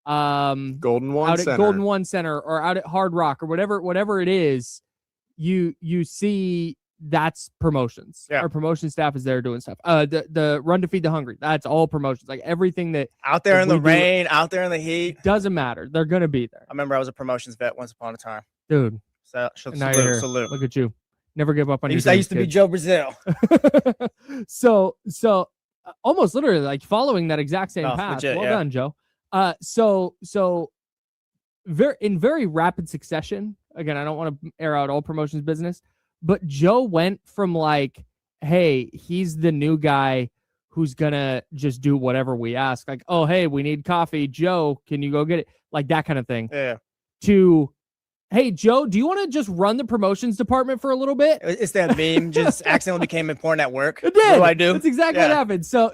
Golden One out Center. at Golden One Center or out at Hard Rock or whatever it is, you see that's promotions. Yeah. Our promotion staff is there doing stuff. The Run to Feed the Hungry, that's all promotions. Like everything that out there in the we do, rain, out there in the heat. doesn't matter. They're gonna be there. I remember I was a promotions vet once upon a time. Dude. So And now you're here. salute. Look at you. Never give up on your I used to be kids. Joe Brazil. so almost literally like following that exact same path. Legit, well yeah. done, Joe. So in very rapid succession, again, I don't want to air out all promotions business, but Joe went from like, hey, he's the new guy who's gonna just do whatever we ask, like, oh, hey, we need coffee, Joe, can you go get it, like that kind of thing, Yeah. to, hey, Joe, do you want to just run the promotions department for a little bit? It's that meme, just accidentally became important at work. It did. What do I do? That's exactly what happened. So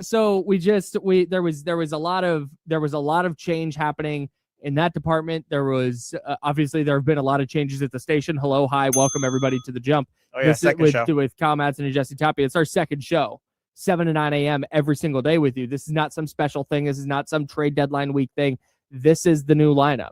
there was a lot of change happening in that department. There was obviously there have been a lot of changes at the station. Hello, hi, welcome everybody to The Jump. Oh yeah, This second is show. with Kyle Madsen and Jesse Tapia. It's our second show, 7 to 9 a.m. every single day with you. This is not some special thing. This is not some trade deadline week thing. This is the new lineup.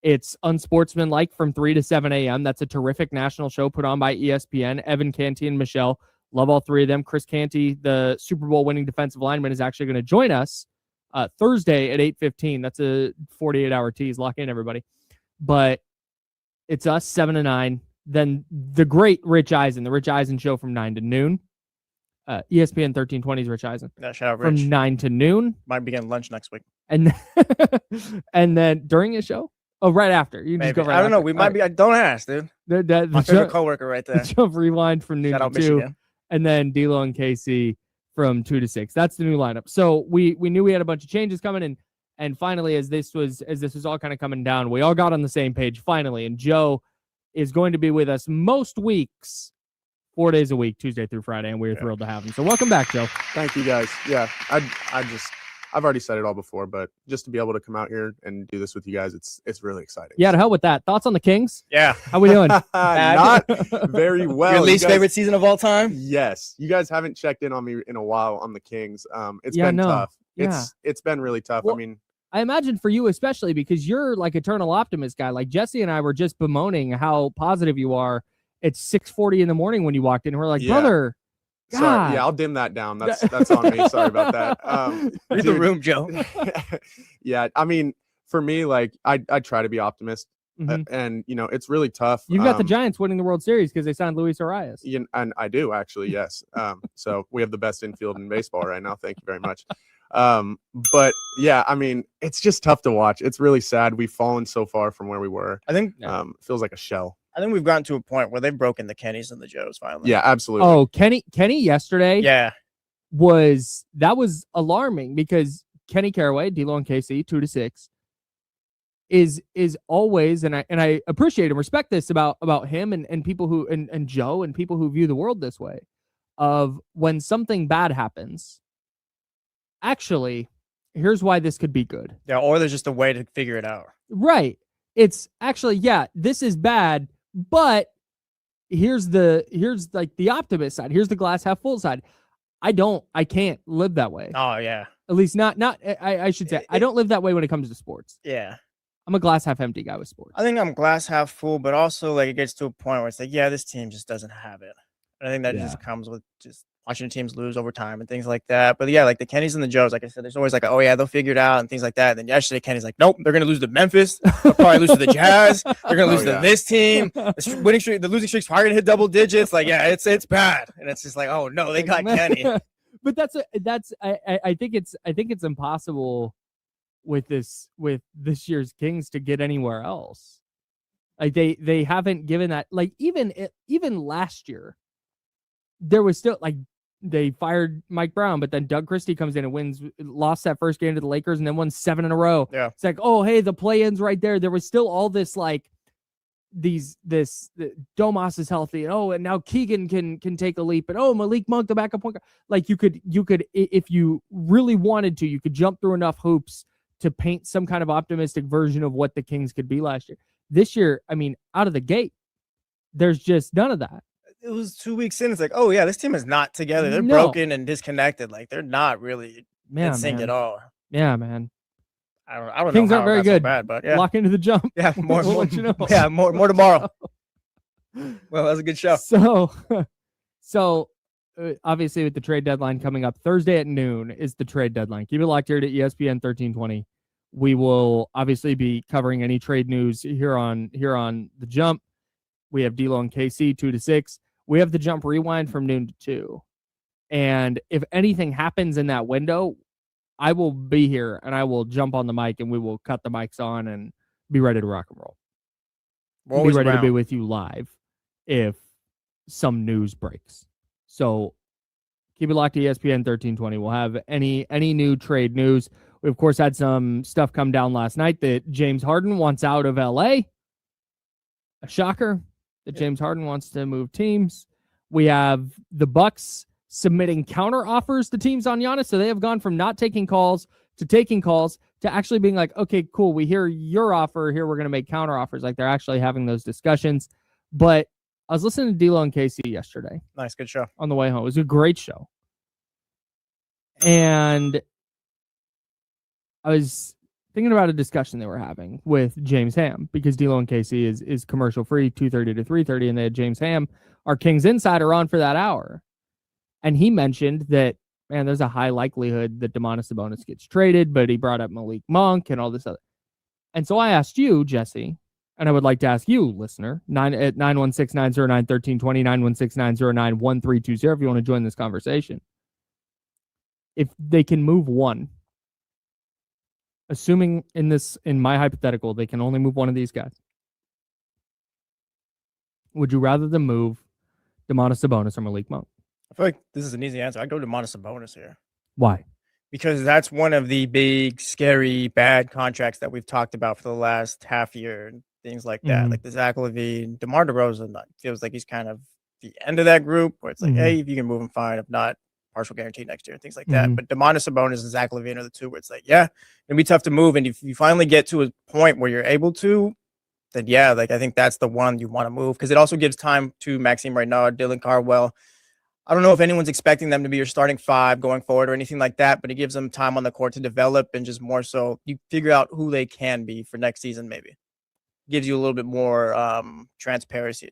It's unsportsmanlike from 3 to 7 a.m. That's a terrific national show put on by ESPN. Evan Canty and Michelle, love all three of them. Chris Canty, the Super Bowl winning defensive lineman, is actually going to join us Thursday at 8:15. That's a 48-hour tease. Lock in, everybody. But it's us 7 to 9. Then the great Rich Eisen, the Rich Eisen show from 9 to noon. ESPN 1320's Rich Eisen. Yeah, shout out Rich. From 9 to noon. Might be getting lunch next week. And and then during his show? Oh, right after. You can just Maybe. go right I don't know. after. We might be. Don't ask, dude. The My favorite coworker right there. Jump rewind from noon Shout to out 2. Michigan. And then D'Lo and KC from 2 to 6. That's the new lineup. So we knew we had a bunch of changes coming, and finally, as this was all kind of coming down, we all got on the same page finally. And Joe is going to be with us most weeks, 4 days a week, Tuesday through Friday, and we're thrilled to have him. So welcome back, Joe. Thank you, guys. Yeah, I've already said it all before, but just to be able to come out here and do this with you guys, it's really exciting. Yeah, to hell with that. Thoughts on the Kings? Yeah. How we doing? Not very well. Your least You guys- favorite season of all time? Yes, you guys haven't checked in on me in a while on the Kings. It's Yeah, been no. tough. Yeah. It's been really tough. Well, I mean, I imagine for you especially because you're like eternal optimist guy. Like Jesse and I were just bemoaning how positive you are. It's 6:40 in the morning when you walked in. We're like, Yeah. brother, God. sorry, yeah, I'll dim that down. That's on me. Sorry about that. Read the dude, room, Joe. yeah, I mean, for me, like I try to be optimist, Mhm. and it's really tough. You've got the Giants winning the World Series because they signed Luis Arias. And I do actually, yes. So we have the best infield in baseball right now. Thank you very much. But yeah, I mean, it's just tough to watch. It's really sad. We've fallen so far from where we were. I think Feels like a shell. we've gotten to a point where they've broken the Kennys and the Joes finally. Yeah, absolutely. Oh, Kenny yesterday Yeah. was alarming because Kenny Caraway, D'Lo and KC, 2 to 6, is always, and I appreciate and respect this about him and people who and Joe and people who view the world this way, of when something bad happens, actually, here's why this could be good. Yeah, or there's just a way to figure it out. Right. It's actually, yeah, this is bad, but here's like the optimist side. Here's the glass half full side. I can't live that way. Oh, yeah. At least not I should say I don't live that way when it comes to sports. Yeah. I'm a glass half empty guy with sports. I think I'm glass half full, but also like it gets to a point where it's like, yeah, this team just doesn't have it. And I think that just comes with just watching teams lose over time and things like that. But yeah, like the Kennys and the Joes, like I said, there's always like, oh yeah, they'll figure it out and things like that. And then yesterday, Kenny's like, nope, they're gonna lose to Memphis. They'll probably lose to the Jazz. They're gonna lose to this team. The losing streak's probably gonna hit double digits. Like, yeah, it's bad. And it's just like, oh no, they got Kenny. But I think it's impossible with this year's Kings to get anywhere else. Like they haven't given that, like even last year, there was still like they fired Mike Brown, but then Doug Christie comes in and lost that first game to the Lakers and then won 7 in a row. Yeah. It's like, oh, hey, the play-in's right there. There was still all this like Domas is healthy, and now Keegan can take a leap, and Malik Monk, the backup point guard. Like you could if you really wanted to, you could jump through enough hoops to paint some kind of optimistic version of what the Kings could be last year. This year, I mean, out of the gate, there's just none of that. It was 2 weeks in. It's like, oh yeah, this team is not together. They're broken and disconnected. Like they're not really in sync at all. Yeah, man. I don't Kings know aren't how very it got so good. bad, but yeah. Lock into the jump. Yeah, more, We'll more, let you know. yeah, more tomorrow. Well, that was a good show. So obviously with the trade deadline coming up Thursday at noon is the trade deadline. Keep it locked here to ESPN 1320. We will obviously be covering any trade news here on the Jump. We have D'Lo and KC 2 to 6. We have the Jump Rewind from noon to 2. And if anything happens in that window, I will be here and I will jump on the mic and we will cut the mics on and be ready to rock and roll. We'll be ready around. to be with you live if some news breaks. So keep it locked to ESPN 1320. We'll have any new trade news. We, of course, had some stuff come down last night that James Harden wants out of LA. A shocker that James Harden wants to move teams. We have the Bucks submitting counter offers to teams on Giannis. So they have gone from not taking calls to actually being like, okay, cool, we hear your offer here. We're going to make counter offers. Like they're actually having those discussions. But I was listening to D'Lo and KC yesterday. Nice, good show. On the way home. It was a great show. And I was thinking about a discussion they were having with James Ham because D'Lo and KC is commercial free 2:30 to 3:30, and they had James Ham, our Kings insider, on for that hour. And he mentioned that, man, there's a high likelihood that Domantas Sabonis gets traded, but he brought up Malik Monk and all this other. And so I asked you, Jesse, and I would like to ask you, listener, 916-909-1320, 916-909-1320, if you want to join this conversation. If they can move one, assuming in my hypothetical, they can only move one of these guys, would you rather them move Domantas Sabonis or Malik Monk? I feel like this is an easy answer. I'd go to Domantas Sabonis here. Why? Because that's one of the big, scary, bad contracts that we've talked about for the last half year and things like that. Mhm. Like the Zach LaVine, DeMar DeRozan feels like he's kind of the end of that group where it's like, hey, if you can move him, fine. If not, partial guarantee next year and things like that. But Domantas Sabonis and Zach LaVine are the two where it's like, yeah, it'd be tough to move. And if you finally get to a point where you're able to, then yeah, like I think that's the one you want to move because it also gives time to Maxime Reynard, Dylan Cardwell. I don't know if anyone's expecting them to be your starting five going forward or anything like that, but it gives them time on the court to develop and just more so you figure out who they can be for next season. Maybe gives you a little bit more transparency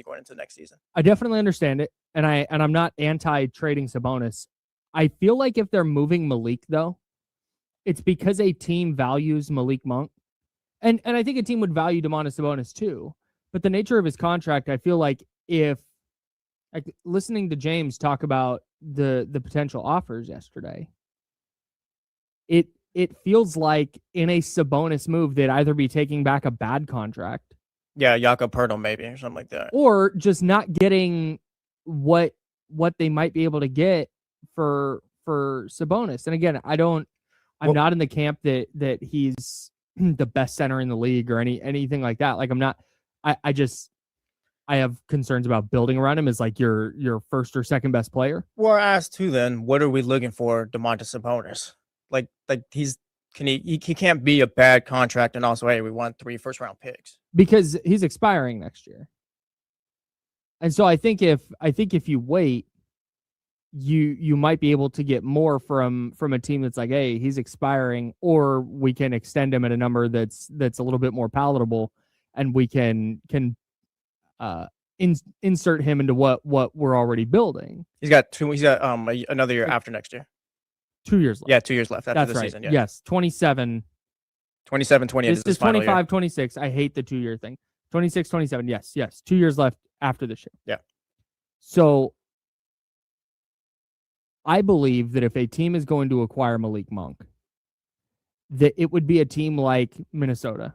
going into next season. I definitely understand it, and I'm not anti-trading Sabonis. I feel like if they're moving Malik though, it's because a team values Malik Monk, and I think a team would value Domantas Sabonis too. But the nature of his contract, I feel like if like listening to James talk about the potential offers yesterday, it feels like in a Sabonis move, they'd either be taking back a bad contract. Yeah, Jakob Poeltl maybe or something like that. Or just not getting what they might be able to get for Sabonis. And again, I'm not in the camp that he's the best center in the league or anything like that. Like I'm not, I have concerns about building around him as like your first or second best player. Well, I asked too then, what are we looking for Domantas Sabonis? Like he can't be a bad contract and also, hey, we want 3 first-round picks. Because he's expiring next year. And so I think if you wait, you might be able to get more from a team that's like, hey, he's expiring, or we can extend him at a number that's a little bit more palatable, and we can insert him into what we're already building. He's got another year after next year. 2 years left. Yeah, 2 years left after that's the right. season. Yeah. Yes, 27. 28 This is his is final 25, year. 26. I hate the 2 year thing. 26, 27. Yes. 2 years left after this year. Yeah. So I believe that if a team is going to acquire Malik Monk, that it would be a team like Minnesota.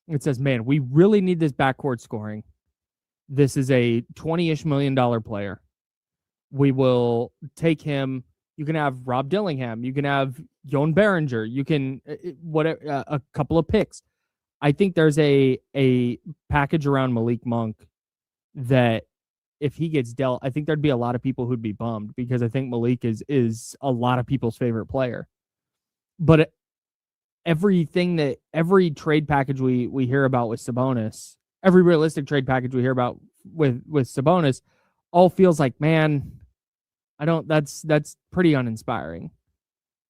It says, man, we really need this backcourt scoring. This is a $20-ish million player. We will take him. You can have Rob Dillingham. You can have Jon Berenger. You can a couple of picks. I think there's a package around Malik Monk that if he gets dealt, I think there'd be a lot of people who'd be bummed because I think Malik is a lot of people's favorite player. But every trade package we hear about with Sabonis, every realistic trade package we hear about with Sabonis, all feels like, man, that's pretty uninspiring.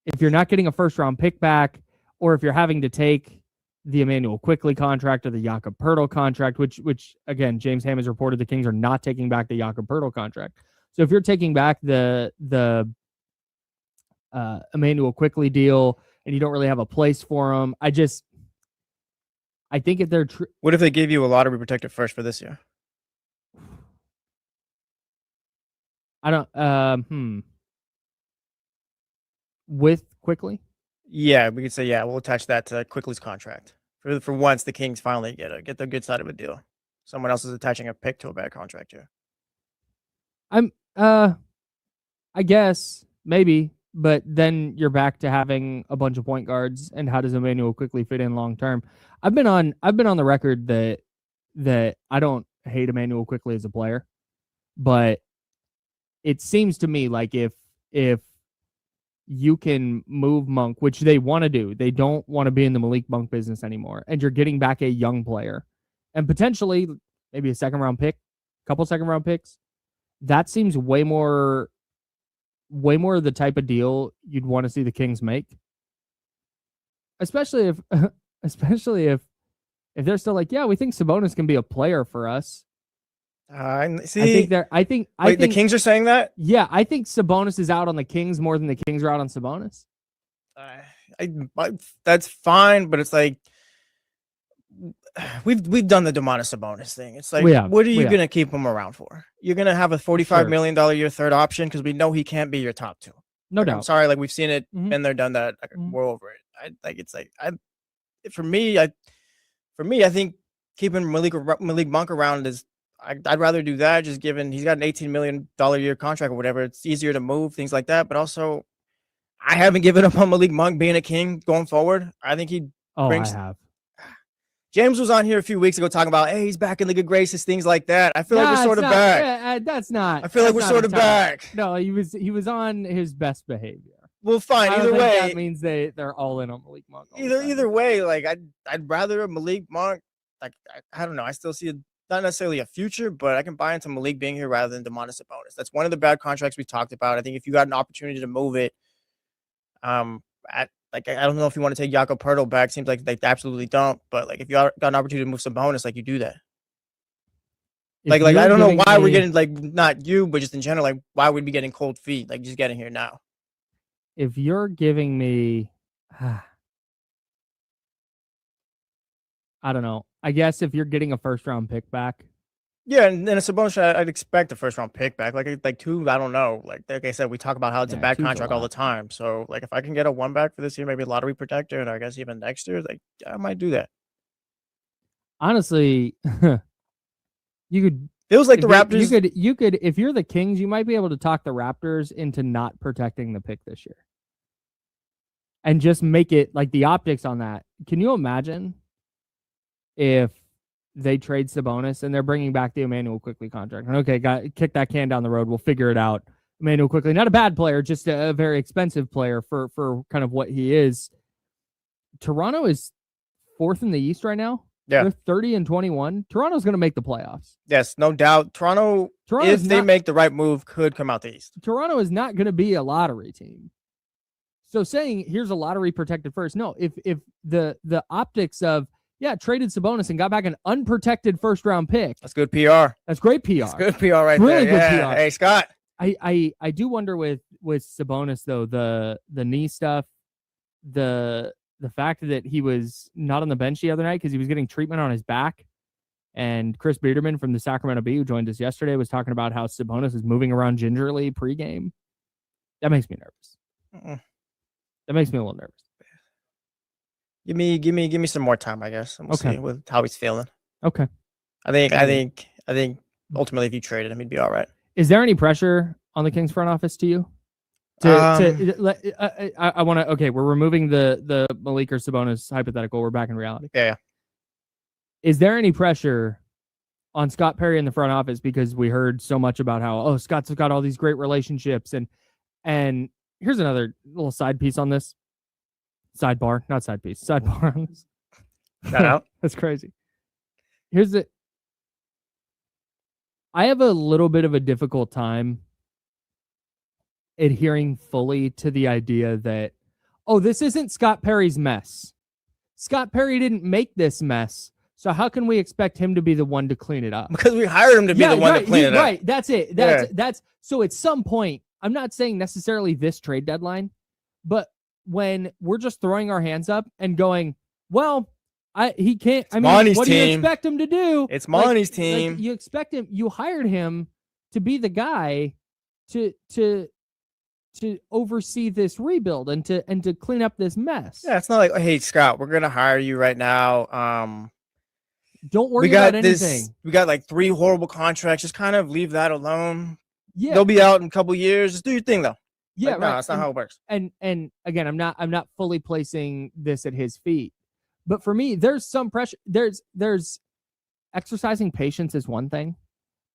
If you're not getting a first round pick back, or if you're having to take the Emmanuel Quickley contract or the Jakob Poeltl contract, which again, James Ham has reported the Kings are not taking back the Jakob Poeltl contract. So if you're taking back the Emmanuel Quickley deal and you don't really have a place for him, I think if they're what if they gave you a lottery protected first for this year? I don't with Quickley? Yeah, we could say we'll attach that to Quickley's contract. For once the Kings finally get the good side of a deal. Someone else is attaching a pick to a bad contract here. I guess maybe, but then you're back to having a bunch of point guards, and how does Emmanuel Quickley fit in long term? I've been on the record that I don't hate Emmanuel Quickley as a player, but it seems to me like if you can move Monk, which they want to do, they don't want to be in the Malik Monk business anymore, and you're getting back a young player and potentially maybe a second-round pick, couple second-round picks, that seems way more the type of deal you'd want to see the Kings make. Especially if they're still like, yeah, we think Sabonis can be a player for us. See, I think the Kings are saying that? Yeah, I think Sabonis is out on the Kings more than the Kings are out on Sabonis. That's fine, but it's like we've done the Domantas Sabonis thing. It's like, what are you gonna keep him around for? You're gonna have a $45 million a year third option because we know he can't be your top two. No doubt. I'm sorry, like we've seen it, been there, done that. We're over it. For me, I think keeping Malik Monk around is. I'd rather do that, just given he's got an $18 million a year contract or whatever. It's easier to move, things like that. But also, I haven't given up on Malik Monk being a King going forward. I think he brings. I have. James was on here a few weeks ago talking about, hey, he's back in the good graces, things like that. I feel like we're sort of back. That's not. I feel like we're sort of back. No, he was on his best behavior. Well, fine. Either way, that means they're all in on Malik Monk. Either way, like I'd rather Malik Monk. Like I don't know. I still see it. Not necessarily a future, but I can buy into Malik being here rather than Domantas Sabonis. That's one of the bad contracts we talked about. I think if you got an opportunity to move it, I don't know if you want to take Jakob Poeltl back. Seems like they absolutely don't. But like if you got an opportunity to move Sabonis, like you do that. Like I don't know why we're getting like not you, but just in general, like why we'd be getting cold feet, like just getting here now. If you're giving me, I don't know. I guess if you're getting a first round pick back. Yeah, and then a Sabonis, I'd expect a first round pick back. Like two, I don't know. Like I said, we talk about how it's a bad contract all the time. So like if I can get a one back for this year, maybe a lottery protector, and I guess even next year, like I might do that. Honestly, you could. Feels like the Raptors. You could if you're the Kings, you might be able to talk the Raptors into not protecting the pick this year. And just make it like the optics on that. Can you imagine if they trade Sabonis and they're bringing back the Emmanuel Quickley contract? And okay, kick that can down the road. We'll figure it out. Emmanuel Quickley, not a bad player, just a very expensive player for kind of what he is. Toronto is 4th in the East right now. Yeah. They're 30-21. Toronto's going to make the playoffs. Yes, no doubt. Toronto, if they make the right move, could come out the East. Toronto is not going to be a lottery team. So saying here's a lottery protected first. No, if the optics of traded Sabonis and got back an unprotected first round pick. That's good PR. That's great PR. That's good PR right really there. Good PR. Hey, Scott. I do wonder with Sabonis though, the knee stuff, the fact that he was not on the bench the other night because he was getting treatment on his back. And Chris Biederman from the Sacramento Bee, who joined us yesterday, was talking about how Sabonis is moving around gingerly pregame. That makes me nervous. That makes me a little nervous. Give me some more time, I guess. And we'll see with how he's feeling. Okay. I think ultimately if you traded him, he'd be all right. Is there any pressure on the Kings front office to you? I want to. Okay, we're removing the Malik or Sabonis hypothetical. We're back in reality. Yeah. Is there any pressure on Scott Perry in the front office because we heard so much about how Scott's got all these great relationships and here's another little side piece on this. Sidebar, not side piece. Sidebar on this. That out. That's crazy. I have a little bit of a difficult time adhering fully to the idea that oh, this isn't Scott Perry's mess. Scott Perry didn't make this mess. So how can we expect him to be the one to clean it up? Because we hired him to be the one to clean it up. Right. That's it. That's so at some point, I'm not saying necessarily this trade deadline, but when we're just throwing our hands up and going, well, he can't. I mean, Monty's what do team. you expect him to do? It's Monty's team. Like, you expect him. You hired him to be the guy to oversee this rebuild and to clean up this mess. Yeah, it's not like, hey, Scott, we're gonna hire you right now. Don't worry about anything. We got like 3 horrible contracts. Just kind of leave that alone. Yeah, they'll be out in a couple years. Just do your thing though. Yeah, like, right. No, that's not how it works. And again, I'm not fully placing this at his feet, but for me, there's some pressure. There's exercising patience is one thing,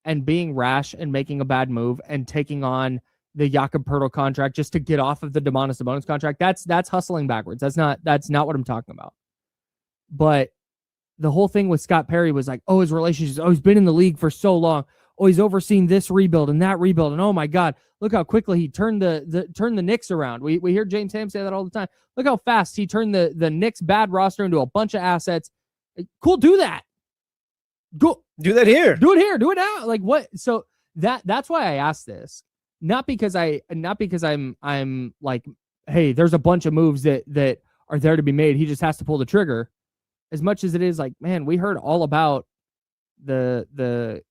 and being rash and making a bad move and taking on the Jakob Poeltl contract just to get off of the Domantas Sabonis contract. That's hustling backwards. That's not what I'm talking about. But the whole thing with Scott Perry was like, oh, his relationships. Oh, he's been in the league for so long. Oh, he's overseen this rebuild and that rebuild. And oh my God, look how quickly he turned the Knicks around. We hear James Ham say that all the time. Look how fast he turned the Knicks bad roster into a bunch of assets. Cool, do that. Go do that here. Do it here. Do it now. Like what? So that's why I asked this. Not because I'm like, hey, there's a bunch of moves that are there to be made. He just has to pull the trigger. As much as it is like, man, we heard all about the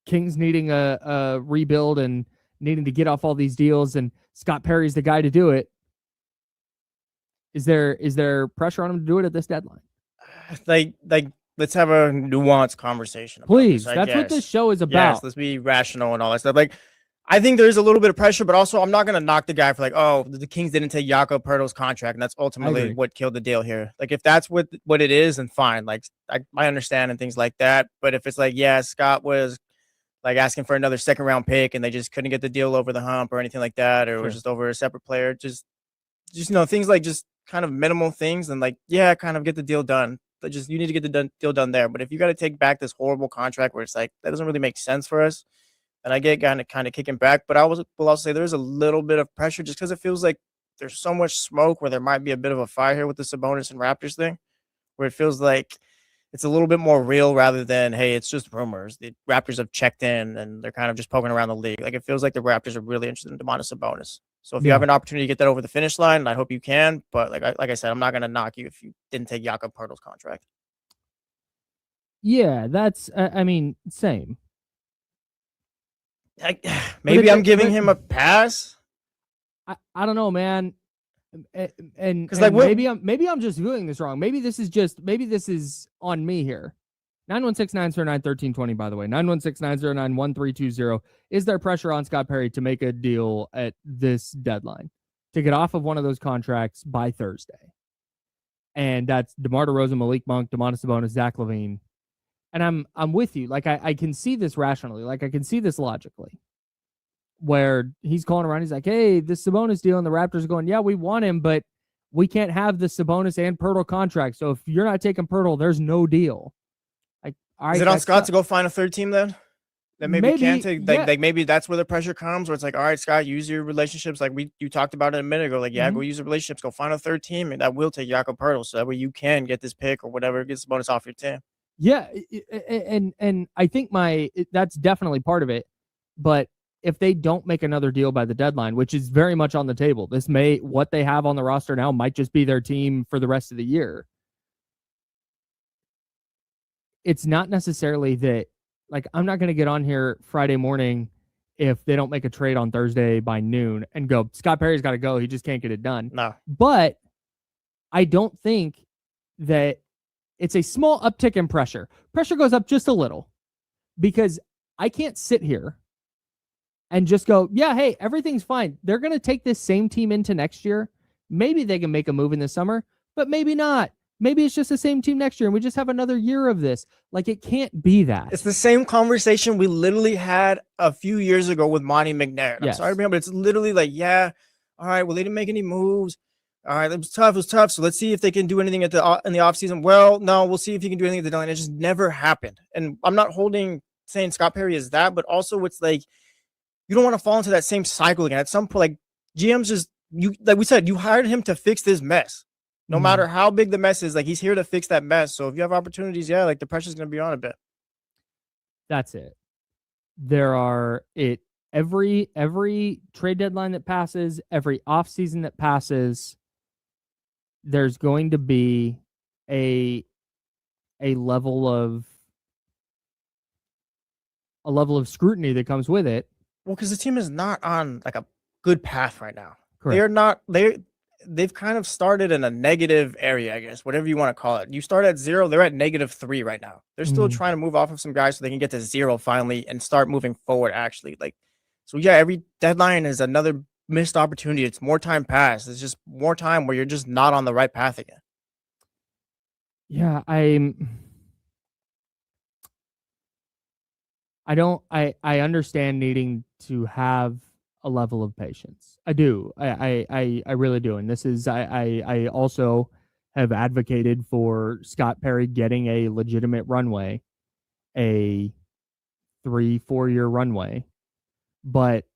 Kings needing a rebuild and needing to get off all these deals, and Scott Perry's the guy to do it. Is there pressure on him to do it at this deadline? Like let's have a nuanced conversation. Please, that's what this show is about. Yes, let's be rational and all that stuff. Like, I think there's a little bit of pressure, but also I'm not going to knock the guy for like, oh, the Kings didn't take Jakob Poeltl's contract, and that's ultimately what killed the deal here. Like, if that's what it is, then fine. Like, I understand and things like that. But if it's like, yeah, Scott was like asking for another 2nd round pick and they just couldn't get the deal over the hump or anything like that, or it was just over a separate player, just things like just kind of minimal things, and like, yeah, kind of get the deal done. But just you need to get the deal done there. But if you got to take back this horrible contract where it's like that doesn't really make sense for us, and I get kind of kicking back. But I will also say there's a little bit of pressure just because it feels like there's so much smoke where there might be a bit of a fire here with the Sabonis and Raptors thing, where it feels like it's a little bit more real rather than, hey, it's just rumors. The Raptors have checked in and they're kind of just poking around the league. Like, it feels like the Raptors are really interested in Domantas Sabonis. So if you have an opportunity to get that over the finish line, I hope you can. But like I said, I'm not going to knock you if you didn't take Jakob Poeltl's contract. Yeah, that's, I mean, same. Maybe I'm giving him a pass. I don't know, man. And because like maybe I'm just viewing this wrong. Maybe this is on me here. 916-909-1320, by the way. 916-909-1320. Is there pressure on Scott Perry to make a deal at this deadline to get off of one of those contracts by Thursday? And that's DeMar DeRozan, Malik Monk, Domantas Sabonis, Zach LaVine. And I'm with you. Like, I can see this rationally. Like, I can see this logically. Where he's calling around, he's like, hey, this Sabonis deal, and the Raptors are going, yeah, we want him, but we can't have the Sabonis and Poeltl contract. So if you're not taking Poeltl, there's no deal. Like, all right, is it on Scott to go find a 3rd team then? That maybe can take, yeah. like maybe that's where the pressure comes, where it's like, all right, Scott, use your relationships. Like you talked about it a minute ago. Like, yeah, go use the relationships, go find a 3rd team, and that will take Jakob Poeltl, so that way you can get this pick or whatever, get Sabonis off your team. Yeah, and I think that's definitely part of it. But if they don't make another deal by the deadline, which is very much on the table, what they have on the roster now might just be their team for the rest of the year. It's not necessarily that, like, I'm not going to get on here Friday morning if they don't make a trade on Thursday by noon and go, Scott Perry's got to go. He just can't get it done. No. But I don't think that it's a small uptick in pressure. Pressure goes up just a little because I can't sit here and just go, yeah, hey, everything's fine. They're going to take this same team into next year. Maybe they can make a move in the summer, but maybe not. Maybe it's just the same team next year and we just have another year of this. Like, it can't be that. It's the same conversation we literally had a few years ago with Monty McNair. Yes. I'm sorry, but it's literally like, yeah, all right, well, they didn't make any moves. All right, it was tough. So let's see if they can do anything in the offseason. Well, no, we'll see if you can do anything at the deadline. It just never happened. And I'm not saying Scott Perry is that, but also it's like, you don't want to fall into that same cycle again. At some point, like, GMs just like we said, you hired him to fix this mess. No Mhm. matter how big the mess is, like he's here to fix that mess. So if you have opportunities, yeah, like the pressure's gonna be on a bit. That's it. Every trade deadline that passes, every offseason that passes, there's going to be a level of scrutiny that comes with it. Well, because the team is not on like a good path right now. Correct. They're not. They've kind of started in a negative area, I guess, whatever you want to call it. You start at 0, they're at -3 right now. They're still trying to move off of some guys so they can get to 0 finally and start moving forward. Actually, like, so yeah, every deadline is another missed opportunity. It's more time passed. It's just more time where you're just not on the right path again. Yeah, I understand needing to have a level of patience. I do. I really do. And this is I also have advocated for Scott Perry getting a legitimate runway, a 3-4 year runway. But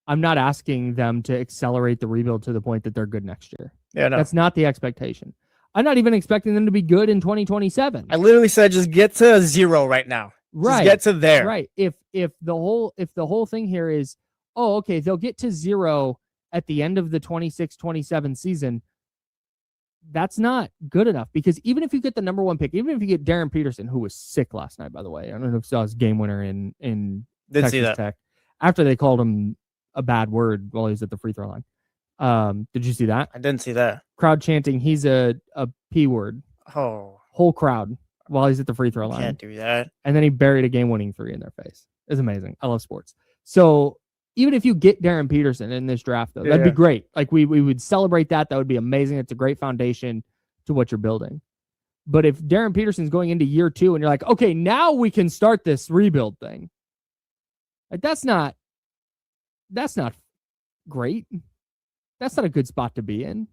I'm not asking them to accelerate the rebuild to the point that they're good next year. Yeah, no. That's not the expectation. I'm not even expecting them to be good in 2027. I literally said just get to 0 right now. Right. Just get to there. Right. If the whole thing here is, oh, okay, they'll get to 0 at the end of the 26-27 season, that's not good enough, because even if you get the number 1 pick, even if you get Darren Peterson, who was sick last night, by the way, I don't know if you saw his game winner in Didn't Texas see that. Tech, after they called him a bad word while he was at the free throw line. Did you see that? I didn't see that. Crowd chanting, he's a P word. Oh, Whole crowd while he's at the free throw line. can't do that. And then he buried a game-winning 3 in their face. It's amazing. I love sports. So even if you get Darren Peterson in this draft, though, that'd be great. Like we would celebrate that. That would be amazing. It's a great foundation to what you're building. But if Darren Peterson's going into year 2 and you're like, okay, now we can start this rebuild thing, like that's not great. That's not a good spot to be in,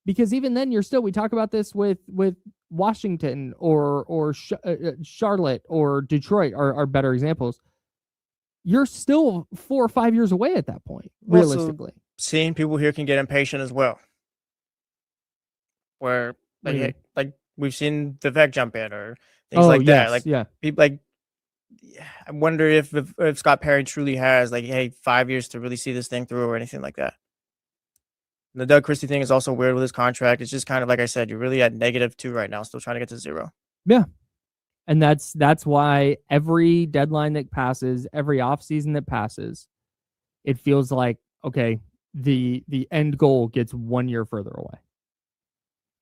because even then we talk about this with Washington or Charlotte or Detroit are better examples. You're still 4 or 5 years away at that point, realistically. Also, seeing people here can get impatient as well. Where like we've seen the Vec jump in or things like that. Like people like, I wonder if Scott Perry truly has like, hey, 5 years to really see this thing through or anything like that. And the Doug Christie thing is also weird with his contract. It's just kind of like I said, you're really at -2 right now, still trying to get to 0. Yeah. And that's why every deadline that passes, every offseason that passes, it feels like, okay, the end goal gets 1 year further away.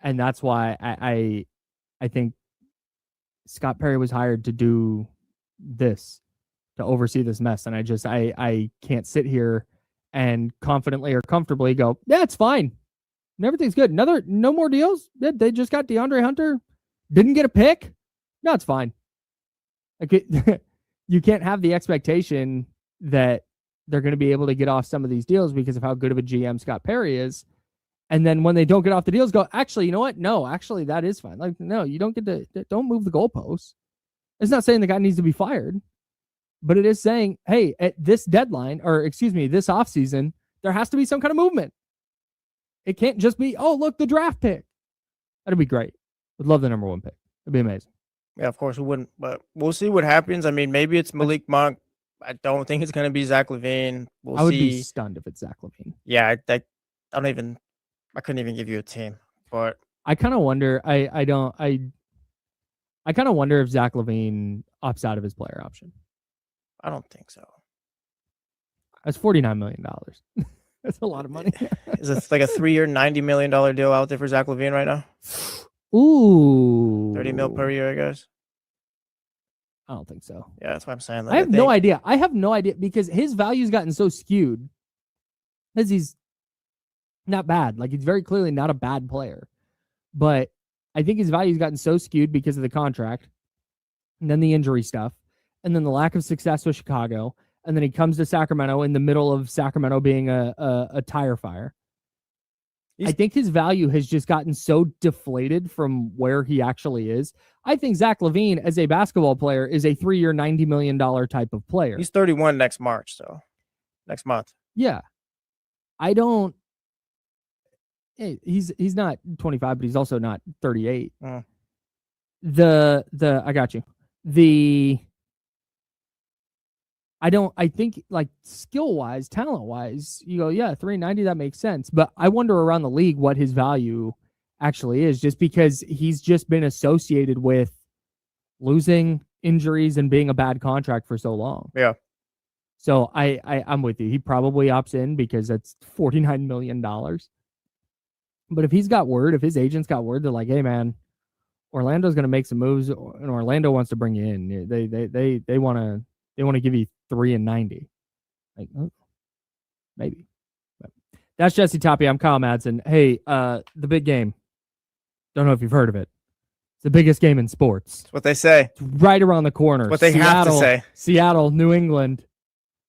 And that's why I think Scott Perry was hired to do this, to oversee this mess. And I can't sit here and confidently or comfortably go, yeah, it's fine. And everything's good. No more deals. They just got DeAndre Hunter. Didn't get a pick. No, it's fine. Like you can't have the expectation that they're going to be able to get off some of these deals because of how good of a GM Scott Perry is. And then when they don't get off the deals, go, actually, you know what? No, actually, that is fine. Like, no, you don't get to, don't move the goalposts. It's not saying the guy needs to be fired, but it is saying, hey, at this deadline, or excuse me, this offseason, there has to be some kind of movement. It can't just be, oh, look, the draft pick. That'd be great. Would love the number 1 pick. It'd be amazing. Yeah, of course we wouldn't, but we'll see what happens. I mean, maybe it's Malik Monk. I don't think it's going to be Zach LaVine. I would be stunned if it's Zach LaVine. Yeah, I couldn't even give you a team, but I kind of wonder. I kind of wonder if Zach LaVine opts out of his player option. I don't think so. That's $49 million. That's a lot of money. Is it like a 3-year, $90 million deal out there for Zach LaVine right now? Ooh. 30 mil per year, I guess. I don't think so. Yeah, that's what I'm saying. I have no idea. I have no idea, because his value's gotten so skewed, because he's not bad. Like, he's very clearly not a bad player. But I think his value's gotten so skewed because of the contract, and then the injury stuff, and then the lack of success with Chicago, and then he comes to Sacramento in the middle of Sacramento being a tire fire. I think his value has just gotten so deflated from where he actually is. I think Zach LaVine, as a basketball player, is a 3-year, $90 million type of player. He's 31 next March, so next month. Yeah. I don't He's not 25, but he's also not 38. Mm. I got you. I think like skill wise, talent wise, you go, yeah, 390, that makes sense. But I wonder around the league what his value actually is, just because he's just been associated with losing, injuries, and being a bad contract for so long. Yeah. So I'm with you. He probably opts in because that's $49 million. But if he's got word, if his agents got word, they're like, hey man, Orlando's going to make some moves, and Orlando wants to bring you in. They want to give you 390. Like, maybe. But that's Jesse Tapia. I'm Kyle Madsen. Hey, the big game. Don't know if you've heard of it. It's the biggest game in sports. That's what they say. It's right around the corner. What they have to say. Seattle, New England.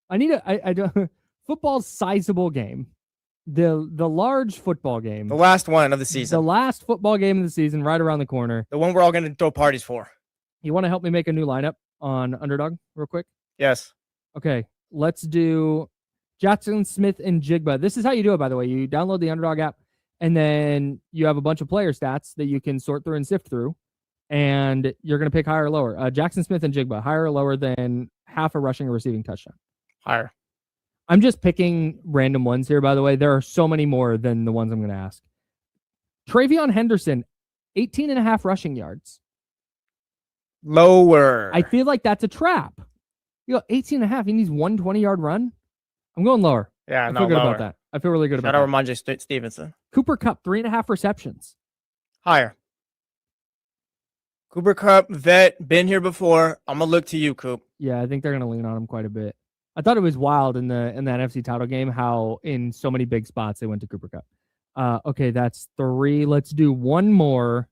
I don't football's sizable game. The large football game. The last one of the season. The last football game of the season, right around the corner. The one we're all going to throw parties for. You want to help me make a new lineup on Underdog real quick? Yes. Okay, let's do Jackson Smith and Jigba. This is how you do it, by the way. You download the Underdog app, and then you have a bunch of player stats that you can sort through and sift through, and you're going to pick higher or lower. Jackson Smith and Jigba, higher or lower than half a rushing or receiving touchdown? Higher. I'm just picking random ones here, by the way. There are so many more than the ones I'm going to ask. Travion Henderson, 18.5 rushing yards. Lower. I feel like that's a trap. You go 18.5. He needs 120-yard run. I'm going lower. Yeah, I feel good about that. I feel really good about that. Shout out Ramondre Stevenson. Cooper Kupp, 3.5 receptions. Higher. Cooper Kupp, vet, been here before. I'm going to look to you, Coop. Yeah, I think they're going to lean on him quite a bit. I thought it was wild in the NFC title game how in so many big spots they went to Cooper Kupp. Okay, that's 3. Let's do one more.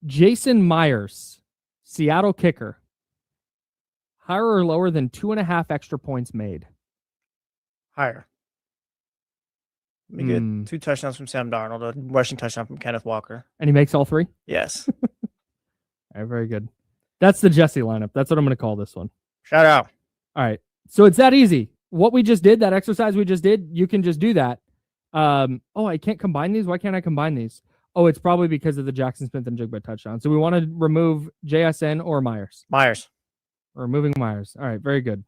Jason Myers, Seattle kicker. Higher or lower than 2.5 extra points made? Higher. Let me get 2 touchdowns from Sam Darnold, a rushing touchdown from Kenneth Walker. And he makes all 3? Yes. All right, very good. That's the Jesse lineup. That's what I'm going to call this one. Shout out. All right. So it's that easy. What we just did, that exercise we just did, you can just do that. I can't combine these. Why can't I combine these? Oh, it's probably because of the Jackson Smith and Jigba touchdown. So we want to remove JSN or Myers. Myers. We're removing Myers. All right, very good.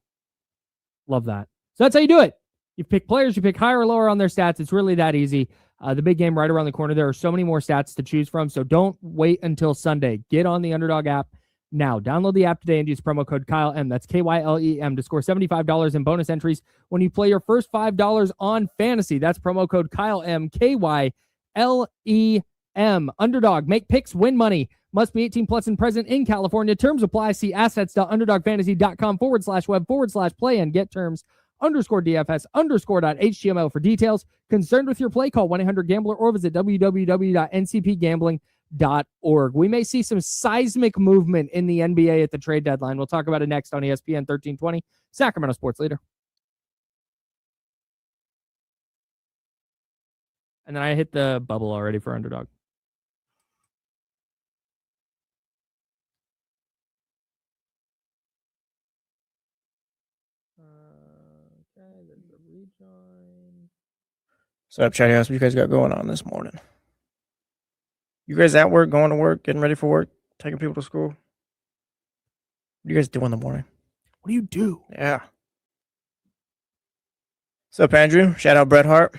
Love that. So that's how you do it. You pick players, you pick higher or lower on their stats. It's really that easy. The big game right around the corner. There are so many more stats to choose from, so don't wait until Sunday. Get on the Underdog app now. Download the app today and use promo code KYLEM. That's KYLEM to score $75 in bonus entries when you play your first $5 on fantasy. That's promo code KYLEM, KYLEM. Underdog, make picks, win money. Must be 18 plus and present in California. Terms apply. See assets.underdogfantasy.com/web/play and get terms _DFS_.html for details. Concerned with your play, call 1-800-GAMBLER or visit www.ncpgambling.org. We may see some seismic movement in the NBA at the trade deadline. We'll talk about it next on ESPN 1320, Sacramento Sports Leader. And then I hit the bubble already for Underdog. What's up, Chatty House? What you guys got going on this morning? You guys at work, going to work, getting ready for work, taking people to school? What do you guys do in the morning? What do you do? Yeah. What's up, Andrew? Shout out Bret Hart.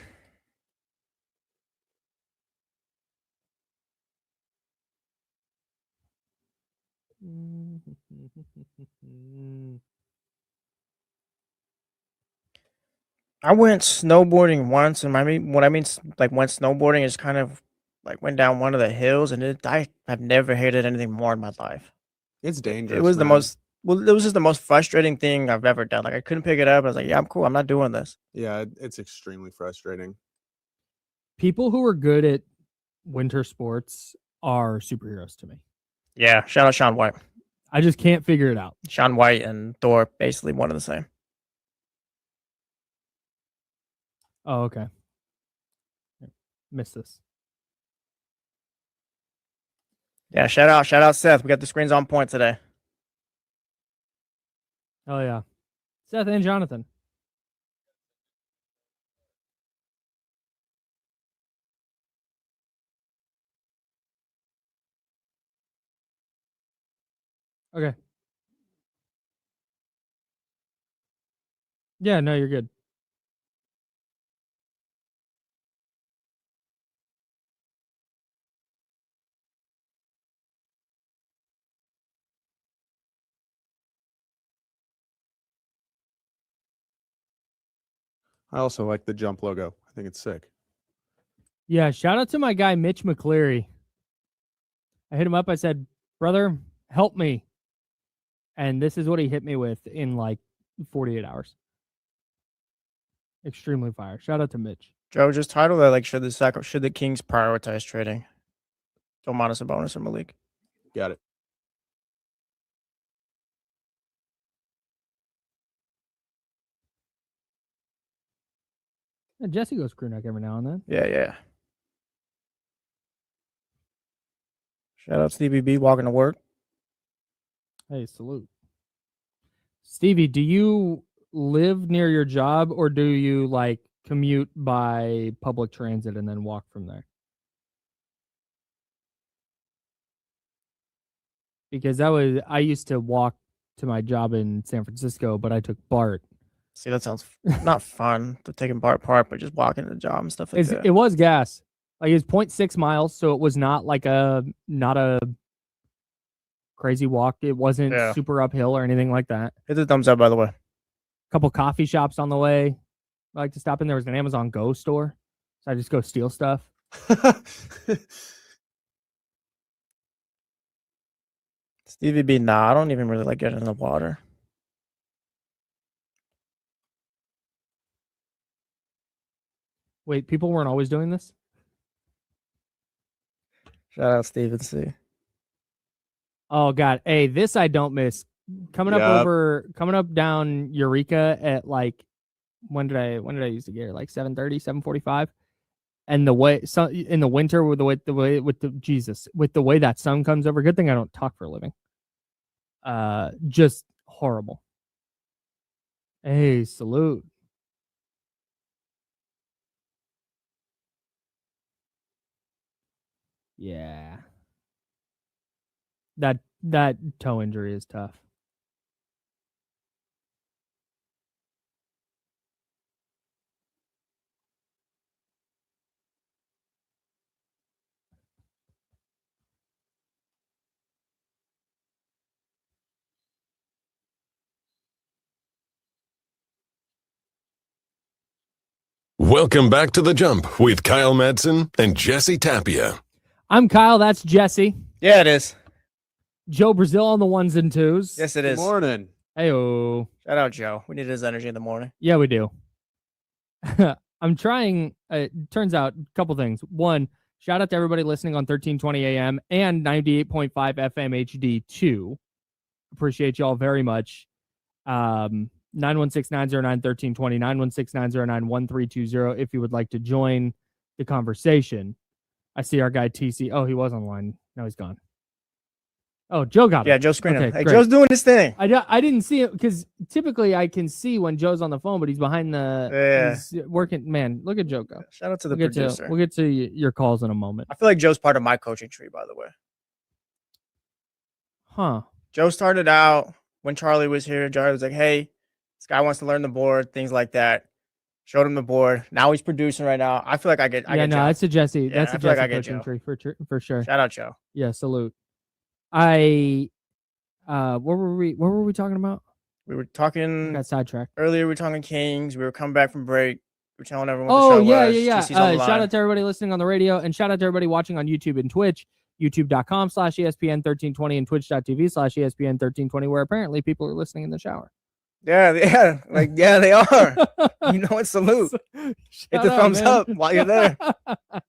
I went snowboarding once, and what I mean like went snowboarding is kind of like went down one of the hills, and I have never hated anything more in my life. It's dangerous. It was it was just the most frustrating thing I've ever done. Like I couldn't pick it up. I was like, yeah, I'm cool. I'm not doing this. Yeah, it's extremely frustrating. People who are good at winter sports are superheroes to me. Yeah, shout out Shaun White. I just can't figure it out. Shaun White and Thor, basically one of the same. Oh, okay. Missed this. Yeah, shout out Seth. We got the screens on point today. Oh yeah, Seth and Jonathan. Okay. Yeah, no, you're good. I also like the jump logo. I think it's sick. Yeah, shout out to my guy Mitch McCleary. I hit him up. I said, "Brother, help me," and this is what he hit me with in like 48 hours. Extremely fire. Shout out to Mitch. Joe, just title that like should the Kings prioritize trading Domas, Sabonis, or Malik? Got it. Yeah, Jesse goes crew neck every now and then. Yeah. Shout out Stevie B walking to work. Hey, salute. Stevie, do you live near your job or do you like commute by public transit and then walk from there? Because I used to walk to my job in San Francisco, but I took BART. See, that sounds not fun to taking BART part, but just walking to the job and stuff like that. It was gas. Like it was 0.6 miles, so it was not like not a crazy walk. It wasn't super uphill or anything like that. Hit the thumbs up, by the way. Couple coffee shops on the way. I like to stop in. There was an Amazon Go store, so I just go steal stuff. Stevie B, nah, I don't even really like getting in the water. Wait, people weren't always doing this? Shout out Steven C. Oh God. Hey, this I don't miss. Coming up down Eureka at like when did I used to get here? Like 7:30, 7:45. And the way in the winter with the way that sun comes over. Good thing I don't talk for a living. Just horrible. Hey, salute. Yeah. That toe injury is tough. Welcome back to The Jump with Kyle Madsen and Jesse Tapia. I'm Kyle. That's Jesse. Yeah, it is. Joe Brazil on the ones and twos. Yes, it is. Good morning. Hey-o. Shout out Joe. We need his energy in the morning. Yeah, we do. I'm trying. It turns out a couple things. One, shout out to everybody listening on 1320 AM and 98.5 FM HD2. Appreciate y'all very much. 916-909-1320, 916-909-1320 if you would like to join the conversation. I see our guy TC. Oh, he was online. Now he's gone. Oh, Joe got it. Yeah, Joe's screening. Okay, hey, great. Joe's doing his thing. I didn't see it because typically I can see when Joe's on the phone, but he's behind he's working. Man, look at Joe go. Shout out to the producer. We'll get to your calls in a moment. I feel like Joe's part of my coaching tree, by the way. Huh. Joe started out when Charlie was here. Charlie was like, hey, this guy wants to learn the board, things like that. Showed him the board. Now he's producing right now. I feel like I get Joe. That's a Jesse. Yeah, that's a Jesse like coaching tree for sure. Shout out Joe. Yeah, salute. What were we talking about? We were talking. Got sidetracked. Earlier we were talking Kings. We were coming back from break. We were telling everyone. Oh, the show was. Shout out to everybody listening on the radio, and shout out to everybody watching on YouTube and Twitch. YouTube.com/ESPN1320 and Twitch.tv/ESPN1320, where apparently people are listening in the shower. Yeah, they are. You know what? Salute. Hit the thumbs up while you're there.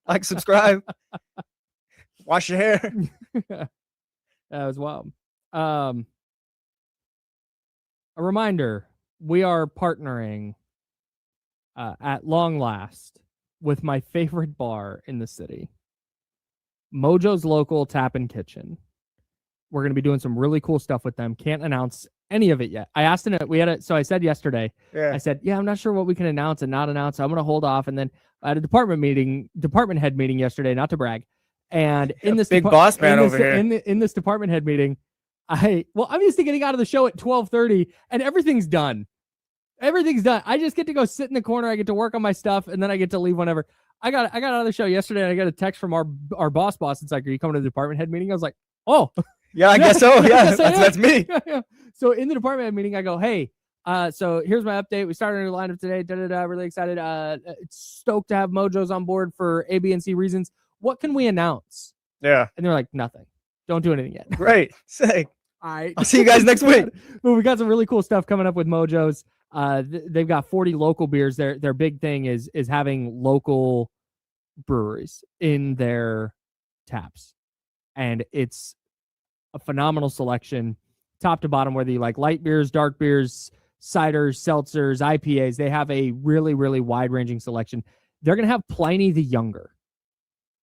Like, subscribe. Wash your hair. That was wild. A reminder: we are partnering at long last with my favorite bar in the city, Mojo's Local Tap and Kitchen. We're going to be doing some really cool stuff with them. Can't announce any of it yet. I asked him, so I said yesterday, I said, I'm not sure what we can announce and not announce. So I'm going to hold off. And then I had a department head meeting yesterday, not to brag. And in this big boss man over here in this department head meeting, I'm used to getting out of the show at 12:30 and everything's done. Everything's done. I just get to go sit in the corner. I get to work on my stuff and then I get to leave whenever. I got out of the show yesterday and I got a text from our boss. It's like, are you coming to the department head meeting? I was like, oh, yeah, I guess so. Yeah, that's me. Yeah. So in the department head meeting, I go, hey, so here's my update. We started a new lineup today. Really excited. Stoked to have Mojos on board for A, B, and C reasons. What can we announce? Yeah. And they're like, nothing. Don't do anything yet. Great. Sick. All right. I'll see you guys next week. But we got some really cool stuff coming up with Mojos. They've got 40 local beers. Their big thing is having local breweries in their taps. And it's a phenomenal selection, top to bottom, whether you like light beers, dark beers, ciders, seltzers, IPAs. They have a really, really wide-ranging selection. They're going to have Pliny the Younger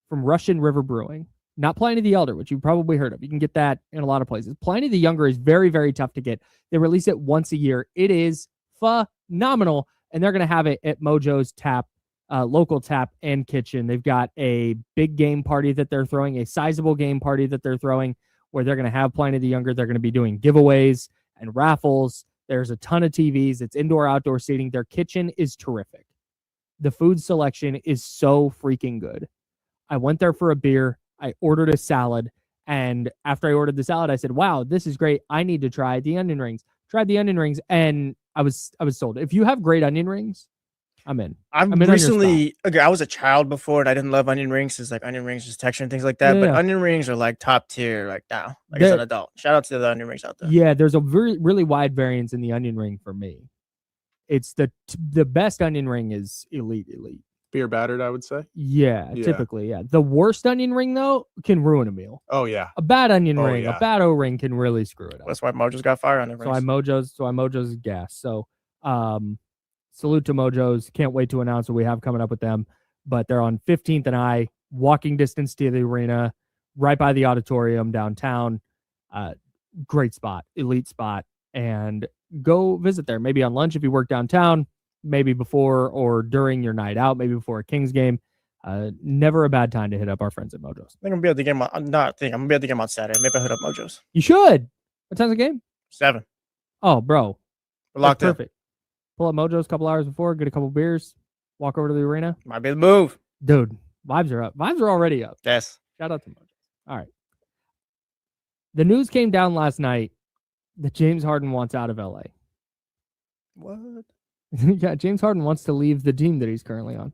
from Russian River Brewing. Not Pliny the Elder, which you've probably heard of. You can get that in a lot of places. Pliny the Younger is very, very tough to get. They release it once a year. It is phenomenal, and they're going to have it at Mojo's Tap, local tap and kitchen. They've got a big game party that they're throwing, a sizable game party that they're throwing, where they're going to have Pliny the Younger. They're going to be doing giveaways and raffles. There's a ton of TVs. It's indoor, outdoor seating. Their kitchen is terrific. The food selection is so freaking good. I went there for a beer. I ordered a salad. And after I ordered the salad, I said, wow, this is great. I need to try the onion rings. Tried the onion rings, and I was sold. If you have great onion rings, I'm in. I'm in recently, okay, I was a child before and I didn't love onion rings. It's like onion rings, just texture and things like that. Yeah, but yeah. Onion rings are like top tier, like now, like as an adult. Shout out to the onion rings out there. Yeah, there's a really wide variance in the onion ring for me. It's the best onion ring is elite. Beer battered, I would say. Yeah, typically, yeah. The worst onion ring, though, can ruin a meal. Oh, yeah. A bad onion ring, yeah. a bad O-ring can really screw it up. That's why Mojo's got fire on it. So I Mojo's gas. So salute to Mojo's. Can't wait to announce what we have coming up with them. But they're on 15th and I, walking distance to the arena, right by the auditorium downtown. Great spot, elite spot. And go visit there. Maybe on lunch if you work downtown. Maybe before or during your night out, maybe before a Kings game. Never a bad time to hit up our friends at Mojo's. I'm gonna be at the game. I'm gonna be at the game on Saturday. Maybe I'll hit up Mojo's. You should. What time's the game? 7. Oh, bro, we're locked in. Perfect. Pull up Mojo's a couple hours before, get a couple beers, walk over to the arena. Might be the move, dude. Vibes are up. Vibes are already up. Yes. Shout out to Mojo's. All right. The news came down last night that James Harden wants out of LA. What? Yeah, James Harden wants to leave the team that he's currently on.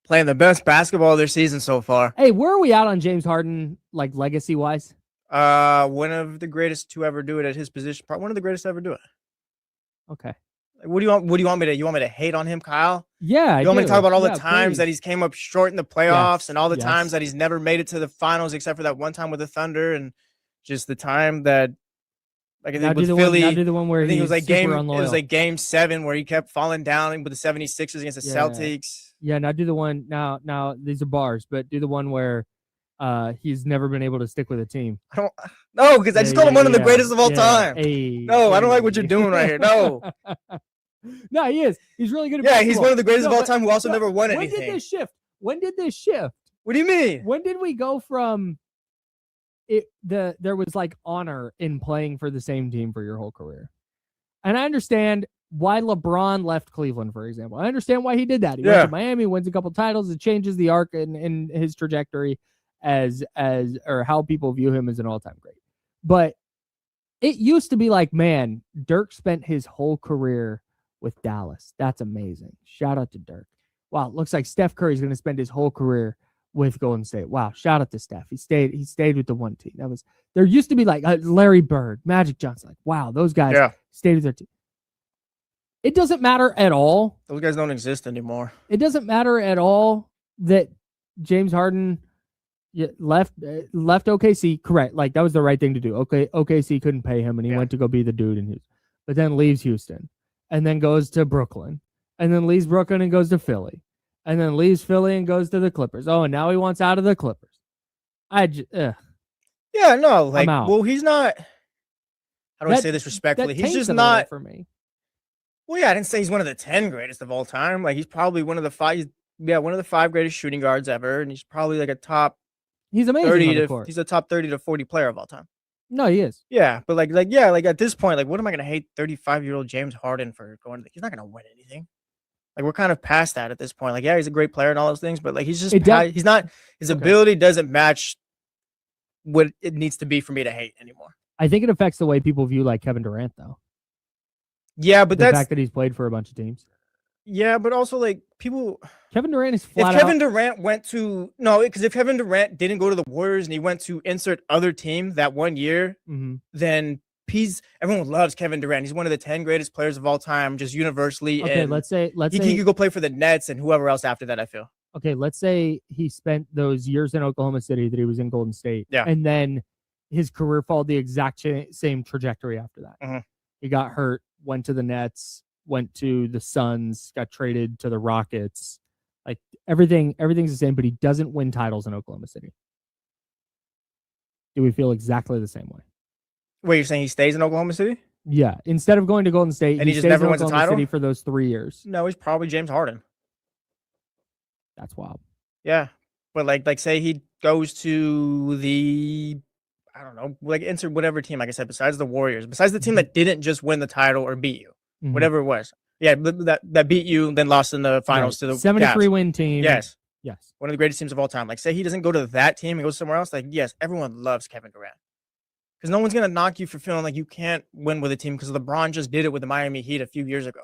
Playing the best basketball of their season so far. Hey, where are we at on James Harden, like legacy-wise? One of the greatest to ever do it at his position. One of the greatest to ever do it. Okay. What do you want me to? You want me to hate on him, Kyle? Yeah, you want me to talk about all the times that he's came up short in the playoffs and all the Yes. times that he's never made it to the finals except for that one time with the Thunder and just the time that. Like I think with Philly, now do the one where I think it was like game 7 where he kept falling down with the 76ers against the Celtics. Yeah, now do the one now these are bars, but do the one where he's never been able to stick with a team. No, because I just called him one of the greatest of all time. I don't like what you're doing right here. No. No, he is. He's really good at basketball. He's one of the greatest of all time who also never won anything. When did this shift? What do you mean? When did we go from there was like honor in playing for the same team for your whole career? And I understand why LeBron left Cleveland, for example. I understand why he did that. He went to Miami, wins a couple titles. It changes the arc in his trajectory as or how people view him as an all-time great. But it used to be like, man, Dirk spent his whole career with Dallas. That's amazing. Shout out to Dirk. Wow, it looks like Steph Curry's going to spend his whole career with Golden State. Wow, shout out to Steph. He stayed with the one team. There used to be like Larry Bird, Magic Johnson. Like, wow, those guys stayed with their team. It doesn't matter at all. Those guys don't exist anymore. It doesn't matter at all that James Harden left OKC. Correct. Like, that was the right thing to do. Okay, OKC couldn't pay him, and he went to go be the dude in Houston. But then leaves Houston, and then goes to Brooklyn, and then leaves Brooklyn and goes to Philly. And then leaves Philly and goes to the Clippers. Oh, and now he wants out of the Clippers. Yeah, Yeah, no, like, out. well, he's not. How do I say this respectfully? He's just not for me. Well, yeah, I didn't say he's one of the 10 greatest of all time. Like, he's probably one of the 5. One of the 5 greatest shooting guards ever, and he's probably like a top. He's amazing 30 on the to court. he's a top 30 to 40 player of all time. No, he is. Yeah, but like at this point, like, what am I gonna hate 35-year-old James Harden for going? He's not gonna win anything. Like, we're kind of past that at this point. Like, yeah, he's a great player and all those things, but like, he's just he's not. His ability doesn't match what it needs to be for me to hate anymore. I think it affects the way people view like Kevin Durant, though. Yeah, but the that's fact that he's played for a bunch of teams. Yeah, but also like people. Kevin Durant is flat If Kevin out. Durant went to because if Kevin Durant didn't go to the Warriors and he went to insert other team that one year, then everyone loves Kevin Durant. He's one of the 10 greatest players of all time, just universally. Okay, and let's say he could go play for the Nets and whoever else after that. I feel. Okay, let's say he spent those years in Oklahoma City that he was in Golden State. Yeah. And then his career followed the exact same trajectory after that. He got hurt, went to the Nets, went to the Suns, got traded to the Rockets. Like everything's the same, but he doesn't win titles in Oklahoma City. Do we feel exactly the same way? Wait, you're saying he stays in Oklahoma City? Yeah. Instead of going to Golden State, and he just stays never in wins a Oklahoma title City for those 3 years. No, he's probably James Harden. That's wild. Yeah, but like say he goes to the, I don't know, like insert whatever team, like I said, besides the Warriors, besides the team that didn't just win the title or beat you, whatever it was. Yeah, that beat you, then lost in the finals to the 73 Cavs. win team. Yes. Yes. One of the greatest teams of all time. Like, say he doesn't go to that team and goes somewhere else. Like, yes, everyone loves Kevin Durant. Because no one's going to knock you for feeling like you can't win with a team because LeBron just did it with the Miami Heat a few years ago.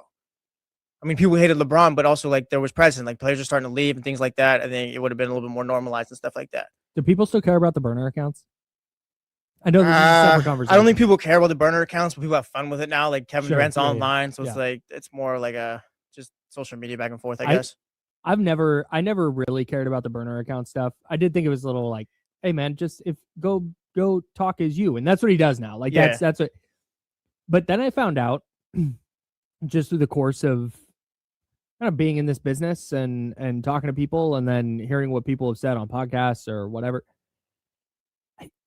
I mean, people hated LeBron, but also, like, there was precedent. Like, players are starting to leave and things like that. I think it would have been a little bit more normalized and stuff like that. Do people still care about the burner accounts? I know this is a separate conversation. I don't think people care about the burner accounts, but people have fun with it now. Like, Kevin Durant's online, so yeah. it's like, it's more like a just social media back and forth, I guess. I never really cared about the burner account stuff. I did think it was a little like, hey man, just go talk as you. And that's what he does now. Like that's what, but then I found out just through the course of kind of being in this business and talking to people and then hearing what people have said on podcasts or whatever.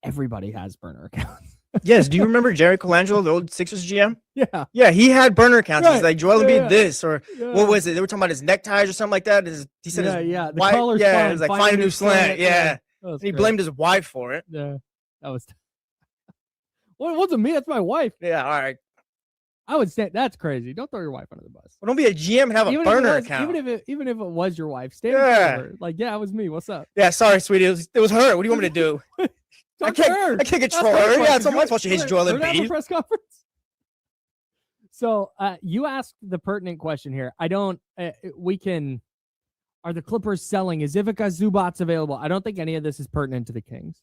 Everybody has burner accounts. Yes. Do you remember Jerry Colangelo, the old Sixers GM? Yeah. Yeah. He had burner accounts. Right. He's like, Joel Embiid this, or what was it? They were talking about his neckties or something like that. He said, the wife, color's yeah, fine. it was like, find a new slant. Yeah. And he blamed his wife for it. Yeah. That was, well, it wasn't me. That's my wife. Yeah. All right. I would say that's crazy. Don't throw your wife under the bus. Well, don't be a GM and have a burner account. Even if it was your wife, stand her. Like, yeah, it was me. What's up? Yeah. Sorry, sweetie. It was her. What do you want me to do? I can't control her. Yeah, it's not my fault she hates Joel Embiid. Press conference. So you asked the pertinent question here. I don't. We can. Are the Clippers selling? Is Ivica Zubac's available? I don't think any of this is pertinent to the Kings.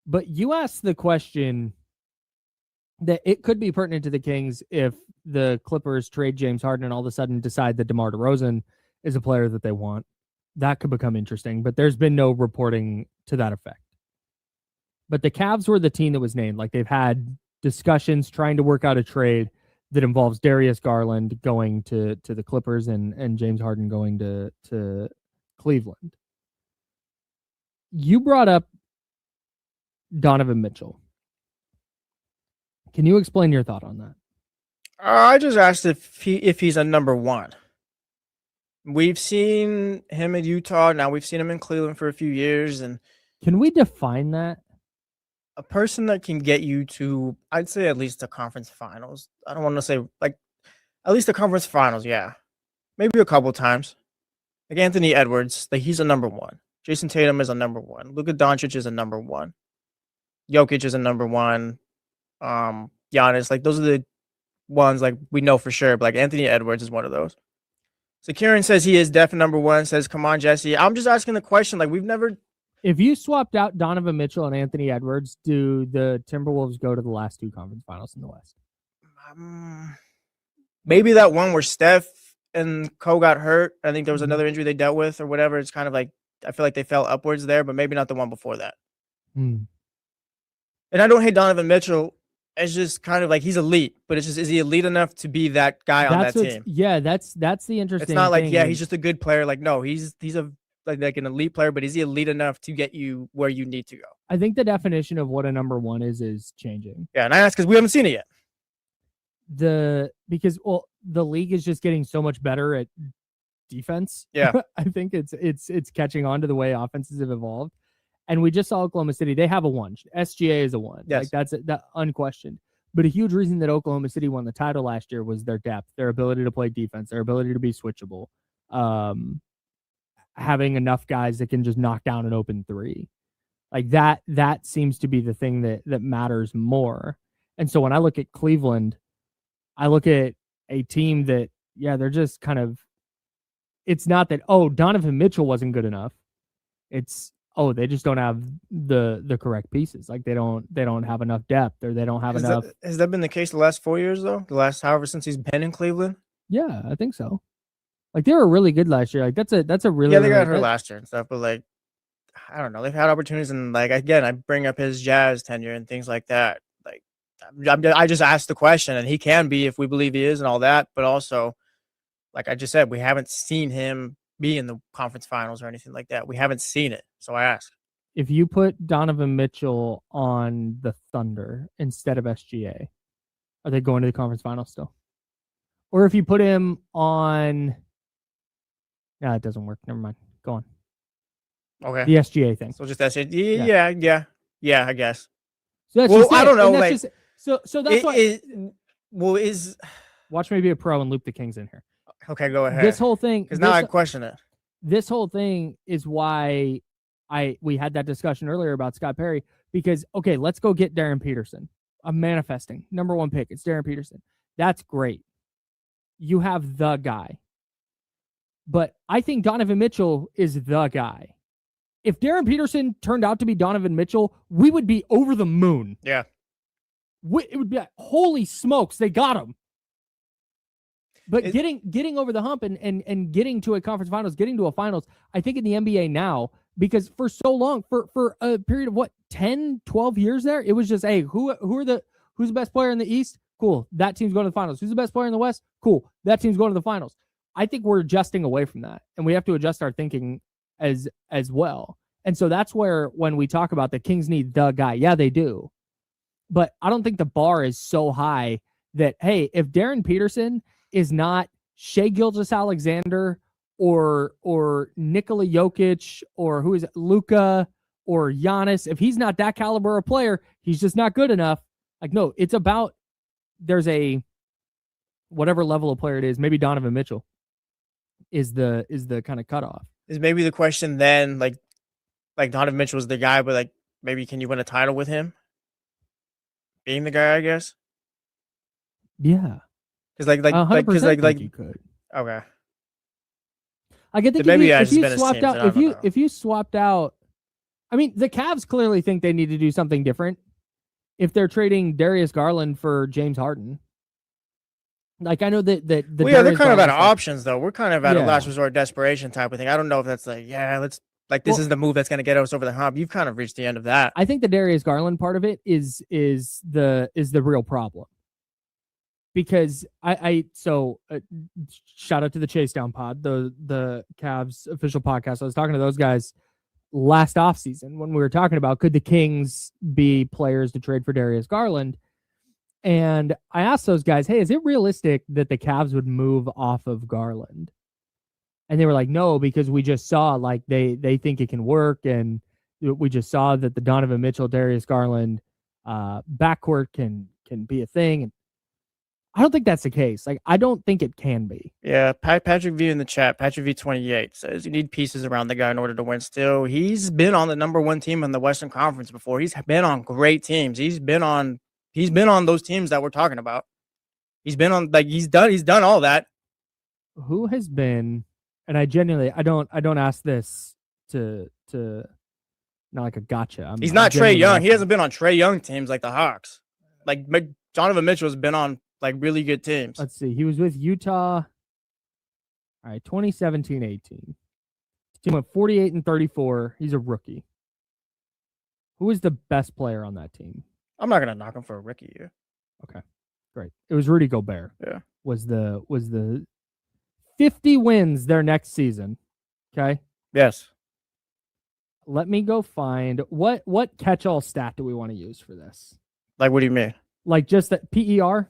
But you asked the question that it could be pertinent to the Kings if the Clippers trade James Harden and all of a sudden decide that DeMar DeRozan is a player that they want. That could become interesting. But there's been no reporting to that effect. But the Cavs were the team that was named. Like, they've had discussions trying to work out a trade that involves Darius Garland going to the Clippers and James Harden going to Cleveland. You brought up Donovan Mitchell. Can you explain your thought on that? I just asked if he's a number one. We've seen him in Utah. Now we've seen him in Cleveland for a few years. And can we define that? A person that can get you to, I'd say, at least the conference finals. I don't want to say like at least the conference finals. Yeah, maybe a couple times. Like Anthony Edwards, like he's a number one. Jason Tatum is a number one. Luka Doncic is a number one. Jokic is a number one. Giannis, like those are the ones like we know for sure. But like Anthony Edwards is one of those. So Kieran says he is definitely number one. Says, come on, Jesse. I'm just asking the question. Like we've never. If you swapped out Donovan Mitchell and Anthony Edwards, do the Timberwolves go to the last two conference finals in the West? Maybe that one where Steph and Cole got hurt. I think there was another injury they dealt with or whatever. It's kind of like, I feel like they fell upwards there, but maybe not the one before that. And I don't hate Donovan Mitchell. It's just kind of like he's elite, but it's just, is he elite enough to be that guy on that team? Yeah, that's the interesting It's not like, thing. yeah, he's just a good player. Like, no, he's a like an elite player, but is he elite enough to get you where you need to go? I think the definition of what a number one is changing. Yeah, and I ask because we haven't seen it yet. Because the league is just getting so much better at defense. Yeah. I think it's catching on to the way offenses have evolved. And we just saw Oklahoma City. They have a 1. SGA is a 1. Yes. Like that unquestioned. But a huge reason that Oklahoma City won the title last year was their depth, their ability to play defense, their ability to be switchable, having enough guys that can just knock down an open 3. Like that seems to be the thing that matters more. And so when I look at Cleveland, I look at a team that, they're just kind of, it's not that, Donovan Mitchell wasn't good enough. It's, they just don't have the correct pieces. Like they don't have enough depth, or they don't have enough. Has that been the case the last 4 years though? The last however since he's been in Cleveland? Yeah, I think so. Like they were really good last year. Like that's a really, they got hurt last year and stuff, but like I don't know. They've had opportunities, and like again, I bring up his Jazz tenure and things like that. Like I just asked the question, and he can be if we believe he is and all that, but also, like I just said, we haven't seen him be in the conference finals or anything like that. We haven't seen it, so I ask. If you put Donovan Mitchell on the Thunder instead of SGA, are they going to the conference finals still? Or if you put him on, it doesn't work. Never mind. Go on. Okay. The SGA thing. So just SGA. Yeah, I guess. So that's I don't know. Like, so that's why. Watch me be a pro and loop the Kings in here. Okay, go ahead. This whole thing, because now I question it. This whole thing is why we had that discussion earlier about Scott Perry, because let's go get Darren Peterson. I'm manifesting number 1 pick. It's Darren Peterson. That's great. You have the guy, but I think Donovan Mitchell is the guy. If Darren Peterson turned out to be Donovan Mitchell, we would be over the moon. Yeah. It would be like, holy smokes, they got him. But getting over the hump and getting to a conference finals, getting to a finals, I think in the NBA now, because for so long, for a period of 10, 12 years there, it was just, hey, who's the best player in the East? Cool. That team's going to the finals. Who's the best player in the West? Cool. That team's going to the finals. I think we're adjusting away from that, and we have to adjust our thinking as well. And so that's where, when we talk about the Kings need the guy, yeah, they do. But I don't think the bar is so high that, hey, if Darren Peterson is not Shai Gilgeous-Alexander or Nikola Jokic or who is it, Luka or Giannis, if he's not that caliber of player, he's just not good enough. Like, no, it's about, there's a whatever level of player it is, maybe Donovan Mitchell is the kind of cutoff. Is maybe the question then, like Donovan Mitchell was the guy, but like maybe can you win a title with him being the guy? I guess. Yeah. Because you could. Okay. I get the maybe if you swapped out. I mean, the Cavs clearly think they need to do something different if they're trading Darius Garland for James Harden. Like, I know that they're kind of out of options though. We're kind of at a last resort desperation type of thing. I don't know if that's this is the move that's going to get us over the hump. You've kind of reached the end of that. I think the Darius Garland part of it is the real problem. Because shout out to the Chase Down Pod, the Cavs official podcast. I was talking to those guys last offseason when we were talking about, could the Kings be players to trade for Darius Garland? And I asked those guys, hey, is it realistic that the Cavs would move off of Garland? And they were like, no, because we just saw like they think it can work. And we just saw that the Donovan Mitchell, Darius Garland backcourt can be a thing. And I don't think that's the case. Like, I don't think it can be. Yeah, Patrick V in the chat, Patrick V 28 says you need pieces around the guy in order to win still. He's been on the number 1 team in the Western Conference before. He's been on great teams. He's been on those teams that we're talking about. He's been on, like, he's done all that. Who has been, and I genuinely, I don't ask this to not like a gotcha. He's not Trae Young. He hasn't been on Trae Young teams like the Hawks. Like, Donovan Mitchell has been on like really good teams. Let's see. He was with Utah. All right, 2017-18. Team went 48-34. He's a rookie. Who is the best player on that team? I'm not gonna knock him for a rookie year. Okay, great. It was Rudy Gobert. Yeah, was the 50 wins their next season. Okay. Yes. Let me go find what catch-all stat do we want to use for this? Like, what do you mean? Like just that PER?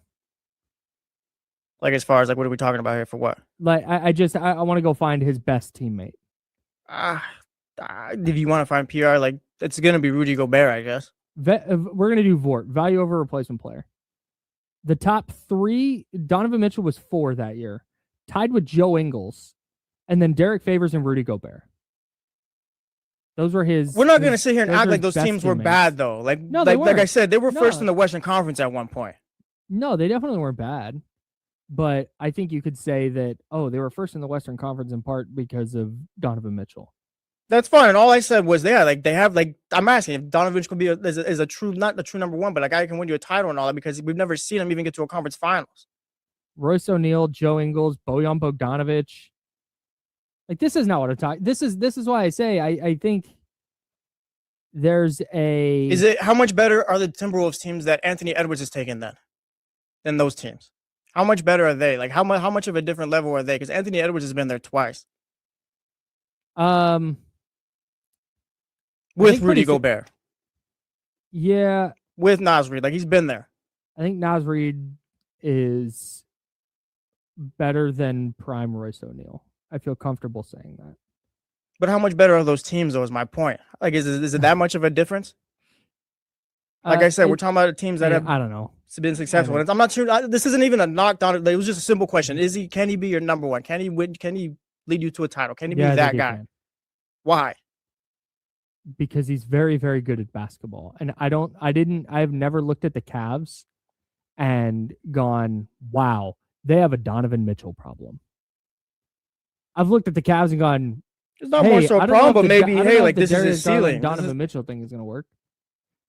Like, as far as like, what are we talking about here for what? Like I want to go find his best teammate. If you want to find PR, like it's gonna be Rudy Gobert, I guess. We're gonna do VORT, value over replacement player. The top 3, Donovan Mitchell was 4 that year, tied with Joe Ingles, and then Derek Favors and Rudy Gobert. Those were his. We're not gonna sit here and act like those best teams were teammates. bad though. Like, No, they like I weren't. said, they were first No. in the Western Conference at one point. No, they definitely weren't bad. But I think you could say that, they were first in the Western Conference in part because of Donovan Mitchell. That's fine. And all I said was, like they have like I'm asking if Donovan Mitchell could be is a true, not the true number one, but a guy who can win you a title and all that, because we've never seen him even get to a conference finals. Royce O'Neal, Joe Ingles, Bojan Bogdanovic. Like, this is not what I'm talking. This is why I say I think there's a. Is it how much better are the Timberwolves teams that Anthony Edwards has taken than those teams? How much better are they? Like how much of a different level are they? Because Anthony Edwards has been there twice. With Rudy Gobert. Yeah. With Naz Reid. Like, he's been there. I think Naz Reid is better than prime Royce O'Neal. I feel comfortable saying that. But how much better are those teams, though, is my point. Like, is it that much of a difference? Like I said, we're talking about teams that have I don't know. Been successful. And I'm not sure. This isn't even a knockdown. It was just a simple question. Can he be your number one? Can he win? Can he lead you to a title? Can he be that guy? Why? Because he's very, very good at basketball. And I've never looked at the Cavs and gone, wow, they have a Donovan Mitchell problem. I've looked at the Cavs and gone, it's not more so a problem, but maybe, like, this is his ceiling. Donovan Mitchell thing is going to work.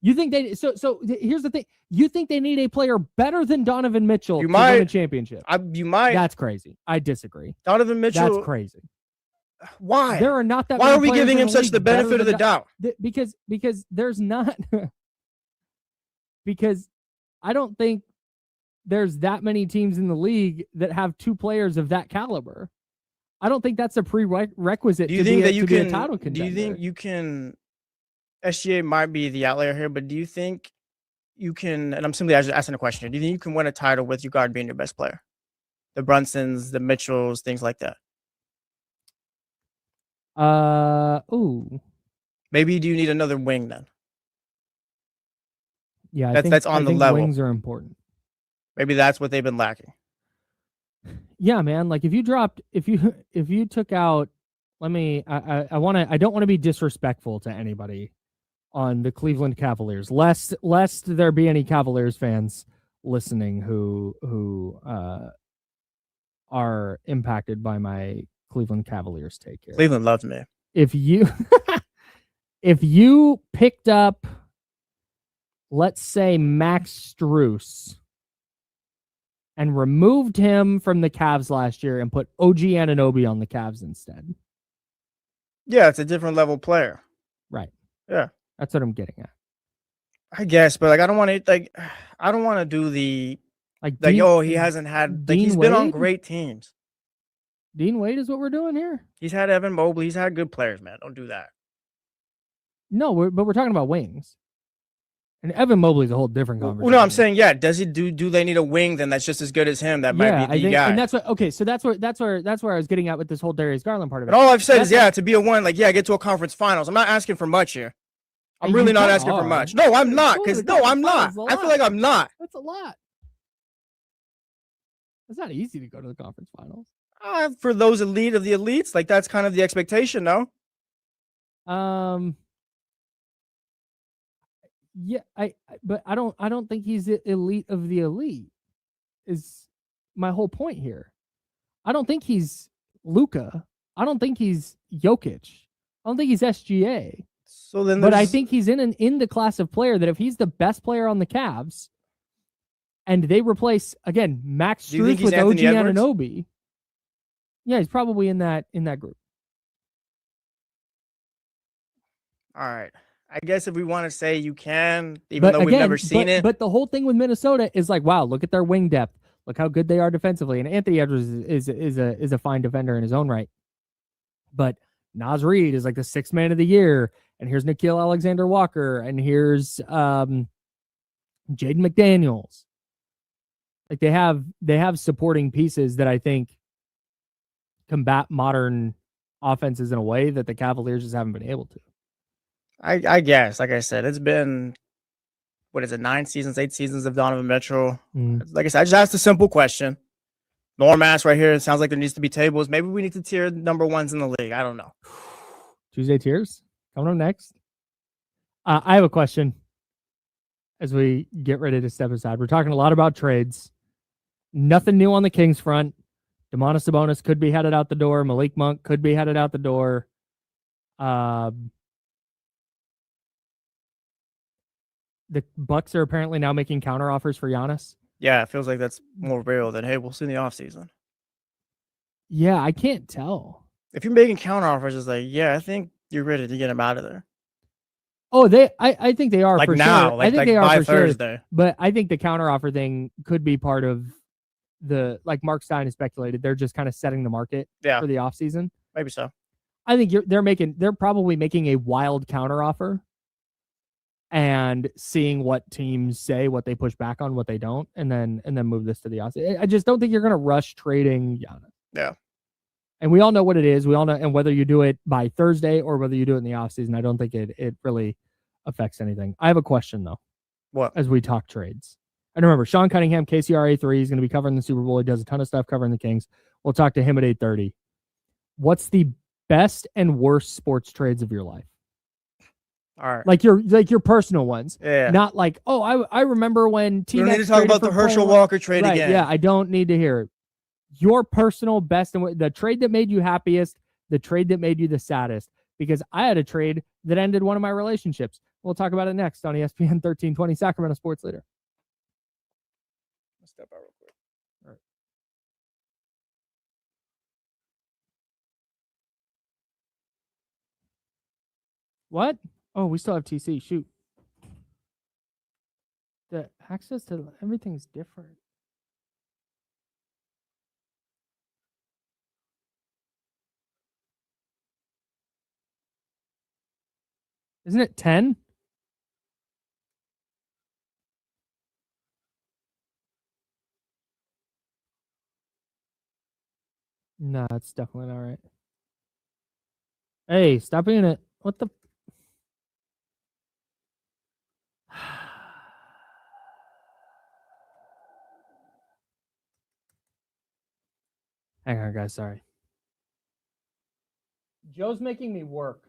You think they so here's the thing. You think they need a player better than Donovan Mitchell to win a championship? You might. That's crazy. I disagree. Donovan Mitchell. That's crazy. Why? There are not that. Why are we giving him such the benefit of the doubt? Because there's not. Because I don't think there's that many teams in the league that have 2 players of that caliber. I don't think that's a prerequisite to be a title contender. Do you think you can? SGA might be the outlier here, but do you think you can? And I'm simply asking a question here. Do you think you can win a title with your guard being your best player? The Brunsons, the Mitchells, things like that. Maybe do you need another wing then? Yeah, that's on the level. Wings are important. Maybe that's what they've been lacking. Yeah, man. Like if you took out, I don't want to be disrespectful to anybody on the Cleveland Cavaliers, lest there be any Cavaliers fans listening who are impacted by my Cleveland Cavaliers take here. Cleveland loves me. If you picked up, let's say, Max Strus and removed him from the Cavs last year and put OG Anunoby on the Cavs instead. Yeah, it's a different level player. Right. Yeah. That's what I'm getting at. I guess, but like I don't want to do the he hasn't had he's been on great teams. Dean Wade is what we're doing here. He's had Evan Mobley. He's had good players, man. Don't do that. No, but we're talking about wings. And Evan Mobley's a whole different conversation. Well, no, I'm saying, yeah. Does he do they need a wing then that's just as good as him? That might be the guy. And that's what. Okay, so that's where I was getting at with this whole Darius Garland part of it. And all I've said is, to be a one, get to a conference finals. I'm not asking for much here. I'm really not asking for much. No, I'm not. I'm not. I feel like I'm not. That's a lot. It's not easy to go to the conference finals. For those elite of the elites, like that's kind of the expectation, no? Yeah, but I don't think he's the elite of the elite. Is my whole point here. I don't think he's Luka. I don't think he's Jokic. I don't think he's SGA. So then, but I think he's in the class of player that if he's the best player on the Cavs, and they replace again Max Strus with OG Anunoby. Yeah, he's probably in that group. All right. I guess if we want to say you can, even though we've never seen it. But the whole thing with Minnesota is like, wow, look at their wing depth. Look how good they are defensively. And Anthony Edwards is a fine defender in his own right. But Naz Reid is like the 6th man of the year. and here's Nikhil Alexander-Walker, and here's Jaden McDaniels. Like they have supporting pieces that I think combat modern offenses in a way that the Cavaliers just haven't been able to. I guess, like I said, it's been, what is it, 8 seasons of Donovan Mitchell. Like I said, I just asked a simple question. Norm asked right here, it sounds like there needs to be tables. Maybe we need to tier number ones in the league. I don't know. Tuesday tiers coming up next. I have a question as we get ready to step aside. We're talking a lot about trades. Nothing new on the Kings front. Domantas Sabonis could be headed out the door. Malik Monk could be headed out the door. The Bucks are apparently now making counteroffers for Giannis. Yeah, it feels like that's more real than, hey, we'll see in the offseason. Yeah, I can't tell. If you're making counteroffers, it's like, yeah, I think you're ready to get him out of there. Oh, I think they are like for now, sure. like, I think like they are by for Thursday. sure. But I think the counteroffer thing could be part of the, like Mark Stein has speculated, they're just kind of setting the market for the offseason. Maybe so. I think they're probably making a wild counteroffer and seeing what teams say, what they push back on, what they don't, and then move this to the offseason. I just don't think you're going to rush trading Giannis. Yeah. And we all know what it is. We all know, and whether you do it by Thursday or whether you do it in the offseason, I don't think it really affects anything. I have a question, though. What? As we talk trades. And remember, Sean Cunningham, KCRA3, is going to be covering the Super Bowl. He does a ton of stuff covering the Kings. We'll talk to him at 8:30. What's the best and worst sports trades of your life? All right. Like your personal ones. Yeah. Not like, oh, I remember when We don't need to talk about the Herschel Walker trade again. Yeah, I don't need to hear it. Your personal best and the trade that made you happiest, the trade that made you the saddest. Because I had a trade that ended one of my relationships. We'll talk about it next on ESPN 1320, Sacramento Sports Leader. Step out real quick. All right. What? Oh, we still have TC. Shoot. The access to everything's different. Isn't it 10? No, it's definitely not right. Hey, stop being it. What the? Hang on, guys. Sorry. Joe's making me work.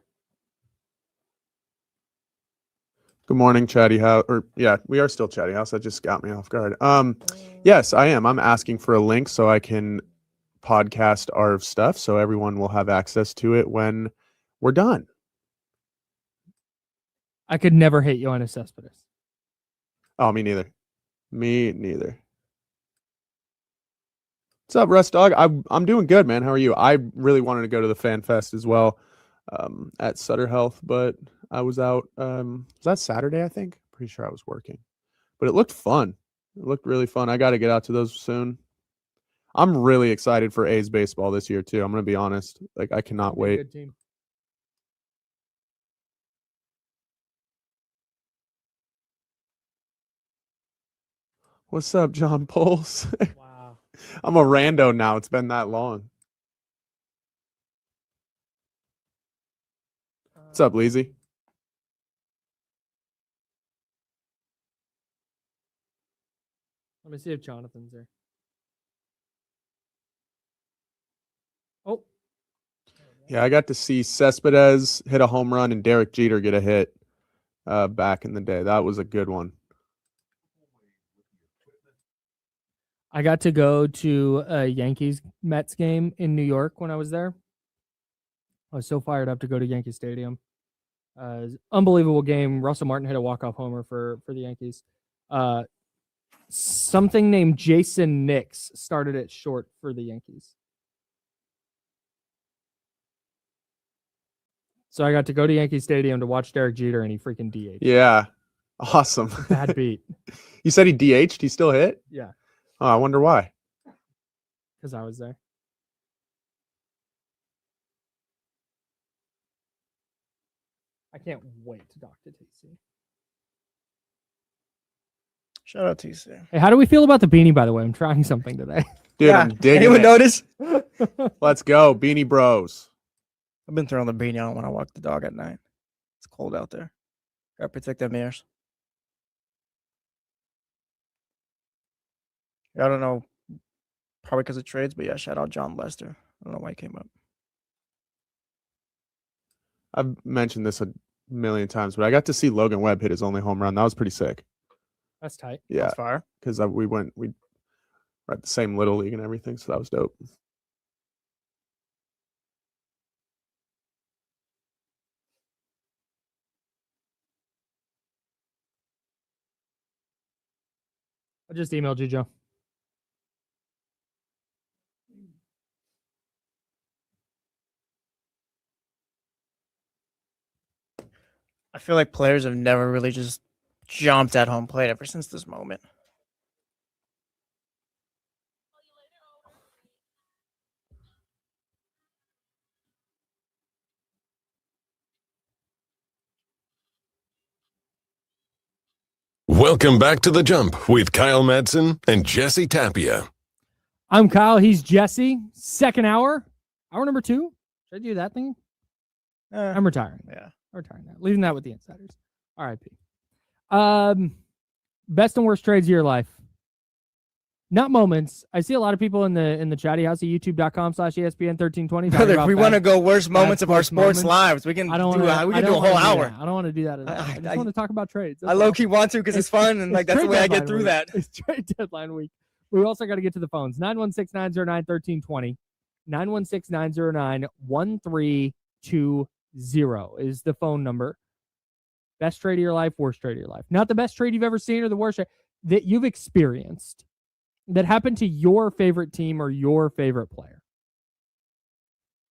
Good morning, Chatty House. Or yeah, we are still Chatty House. That just got me off guard. Yes, I am. I'm asking for a link so I can podcast our stuff so everyone will have access to it when we're done. I could never hate Yoenis Cespedes. Oh, me neither. Me neither. What's up, Russ Dog? I'm doing good, man. How are you? I really wanted to go to the Fan Fest as well at Sutter Health, but I was out. Was that Saturday, I think? Pretty sure I was working. But it looked fun. It looked really fun. I got to get out to those soon. I'm really excited for A's baseball this year, too. I'm going to be honest. Like, I cannot wait. Good team. What's up, John Poles? Wow. I'm a rando now. It's been that long. What's up, Leezy? Let me see if Jonathan's there. Oh. Yeah, I got to see Cespedes hit a home run and Derek Jeter get a hit back in the day. That was a good one. I got to go to a Yankees Mets game in New York when I was there. I was so fired up to go to Yankee Stadium. Unbelievable game. Russell Martin hit a walk-off homer for the Yankees. Something named Jason Nix started at short for the Yankees. So I got to go to Yankee Stadium to watch Derek Jeter, and he freaking DH'd. Yeah. Awesome. Bad beat. You said he DH'd? He still hit? Yeah. Oh, I wonder why. Because I was there. I can't wait to talk to TC. Shout out TC. Hey, how do we feel about the beanie, by the way? I'm trying something today. Dude, I'm digging Anyone it. notice? Let's go, Beanie Bros. I've been throwing the beanie on when I walk the dog at night. It's cold out there. Gotta protect them ears. I don't know, probably because of trades, but yeah, shout out John Lester. I don't know why he came up. I've mentioned this a million times, but I got to see Logan Webb hit his only home run. That was pretty sick. That's tight. Yeah, That's fire. because we were at the same little league and everything, so that was dope. I just emailed you, Joe. I feel like players have never really just jumped at home plate ever since this moment. Welcome back to The Jump with Kyle Madsen and Jesse Tapia. I'm Kyle. He's Jesse. Second hour. Hour number 2. Should I do that thing? I'm retiring. Yeah. I'm retiring now. Leaving that with the insiders. RIP. Best and worst trades of your life. Not moments. I see a lot of people in the chatty house at youtube.com/ESPN1320. Brother, if we want to go worst moments of our sports sports moments, lives, we can do I don't a wanna whole do hour. that. I don't want to do that. I just want to talk about trades. I low key want to because it's fun and like that's the trade way I get deadline through week. that. It's trade deadline week. We also got to get to the phones. 916-909-1320. 916-909-1320 is the phone number. Best trade of your life, worst trade of your life. Not the best trade you've ever seen or the worst trade that you've experienced that happened to your favorite team or your favorite player.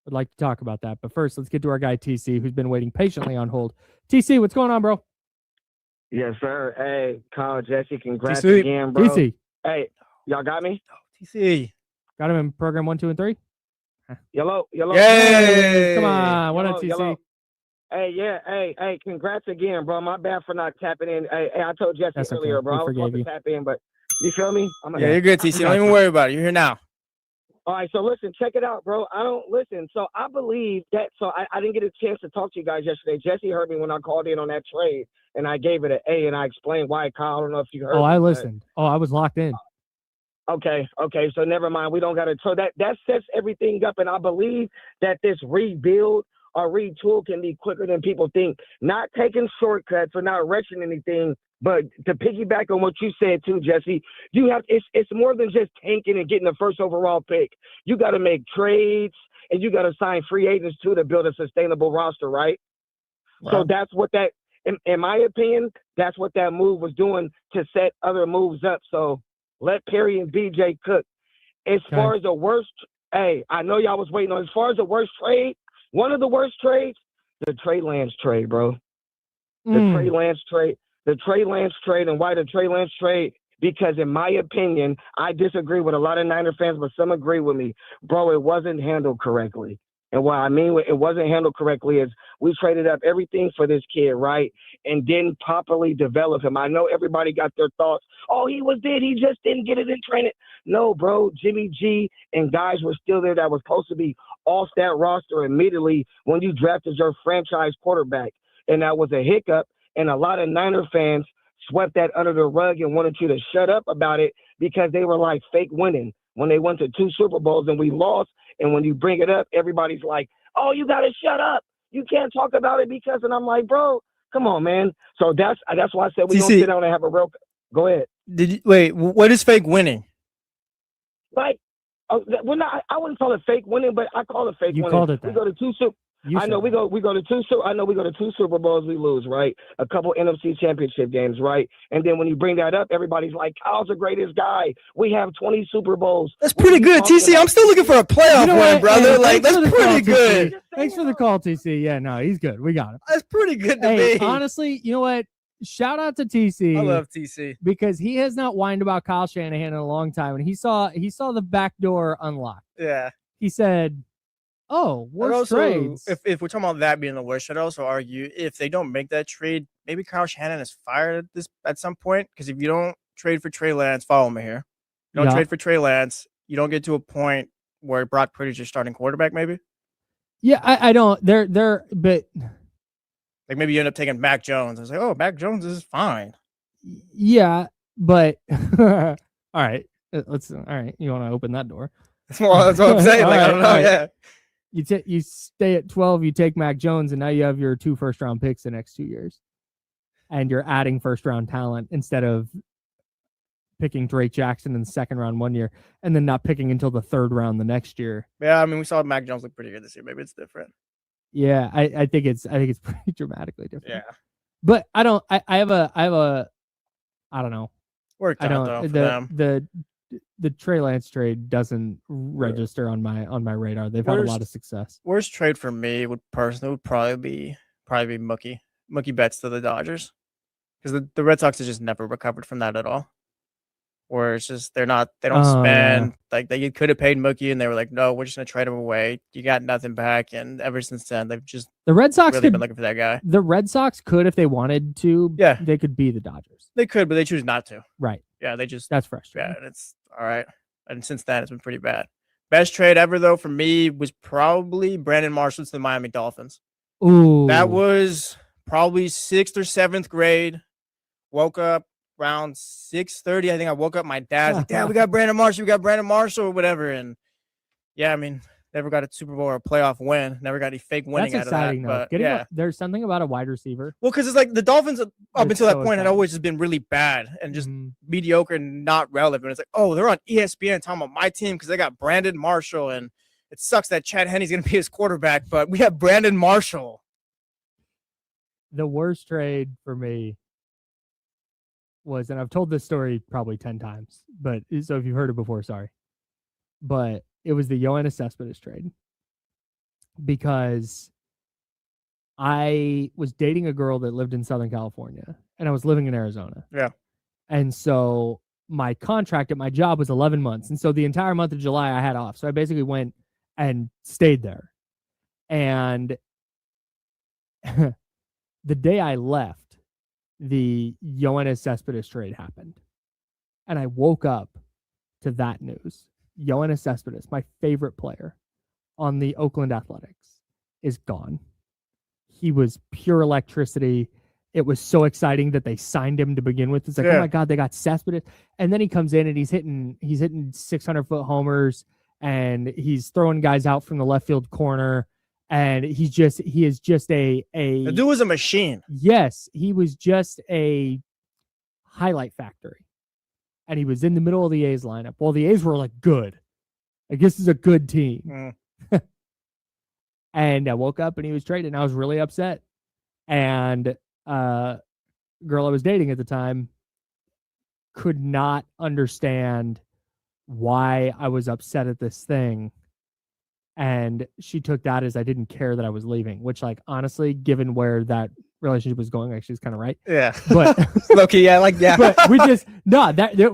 I'd like to talk about that. But first, let's get to our guy, TC, who's been waiting patiently on hold. TC, what's going on, bro? Yes, sir. Hey, Kyle, Jesse, congrats TC. again, bro. TC. Hey, y'all got me? TC. Got him in program 1, 2, and 3? Yellow. Yay! Come on. What up, Yellow. TC? Hey, yeah. Hey, congrats again, bro. My bad for not tapping in. Hey, I told Jesse That's okay. earlier, bro. We I was forgave supposed you. to tap in, but you feel me? Yeah, you're good, TC. Don't even worry about it. You're here now. All right, so listen, check it out, bro. I don't listen. So I believe that. So I didn't get a chance to talk to you guys yesterday. Jesse heard me when I called in on that trade, and I gave it an A, and I explained why. Kyle, I don't know if you heard. Oh, me, I but- listened. Oh, I was locked in. Okay. So never mind. We don't got to. So that sets everything up, and I believe that this rebuild or retool can be quicker than people think. Not taking shortcuts or not rushing anything, but to piggyback on what you said too, Jesse, you have it's more than just tanking and getting the first overall pick. You got to make trades and you got to sign free agents too to build a sustainable roster, right? So that's what that, in my opinion, that's what that move was doing to set other moves up. So let Perry and BJ cook. As far as the worst, hey, I know y'all was waiting on. As far as the worst trade, one of the worst trades, the Trey Lance trade, bro. The Trey Lance trade. The Trey Lance trade, and why the Trey Lance trade? Because in my opinion, I disagree with a lot of Niner fans, but some agree with me. Bro, it wasn't handled correctly. And what I mean it wasn't handled correctly is we traded up everything for this kid, right? And didn't properly develop him. I know everybody got their thoughts. Oh, he just didn't get it in training. No, bro, Jimmy G and guys were still there that was supposed to be off that roster immediately when you drafted your franchise quarterback. And that was a hiccup. And a lot of Niner fans swept that under the rug and wanted you to shut up about it because they were like fake winning when they went to 2 Super Bowls and we lost. And when you bring it up, everybody's like, oh, you got to shut up. You can't talk about it because, and I'm like, bro, come on, man. So that's why I said we don't sit down and have a real, go ahead. Wait, what is fake winning? Like, I wouldn't call it fake winning, but I call it fake winning. You called it that. We go to 2 Super I know we go to 2 Super Bowls, we lose, right? A couple NFC championship games, right? And then when you bring that up, everybody's like, Kyle's the greatest guy. We have 20 Super Bowls. That's pretty good, TC. I'm still looking for a playoff win, brother. Hey, like, that's pretty good. Thanks for the call, TC. Yeah, no, he's good. We got him. That's pretty good to Hey, me. honestly, you know what? Shout out to TC. I love TC. Because he has not whined about Kyle Shanahan in a long time, and he saw the back door unlocked. Yeah. He said, Oh, I'd worst also, trades. if we're talking about that being the worst, I'd also argue if they don't make that trade, maybe Kyle Shanahan is fired at some point. Because if you don't trade for Trey Lance, follow me here. You don't trade for Trey Lance, you don't get to a point where Brock Purdy's your starting quarterback, maybe. Yeah, I don't. But like maybe you end up taking Mac Jones. I was like, oh, Mac Jones is fine. Yeah, but all right, let's. All right, you want to open that door? Well, that's what I'm saying. Like, I don't know. Right. Yeah. You stay at 12, you take Mac Jones, and now you have your 2 first-round picks the next 2 years. And you're adding first-round talent instead of picking Drake Jackson in the second round 1 year and then not picking until the 3rd round the next year. Yeah, I mean, we saw Mac Jones look pretty good this year. Maybe it's different. Yeah, I think it's pretty dramatically different. Yeah. But I don't know. Worked out though for them. The Trey Lance trade doesn't register on my radar. They've had a lot of success. Worst trade for me would probably be Mookie Betts to the Dodgers, because the Red Sox have just never recovered from that at all. Or it's just they don't spend like they could have paid Mookie and they were like, no, we're just gonna trade him away. You got nothing back, and ever since then they've just the Red Sox really been looking for that guy. The Red Sox could, if they wanted to, they could be the Dodgers. They could, but they choose not to. Right. Yeah, that's frustrating. Yeah, and it's all right. And since then, it's been pretty bad. Best trade ever though for me was probably Brandon Marshall to the Miami Dolphins. Ooh, that was probably 6th or 7th grade. Woke up around 6:30. I think I woke up. My dad's like, "Dad, we got Brandon Marshall, or whatever." And yeah, I mean, never got a Super Bowl or a playoff win. Never got any fake winning That's out of exciting, that. though. But There's something about a wide receiver. Well, because it's like the Dolphins up until that point had exciting. always just been really bad and just mediocre and not relevant. It's like, oh, they're on ESPN talking about my team because they got Brandon Marshall, and it sucks that Chad Henne's going to be his quarterback, but we have Brandon Marshall. The worst trade for me was, and I've told this story probably 10 times, but so if you've heard it before, sorry. But it was the Yoenis Cespedes trade, because I was dating a girl that lived in Southern California and I was living in Arizona. Yeah. And so my contract at my job was 11 months. And so the entire month of July I had off. So I basically went and stayed there. And the day I left, the Yoenis Cespedes trade happened. And I woke up to that news. Yoenis Cespedes, my favorite player on the Oakland Athletics, is gone. He was pure electricity. It was so exciting that they signed him to begin with. It's like, oh my God, they got Cespedes. And then he comes in and he's hitting 600-foot homers, and he's throwing guys out from the left field corner. And he is just a the dude was a machine. Yes, he was just a highlight factory. And he was in the middle of the A's lineup. Well, the A's were like good. Like, this is a good team. And I woke up and he was traded, and I was really upset. And girl I was dating at the time could not understand why I was upset at this thing. And she took that as I didn't care that I was leaving, which, like, honestly, given where that relationship was going, actually is kind of right. Yeah. But Loki, yeah, like, yeah. But we just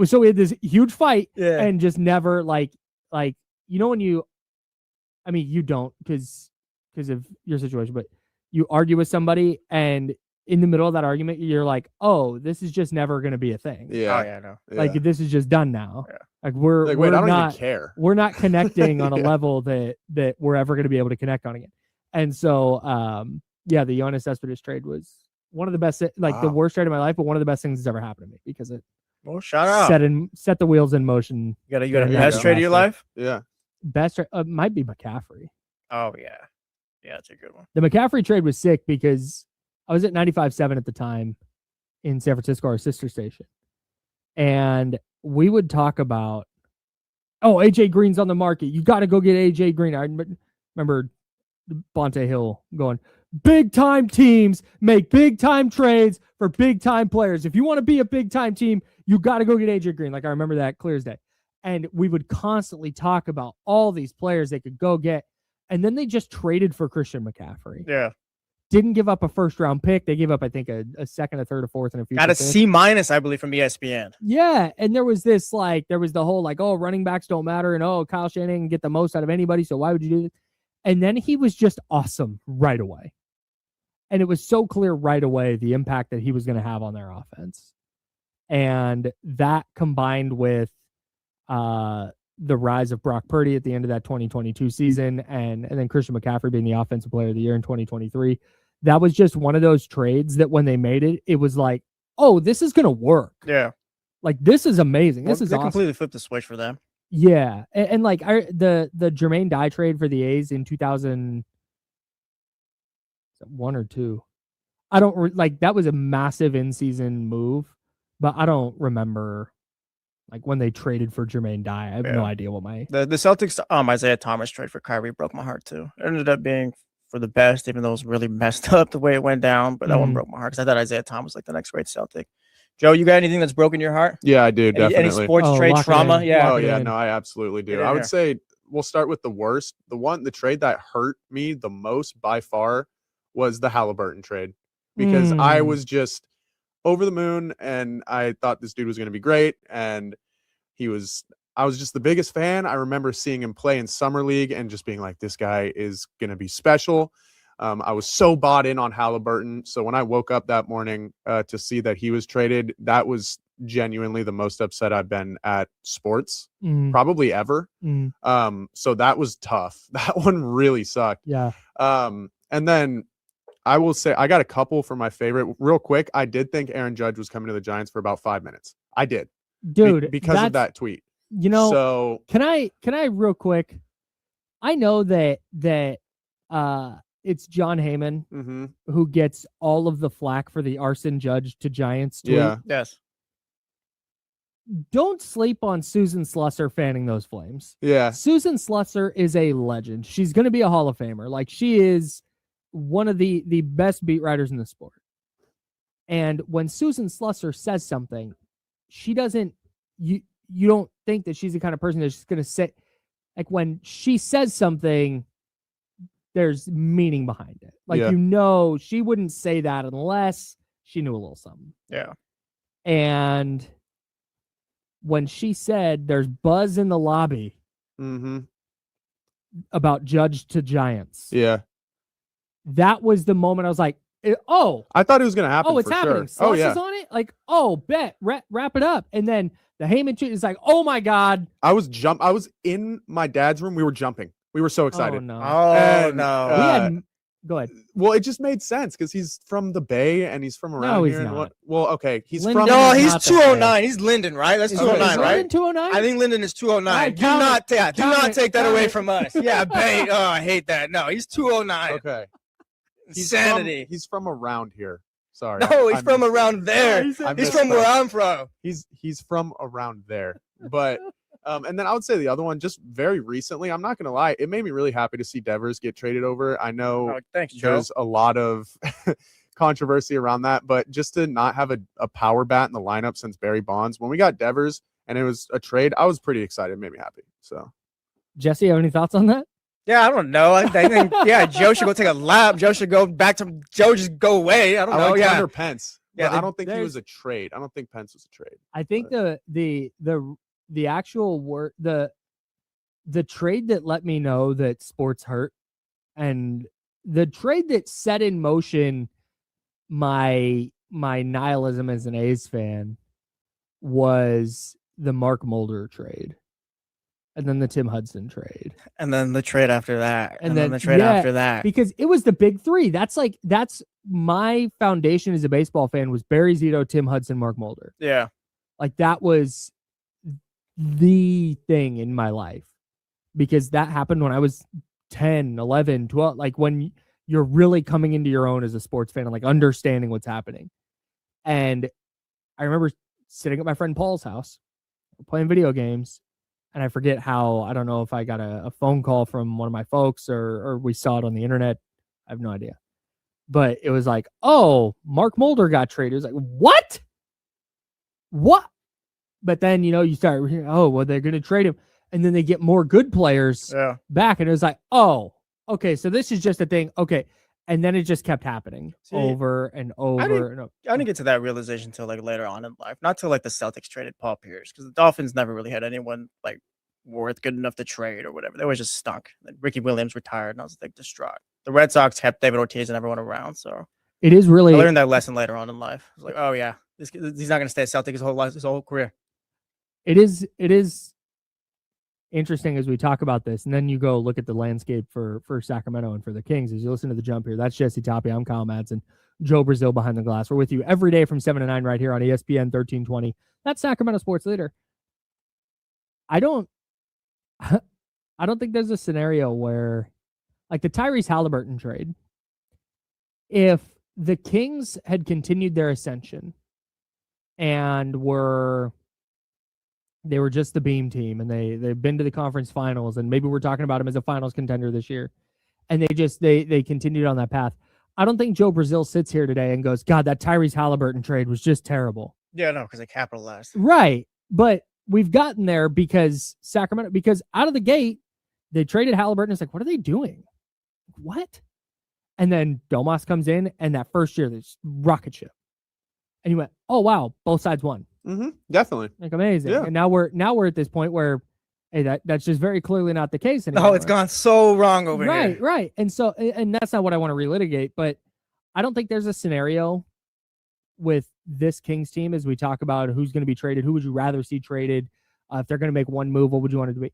so we had this huge fight, and just never like you know when you don't because of your situation, but you argue with somebody and in the middle of that argument you're like, oh, this is just never going to be a thing. Yeah. Oh yeah, no. Like, this is just done now. Yeah. Like we're wait, I don't not even care. We're not connecting on a level that we're ever going to be able to connect on again. And so the Yoenis Cespedes trade was one of the best, the worst trade of my life, but one of the best things that's ever happened to me, because it shout out. Set the wheels in motion. You got a best trade of your life? Yeah. Best might be McCaffrey. Oh yeah. Yeah, that's a good one. The McCaffrey trade was sick because I was at 95.7 at the time in San Francisco, our sister station. And we would talk about, AJ Green's on the market. You got to go get AJ Green. I remember Bonte Hill going, big time teams make big time trades for big time players. If you want to be a big time team, you got to go get AJ Green. Like, I remember that clear as day. And we would constantly talk about all these players they could go get. And then they just traded for Christian McCaffrey. Yeah. Didn't give up a first round pick. They gave up, I think, a second, a third, a fourth, and a few. Got a C-, I believe, from ESPN. Yeah. And there was the whole running backs don't matter, and Kyle Shanahan can get the most out of anybody, so why would you do this? And then he was just awesome right away. And it was so clear right away the impact that he was going to have on their offense. And that combined with the rise of Brock Purdy at the end of that 2022 season and then Christian McCaffrey being the offensive player of the year in 2023, that was just one of those trades that when they made it, it was like, oh, this is going to work. Yeah. Like, this is amazing. This is they awesome. Completely flipped the switch for them. Yeah. And like the Jermaine Dye trade for the A's in 2001 or 2. I don't like that was a massive in-season move, but I don't remember like when they traded for Jermaine Dye. I have no idea what the Celtics Isaiah Thomas trade for Kyrie broke my heart too. It ended up being for the best, even though it was really messed up the way it went down. But that one broke my heart because I thought Isaiah Thomas was like the next great Celtic. Joe, you got anything that's broken your heart? Yeah, I do, definitely. Any sports trade trauma? Yeah. Oh, yeah, no, I absolutely do. I would say we'll start with the worst. The trade that hurt me the most by far was the Halliburton trade because I was just over the moon and I thought this dude was going to be great. And I was just the biggest fan. I remember seeing him play in Summer League and just being like, this guy is going to be special. I was so bought in on Halliburton. So when I woke up that morning to see that he was traded, that was genuinely the most upset I've been at sports probably ever. So that was tough. That one really sucked. Yeah. And then I will say I got a couple for my favorite. Real quick, I did think Aaron Judge was coming to the Giants for about 5 minutes. I did. Dude, because of that tweet. You know, so can I real quick? I know that it's John Heyman who gets all of the flack for the arson Judge to Giants tweet. Yeah. Yes. Don't sleep on Susan Slusser fanning those flames. Yeah. Susan Slusser is a legend. She's going to be a Hall of Famer. Like, she is one of the best beat writers in the sport. And when Susan Slusser says something, she doesn't, you don't think that she's the kind of person that's just going to say, like, when she says something, there's meaning behind it. Like, you know, she wouldn't say that unless she knew a little something. Yeah. And when she said there's buzz in the lobby about Judge to Giants. Yeah. That was the moment I was like, oh. I thought it was going to happen. Oh, it's happening. Sure. Slush is on it? Like, oh, bet. Wrap it up. And then the Heyman tweet is like, oh my God. I was in my dad's room. We were jumping. We were so excited. Oh, no. No. Go ahead. Well, it just made sense because he's from the Bay and he's from around he's here. not. Well, okay. He's Linden from. No, is he's not the 209. He's Linden, right? That's 209, right? Linden 209? I think Linden is 209. Right, Do not take that away it. from us. Yeah, Bay. Oh, I hate that. No, he's 209. Okay. Insanity. He's from around here. Sorry. No, he's from around there. He's from where I'm from. He's from around there. But and then I would say the other one, just very recently, I'm not gonna lie, it made me really happy to see Devers get traded over. I know thanks, Joe. There's a lot of controversy around that, but just to not have a power bat in the lineup since Barry Bonds, when we got Devers and it was a trade, I was pretty excited. It made me happy. So Jesse, have any thoughts on that? Yeah, I don't know. I think Joe should go take a lap. Joe should go back to just go away. I don't know. Like Yeah, Hunter Pence. Yeah, I don't think he was a trade. I don't think Pence was a trade. I think the actual word, the trade that let me know that sports hurt, and the trade that set in motion my nihilism as an A's fan was the Mark Mulder trade. And then the Tim Hudson trade. And then the trade after that. And then the trade after that. Because it was the big three. That's my foundation as a baseball fan was Barry Zito, Tim Hudson, Mark Mulder. Yeah. Like, that was the thing in my life. Because that happened when I was 10, 11, 12. Like, when you're really coming into your own as a sports fan and like understanding what's happening. And I remember sitting at my friend Paul's house, playing video games. And I forget how, I don't know if I got a phone call from one of my folks or we saw it on the internet. I have no idea. But it was like, oh, Mark Mulder got traded. It was like, what? What? But then, you start, oh, well, they're going to trade him. And then they get more good players back. And it was like, oh, okay, so this is just a thing. Okay. And then it just kept happening over and over and over. I didn't get to that realization until like later on in life. Not till like the Celtics traded Paul Pierce, because the Dolphins never really had anyone like worth good enough to trade or whatever. They always just stunk. Like Ricky Williams retired, and I was like distraught. The Red Sox kept David Ortiz and everyone around, so It is really. I learned that lesson later on in life. I was like, oh yeah, he's not going to stay at Celtic his whole career. It is interesting as we talk about this, and then you go look at the landscape for Sacramento and for the Kings as you listen to the jump here. That's Jesse Tapia. I'm Kyle Madsen. Joe Brazil behind the glass. We're with you every day from 7 to 9 right here on ESPN 1320. That's Sacramento Sports Leader. I don't think there's a scenario where, like the Tyrese Halliburton trade, if the Kings had continued their ascension and they were just the beam team and they've been to the conference finals and maybe we're talking about them as a finals contender this year and they continued on that path. I don't think Joe Brazil sits here today and goes, God, that Tyrese Halliburton trade was just terrible. Yeah, no, because they capitalized. Right. But we've gotten there because out of the gate, they traded Halliburton. It's like, what are they doing? What? And then Domas comes in, and that first year, there's rocket ship. And you went, oh, wow, both sides won. Mm-hmm. Definitely. Like, amazing. Yeah. And now we're at this point where, hey, that's just very clearly not the case anymore. No, it's gone so wrong over here. Right. And that's not what I want to relitigate, but I don't think there's a scenario with this Kings team as we talk about who's going to be traded, who would you rather see traded, if they're going to make one move, what would you want to do?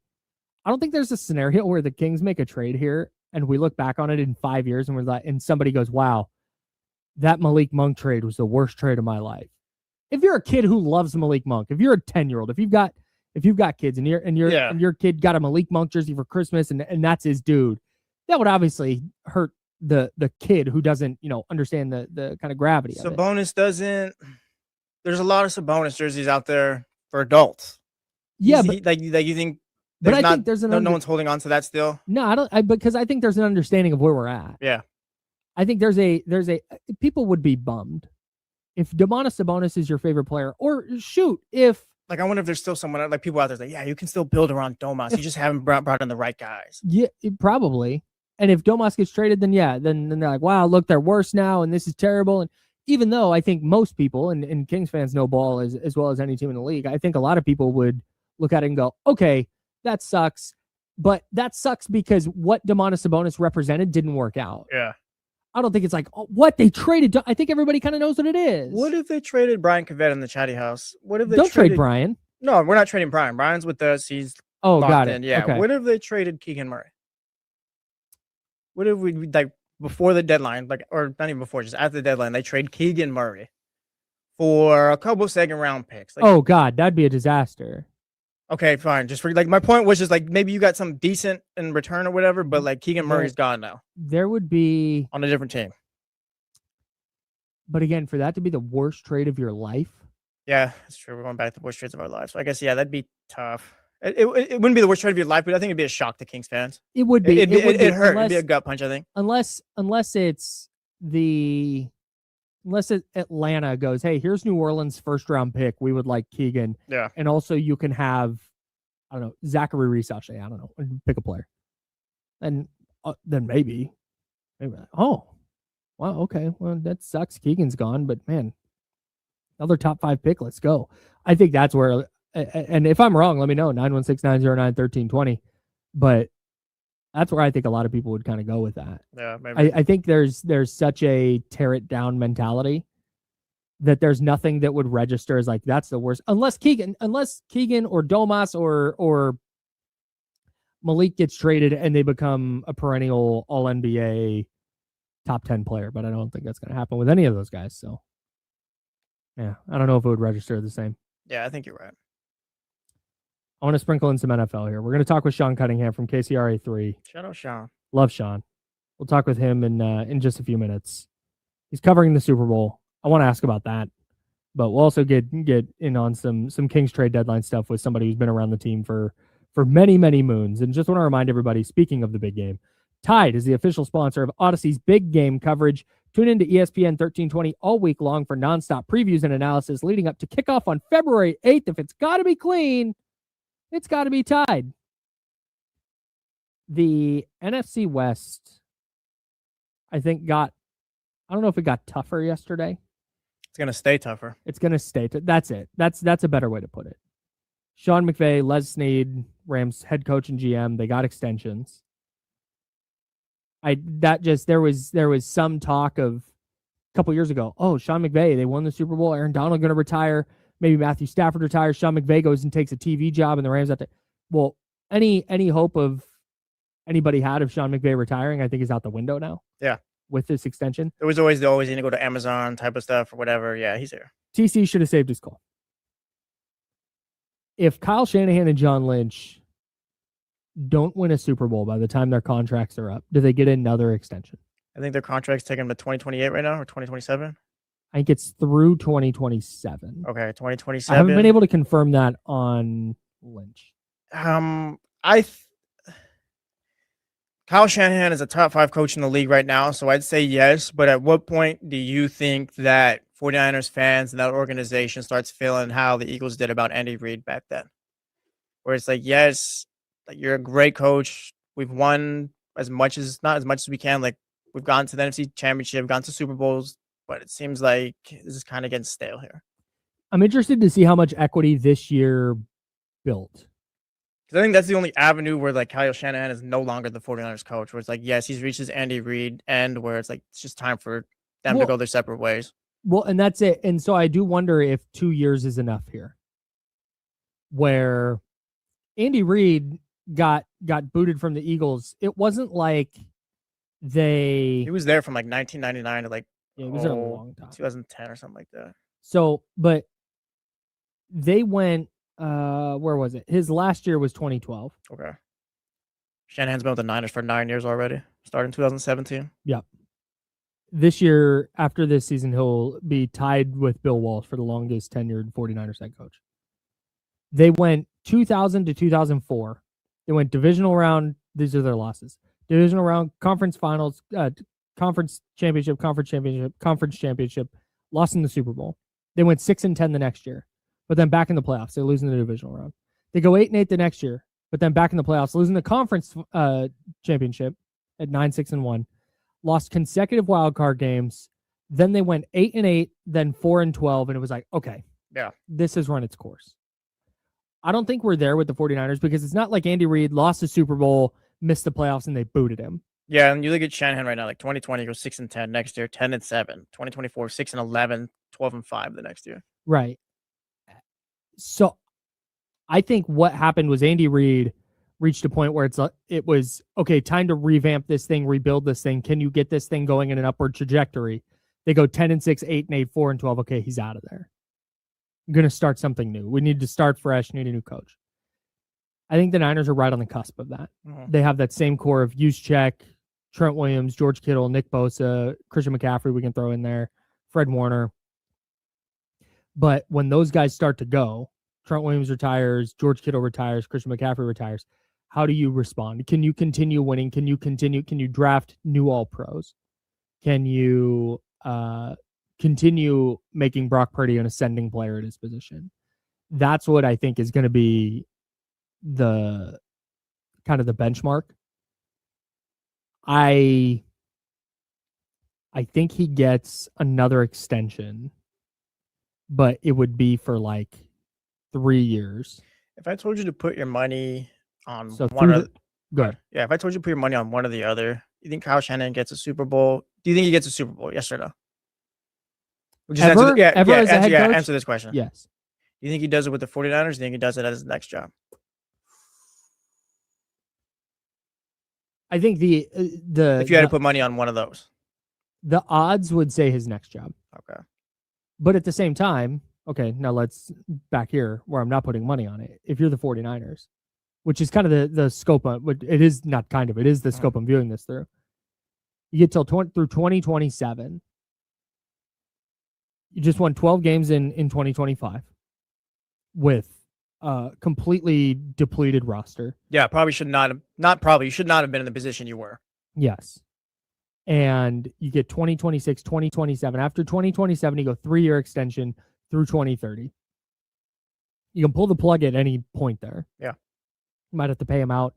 I don't think there's a scenario where the Kings make a trade here and we look back on it in 5 years and we're like, and somebody goes, wow, that Malik Monk trade was the worst trade of my life. If you're a kid who loves Malik Monk, if you're a 10-year-old, if you've got kids and your kid got a Malik Monk jersey for Christmas and that's his dude, that would obviously hurt the kid who doesn't, understand the kind of gravity of it. Sabonis doesn't. There's a lot of Sabonis jerseys out there for adults. Yeah, but you think. But I think there's no one's holding on to that still. No, I don't. Because I think there's an understanding of where we're at. Yeah, I think there's a people would be bummed if Domantas Sabonis is your favorite player, or shoot, if like I wonder if there's still someone like people out there that you can still build around Domas. You just haven't brought in the right guys. Yeah, probably. And if Domas gets traded, then then they're like, wow, look, they're worse now, and this is terrible. And even though I think most people and Kings fans know ball as well as any team in the league, I think a lot of people would look at it and go, okay, that sucks. But that sucks because what Domantas Sabonis represented didn't work out. Yeah. I don't think it's like, oh, what they traded. I think everybody kind of knows what it is. What if they traded Brian Cavett in the Chatty House? What if they don't trade Brian? No, we're not trading Brian. Brian's with us. He's got it. In. Yeah. Okay. What if they traded Keegan Murray? What if we before the deadline, or not even before, just after the deadline, they trade Keegan Murray for a couple second round picks? Oh God, that'd be a disaster. Okay, fine. Just for my point was just maybe you got some decent in return or whatever, but Keegan Murray's gone now. There would be on a different team. But again, for that to be the worst trade of your life. Yeah, that's true. We're going back to the worst trades of our lives. So I guess that'd be tough. It wouldn't be the worst trade of your life, but I think it'd be a shock to Kings fans. It would be. It hurt. It'd be a gut punch, I think. Unless Atlanta goes, hey, here's New Orleans' first round pick. We would like Keegan. Yeah. And also you can have, I don't know, Zachary Reese-Auchet. I don't know. Pick a player. And then maybe. Oh, wow. Okay. Well, that sucks. Keegan's gone, but man, another top 5 pick. Let's go. I think that's where, and if I'm wrong, let me know, 916-909-1320. But that's where I think a lot of people would kind of go with that. Yeah, maybe. I think there's such a tear it down mentality that there's nothing that would register as like that's the worst, unless Keegan or Domas or Malik gets traded and they become a perennial All NBA top 10 player. But I don't think that's going to happen with any of those guys. So yeah, I don't know if it would register the same. Yeah, I think you're right. I want to sprinkle in some NFL here. We're going to talk with Sean Cunningham from KCRA3. Shout out Sean. Love Sean. We'll talk with him in just a few minutes. He's covering the Super Bowl. I want to ask about that, but we'll also get in on some Kings trade deadline stuff with somebody who's been around the team for many, many moons. And just want to remind everybody, speaking of the big game, Tide is the official sponsor of Odyssey's big game coverage. Tune into ESPN 1320 all week long for nonstop previews and analysis leading up to kickoff on February 8th. If it's got to be clean, it's got to be Tide. The NFC West, I think, I don't know if it got tougher yesterday. It's going to stay tougher. It's going to stay. That's it. That's a better way to put it. Sean McVay, Les Snead, Rams head coach and GM. They got extensions. There was some talk of a couple years ago. Oh, Sean McVay, they won the Super Bowl. Aaron Donald going to retire. Maybe Matthew Stafford retires. Sean McVay goes and takes a TV job, and the Rams have to. Well, any hope of anybody had of Sean McVay retiring, I think, is out the window now. Yeah. With this extension, it was always going to go to Amazon type of stuff or whatever. Yeah, he's here. TC should have saved his call. If Kyle Shanahan and John Lynch don't win a Super Bowl by the time their contracts are up, do they get another extension? I think their contract's taking them to 2028 right now, or 2027. I think it's through 2027. Okay, 2027. I haven't been able to confirm that on Lynch. Kyle Shanahan is a top 5 coach in the league right now, so I'd say yes. But at what point do you think that 49ers fans and that organization starts feeling how the Eagles did about Andy Reid back then? Where it's like, yes, like, you're a great coach. We've won not as much as we can. Like, we've gone to the NFC Championship, gone to Super Bowls, but it seems like this is kind of getting stale here. I'm interested to see how much equity this year built. Because I think that's the only avenue where like Kyle Shanahan is no longer the 49ers coach, where it's like, yes, he's reached his Andy Reid end where it's like, it's just time for them to go their separate ways. Well, and that's it. And so I do wonder if 2 years is enough here, where Andy Reid got booted from the Eagles. It wasn't like he was there from like 1999 to like he was there a long time, 2010 or something like that. So, but they went, where was it? His last year was 2012. Okay. Shanahan's been with the Niners for 9 years already, starting 2017. Yep. This year, after this season, he'll be tied with Bill Walsh for the longest tenured 49ers head coach. They went 2000 to 2004. They went divisional round. These are their losses. Divisional round, conference finals, conference championship, lost in the Super Bowl. They went 6-10 the next year, but then back in the playoffs. They lose in the divisional round. They go 8-8 the next year, but then back in the playoffs, losing the conference championship at 9-6-1. Lost consecutive wild card games. Then they went 8-8, then 4-12, and it was like, okay, yeah, this has run its course. I don't think we're there with the 49ers because it's not like Andy Reid lost the Super Bowl, missed the playoffs, and they booted him. Yeah, and you look at Shanahan right now, like 2020 goes 6-10, next year 10-7, 2024 6-11, 12-5 the next year. Right. So I think what happened was Andy Reid reached a point where it was okay, time to revamp this thing, rebuild this thing. Can you get this thing going in an upward trajectory? They go 10-6, 8-8, 4-12. Okay, he's out of there. I'm going to start something new. We need to start fresh, need a new coach. I think the Niners are right on the cusp of that. Mm-hmm. They have that same core of Juszczyk, Trent Williams, George Kittle, Nick Bosa, Christian McCaffrey we can throw in there, Fred Warner. But when those guys start to go, Trent Williams retires, George Kittle retires, Christian McCaffrey retires, how do you respond? Can you continue winning? Can you draft new all-pros? Can you continue making Brock Purdy an ascending player at his position? That's what I think is going to be the kind of the benchmark. I think he gets another extension, but it would be for like 3 years. If I told you to put your money on good. Yeah, if I told you to put your money on one or the other, you think Kyle Shanahan gets a Super Bowl? Do you think he gets a Super Bowl? Yes or no? Answer this question. Yes. Do you think he does it with the 49ers? Do you think he does it as his next job? I think if you had to put money on one of those, the odds would say his next job. Okay. But at the same time, okay, now let's back here where I'm not putting money on it. If you're the 49ers, which is kind of the scope of it is not kind of, it is the scope I'm viewing this through. You get through 2027. You just won 12 games in 2025 with completely depleted roster. Yeah, probably should not have, you should not have been in the position you were. Yes. And you get 2026, 2027. After 2027, you go 3-year extension through 2030. You can pull the plug at any point there. Yeah. You might have to pay him out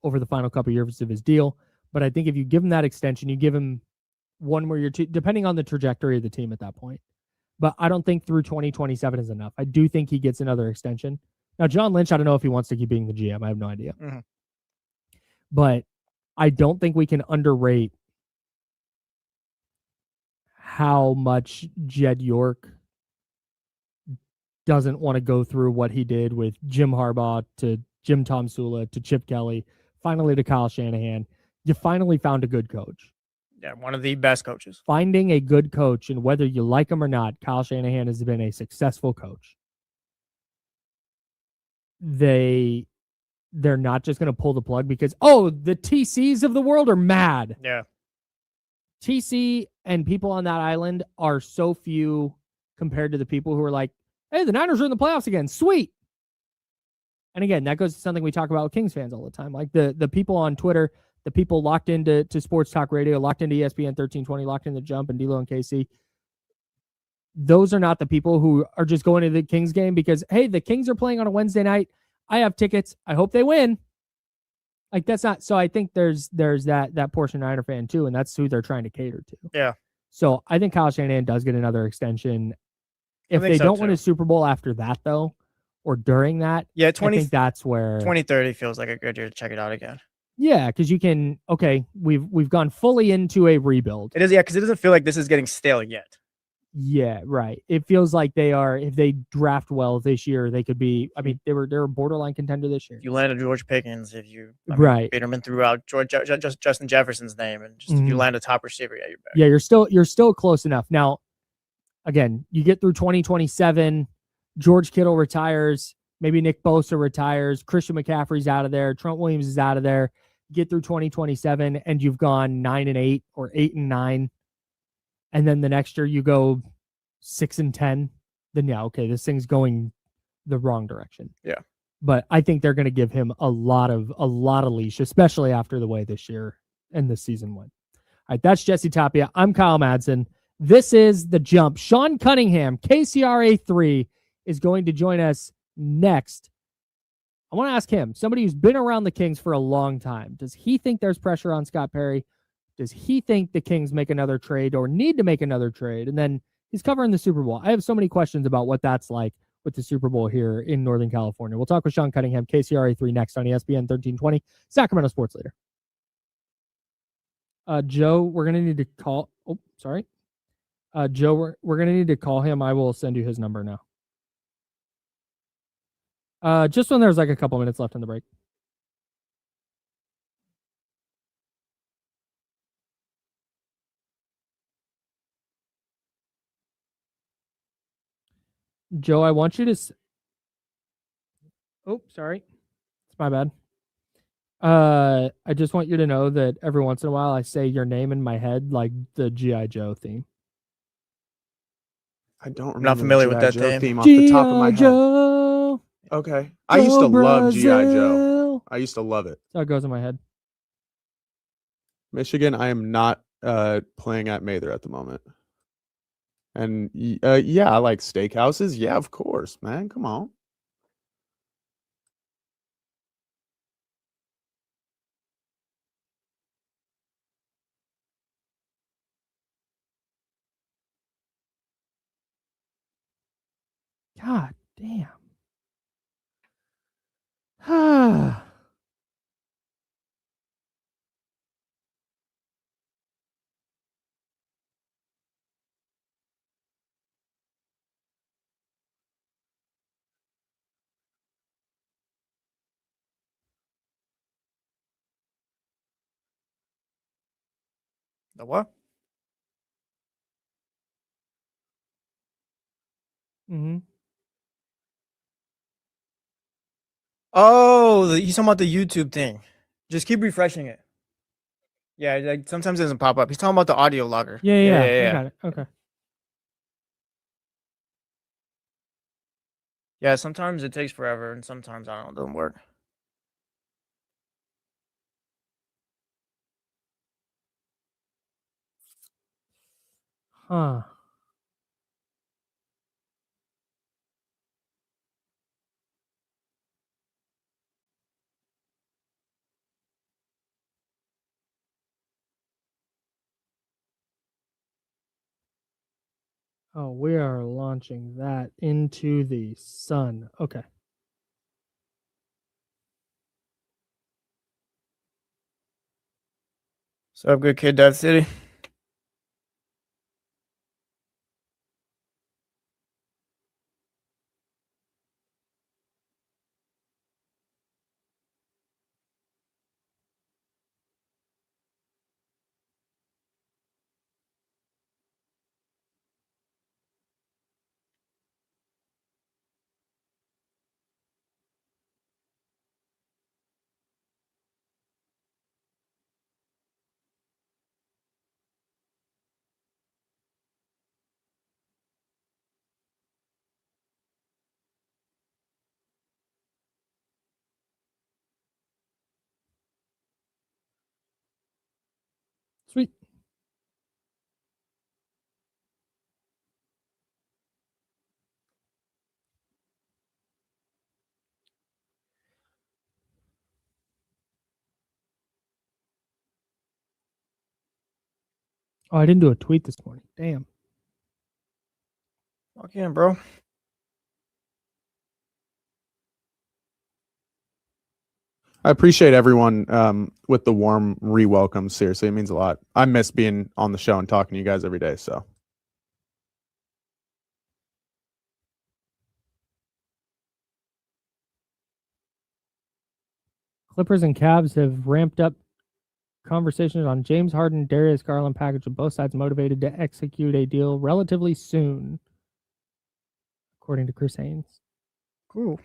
over the final couple of years of his deal. But I think if you give him that extension, you give him one more year, depending on the trajectory of the team at that point. But I don't think through 2027 is enough. I do think he gets another extension, Now, John Lynch, I don't know if he wants to keep being the GM. I have no idea. Mhm. But I don't think we can underrate how much Jed York doesn't want to go through what he did with Jim Harbaugh to Jim Tomsula to Chip Kelly, finally to Kyle Shanahan. You finally found a good coach. Yeah, one of the best coaches. Finding a good coach, and whether you like him or not, Kyle Shanahan has been a successful coach. They're not just going to pull the plug because, the TCs of the world are mad. Yeah. TC and people on that island are so few compared to the people who are like, hey, the Niners are in the playoffs again. Sweet. And again, that goes to something we talk about with Kings fans all the time. Like the people on Twitter, the people locked into Sports Talk Radio, locked into ESPN 1320, locked into Jump and D'Lo and KC. Those are not the people who are just going to the Kings game because, hey, the Kings are playing on a Wednesday night. I have tickets. I hope they win. Like, that's not. So I think there's that portion of Niner fan too, and that's who they're trying to cater to. Yeah. So I think Kyle Shanahan does get another extension. If think they so, don't win too. a Super Bowl after that, though, or during that, Yeah, I think that's where 2030 feels like a good year to check it out again. Yeah, because you can. Okay, we've gone fully into a rebuild. It is, yeah, because it doesn't feel like this is getting stale yet. Yeah, right. It feels like they are. If they draft well this year, they could be. I mean, they were a borderline contender this year. If you landed George Pickens, if you Right. Peterman threw out Justin Jefferson's name, and just if you land a top receiver, yeah, you're back. Yeah, you're still close enough. Now, again, you get through 2027. George Kittle retires. Maybe Nick Bosa retires. Christian McCaffrey's out of there. Trent Williams is out of there. Get through 2027, and you've gone 9-8 or 8-9. And then the next year you go 6-10, then yeah, okay, this thing's going the wrong direction. Yeah. But I think they're going to give him a lot of leash, especially after the way this year and this season went. All right, that's Jesse Tapia. I'm Kyle Madsen. This is The Jump. Sean Cunningham, KCRA3, is going to join us next. I want to ask him, somebody who's been around the Kings for a long time, does he think there's pressure on Scott Perry? Does he think the Kings make another trade or need to make another trade? And then he's covering the Super Bowl. I have so many questions about what that's like with the Super Bowl here in Northern California. We'll talk with Sean Cunningham, KCRA3, next on ESPN 1320, Sacramento Sports Leader. Joe, we're going to need to call. Oh, sorry. Joe, we're going to need to call him. I will send you his number now. Just when there's like a couple minutes left in the break. Joe, I want you to. Oh, sorry. It's my bad. I just want you to know that every once in a while I say your name in my head like the G.I. Joe theme. I don't remember. I'm not familiar with that Joe theme. off the top of my head. Joe. Okay. I used to love G.I. Joe. Brazil. I used to love it. That's how it goes in my head. Michigan, I am not playing at Mather at the moment. And yeah, I like steakhouses. Yeah, of course, man. Come on. God damn. Ah. The what? Mm-hmm. Oh, he's talking about the YouTube thing. Just keep refreshing it. Yeah, like sometimes it doesn't pop up. He's talking about the audio logger. Yeah. I got it. Okay. Yeah, sometimes it takes forever, and sometimes I don't know, it doesn't work. Huh. Oh, we are launching that into the sun. Okay. So up, good kid, Dad City. Sweet. Oh, I didn't do a tweet this morning. Damn. Walk in, bro. I appreciate everyone with the warm re-welcome. Seriously, it means a lot. I miss being on the show and talking to you guys every day. So Clippers and Cavs have ramped up conversations on James Harden, Darius Garland package, with both sides motivated to execute a deal relatively soon, according to Chris Haynes. Cool.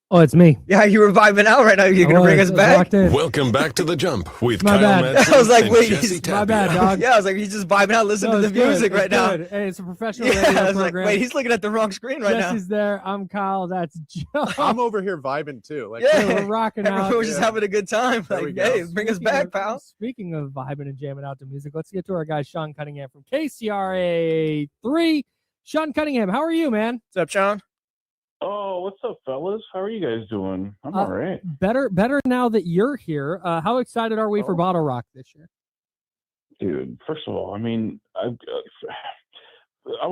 Oh, it's me. Yeah, you were vibing out right now. You're gonna bring us back. Welcome back to The Jump with My Kyle bad. Madsen I was like, and wait, Jesse My bad, Tapia. dog. Yeah, I was like, he's just vibing out, listening to the music right now. Hey, it's a professional Yeah, radio I was like, program. wait, he's looking at the wrong screen right now. Jesse's there. I'm Kyle. That's Joe. I'm over here vibing too. Like, Yeah. We're rocking out. Everyone was just having a good time. There we Like, go. hey, bring us back, pal. Speaking of vibing and jamming out to music, let's get to our guy Sean Cunningham from KCRA 3. Sean Cunningham, how are you, man? What's up, Sean? Oh, what's up, fellas? How are you guys doing? I'm all right. Better now that you're here. How excited are we for Oh. Bottle Rock this year? Dude, first of all, I mean, I'm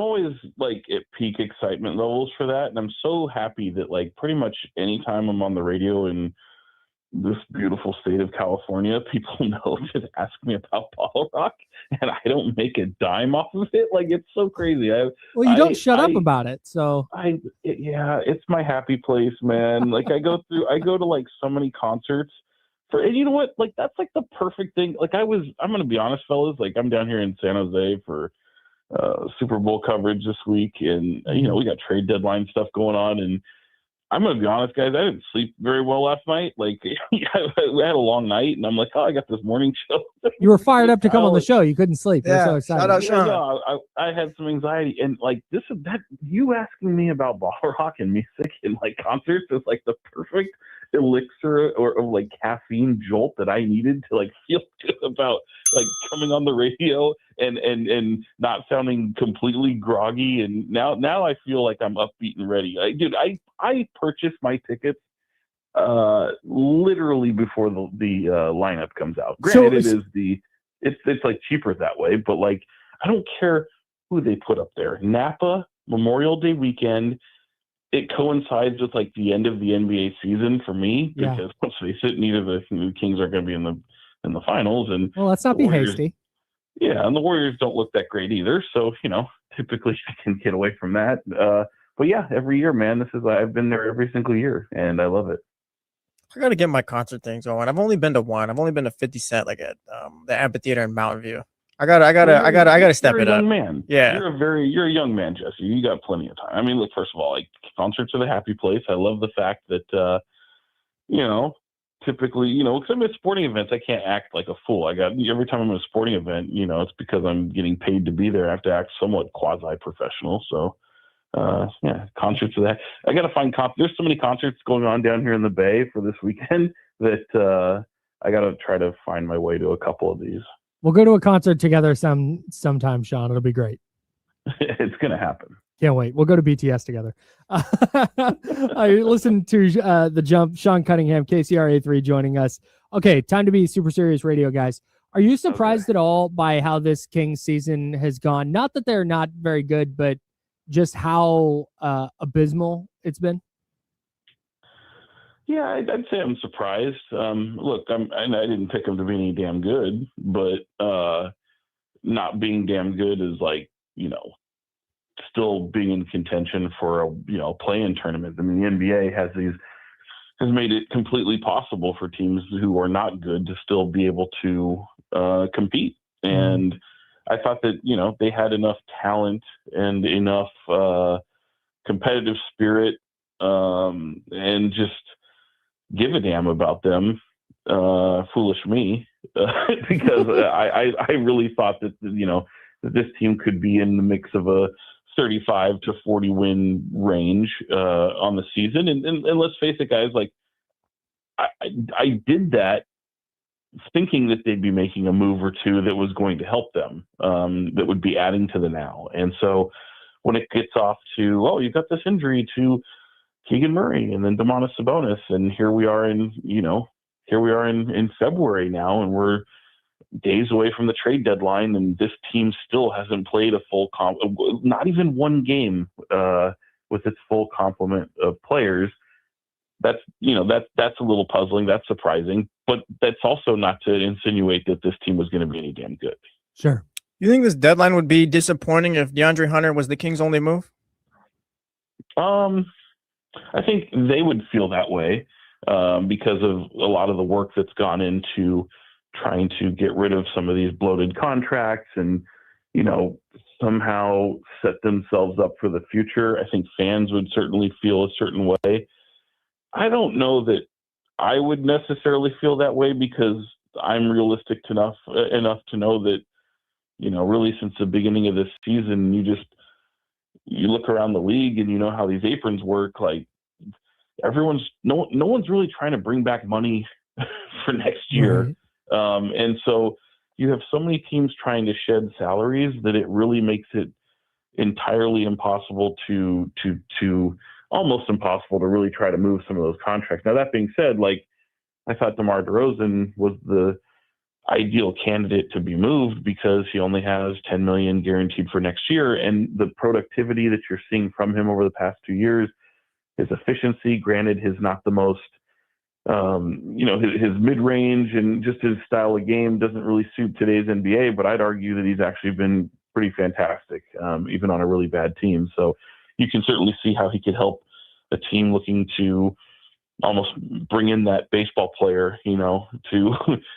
always like at peak excitement levels for that, and I'm so happy that like pretty much anytime I'm on the radio in this beautiful state of California, people know to ask me about Bottle Rock, and I don't make a dime off of it. Like, it's so crazy. Well, you don't shut up about it, so Yeah, it's my happy place, man. Like, I go to like so many concerts and you know what? Like, that's like the perfect thing. Like, I'm going to be honest, fellas, like I'm down here in San Jose for Super Bowl coverage this week, and you know, we got trade deadline stuff going on, and I'm going to be honest, guys, I didn't sleep very well last night. Like, we had a long night, and I'm like, oh, I got this morning show. you were fired up to come on the show. You couldn't sleep. You're so Yeah, excited. shout out, Sean. No, I had some anxiety, and like you asking me about Bottle Rock and music and like concerts is like the perfect elixir or like caffeine jolt that I needed to like feel good about like coming on the radio and not sounding completely groggy. And now I feel like I'm upbeat and ready. Dude, I purchased my tickets literally before the lineup comes out. Granted, it's like cheaper that way, but like I don't care who they put up there. Napa, Memorial Day weekend. It coincides with like the end of the NBA season for me because let's face it, neither of the Kings are going to be in the finals. And well, let's not be hasty. Yeah, and the Warriors don't look that great either. So you know, typically I can get away from that. But yeah, every year, man, I've been there every single year, and I love it. I got to get my concert things going. I've only been to one. I've only been to 50 Cent, like at the amphitheater in Mountain View. I gotta step it up. Young man. Yeah. You're a young man, Jesse. You got plenty of time. I mean, look, first of all, like concerts are the happy place. I love the fact that you know, typically, because I'm at sporting events, I can't act like a fool. Every time I'm at a sporting event, it's because I'm getting paid to be there. I have to act somewhat quasi-professional. So, concerts of that. I got to find there's so many concerts going on down here in the Bay for this weekend that I got to try to find my way to a couple of these. We'll go to a concert together sometime, Sean. It'll be great. It's going to happen. Can't wait. We'll go to BTS together. I listened to The Jump, Sean Cunningham, KCRA3 joining us. Okay, time to be super serious radio, guys. Are you surprised at all by how this Kings season has gone? Not that they're not very good, but just how abysmal it's been? Yeah, I'd say I'm surprised. Look, I didn't pick them to be any damn good, but not being damn good is like, still being in contention for a play-in tournament. I mean, the NBA has made it completely possible for teams who are not good to still be able to compete. And I thought that, they had enough talent and enough competitive spirit and just give a damn about them. Foolish me, because I really thought that, that this team could be in the mix of a 35 to 40 win range on the season. And let's face it, guys, like I did that thinking that they'd be making a move or two that was going to help them, that would be adding to the now. And so when it gets off to, you got this injury to Keegan Murray and then Domantas Sabonis, and here we are in February now, and we're days away from the trade deadline, and this team still hasn't played a full not even one game with its full complement of players. That's a little puzzling. That's surprising, but that's also not to insinuate that this team was going to be any damn good. Sure. You think this deadline would be disappointing if DeAndre Hunter was the Kings' only move? I think they would feel that way because of a lot of the work that's gone into trying to get rid of some of these bloated contracts and, somehow set themselves up for the future. I think fans would certainly feel a certain way. I don't know that I would necessarily feel that way because I'm realistic enough to know that, really since the beginning of this season, you look around the league and you know how these aprons work. Like no one's really trying to bring back money for next year. Right. And so you have so many teams trying to shed salaries that it really makes it entirely impossible to almost impossible to really try to move some of those contracts. Now, that being said, like I thought DeMar DeRozan was the ideal candidate to be moved because he only has $10 million guaranteed for next year. And the productivity that you're seeing from him over the past 2 years, his efficiency, granted, his not the most, his mid-range and just his style of game doesn't really suit today's NBA, but I'd argue that he's actually been pretty fantastic, even on a really bad team. So you can certainly see how he could help a team looking to almost bring in that baseball player, to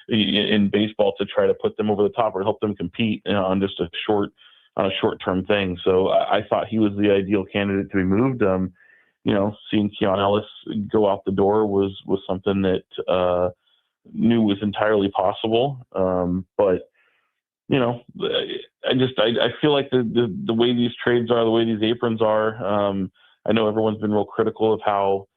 in baseball to try to put them over the top or help them compete on just a short-term thing. So I thought he was the ideal candidate to be moved. Seeing Keon Ellis go out the door was something that knew was entirely possible. But I feel like the way these trades are, the way these aprons are, I know everyone's been real critical of how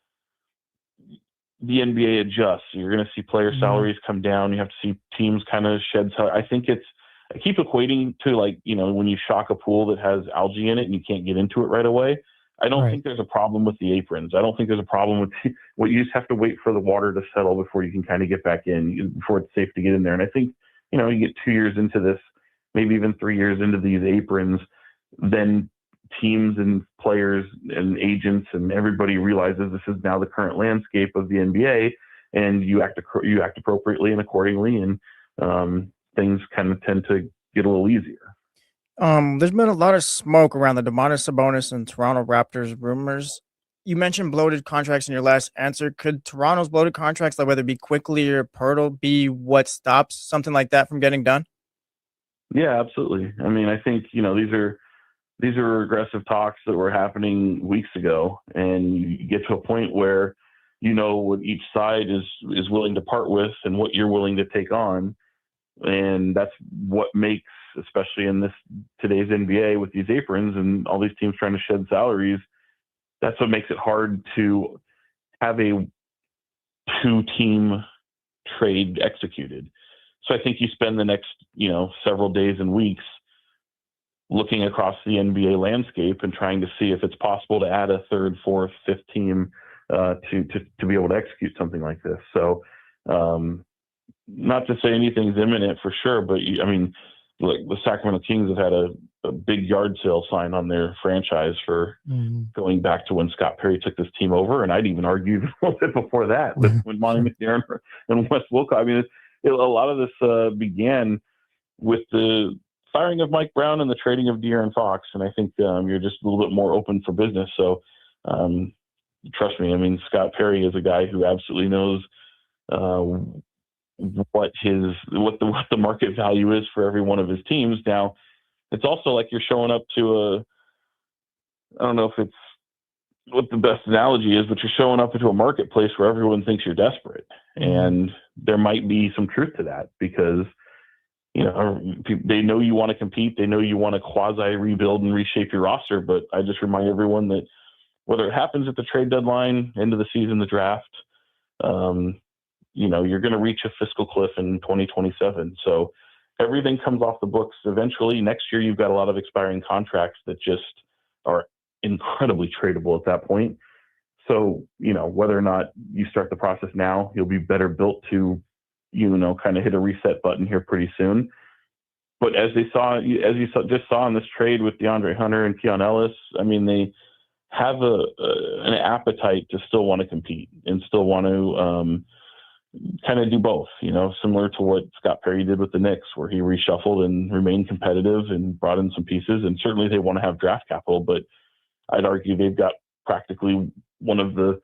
the NBA adjusts. You're going to see player salaries come down. You have to see teams kind of shed. I think I keep equating to when you shock a pool that has algae in it and you can't get into it right away. I don't think there's a problem with the aprons. I don't think there's a problem with you just have to wait for the water to settle before you can kind of get back in, before it's safe to get in there. And I think, you get 2 years into this, maybe even 3 years into these aprons, then teams and players and agents and everybody realizes this is now the current landscape of the NBA, and you act appropriately and accordingly, and things kind of tend to get a little easier. There's been a lot of smoke around the Domantas Sabonis and Toronto Raptors rumors. You mentioned bloated contracts in your last answer. Could Toronto's bloated contracts, like whether it be Quickly or Pirtle, be what stops something like that from getting done? Yeah, absolutely. I mean, I think, these are aggressive talks that were happening weeks ago, and you get to a point where, you know what each side is willing to part with and what you're willing to take on. And that's what makes, especially in today's NBA with these aprons and all these teams trying to shed salaries, that's what makes it hard to have a 2-team trade executed. So I think you spend the next, several days and weeks looking across the NBA landscape and trying to see if it's possible to add a third, fourth, fifth team to be able to execute something like this. So not to say anything's imminent for sure, but look, the Sacramento Kings have had a big yard sale sign on their franchise for going back to when Scott Perry took this team over. And I'd even argued a little bit before that when Monty McNair and Wes Wilcox. A lot of this began with the firing of Mike Brown and the trading of De'Aaron Fox. And I think you're just a little bit more open for business. So trust me, Scott Perry is a guy who absolutely knows what the market value is for every one of his teams. Now, it's also like you're showing up to I don't know if it's what the best analogy is, but you're showing up into a marketplace where everyone thinks you're desperate. And there might be some truth to that because, they know you want to compete. They know you want to quasi rebuild and reshape your roster. But I just remind everyone that whether it happens at the trade deadline, end of the season, the draft, you're going to reach a fiscal cliff in 2027. So everything comes off the books eventually. Next year, you've got a lot of expiring contracts that just are incredibly tradable at that point. So, whether or not you start the process now, you'll be better built to, kind of hit a reset button here pretty soon. But as you just saw in this trade with DeAndre Hunter and Keon Ellis, they have an appetite to still want to compete and still want to kind of do both, similar to what Scott Perry did with the Knicks, where he reshuffled and remained competitive and brought in some pieces. And certainly they want to have draft capital, but I'd argue they've got practically one of the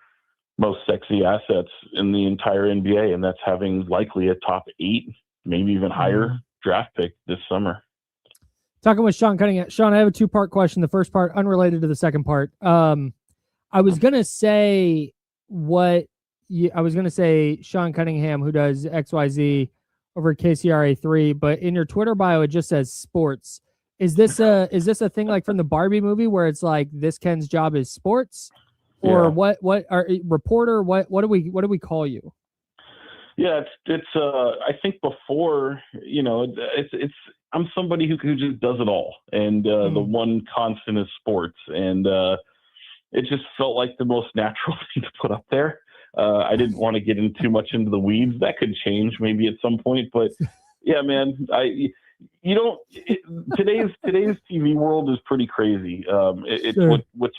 most sexy assets in the entire NBA, and that's having likely a top 8, maybe even higher draft pick this summer. Talking with Sean Cunningham. Sean, I have a 2-part question. The first part, unrelated to the second part. I was going to say Sean Cunningham, who does XYZ over at KCRA3, but in your Twitter bio, it just says sports. Is this a thing like from the Barbie movie where it's like this Ken's job is sports? Or what are reporter? What do we call you? Yeah, it's I think before, it's I'm somebody who just does it all. And the one constant is sports. And it just felt like the most natural thing to put up there. I didn't want to get in too much into the weeds. That could change maybe at some point, but yeah, man, today's TV world is pretty crazy. It's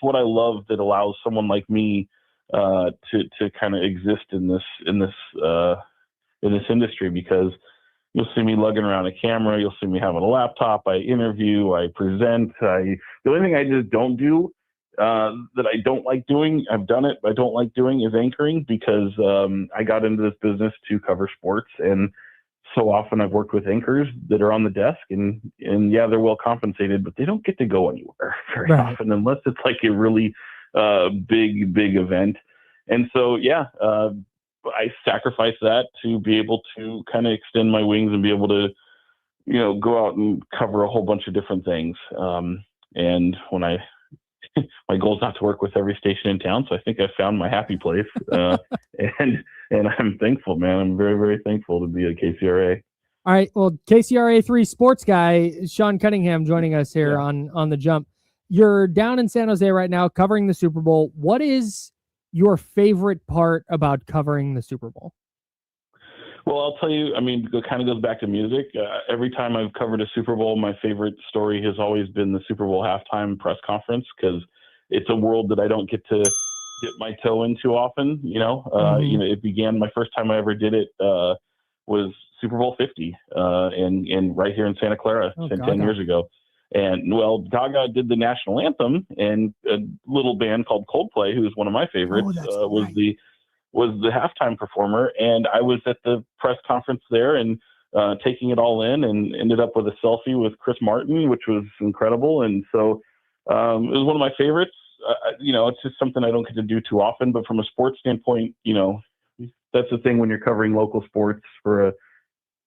what I love that allows someone like me to kind of exist in this industry, because you'll see me lugging around a camera, you'll see me having a laptop, I interview, I present. The only thing I just don't do that I don't like doing, I've done it, but I don't like doing, is anchoring, because I got into this business to cover sports, and so often I've worked with anchors that are on the desk and yeah, they're well compensated, but they don't get to go anywhere very often unless it's like a really big event. And so, yeah, I sacrifice that to be able to kind of extend my wings and be able to, go out and cover a whole bunch of different things. And when my goal is not to work with every station in town, so I think I found my happy place. And I'm thankful, man. I'm very, very thankful to be at KCRA. All right. Well, KCRA3 sports guy, Sean Cunningham, joining us here on the Jump. You're down in San Jose right now covering the Super Bowl. What is your favorite part about covering the Super Bowl? Well, I'll tell you, it kind of goes back to music. Every time I've covered a Super Bowl, my favorite story has always been the Super Bowl halftime press conference, because it's a world that I don't get to dip my toe into often. It began, my first time I ever did it was Super Bowl 50 and right here in Santa Clara 10 years ago. And Gaga did the national anthem, and a little band called Coldplay, who's one of my favorites, was the halftime performer. And I was at the press conference there and taking it all in, and ended up with a selfie with Chris Martin, which was incredible. And so it was one of my favorites. it's just something I don't get to do too often. But from a sports standpoint, that's the thing when you're covering local sports for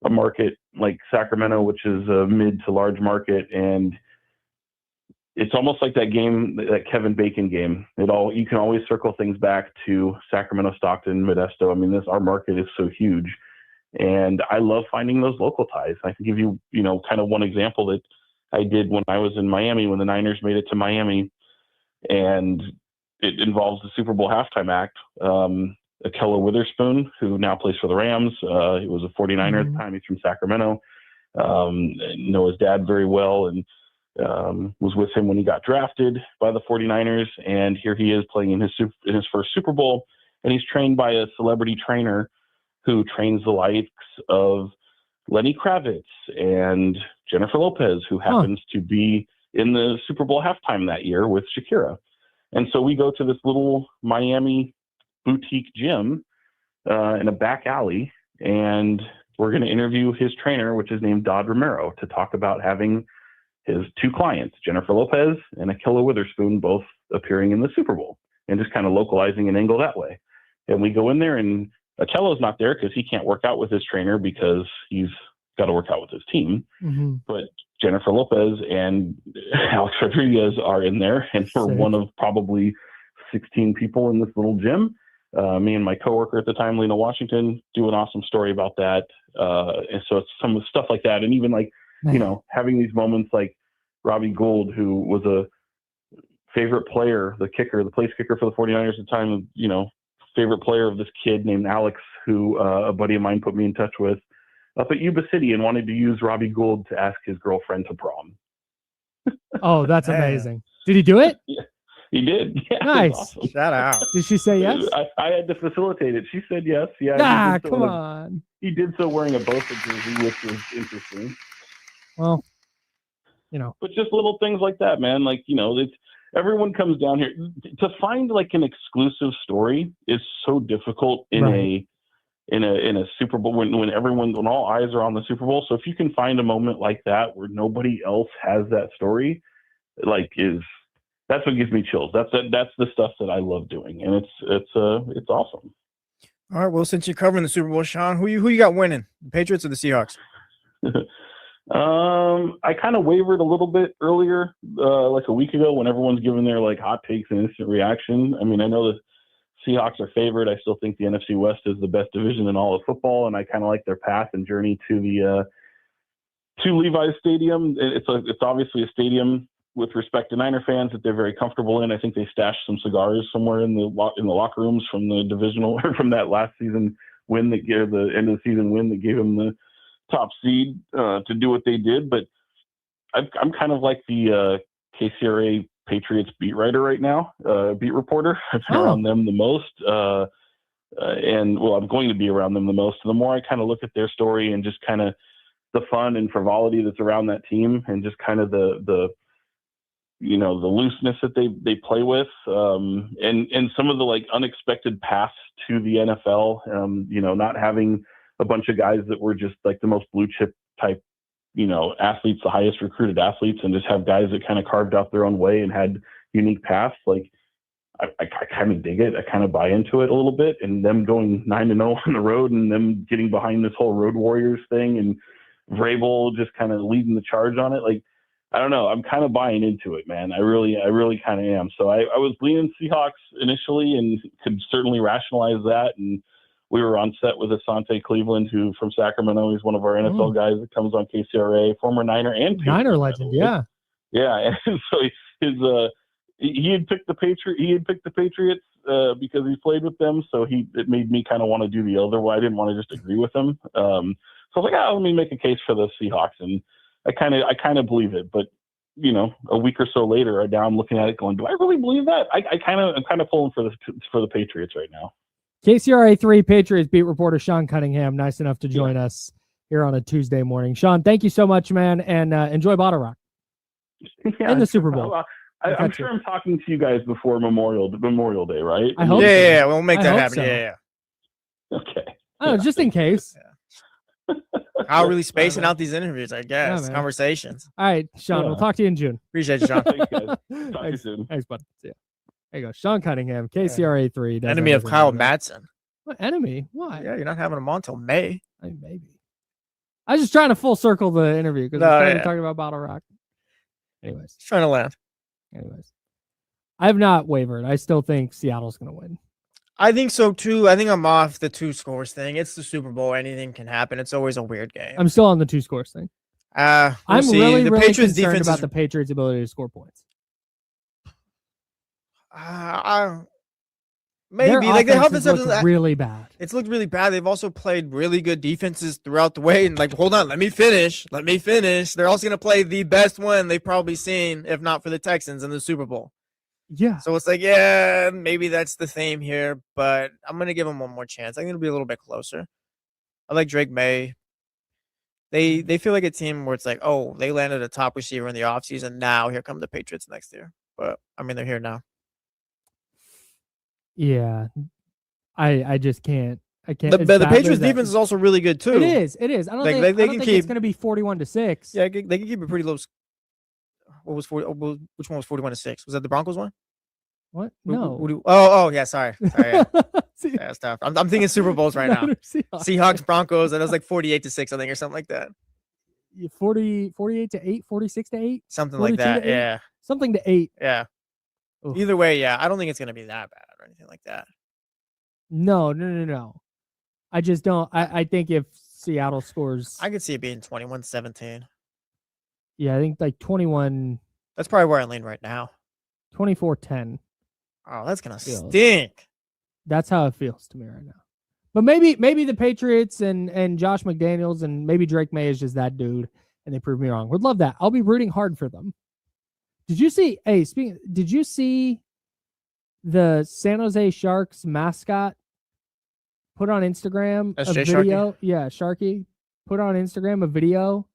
a market like Sacramento, which is a mid to large market, and it's almost like that game, that Kevin Bacon game. You can always circle things back to Sacramento, Stockton, Modesto. I mean, our market is so huge, and I love finding those local ties. I can give you, kind of one example that I did when I was in Miami, when the Niners made it to Miami, and it involves the Super Bowl halftime act. Akello Witherspoon, who now plays for the Rams. He was a 49er at the time. He's from Sacramento. Know his dad very well, and was with him when he got drafted by the 49ers. And here he is playing in his first Super Bowl, and he's trained by a celebrity trainer who trains the likes of Lenny Kravitz and Jennifer Lopez, who happens to be in the Super Bowl halftime that year with Shakira. And so we go to this little Miami boutique gym in a back alley, and we're going to interview his trainer, which is named Dodd Romero, to talk about having his two clients, Jennifer Lopez and Akello Witherspoon, both appearing in the Super Bowl, and just kind of localizing an angle that way. And we go in there, and Akello's not there because he can't work out with his trainer because he's got to work out with his team. Mm-hmm. But Jennifer Lopez and Alex Rodriguez are in there, and we're one of probably 16 people in this little gym. Me and my coworker at the time, Lena Washington, do an awesome story about that. And so it's some stuff like that. And even like, having these moments like Robbie Gould, who was a favorite player, the place kicker for the 49ers at the time, favorite player of this kid named Alex, who a buddy of mine put me in touch with up at Yuba City, and wanted to use Robbie Gould to ask his girlfriend to prom. Oh, that's amazing. Did he do it? Yeah. He did. Yeah, nice. Awesome. Shout out. Did she say yes? I had to facilitate it. She said yes. Yeah. Come on. He did so wearing a Bosa jersey, which was interesting. Well, But just little things like that, man. Like, everyone comes down here to find like an exclusive story is so difficult in a Super Bowl when all eyes are on the Super Bowl. So if you can find a moment like that where nobody else has that story, that's what gives me chills. That's the stuff that I love doing, and it's awesome. All right. Well, since you're covering the Super Bowl, Sean, who you got winning, the Patriots or the Seahawks? I kind of wavered a little bit earlier, like a week ago, when everyone's giving their like hot takes and instant reaction. I mean, I know the Seahawks are favored. I still think the NFC West is the best division in all of football, and I kind of like their path and journey to the to Levi's Stadium. It's obviously a stadium with respect to Niner fans that they're very comfortable in. I think they stashed some cigars somewhere in the locker rooms from the divisional or from that last season win that gave the end of the season win that gave them the top seed to do what they did. But I'm kind of like the KCRA Patriots beat writer right now, beat reporter. I've been around them the most, and I'm going to be around them the most. The more I kind of look at their story and just kind of the fun and frivolity that's around that team, and just kind of the looseness that they play with, and some of the like unexpected paths to the NFL, not having a bunch of guys that were just like the most blue chip type, athletes, the highest recruited athletes, and just have guys that kind of carved out their own way and had unique paths. Like I kind of dig it. I kind of buy into it a little bit, and them going 9-0 on the road, and them getting behind this whole Road Warriors thing, and Vrabel just kind of leading the charge on it. Like, I don't know. I'm kind of buying into it, man. I really kind of am. So I was leaning Seahawks initially, and could certainly rationalize that. And we were on set with Asante Cleveland, who from Sacramento. He's one of our NFL guys that comes on KCRA, former Niner and Niner legend. Yeah. Yeah. And so he had picked the Patriots because he played with them. So it made me kind of want to do the other way. I didn't want to just agree with him. So I was like, let me make a case for the Seahawks. And I kind of believe it, but a week or so later, now I'm looking at it going, do I really believe that? I'm kind of pulling for the Patriots right now. KCRA 3 Patriots beat reporter Sean Cunningham, nice enough to join us here on a Tuesday morning. Sean, thank you so much, man, and enjoy Bottle Rock and the Super Bowl. I'm sure I'm talking to you guys before Memorial Day, right? I hope. Yeah, we'll make that happen. So. Yeah. Okay. Oh, just in case. How really spacing out these interviews, I guess. Conversations. All right, Sean, we'll talk to you in June. Appreciate you, Sean. Thanks, guys. Talk to you soon. Thanks, bud. See ya. There you go. Sean Cunningham, KCRA3. Enemy of Kyle Madsen. What enemy? Why? Yeah, you're not having him on until May. Maybe. I was just trying to full circle the interview because we started talking about Bottle Rock. Anyways. Just trying to land. Anyways. I have not wavered. I still think Seattle's going to win. I think so too. I think I'm off the 2 scores thing. It's the Super Bowl. Anything can happen. It's always a weird game. I'm still on the 2 scores thing. I'm really, the really Patriots concerned defense about the Patriots' ability to score points. Maybe Their like they offenses have look really bad. It's looked really bad. They've also played really good defenses throughout the way. And like, hold on, let me finish. They're also going to play the best one they've probably seen, if not for the Texans in the Super Bowl. Yeah. So it's like, yeah, maybe that's the theme here, but I'm going to give them one more chance. I think it'll be a little bit closer. I like Drake May. They feel like a team where it's like, oh, they landed a top receiver in the offseason. Now here come the Patriots next year. But I mean, they're here now. Yeah. I just can't. I can't. The Patriots defense is also really good too. It is. I don't think it's going to be 41-6. Yeah, they can keep it pretty low. What was 40? Which one was 41-6? Was that the Broncos one? What? No. Yeah. Sorry. Yeah, it's tough. I'm thinking Super Bowls right now. Seahawks, Broncos. And it was like 48-6, I think, or something like that. 48-8, 46-8, something like that. Yeah, something to 8. Yeah. Oof. Either way, yeah, I don't think it's gonna be that bad or anything like that. No. I just don't. I think if Seattle scores, I could see it being 21-17. Yeah, I think like 21. That's probably where I lean right now. 24-10. Oh, that's gonna stink. That's how it feels to me right now. But maybe the Patriots and Josh McDaniels and maybe Drake May is just that dude, and they prove me wrong. Would love that. I'll be rooting hard for them. Did you see? Hey, did you see the San Jose Sharks mascot put on Instagram a video? Sharky? Yeah, Sharky put on Instagram a video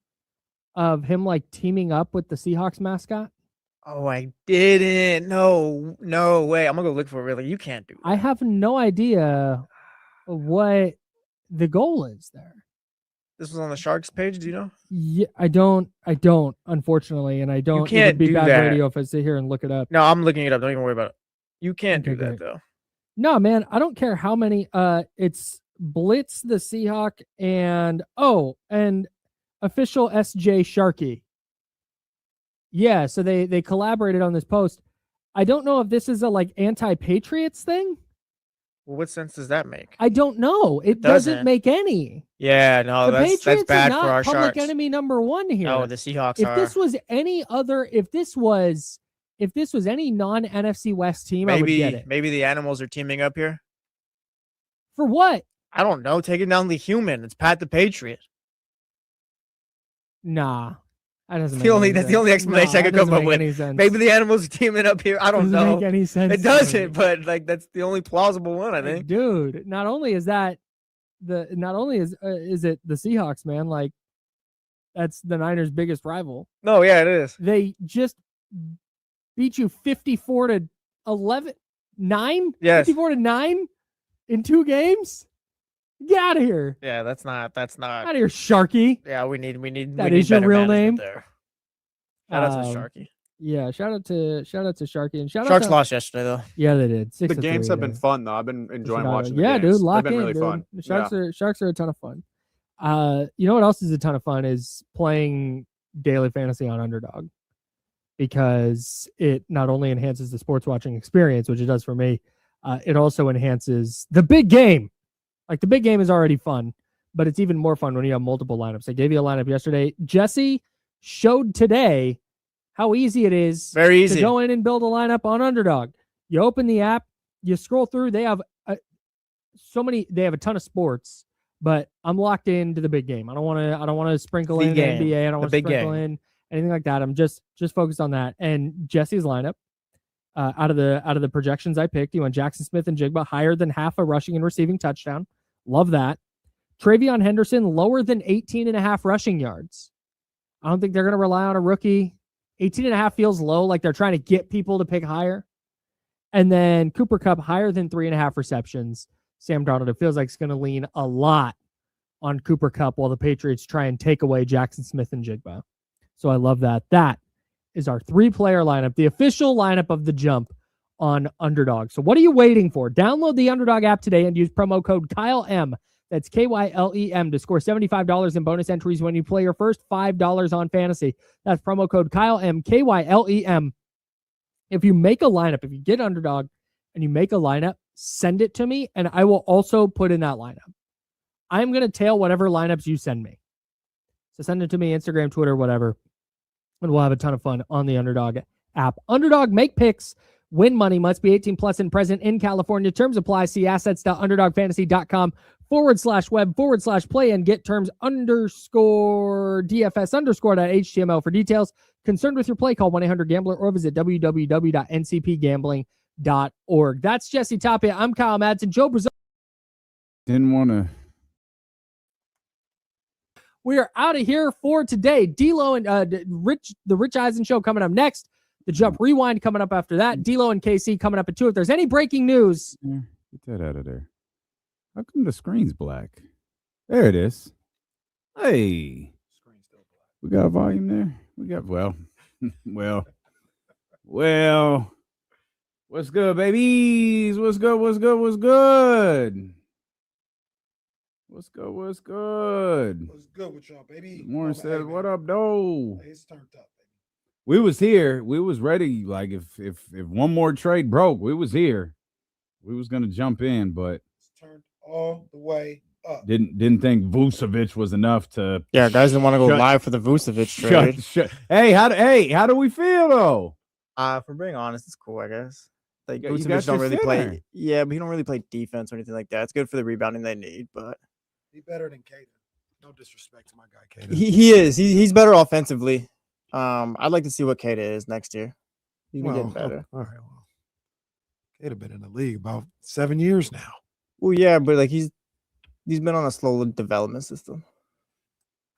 of him like teaming up with the Seahawks mascot. Oh, I didn't. No way. I'm gonna go look for it. Really, you can't do that. I have no idea what the goal is there. This was on the Sharks page. Do you know? Yeah, I don't. Unfortunately, and I don't. You can't be do bad that. Radio if I sit here and look it up. No, I'm looking it up. Don't even worry about it. You can't do that though. No, man. I don't care how many. It's Blitz the Seahawk and official SJ Sharky. Yeah, so they collaborated on this post. I don't know if this is a like anti-Patriots thing. Well, what sense does that make? I don't know. It doesn't make any. Yeah, no, that's bad for our Sharks. Public enemy number 1 here. No, the Seahawks if this was any other, if this was any non-NFC West team, I would get it. Maybe the animals are teaming up here. For what? I don't know. Taking down the human. It's Pat the Patriot. That doesn't that's the only explanation I could come up with. Maybe the animals are teaming up here. I don't know. Make any sense. It doesn't, but like that's the only plausible one, I think. Dude, not only is it the Seahawks, man, like that's the Niners' biggest rival. No, yeah, it is. They just beat you 54-11, 9? Yes. 54-9 in 2 games? Get out of here. Yeah, that's not out of here, Sharky. Yeah, we need that is your real name there. Shout out to Sharky. Yeah, shout out to Sharky and Sharks lost yesterday though. Yeah, they did. The games have been fun though. I've been enjoying watching. Yeah, games. Dude, lock They've been in, really dude. fun. The Sharks are a ton of fun. You know what else is a ton of fun is playing daily fantasy on Underdog, because it not only enhances the sports watching experience, which it does for me, it also enhances the big game. Like the big game is already fun, but it's even more fun when you have multiple lineups. I gave you a lineup yesterday. Jesse showed today how easy it is to go in and build a lineup on Underdog. You open the app, you scroll through. They have they have a ton of sports, but I'm locked into the big game. I don't want to sprinkle in NBA. I don't want to sprinkle in anything like that. I'm just focused on that. And Jesse's lineup, out of the projections I picked, he went Jackson Smith and Jigba higher than half a rushing and receiving touchdown. Love that. Travion Henderson lower than 18.5 rushing yards. I don't think they're going to rely on a rookie. 18.5 feels low, like they're trying to get people to pick higher. And then Cooper Kupp higher than 3.5 receptions. Sam Darnold, it feels like it's going to lean a lot on Cooper Kupp while the Patriots try and take away Jackson Smith and Jigba. So I love that. That is our 3-player lineup, the official lineup of the Jump on Underdog. So what are you waiting for? Download the Underdog app today and use promo code KYLEM. That's KYLEM to score $75 in bonus entries when you play your first $5 on fantasy. That's promo code KYLEM, KYLEM. If you make a lineup, if you get Underdog and you make a lineup, send it to me and I will also put in that lineup. I'm going to tail whatever lineups you send me. So send it to me, Instagram, Twitter, whatever. And we'll have a ton of fun on the Underdog app. Underdog, make picks, win money, must be 18 plus and present in California. Terms apply. See assets.underdogfantasy.com/web/play and get terms _DFS_.html for details. Concerned with your play, call 1-800-GAMBLER or visit www.ncpgambling.org. That's Jesse Tapia. I'm Kyle Madsen. Joe Brazil. Didn't want to. We are out of here for today. D-Lo and the Rich Eisen Show coming up next. The Jump Rewind coming up after that. D-Lo and KC coming up at 2. If there's any breaking news. Get that out of there. How come the screen's black? There it is. Hey. We got volume there? We got, well. What's good, babies? What's good? What's good with y'all, baby? Warren said, what up, though? It's turned up, baby. We was here. We was ready. Like, if one more trade broke, we was here. We was going to jump in, but it's turned all the way up. Didn't think Vucevic was enough to. Yeah, guys didn't want to go live for the Vucevic trade. Hey, how do we feel, though? For being honest, it's cool, I guess. Like, Vucevic don't really play. Yeah, but he don't really play defense or anything like that. It's good for the rebounding they need, but. He's better than Caden. No disrespect to my guy, Caden. He is. He's better offensively. I'd like to see what Caden is next year. He's been getting better. All right. Well, Caden been in the league about 7 years now. Well, yeah, but like he's been on a slow development system.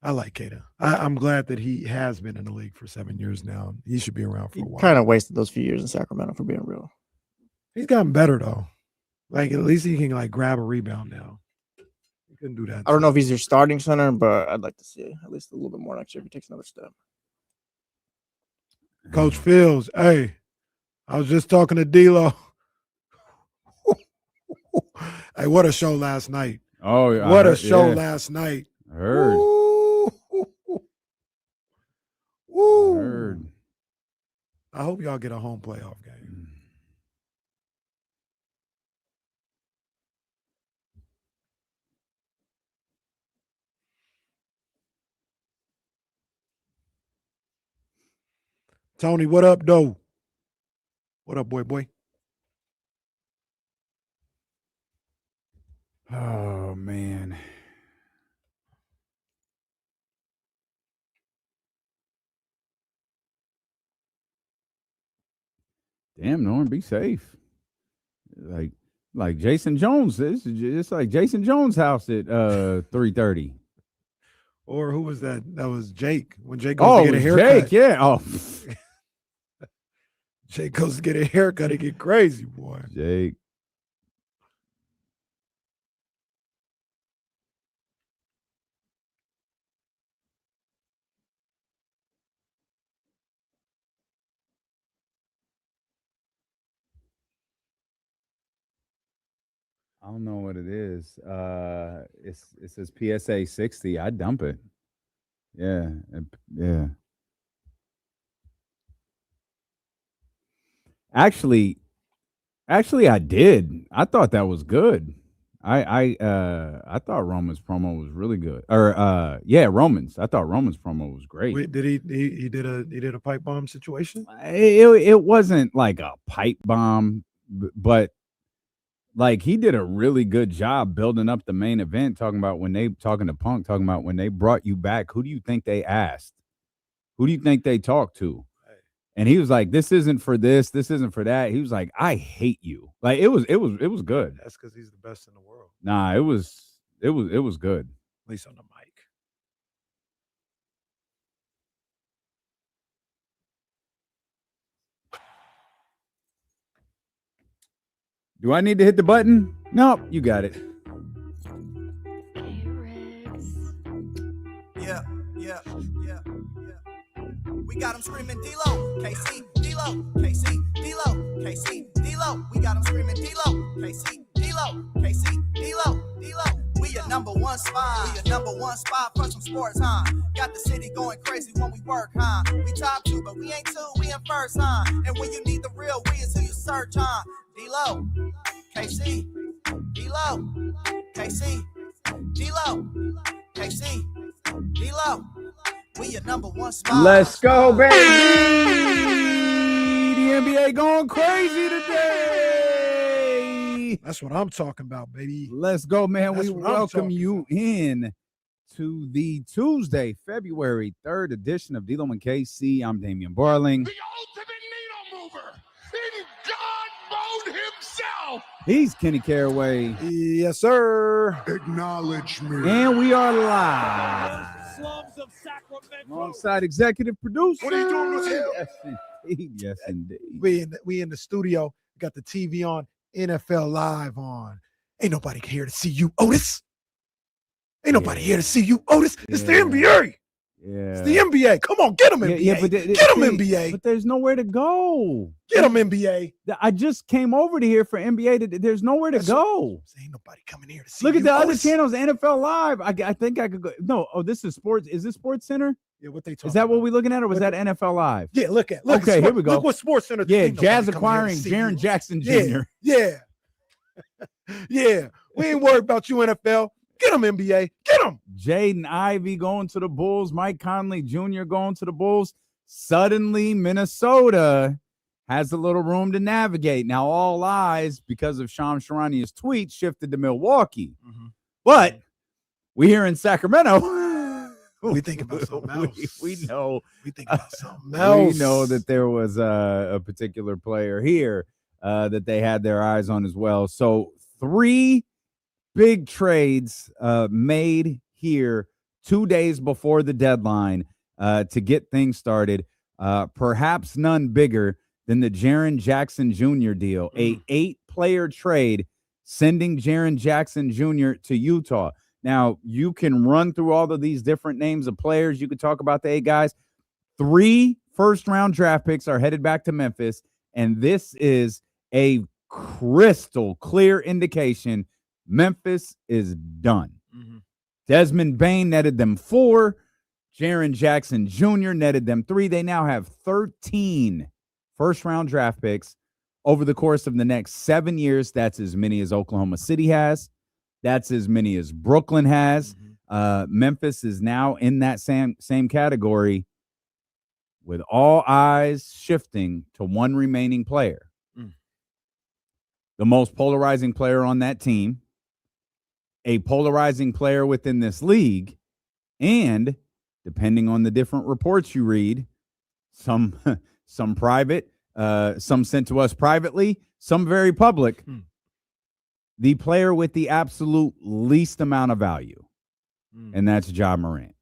I like Caden. I'm glad that he has been in the league for 7 years now. He should be around for a while. Kind of wasted those few years in Sacramento, for being real. He's gotten better though. Like at least he can like grab a rebound now. Couldn't do that. I don't know if he's your starting center, but I'd like to see at least a little bit more next year if he takes another step. Coach Fields, hey, I was just talking to D-Lo. Hey, what a show last night. Oh, yeah. What a show last night. I heard. Woo. I heard. I hope y'all get a home playoff game. Tony, what up, though? What up, boy? Oh, man. Damn, Norm, be safe. Like Jason Jones. It's like Jason Jones' house at 3:30. Or who was that? That was Jake. When Jake goes to get a haircut. Jake, yeah. Oh. Jake goes to get a haircut and get crazy, boy. Jake. I don't know what it is. It says PSA 60. I dump it. Yeah. Actually, I did. I thought that was good. I thought Roman's promo was really good. Or Roman's. I thought Roman's promo was great. Wait, did he did a pipe bomb situation? It wasn't like a pipe bomb, but like he did a really good job building up the main event, talking about when they brought you back, who do you think they asked? Who do you think they talked to? And he was like, this isn't for this isn't for that. He was like, I hate you. Like it was good. That's because he's the best in the world. Nah, it was good. At least on the mic. Do I need to hit the button? Nope, you got it. Yeah. We got him screaming D-Lo, KC, D-Lo, KC, D-Lo, KC, D-Lo. one spot for some sports, huh? Got the city going crazy when we work, huh? We top 2, but we ain't 2, we in first, huh? And when you need the real, we is who you search, huh? D-Lo, KC, D-Lo, KC, D-Lo, KC, D-Lo. We your number one spot. Let's go, baby. The NBA going crazy today. That's what I'm talking about, baby. Let's go, man. That's We what I'm welcome talking you in to the Tuesday, February 3rd edition of D-Lo and KC. I'm Damian Barling. The ultimate needle mover in God mode himself. He's Kenny Caraway. Yes, sir. Acknowledge me. And we are live. Slums of Sacramento. Alongside executive producer. What are you doing with him? Yes, indeed. Yes, indeed. We in the studio. Got the TV on. NFL Live on. Ain't nobody here to see you, Otis. Ain't nobody here to see you, Otis. It's the NBA. Yeah. It's the NBA. Come on, get them NBA. Yeah, but get them NBA. But there's nowhere to go. Get them NBA. I just came over to here for NBA. There's nowhere to go. Ain't nobody coming here to see Look you, at the other Otis. channels, NFL Live. I think I could go. No, this is sports. Is this Sports Center? Yeah, what they talking Is that what about? we looking at, or was that NFL Live? Yeah, look. Okay, here we go. Look what Sports Center. Yeah, ain't nobody Jazz coming here to acquiring see Jaren you. Jackson Jr. Yeah. Yeah. We ain't worried about you, NFL. Get them NBA. Get them. Jaden Ivey going to the Bulls. Mike Conley Jr. going to the Bulls. Suddenly, Minnesota has a little room to navigate. Now, all eyes, because of Shams Charania's tweet, shifted to Milwaukee. Mm-hmm. But we here in Sacramento, we think about something else. We know. We think about something else. We know that there was a particular player here that they had their eyes on as well. So 3 big trades made here 2 days before the deadline to get things started. Perhaps none bigger than the Jaren Jackson Jr. deal, a 8-player trade sending Jaren Jackson Jr. to Utah. Now, you can run through all of these different names of players. You could talk about the 8 guys. 3 first-round draft picks are headed back to Memphis, and this is a crystal clear indication Memphis is done. Mm-hmm. Desmond Bane netted them 4. Jaren Jackson Jr. netted them 3. They now have 13 first-round draft picks over the course of the next 7 years. That's as many as Oklahoma City has. That's as many as Brooklyn has. Mm-hmm. Memphis is now in that same category, with all eyes shifting to one remaining player. The most polarizing player on that team, a polarizing player within this league, and depending on the different reports you read, some private, some sent to us privately, some very public, the player with the absolute least amount of value, and that's Ja Morant.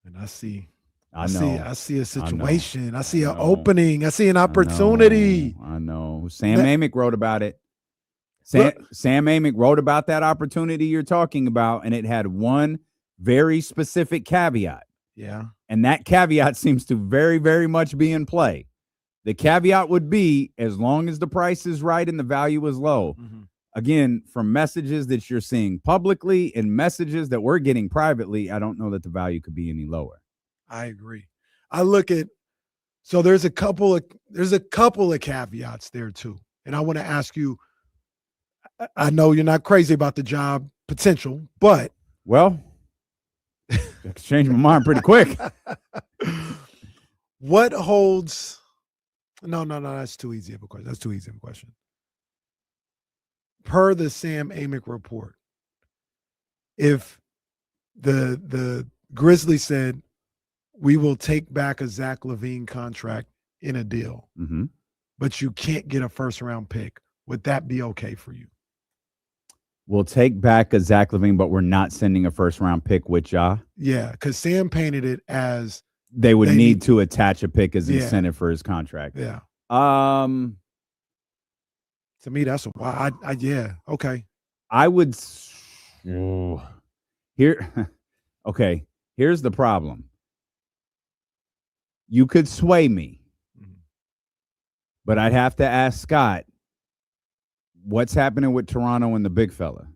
And I see I know. I see a situation. I see an know. opening. I see an opportunity. I know. Sam Amick wrote about it. Sam Amick wrote about that opportunity you're talking about, and it had one very specific caveat. Yeah. And that caveat seems to very, very much be in play. The caveat would be, as long as the price is right and the value is low. Mm-hmm. Again, from messages that you're seeing publicly and messages that we're getting privately, I don't know that the value could be any lower. I agree. I look at, so there's a couple of caveats there too. And I want to ask you, I know you're not crazy about the job potential, but. Well, I could change my mind pretty quick. What holds, no, that's too easy of a question. Per the Sam Amick report, if the Grizzlies said, we will take back a Zach LaVine contract in a deal, but you can't get a first-round pick, would that be okay for you? We'll take back a Zach LaVine, but we're not sending a first-round pick with Ja. Yeah, because Sam painted it as they would need to attach a pick as Yeah. incentive for his contract. Yeah. To me, that's why yeah, okay. I would here. Okay, here's the problem. You could sway me, but I'd have to ask Scott, what's happening with Toronto and the big fella?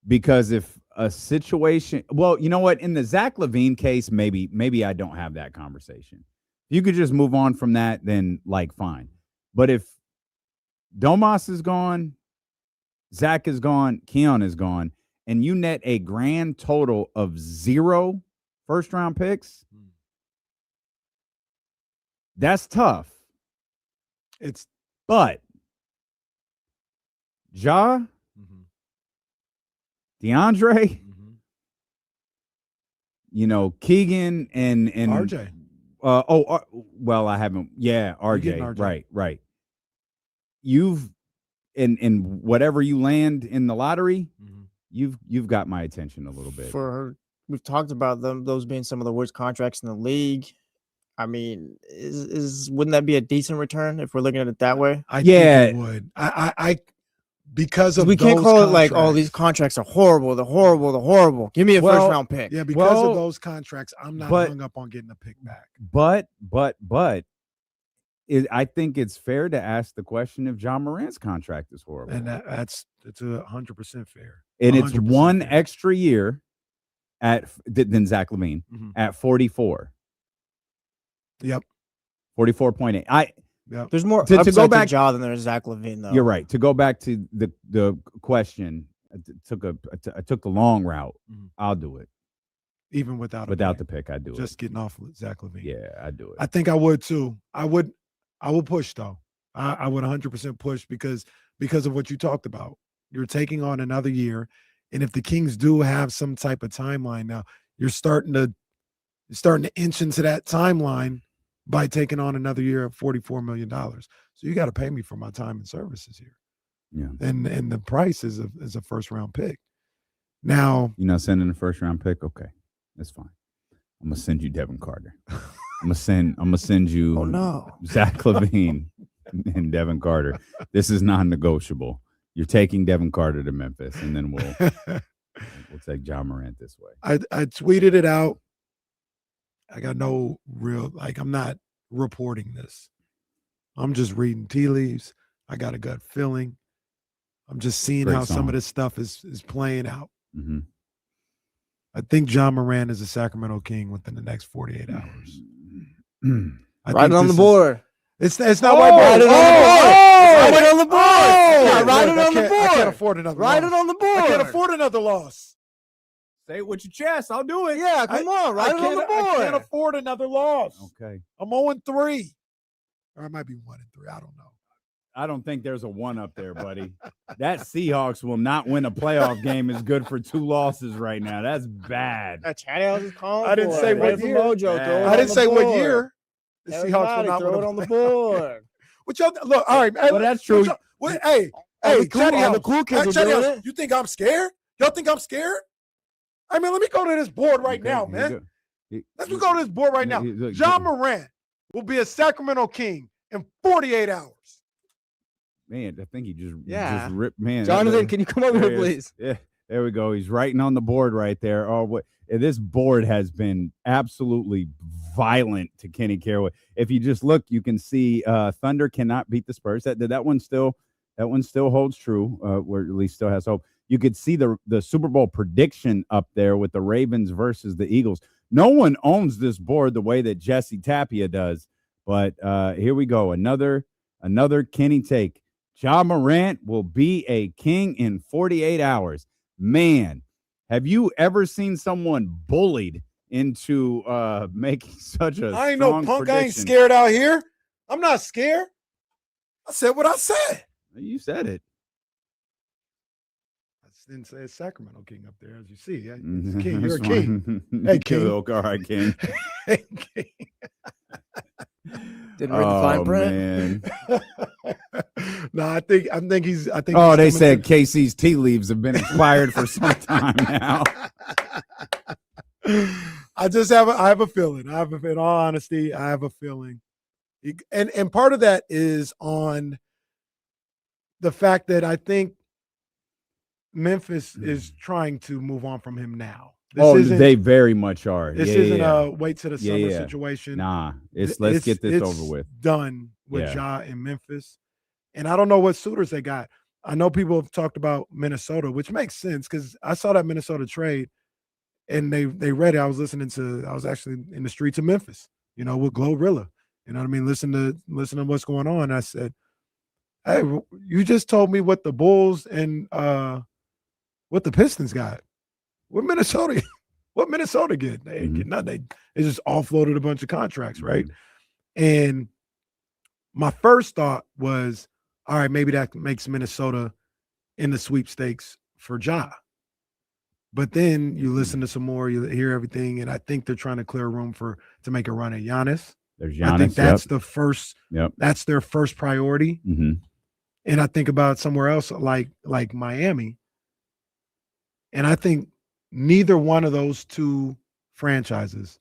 Because if a situation, well, you know what? In the Zach LaVine case, maybe I don't have that conversation. You could just move on from that, then like fine. But if Domas is gone, Zach is gone, Keon is gone, and you net a grand total of 0 first-round picks, that's tough. But Ja, DeAndre, Keegan and RJ. Well, I haven't. Yeah, RJ. Right. You've in whatever you land in the lottery, you've got my attention a little bit. We've talked about those being some of the worst contracts in the league. I mean, wouldn't that be a decent return if we're looking at it that way? I think it would. I because of we can't those call contracts. it like, oh, these contracts are horrible. They're horrible. They're horrible. Give me a first round pick. Yeah, because of those contracts, I'm not hung up on getting a pick back. But I think it's fair to ask the question if Ja Morant's contract is horrible, and it's 100% fair. And it's one extra year than Zach LaVine at 44. Yep, 44.8. There's more to go back to Ja than there's Zach LaVine, though. You're right. To go back to the question, I took the long route. I'll do it. Even without the pick, I'd do it. Just getting off with Zach LaVine. Yeah, I'd do it. I think I would too. I would push though. I would 100% push because of what you talked about. You're taking on another year, and if the Kings do have some type of timeline now, you're starting to inch into that timeline by taking on another year of $44 million. So you got to pay me for my time and services here. Yeah. And the price is a first round pick. Now, you're not sending a first round pick? Okay. That's fine. I'm gonna send you Devin Carter. I'm gonna send you Zach LaVine and Devin Carter. This is non-negotiable. You're taking Devin Carter to Memphis, and then we'll take Ja Morant this way. I tweeted it out. I got no real, I'm not reporting this. I'm just reading tea leaves. I got a gut feeling. I'm just seeing how some of this stuff is playing out. I think Ja Morant is a Sacramento King within the next 48 hours. Right on the board. It's not right on the board. Right on the board. I can't afford another loss. Right on the board. I can't afford another loss. Say it with your chest. I'll do it. Yeah, come on. Right on the board. I can't afford another loss. Okay. I'm 0-3. Or I might be 1-3. I don't know. I don't think there's a 1 up there, buddy. That Seahawks will not win a playoff game is good for 2 losses right now. That's bad. I didn't say what year. I didn't say what year. The Seahawks will not win on the board. What y'all look? All right, well, that's true. Hey, the cool kids are doing it. You think I'm scared? Y'all think I'm scared? I mean, let me go to this board right now, man. Let's go to this board right now. Ja Morant will be a Sacramento King in 48 hours. Man, I think he just ripped. Man, Jonathan, can you come over here, please? Yeah, there we go. He's writing on the board right there. Oh, what this board has been absolutely violent to Kenny Caraway. If you just look, you can see Thunder cannot beat the Spurs. That one still holds true. Or at least still has hope. You could see the Super Bowl prediction up there with the Ravens versus the Eagles. No one owns this board the way that Jesse Tapia does. But here we go. Another Kenny take. Ja Morant will be a king in 48 hours. Man, have you ever seen someone bullied into making such a I ain't no punk. Prediction? I ain't scared out here. I'm not scared. I said what I said. You said it. I didn't say a Sacramento King up there, as you see. It's a king. You're a king. Hey, king. All right, king. Hey, king. Didn't read the fine print. No, I think he's. Oh, they said KC's tea leaves have been expired for some time now. I have a feeling. In all honesty, I have a feeling, and part of that is on the fact that I think Memphis is trying to move on from him now. They very much are. This isn't a wait to the summer situation. Nah, let's get this over with. Done with Ja in Memphis. And I don't know what suitors they got. I know people have talked about Minnesota, which makes sense because I saw that Minnesota trade and they read it. I was actually in the streets of Memphis, with Glorilla. You know what I mean? Listen to what's going on. I said, hey, you just told me what the Bulls and what the Pistons got. What Minnesota get? They ain't get nothing. They just offloaded a bunch of contracts, right? And my first thought was, all right, maybe that makes Minnesota in the sweepstakes for Ja. But then you listen to some more, you hear everything, and I think they're trying to clear room to make a run at Giannis. There's Giannis. I think that's the first. Yep. That's their first priority. Mm-hmm. And I think about somewhere else like Miami, and I think neither one of those two franchises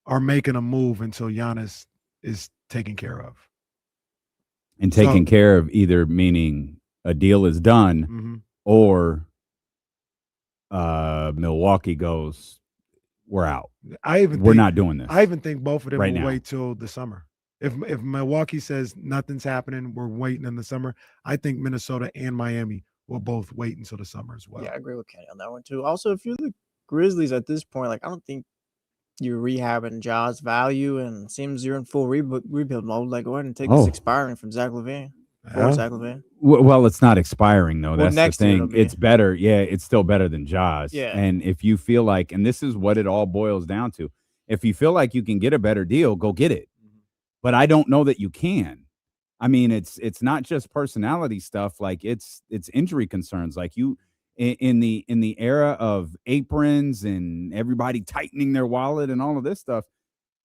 are making a move until Giannis is taken care of. And taken care of, either meaning a deal is done or Milwaukee goes, we're out. We're not doing this. I even think both of them will now. wait till the summer. If Milwaukee says nothing's happening, we're waiting in the summer, I think Minnesota and Miami will both wait until the summer as well. Yeah, I agree with Kenny on that one too. Also, if you're the Grizzlies at this point, I don't think you're rehabbing Ja's value, and it seems you're in full rebuild mode. Go ahead and take this expiring from Zach LaVine. Zach LaVine. Well, it's not expiring though. That's next the thing. year It's better. Yeah, it's still better than Ja's. Yeah. And if you feel like, and this is what it all boils down to, if you feel like you can get a better deal, go get it. But I don't know that you can. I mean, it's not just personality stuff. It's injury concerns. In the era of aprons and everybody tightening their wallet and all of this stuff,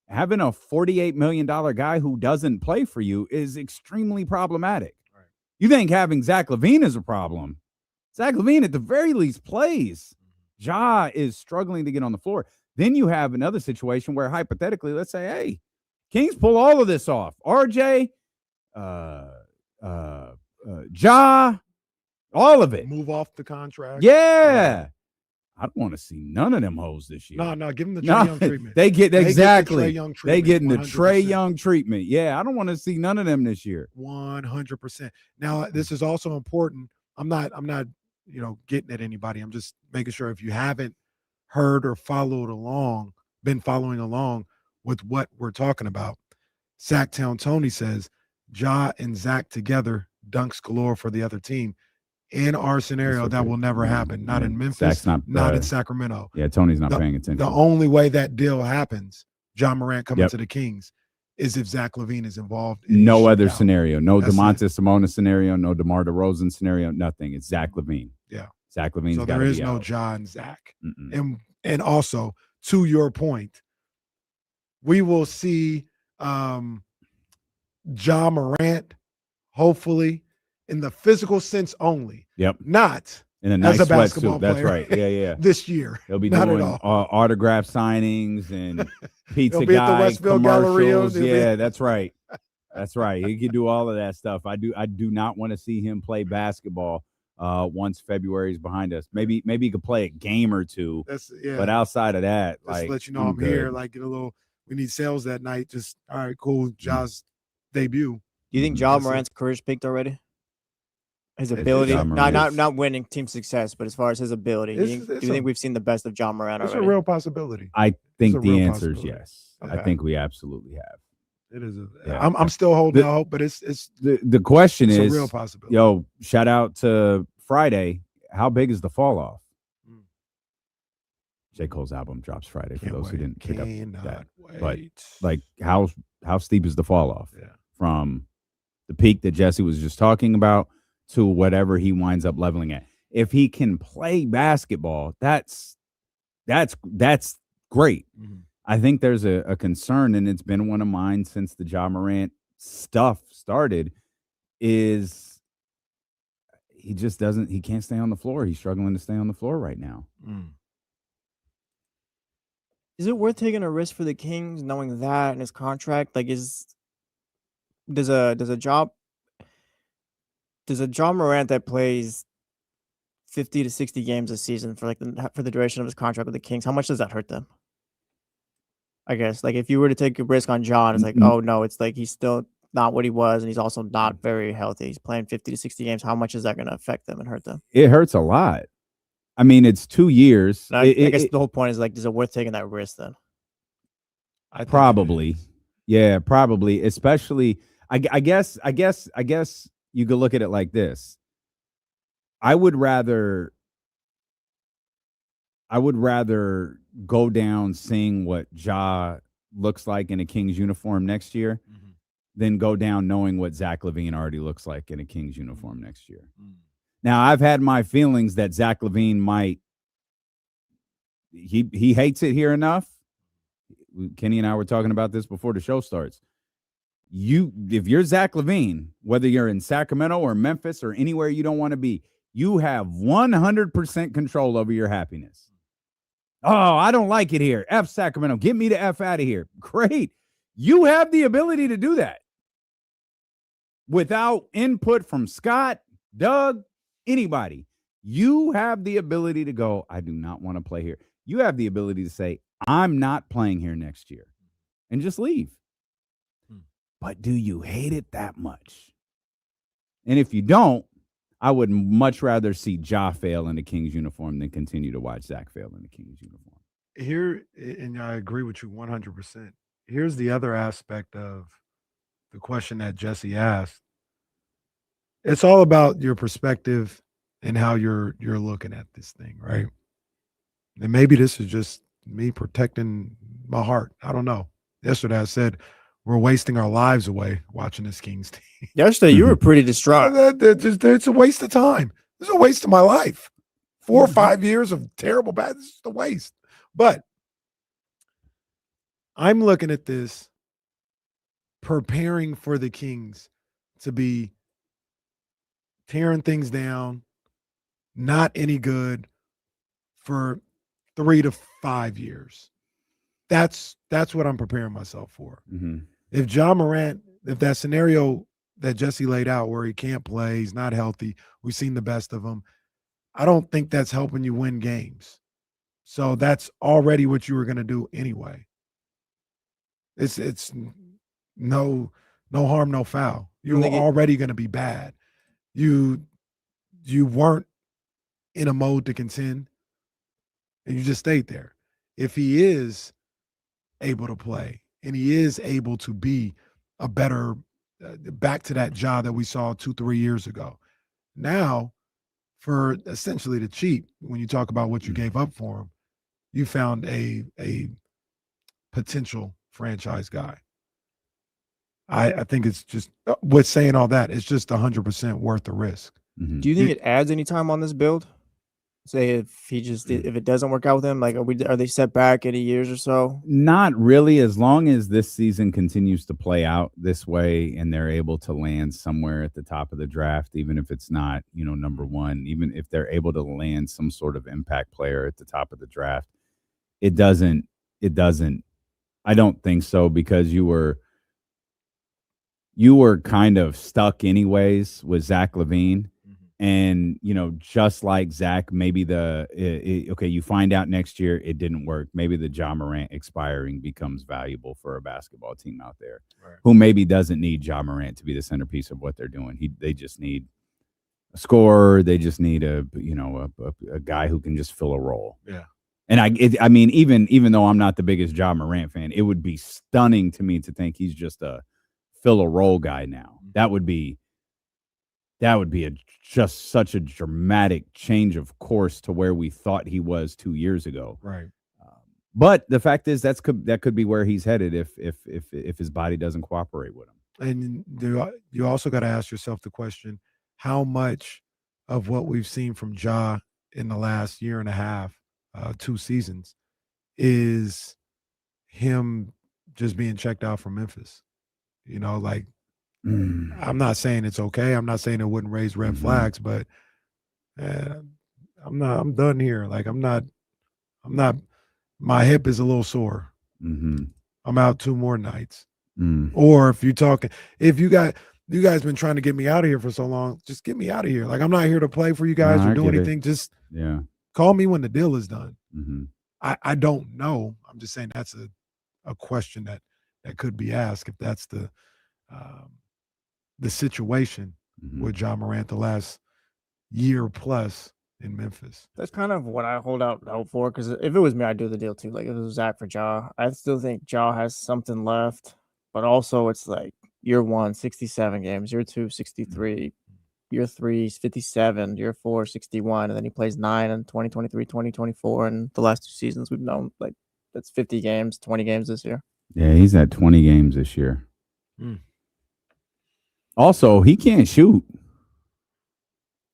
having a $48 million guy who doesn't play for you is extremely problematic. Right. You think having Zach LaVine is a problem? Zach LaVine at the very least plays. Ja is struggling to get on the floor. Then you have another situation where hypothetically, let's say, hey, Kings pull all of this off. RJ, Ja, all of it. Move off the contract. Yeah. I don't want to see none of them hoes this year. No, give them the Trae Young treatment. They get exactly. They getting the Trae Young treatment. Yeah, I don't want to see none of them this year. 100%. Now, this is also important. I'm not, getting at anybody. I'm just making sure if you haven't heard or been following along with what we're talking about. Sacktown Tony says, Ja and Zach together, dunks galore for the other team. In our scenario, that will never happen. Not in Memphis, not in Sacramento. Yeah, Tony's not paying attention. The only way that deal happens, Ja Morant coming to the Kings, is if Zach LaVine is involved. No other scenario. No Domantas Sabonis scenario. No DeMar DeRozan scenario. Nothing. It's Zach LaVine. Yeah. Zach LaVine's so got to be there is no out. Ja and Zach. And also, to your point, we will see Ja Morant, hopefully, in the physical sense only. Yep. Not in a nice as a basketball sweatsuit. That's player. right. Yeah. This year. He'll be not doing autograph signings and pizza guy commercials. Yeah, that's right. That's right. He can do all of that stuff. I do not want to see him play basketball once February is behind us. Maybe he could play a game or two. But outside of that, just let you know I'm here. Get a little. We need sales that night. Just all right, cool. Ja's debut. Do you think Ja Morant's career's peaked already? His ability, not winning team success, but as far as his ability, do you think we've seen the best of Ja Morant already? It's a real possibility. I think the answer is yes. Okay. I think we absolutely have. It is. I'm still holding out hope, but it's the question is a real possibility. Yo, shout out to Friday. How big is the fall off? J. Cole's album drops Friday for those who didn't pick up that. But how steep is the fall off from the peak that Jesse was just talking about to whatever he winds up leveling at? If he can play basketball, that's great. I think there's a concern, and it's been one of mine since the Ja Morant stuff started, is he can't stay on the floor. He's struggling to stay on the floor right now. Is it worth taking a risk for the Kings knowing that in his contract? Does a Ja Morant that plays 50 to 60 games a season for the duration of his contract with the Kings, how much does that hurt them? I guess if you were to take a risk on Ja, it's oh no, it's he's still not what he was, and he's also not very healthy. He's playing 50 to 60 games. How much is that going to affect them and hurt them? It hurts a lot. I mean, it's 2 years. I guess the whole point is like, is it worth taking that risk then? Probably. Yeah, probably. Especially, I guess you could look at it like this. I would rather go down seeing what Ja looks like in a Kings uniform next year than go down knowing what Zach LaVine already looks like in a Kings uniform next year. Now, I've had my feelings that Zach LaVine might he hates it here enough. Kenny and I were talking about this before the show starts. If you're Zach LaVine, whether you're in Sacramento or Memphis or anywhere you don't want to be, you have 100% control over your happiness. Oh, I don't like it here. F Sacramento. Get me the F out of here. Great. You have the ability to do that without input from Scott, Doug, anybody. You have the ability to go, I do not want to play here. You have the ability to say, I'm not playing here next year, and just leave. But do you hate it that much? And if you don't, I would much rather see Ja fail in the Kings uniform than continue to watch Zach fail in the Kings uniform. Here, and I agree with you 100%. Here's the other aspect of the question that Jesse asked. It's all about your perspective and how you're looking at this thing, right? And maybe this is just me protecting my heart. I don't know. Yesterday I said we're wasting our lives away watching this Kings team. Yesterday you were pretty distraught. It's a waste of time. This is a waste of my life. 4 or 5 years of terrible bad. This is a waste. But I'm looking at this, preparing for the Kings to be tearing things down, not any good for 3 to 5 years. That's what I'm preparing myself for. If Ja Morant, if that scenario that Jesse laid out where he can't play, he's not healthy, we've seen the best of him, I don't think that's helping you win games. So that's already what you were going to do anyway. It's no harm, no foul. You were already going to be bad. You weren't in a mode to contend, and you just stayed there. If he is able to play and he is able to be a better back to that Ja that we saw 2-3 years ago, now for essentially the cheap, when you talk about what you gave up for him, you found a potential franchise guy. I think it's just, with saying all that, it's just 100% worth the risk. Do you think it adds any time on this build? Say if it doesn't work out with him, like are they set back any years or so? Not really, as long as this season continues to play out this way and they're able to land somewhere at the top of the draft, even if it's not, number one, even if they're able to land some sort of impact player at the top of the draft, it doesn't, I don't think so, because you were kind of stuck anyways with Zach LaVine. And, just like Zach, maybe you find out next year it didn't work. Maybe the Ja Morant expiring becomes valuable for a basketball team out there who maybe doesn't need Ja Morant to be the centerpiece of what they're doing. They just need a scorer. They just need a guy who can just fill a role. Yeah. And I mean, even though I'm not the biggest Ja Morant fan, it would be stunning to me to think he's just a fill a role guy now. That would be just such a dramatic change of course to where we thought he was 2 years ago. Right. But the fact is that could be where he's headed if his body doesn't cooperate with him. And you also got to ask yourself the question, how much of what we've seen from Ja in the last year and a half, 2 seasons, is him just being checked out from Memphis? I'm not saying it's okay. I'm not saying it wouldn't raise red flags, but I'm done here. I'm not, my hip is a little sore. I'm out 2 more nights. Or if you guys been trying to get me out of here for so long, just get me out of here. I'm not here to play for you guys or do anything. Just call me when the deal is done. I don't know. I'm just saying that's a question that could be asked if that's the the situation with Ja Morant the last year plus in Memphis. That's kind of what I hold out hope for, because if it was me, I'd do the deal too. Like if it was Zach for Ja, I still think Ja has something left, but also it's like year 1, 67 games, year 2, 63, year 3, 57, year 4, 61, and then he plays 9 in 2023, 2024, and the last 2 seasons we've known like that's 50 games, 20 games this year. Yeah, he's at 20 games this year. Also, he can't shoot.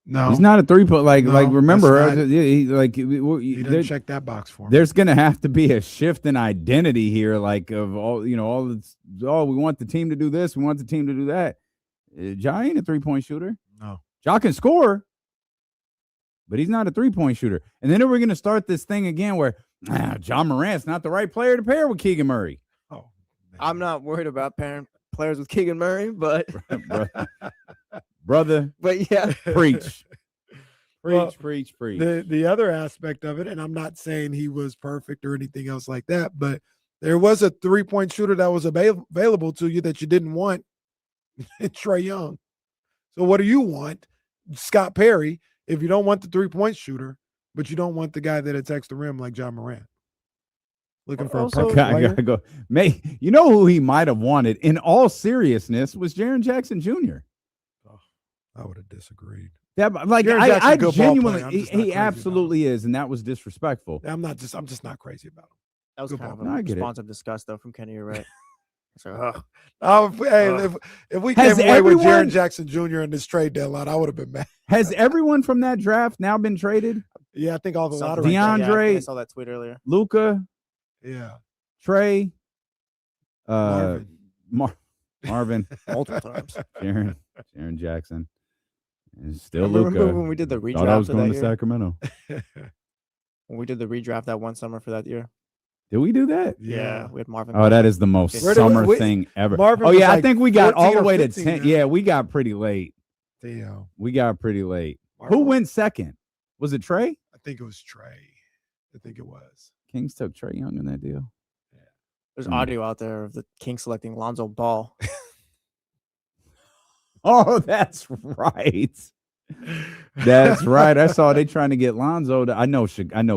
No, he's not a 3-point. Remember, he didn't check that box for him. There's going to have to be a shift in identity here. Like of all, we want the team to do this, we want the team to do that. Ja ain't a 3-point shooter. No, Ja can score, but he's not a 3-point shooter. And then we're going to start this thing again where Ja Morant's not the right player to pair with Keegan Murray. Oh, man. I'm not worried about pairing players with Keegan Murray, but brother, but yeah, preach. Well, Preach. The other aspect of it, and I'm not saying he was perfect or anything else like that, but there was a 3-point shooter that was available to you that you didn't want, Trae Young. So what do you want? Scott Perry, if you don't want the 3-point shooter, but you don't want the guy that attacks the rim like Ja Morant. Looking for a perfect player. I gotta go. You know who he might have wanted, in all seriousness, was Jaren Jackson Jr. Oh, I would have disagreed. Yeah, like I genuinely, he absolutely is, and that was disrespectful. I'm just not crazy about him. that was kind of a responsive disgust though from Kenny. You're right. So, if we came away with Jaren Jackson Jr. in this trade deadline, I would have been mad. Has everyone from that draft now been traded? Yeah, I think all the lottery. DeAndre, I saw that tweet earlier. Luka, yeah, Trey, Marvin, multiple times. Jaren Jackson. And still Remember Luka. when we did the redraft? Thought I was of going that to year? Sacramento. When we did the redraft that one summer for that year. Did we do that? Yeah, we had Marvin. Oh, that is the most summer thing ever. Marvin oh, yeah, like I think we got all the way to 10. Now. Yeah, we got pretty late. Damn. We got pretty late. Marvin. Who went second? Was it Trey? I think it was Trey. I think it was. Kings took Trae Young in that deal. Yeah. There's audio out there of the Kings selecting Lonzo Ball. Oh, that's right. That's right. I saw they trying to get Lonzo. I know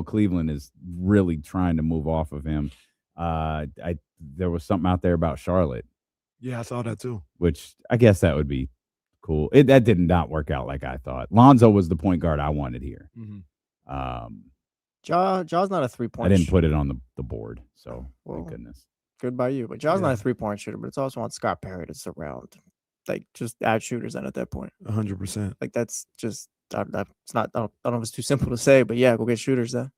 Cleveland is really trying to move off of him. There was something out there about Charlotte. Yeah, I saw that too. Which I guess that would be cool. That did not work out like I thought. Lonzo was the point guard I wanted here. Mm-hmm. Ja's not a 3-point. I didn't put it on the board, so thank goodness. Good by you. But Ja's not a 3-point shooter, but it's also on Scott Perry to surround, like just add shooters in at that point. 100%. Like that's just it's not. I don't know if it's too simple to say, but yeah, go get shooters then.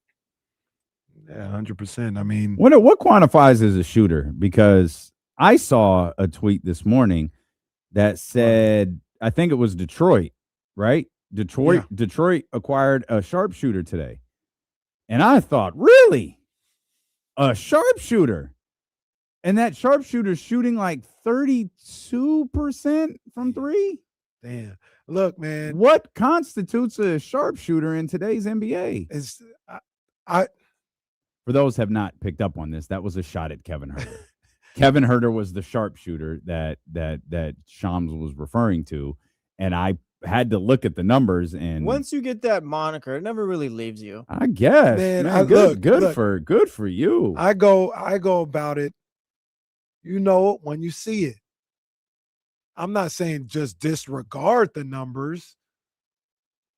Yeah, 100%. I mean, what quantifies as a shooter? Because I saw a tweet this morning that said, I think it was Detroit, right? Detroit acquired a sharpshooter today. And I thought, really? A sharpshooter? And that sharpshooter's shooting like 32% from 3? Damn. Look, man. What constitutes a sharpshooter in today's NBA? For those who have not picked up on this, that was a shot at Kevin Huerter. Kevin Huerter was the sharpshooter that Shams was referring to, and I had to look at the numbers. And once you get that moniker, it never really leaves you. I guess, man, good for you. I go about it. You know it when you see it. I'm not saying just disregard the numbers,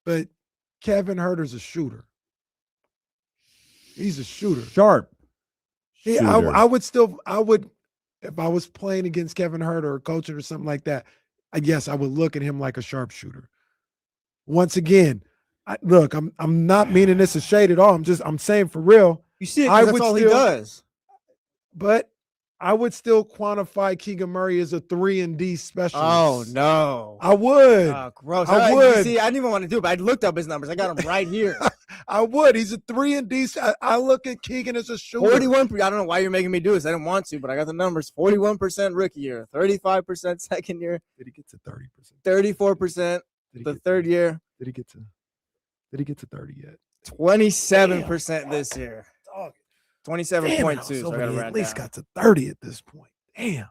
but Kevin Huerter's a shooter. He's a shooter. Sharp. Yeah, I would, if I was playing against Kevin Huerter or coaching or something like that, yes, I would look at him like a sharpshooter. Once again, I'm not meaning this a shade at all. I'm saying for real. You see it, that's all he does. But I would still quantify Keegan Murray as a 3-and-D specialist. Oh no, I would. Oh, gross. I would. See, I didn't even want to do it, but I looked up his numbers. I got him right here. I would. He's a 3-and-D. I look at Keegan as a shooter. 41. I don't know why you're making me do this. I didn't want to, but I got the numbers. 41% rookie year, 35% second year. Did he get to 30%? 34% the third year. Did he get to 30 yet? 27% this year. 27.2. So I got to at least got to 30 at this point. Damn.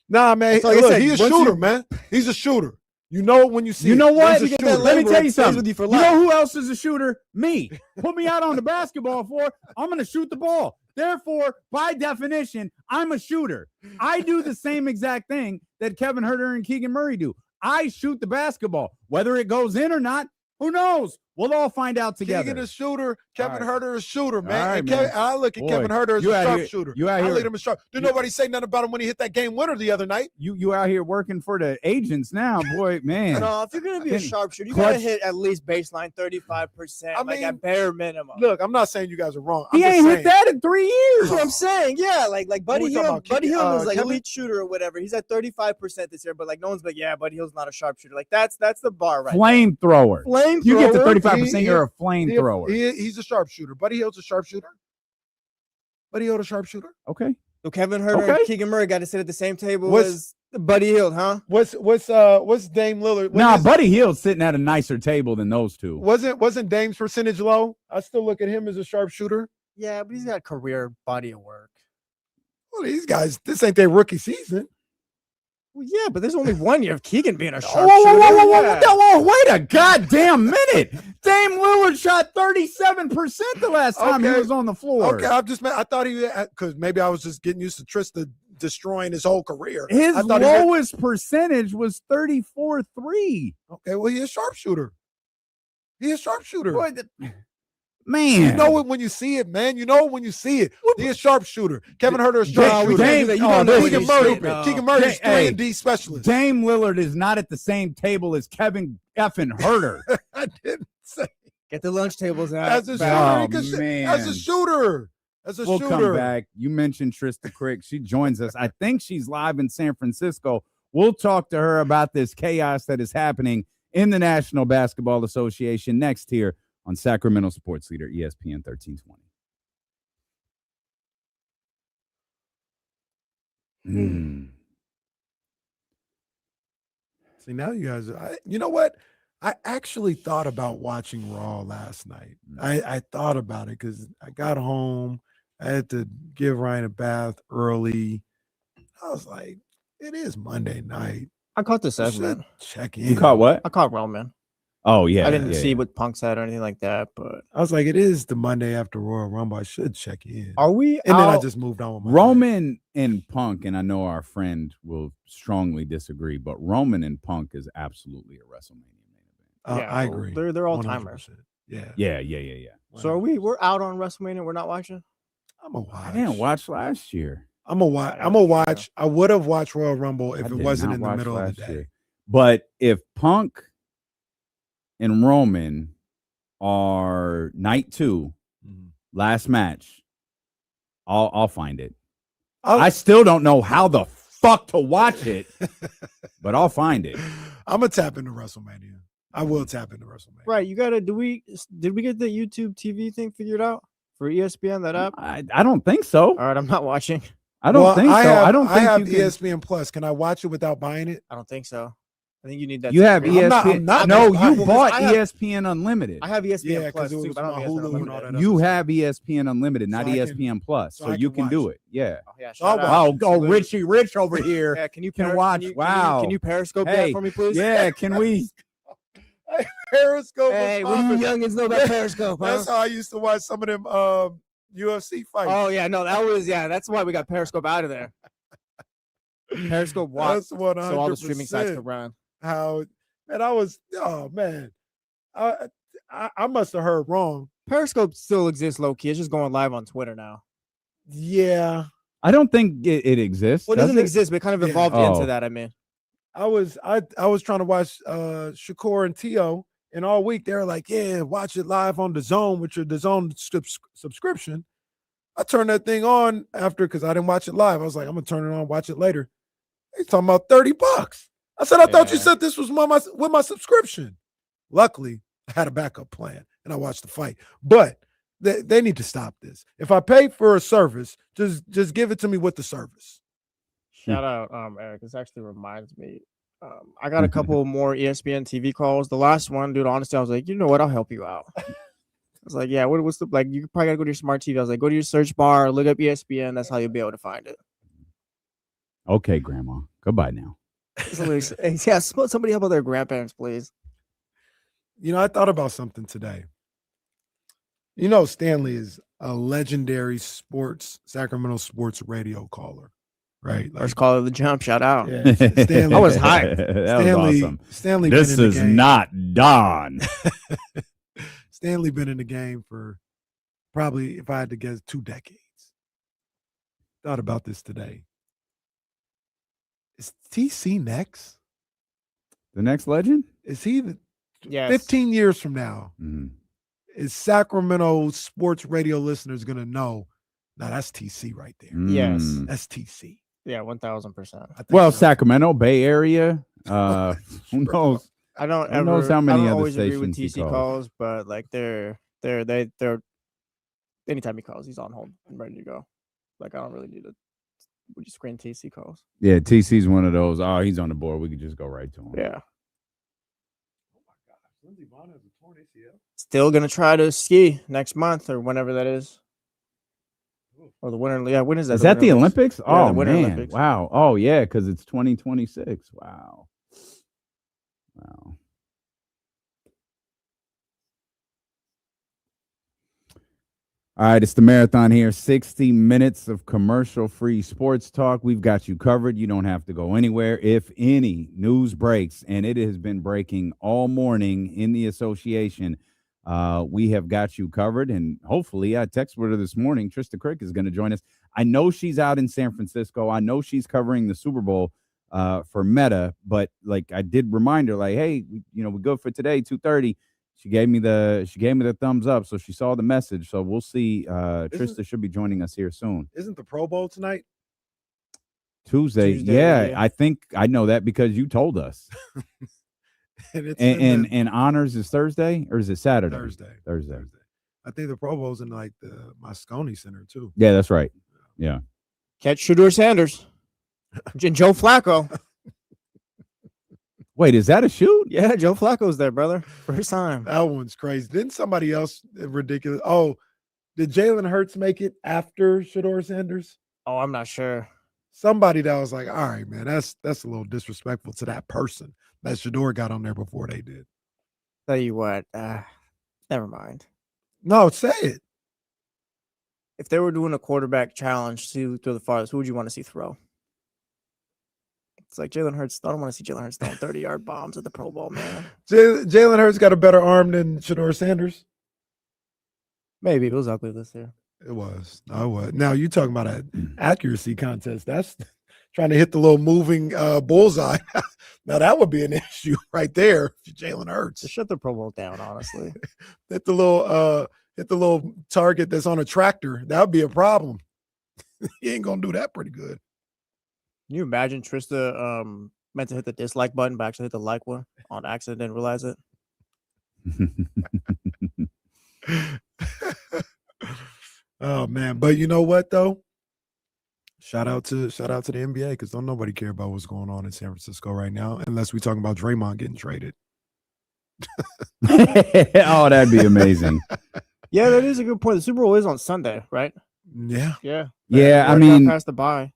Nah, man. So like I Look, said, he's a once shooter, you- man. He's a shooter. You know it when you see You it. know what? He's a shooter. Let me tell you stays something. with you for You life. know who else is a shooter? Me. Put me out on the basketball floor. I'm going to shoot the ball. Therefore, by definition, I'm a shooter. I do the same exact thing that Kevin Huerter and Keegan Murray do. I shoot the basketball. Whether it goes in or not, who knows? We'll all find out together. Keegan is shooter. Kevin All right. Huerter is shooter, man. All right, and man. I look at Boy, Kevin Huerter as you a out sharp here- shooter. you out I here- look at him as sharp. Did nobody say nothing about him when he hit that game winner the other night? You out here working for the agents now, boy, man. No, if you're gonna be a Can- sharpshooter, you clutch- gotta hit at least baseline 35%, I like mean, at bare minimum. Look, I'm not saying you guys are wrong. He I'm just ain't hit saying. that in 3 years. That's what I'm saying. Yeah, like Buddy we talking Hill. about? Buddy Hill is like Kevin? elite shooter or whatever. He's at 35% this year, but like no one's like, yeah, Buddy Hill's not a sharpshooter. Like that's the bar right Flamethrower. there. Flamethrower. You get to 35%, He- you're a flamethrower. He's a sharpshooter. Buddy Hill's a sharpshooter. Buddy Hill's a sharpshooter. Okay. So Kevin Huerter Okay. and Keegan Murray got to sit at the same table What's- as Buddy Hill, huh? What's Dame Lillard? Nah, Buddy Hield's sitting at a nicer table than those two. Wasn't Dame's percentage low? I still look at him as a sharpshooter. Yeah, but he's got career body of work. Well, these guys, this ain't their rookie season. Well, yeah, but there's only 1 year of Keegan being a Whoa, sharpshooter. wait a goddamn minute. Dame Lillard shot 37% the last time he Okay. was on the floor. Okay, I thought he because maybe I was just getting used to Trysta destroying his whole career. His I thought he had- lowest percentage was 34.3. Okay, well, he's a sharpshooter. He's a sharpshooter. Boy, man. You know it when you see it, man. You know it when you see it. He's a sharpshooter. Kevin Huerter is a Dame- sharpshooter. Dame- You oh, don't know this Keegan is Murray, stupid. No. Keegan Murray is Hey, 3-and-D specialist. Dame Lillard is not at the same table as Kevin effing Huerter. I didn't say Get the lunch tables out. as a shooter. Oh, he could shoot- man. as a shooter. As a We'll shooter. come back. You mentioned Trysta Krick. She joins us. I think she's live in San Francisco. We'll talk to her about this chaos that is happening in the National Basketball Association next here on Sacramento Sports Leader, ESPN 1320. See, now you guys, you know what? I actually thought about watching Raw last night. I thought about it because I got home. I had to give Ryan a bath early. I was like, it is Monday night. I caught the I should segment. check in. You caught what? I caught Roman. Oh, yeah. I didn't yeah, see yeah. what Punk said or anything like that, but I was like, it is the Monday after Royal Rumble. I should check in. are we? And then I out- just moved on with my Roman and Punk, and I know our friend will strongly disagree, but Roman and Punk is absolutely a WrestleMania main event. Yeah, I well, agree. they're all timers. 100%. Yeah. So are we? We're out on WrestleMania. We're not watching. I'm a watch. I didn't watch last year. I'm a watch. Yeah, I'm a that's watch. I would have watched Royal Rumble if I it did wasn't not in the watch middle of last the day. year. But if Punk and Roman are night 2, Mhm. last match, I'll find it. I'll- I still don't know how the fuck to watch it, but I'll find it. I'm gonna tap into WrestleMania. I will tap into WrestleMania. Right. You gotta. Did we get the YouTube TV thing figured out for ESPN? That app. I don't think so. All right. I'm not watching. I don't Well, think so. I don't think I have you can. ESPN Plus. Can I watch it without buying it? I don't think so. I think you need that. You have subscription. ESPN. I'm not no, gonna buy you it. bought I have- ESPN Unlimited. I have ESPN Yeah, Plus because it too, was but I don't my have ESPN Hulu and all Unlimited. that. You have ESPN Unlimited, not So I can- ESPN Plus, so so I you can can do watch it. Yeah. Oh, yeah, So I'll shout out. watch. Oh, Richie Rich over here. Yeah, can you can per- watch. Can you, Wow. Can you Periscope Hey, that for me, please? Yeah, can we? Periscope. was Hey, what do you popping. youngins know about Periscope? Huh? That's how I used to watch some of them UFC fights. Oh yeah, no, that was That's why we got Periscope out of there. Periscope watch, That's 100%. so all the streaming sites could run. How man, I was. Oh man, I must have heard wrong. Periscope still exists low key. It's just going live on Twitter now. Yeah, I don't think it exists. Well, it does doesn't exist, but it kind of Yeah. evolved Oh. into that. I mean, I was trying to watch Shakur and Tio, and all week they were like, "Yeah, watch it live on the Zone with your the Zone subscription." I turned that thing on after because I didn't watch it live. I was like, "I'm gonna turn it on, watch it later." They talking about $30. I said, "I thought you Yeah. said this was with my subscription." Luckily, I had a backup plan and I watched the fight. But they need to stop this. If I pay for a service, just give it to me with the service. shout out, Eric. This actually reminds me. I got a couple more ESPN TV calls. The last one, dude. Honestly, I was like, you know what? I'll help you out. I was like, yeah. What's the like? You probably gotta go to your smart TV. I was like, go to your search bar, look up ESPN. That's how you'll be able to find it. Okay, Grandma. Goodbye now. Yeah, split somebody up with their grandparents, please. You know, I thought about something today. Stanley is a legendary Sacramento sports radio caller, right? First caller of the jump. Shout out. Yeah, Stanley. I was hyped. That was awesome. Stanley. This is not Don. Stanley been in the game for probably, if I had to guess, 2 decades. Thought about this today. Is TC next? The next legend? Is he the Yes. 15 years from now? Mm-hmm. Is Sacramento sports radio listeners going to know, now that's TC right there. Yes. That's TC. Yeah, 1,000%. Well, Sacramento, Bay Area. Who knows? I don't Who knows how many I don't other always agree with stations he TC calls. calls, but like they're anytime he calls, he's on hold and ready to go. Like I don't really need to. We just screen TC calls. Yeah, TC's one of those. Oh, he's on the board. We could just go right to him. Yeah. Still gonna try to ski next month or whenever that is. Or the winter. Yeah, when is that? Is that the Olympics? Yeah, Oh the Winter man! Olympics. Wow! Oh yeah, because it's 2026. Wow! All right, it's the marathon here. 60 minutes of commercial-free sports talk. We've got you covered. You don't have to go anywhere. If any news breaks, and it has been breaking all morning in the association, we have got you covered. And hopefully, I texted her this morning. Trysta Krick is going to join us. I know she's out in San Francisco. I know she's covering the Super Bowl for Meta. But like I did remind her, like, hey, we're good for today, 2:30. She gave me the thumbs up, so she saw the message. So we'll see. Trysta should be joining us here soon. Isn't the Pro Bowl tonight? Tuesday. Yeah, I think I know that because you told us. and honors is Thursday, or is it Saturday? Thursday. I think the Pro Bowl's in like the Moscone Center too. Yeah, that's right. Yeah. Catch Shedeur Sanders and Joe Flacco. Wait, is that a shoot? Yeah, Joe Flacco's there, brother. First time. That one's crazy. Didn't somebody else ridiculous? Oh, did Jalen Hurts make it after Shedeur Sanders? Oh, I'm not sure. Somebody that was like, all right, man, that's a little disrespectful to that person that Shedeur got on there before they did. Tell you what, never mind. No, say it. If they were doing a quarterback challenge to throw the farthest, who would you want to see throw? It's like Jalen Hurts. I don't want to see Jalen Hurts throwing 30-yard bombs at the Pro Bowl, man. Jalen Hurts got a better arm than Shedeur Sanders. Maybe it was ugly this year. It was. No, it was. Now you talking about an accuracy contest? That's trying to hit the little moving bullseye. Now that would be an issue right there for Jalen Hurts. Just shut the Pro Bowl down, honestly. hit the little target that's on a tractor. That would be a problem. He ain't gonna do that pretty good. Can you imagine Trysta meant to hit the dislike button, but actually hit the like one on accident, didn't realize it? Oh man, but you know what though? Shout out to the NBA because don't nobody care about what's going on in San Francisco right now unless we're talking about Draymond getting traded. Oh, that'd be amazing. Yeah, that is a good point. The Super Bowl is on Sunday, right? Yeah. Yeah, I mean, past the bye.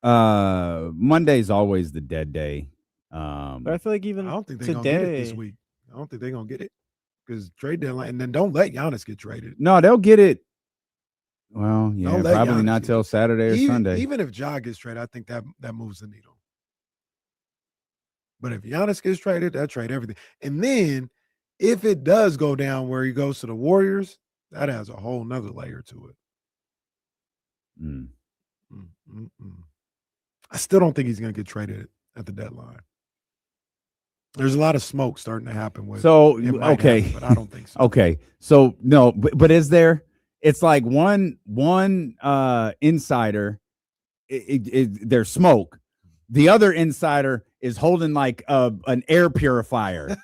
Monday's always the dead day. But I feel like even I don't think they're gonna get it this week. I don't think they're gonna get it because trade deadline, and then don't let Giannis get traded. No, they'll get it. Well, yeah, Don't let probably Giannis not get till Saturday or Sunday. Even if Ja gets traded, I think that moves the needle. But if Giannis gets traded, that trade everything. And then if it does go down where he goes to the Warriors, that has a whole nother layer to it. I still don't think he's going to get traded at the deadline. There's a lot of smoke starting to happen with. So happen, but I don't think so. Okay, so no, but is there? It's like one insider. There's smoke. The other insider is holding like an air purifier,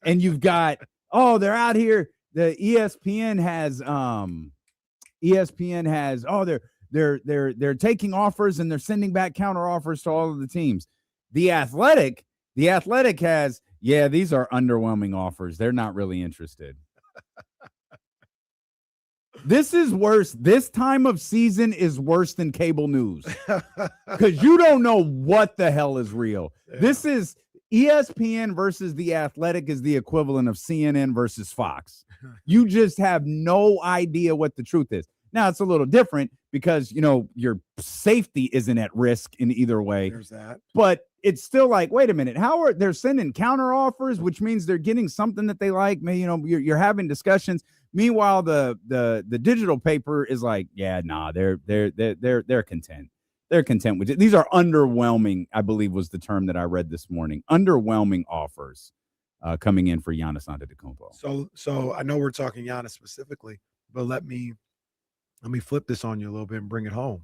and you've got they're out here. The ESPN has they're taking offers and they're sending back counter offers to all of the teams. The Athletic has these are underwhelming offers. They're not really interested. This is worse. This time of season is worse than cable news because you don't know what the hell is real. Yeah. This is ESPN versus The Athletic is the equivalent of CNN versus Fox. You just have no idea what the truth is. Now, it's a little different because, your safety isn't at risk in either way. There's that. But it's still like, wait a minute, how are they're sending counter offers, which means they're getting something that they like. You're having discussions. Meanwhile, the digital paper is like, yeah, nah, they're content. They're content with it. These are underwhelming, I believe was the term that I read this morning. Underwhelming offers coming in for Giannis Antetokounmpo. So I know we're talking Giannis specifically, but let me flip this on you a little bit and bring it home.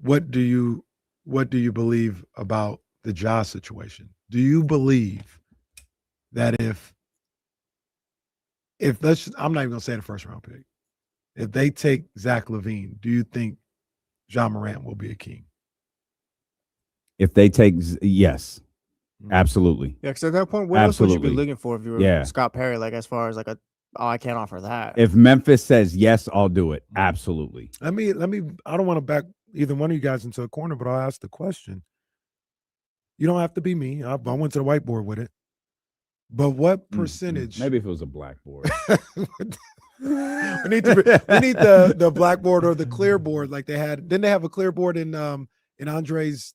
What do you believe about the Ja situation? Do you believe that if I'm not even gonna say the first round pick, if they take Zach LaVine, do you think Ja Morant will be a king? If they take, yes, absolutely. Yeah, because at that point, what else would you be looking for if you were Scott Perry? Like as far as like I can't offer that. If Memphis says yes, I'll do it. Absolutely. Let me. I don't want to back either one of you guys into a corner, but I'll ask the question. You don't have to be me. I went to the whiteboard with it. But what percentage? Maybe if it was a blackboard. we need the blackboard or the clear board like they had. Didn't they have a clear board in Andre's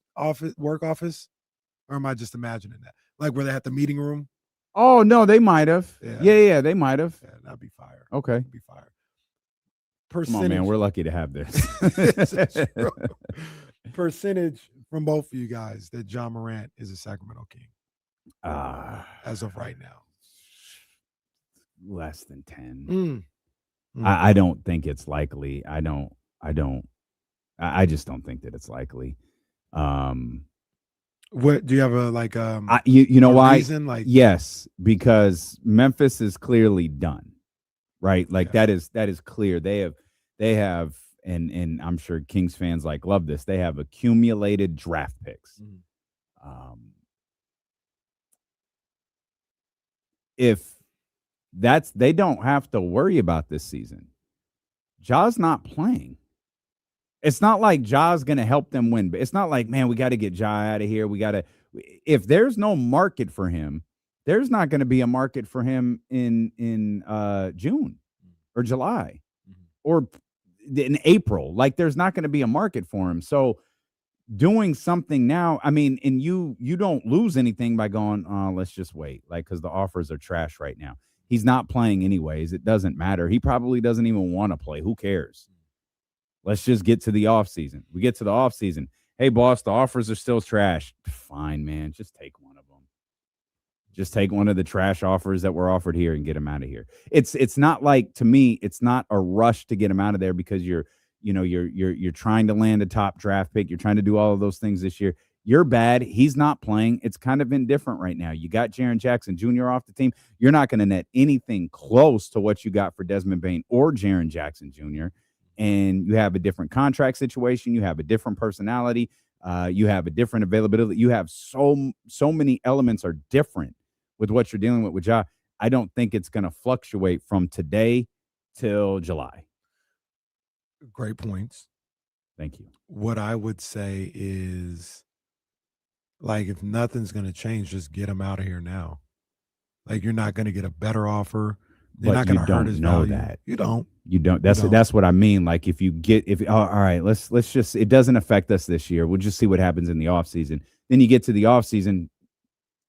work office? Or am I just imagining that? Like where they had the meeting room? Oh no, they might have. Yeah, they might have. Yeah, that'd be fire. Okay. That'd be fire. Percentage. Come on, man. We're lucky to have this. Percentage from both of you guys that Ja Morant is a Sacramento King. As of right now. Less than 10. I don't think it's likely. I just don't think that it's likely. What do you have a you know why? Reason? Yes, because Memphis is clearly done, right? Like that is clear. They have, and I'm sure Kings fans love this. They have accumulated draft picks. If they don't have to worry about this season. Ja's not playing. It's not like Ja's going to help them win, but it's not like, man, we got to get Ja out of here. If there's no market for him, there's not going to be a market for him in June or July or in April. Like there's not going to be a market for him. So doing something now, I mean, and you don't lose anything by going, let's just wait. Because the offers are trash right now. He's not playing anyways. It doesn't matter. He probably doesn't even want to play. Who cares? Let's just get to the offseason. We get to the offseason. Hey, boss, the offers are still trash. Fine, man. Just take one of them. Just take one of the trash offers that were offered here and get him out of here. It's not like, to me, it's not a rush to get him out of there because you're trying to land a top draft pick. You're trying to do all of those things this year. You're bad. He's not playing. It's kind of indifferent right now. You got Jaren Jackson Jr. off the team. You're not going to net anything close to what you got for Desmond Bane or Jaren Jackson Jr., and you have a different contract situation. You have a different personality. You have a different availability. You have so many elements are different with what you're dealing with Ja. I don't think it's going to fluctuate from today till July. Great points. Thank you. What I would say is, if nothing's going to change, just get him out of here now. You're not going to get a better offer. They're not going to hurt his value. That. You don't. That's what I mean. All right, let's just, it doesn't affect us this year. We'll just see what happens in the offseason. Then you get to the offseason,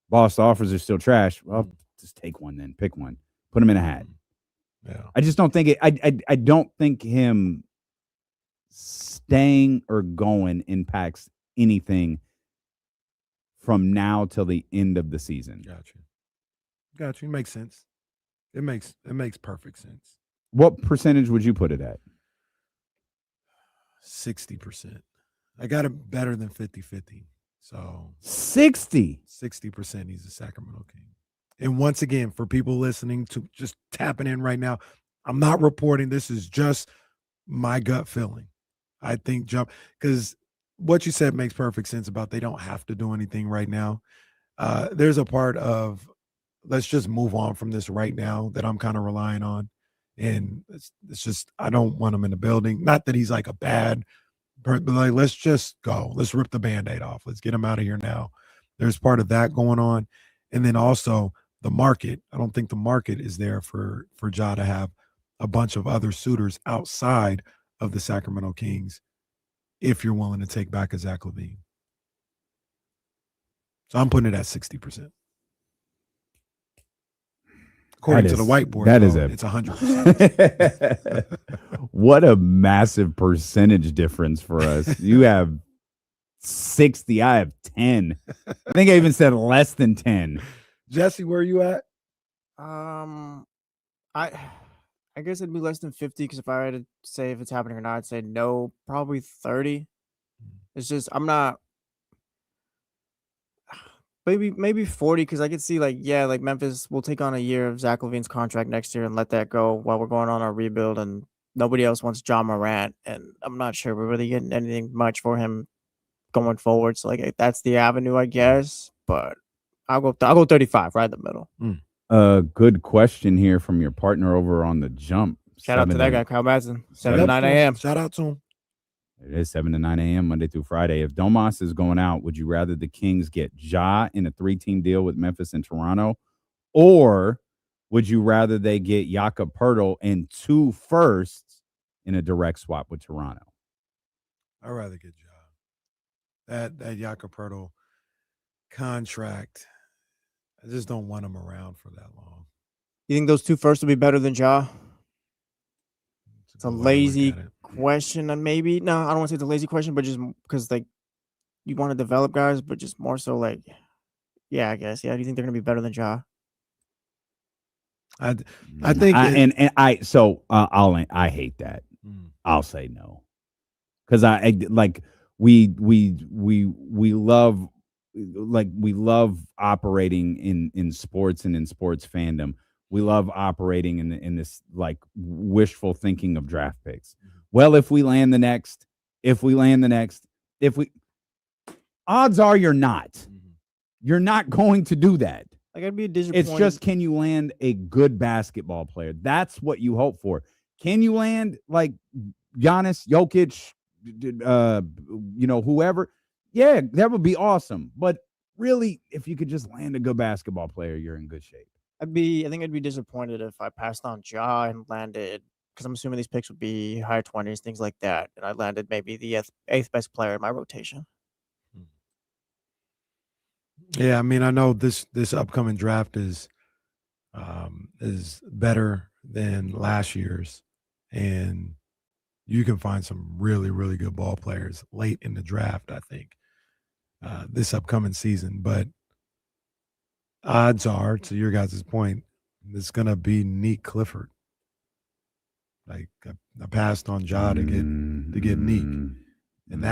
boss, the offers are still trash. Well, just take one then. Pick one. Put him in a hat. Yeah. I just don't think it. I don't think him staying or going impacts anything from now till the end of the season. Got you. It makes sense. It makes perfect sense. What percentage would you put it at? 60%. I got it better than 50-50. So 60%. He's a Sacramento King. And once again, for people listening to just tapping in right now, I'm not reporting. This is just my gut feeling. I think because what you said makes perfect sense about they don't have to do anything right now. There's a part of let's just move on from this right now that I'm kind of relying on. And it's just, I don't want him in the building. Not that he's like a bad person, but like, let's just go. Let's rip the Band-Aid off. Let's get him out of here now. There's part of that going on. And then also the market. I don't think the market is there for Ja to have a bunch of other suitors outside of the Sacramento Kings if you're willing to take back a Zach LaVine. So I'm putting it at 60%. According to the whiteboard, it's 100%. What a massive percentage difference for us. You have 60. I have 10. I think I even said less than 10. Jesse, where are you at? I guess it'd be less than 50 because if I had to say if it's happening or not, I'd say no, probably 30. It's just I'm not. Maybe 40 because I could see like Memphis will take on a year of Zach LaVine's contract next year and let that go while we're going on our rebuild and nobody else wants Ja Morant and I'm not sure we're really getting anything much for him going forward. So like that's the avenue, I guess. But I'll go 35 right in the middle. Good question here from your partner over on the Jump. Shout out to that guy, Kyle Madsen. 7 to 9 a.m. Shout out to him. It is 7 to 9 a.m. Monday through Friday. If Domas is going out, would you rather the Kings get Ja in a 3-team deal with Memphis and Toronto? Or would you rather they get Jakob Poeltl and 2 firsts in a direct swap with Toronto? I'd rather get Ja. That Jakob Poeltl contract, I just don't want him around for that long. You think those 2 firsts will be better than Ja? It's a lazy question, and maybe no, I don't want to say it's a lazy question, but just because like you want to develop guys, but just more so like, yeah, I guess, yeah. Do you think they're gonna be better than Ja? I think, I hate that. I'll say no, because we love operating in sports and in sports fandom. We love operating in this like wishful thinking of draft picks. Well, if we land the next, odds are you're not. You're not going to do that. Like I'd be disappointed. It's just, can you land a good basketball player? That's what you hope for. Can you land like Giannis, Jokic, whoever? Yeah, that would be awesome. But really, if you could just land a good basketball player, you're in good shape. I think I'd be disappointed if I passed on Ja and landed, because I'm assuming these picks would be high 20s, things like that, and I landed maybe the 8th best player in my rotation. Yeah, I mean, I know this upcoming draft is better than last year's, and you can find some really, really good ball players late in the draft, I think, this upcoming season. But odds are, to your guys' point, it's going to be Neek Clifford. Like, I passed on Ja to get Neek. And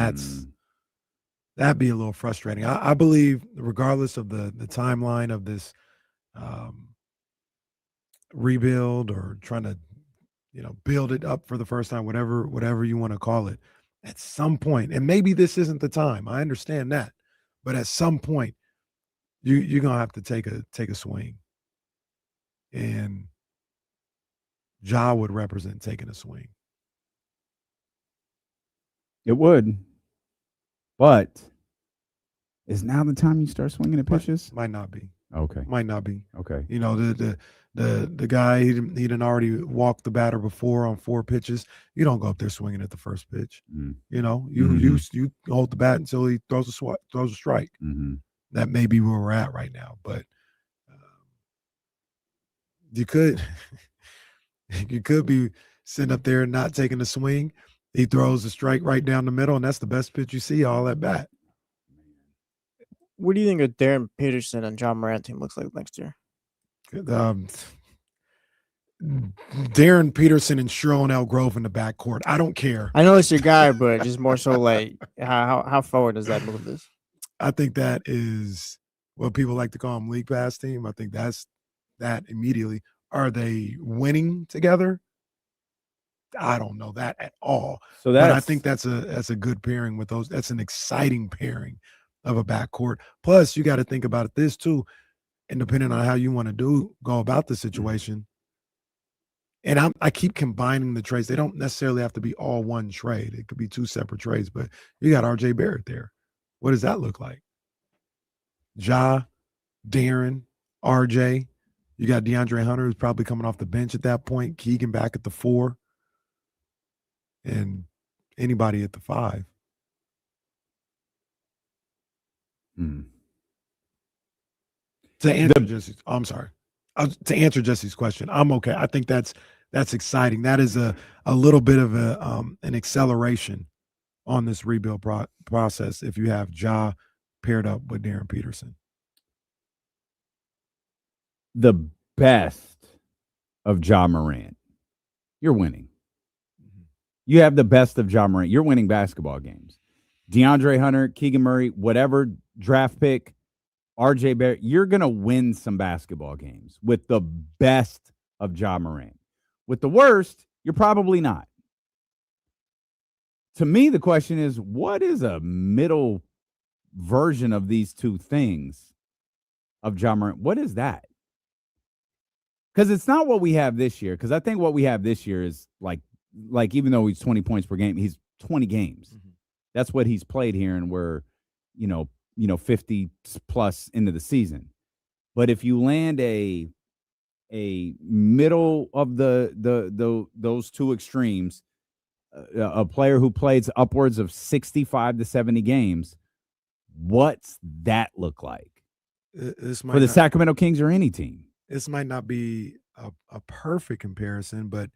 that'd be a little frustrating. I believe, regardless of the timeline of this rebuild or trying to, build it up for the first time, whatever you want to call it, at some point, and maybe this isn't the time, I understand that, but at some point, you're gonna have to take a swing, and Ja would represent taking a swing. It would, but is now the time you start swinging at pitches? Might not be. Okay. Might not be. Okay. The guy he didn't already walk the batter before on 4 pitches. You don't go up there swinging at the first pitch. You hold the bat until he throws a strike. That may be where we're at right now, but you could be sitting up there and not taking a swing. He throws a strike right down the middle, and that's the best pitch you see all at bat. What do you think of Darren Peterson and Ja Morant team looks like next year? Darren Peterson and Sherwin L. Grove in the backcourt. I don't care. I know it's your guy, but just more so like how forward does that move this? I think that is what people like to call them league pass team. I think that's that immediately. Are they winning together? I don't know that at all. So but I think that's a good pairing with those. That's an exciting pairing of a backcourt. Plus, you got to think about this too, and depending on how you want to go about the situation, And I keep combining the trades. They don't necessarily have to be all one trade. It could be two separate trades, but you got RJ Barrett there. What does that look like? Ja, Darren, RJ. You got DeAndre Hunter, who's probably coming off the bench at that point. Keegan back at the 4. And anybody at the 5. To answer Jesse's question, I'm okay. I think that's exciting. That is a little bit of an acceleration on this rebuild process if you have Ja paired up with Darren Peterson. The best of Ja Morant, you're winning. You have the best of Ja Morant. You're winning basketball games. DeAndre Hunter, Keegan Murray, whatever draft pick, RJ Barrett, you're going to win some basketball games with the best of Ja Morant. With the worst, you're probably not. To me, the question is, what is a middle version of these two things of Ja Morant? What is that? Because it's not what we have this year. Because I think what we have this year is like even though he's 20 points per game, he's 20 games. Mm-hmm. That's what he's played here, and we're, 50 plus into the season. But if you land a middle of those two extremes, a player who plays upwards of 65 to 70 games, what's that look like for the Sacramento Kings or any team? This might not be a perfect comparison, but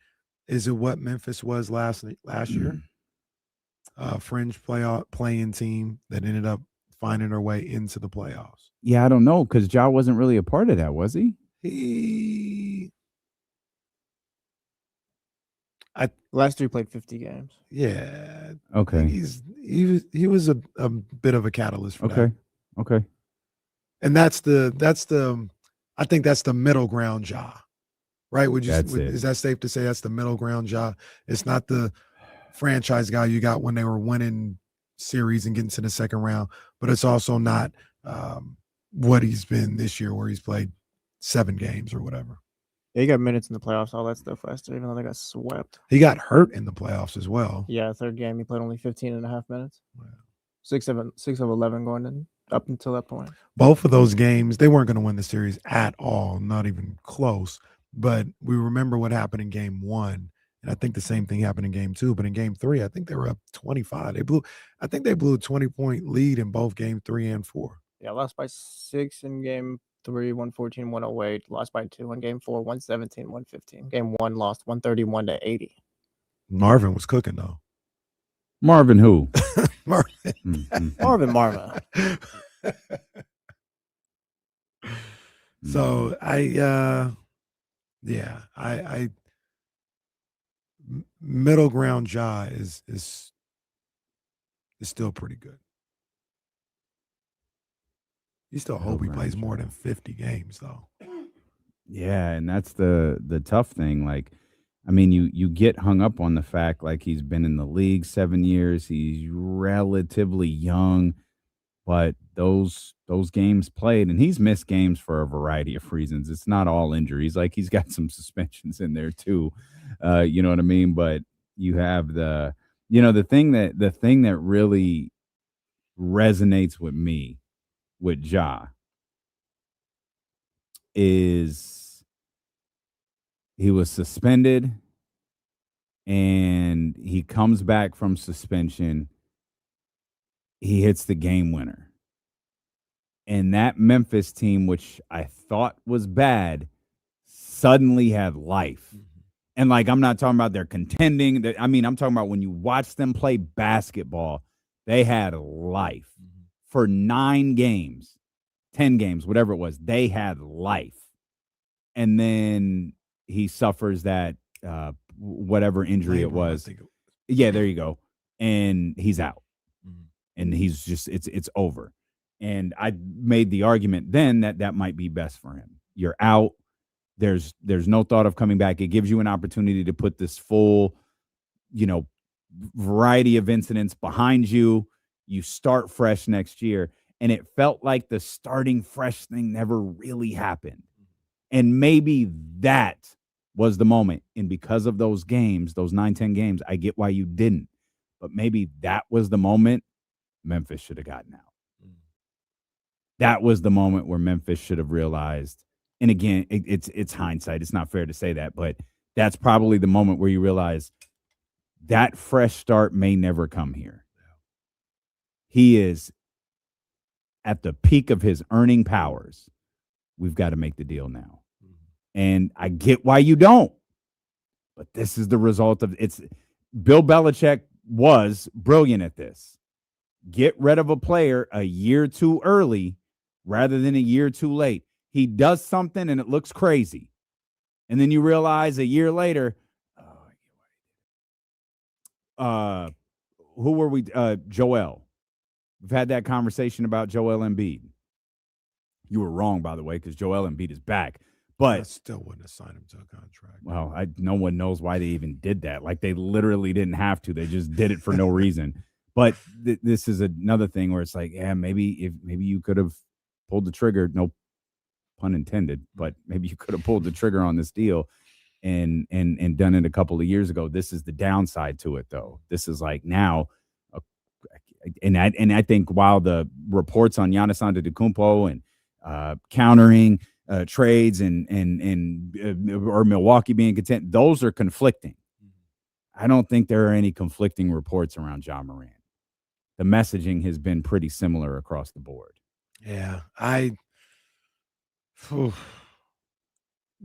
is it what Memphis was last year? Fringe playing team that ended up finding their way into the playoffs. Yeah, I don't know, because Ja wasn't really a part of that, was he? Last year he played 50 games. Yeah. Okay. He was a bit of a catalyst for that. Okay. And that's the I think that's the middle ground Ja. Right? Is that safe to say that's the middle ground Ja? It's not the franchise guy you got when they were winning series and getting to the second round, but it's also not what he's been this year, where he's played 7 games or whatever. Yeah, he got minutes in the playoffs, all that stuff last year, even though they got swept. He got hurt in the playoffs as well. Yeah, third game he played only 15 and a half minutes. Wow. 6 of 11 going in up until that point. Both of those games, they weren't going to win the series at all, not even close. But we remember what happened in game 1. And I think the same thing happened in game 2. But in game 3, I think they were up 25. I think they blew a 20-point lead in both game 3 and 4. Yeah, lost by 6 in game 3, 114, 108. Lost by 2 in game 4, 117, 115. Game 1 lost 131 to 80. Marvin was cooking though. Marvin who? Marvin. Marvin. So I middle ground Ja is still pretty good. You still hope he plays more than 50 games though. Yeah, and that's the tough thing. Like, I mean, you get hung up on the fact like he's been in the league 7 years. He's relatively young, but those games played, and he's missed games for a variety of reasons. It's not all injuries. Like, he's got some suspensions in there too. You know what I mean? But you have the thing that really resonates with me with Ja is he was suspended and he comes back from suspension. He hits the game winner. And that Memphis team, which I thought was bad, suddenly had life. Mm-hmm. And like, I'm not talking about they're contending. I'm talking about when you watch them play basketball, they had life. Mm-hmm. For 9 games, 10 games, whatever it was, they had life. And then he suffers that whatever injury it was. Yeah, there you go. And he's out. Mm-hmm. And he's just, it's over. And I made the argument then that might be best for him. You're out. There's no thought of coming back. It gives you an opportunity to put this full, variety of incidents behind you. You start fresh next year. And it felt like the starting fresh thing never really happened. And maybe that was the moment. And because of those games, those 9-10 games, I get why you didn't. But maybe that was the moment Memphis should have gotten out. That was the moment where Memphis should have realized. And again, it's hindsight. It's not fair to say that, but that's probably the moment where you realize that fresh start may never come here. He is at the peak of his earning powers. We've got to make the deal now. And I get why you don't. But this is the result of it's. Bill Belichick was brilliant at this. Get rid of a player a year too early rather than a year too late. He does something and it looks crazy. And then you realize a year later, who were we? Joel. We've had that conversation about Joel Embiid. You were wrong, by the way, because Joel Embiid is back. But I still wouldn't have signed him to a contract. Well, no one knows why they even did that. Like, they literally didn't have to. They just did it for no reason. But this is another thing where it's like, yeah, maybe you could have pulled the trigger. No pun intended, but maybe you could have pulled the trigger on this deal and done it a couple of years ago. This is the downside to it, though. This is like now, and I think while the reports on Giannis Antetokounmpo and countering trades and or Milwaukee being content, those are conflicting. I don't think there are any conflicting reports around Ja Morant. The messaging has been pretty similar across the board. Yeah,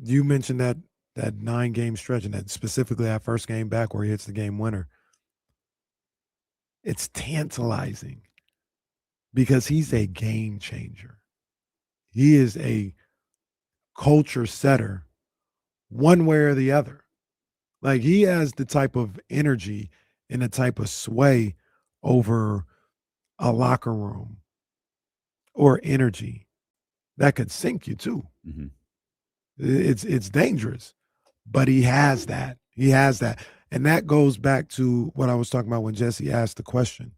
you mentioned that 9-game stretch and that specifically that first game back where he hits the game winner. It's tantalizing because he's a game changer. He is a culture setter one way or the other. Like, he has the type of energy and the type of sway over a locker room or energy that could sink you too. Mm-hmm. It's dangerous, but he has that. He has that. And that goes back to what I was talking about when Jesse asked the question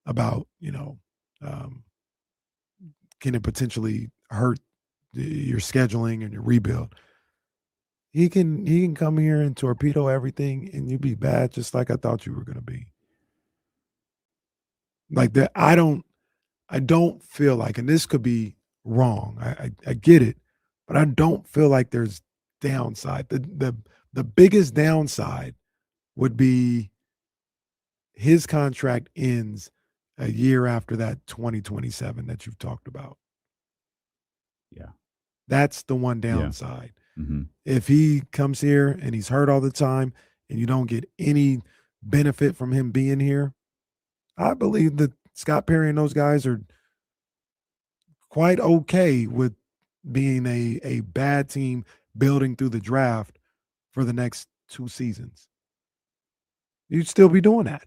about, can it potentially hurt your scheduling and your rebuild? He can come here and torpedo everything and you be bad just like I thought you were going to be. Like that, I don't feel like, and this could be wrong. I get it, but I don't feel like there's downside. The biggest downside would be his contract ends a year after that 2027 that you've talked about. Yeah. That's the one downside. Yeah. Mm-hmm. If he comes here and he's hurt all the time and you don't get any benefit from him being here, I believe that Scott Perry and those guys are quite okay with being a bad team building through the draft for the next 2 seasons. You'd still be doing that.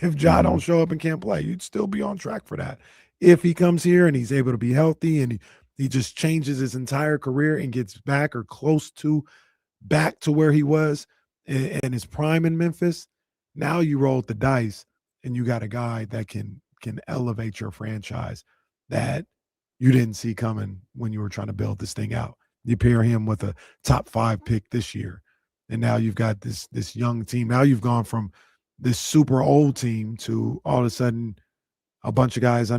If Ja don't show up and can't play, you'd still be on track for that. If he comes here and he's able to be healthy and he just changes his entire career and gets back or close to back to where he was in his prime in Memphis, now you rolled the dice and you got a guy that can elevate your franchise that you didn't see coming when you were trying to build this thing out. You pair him with a top 5 pick this year, and now you've got this young team. Now you've gone from this super old team to all of a sudden a bunch of guys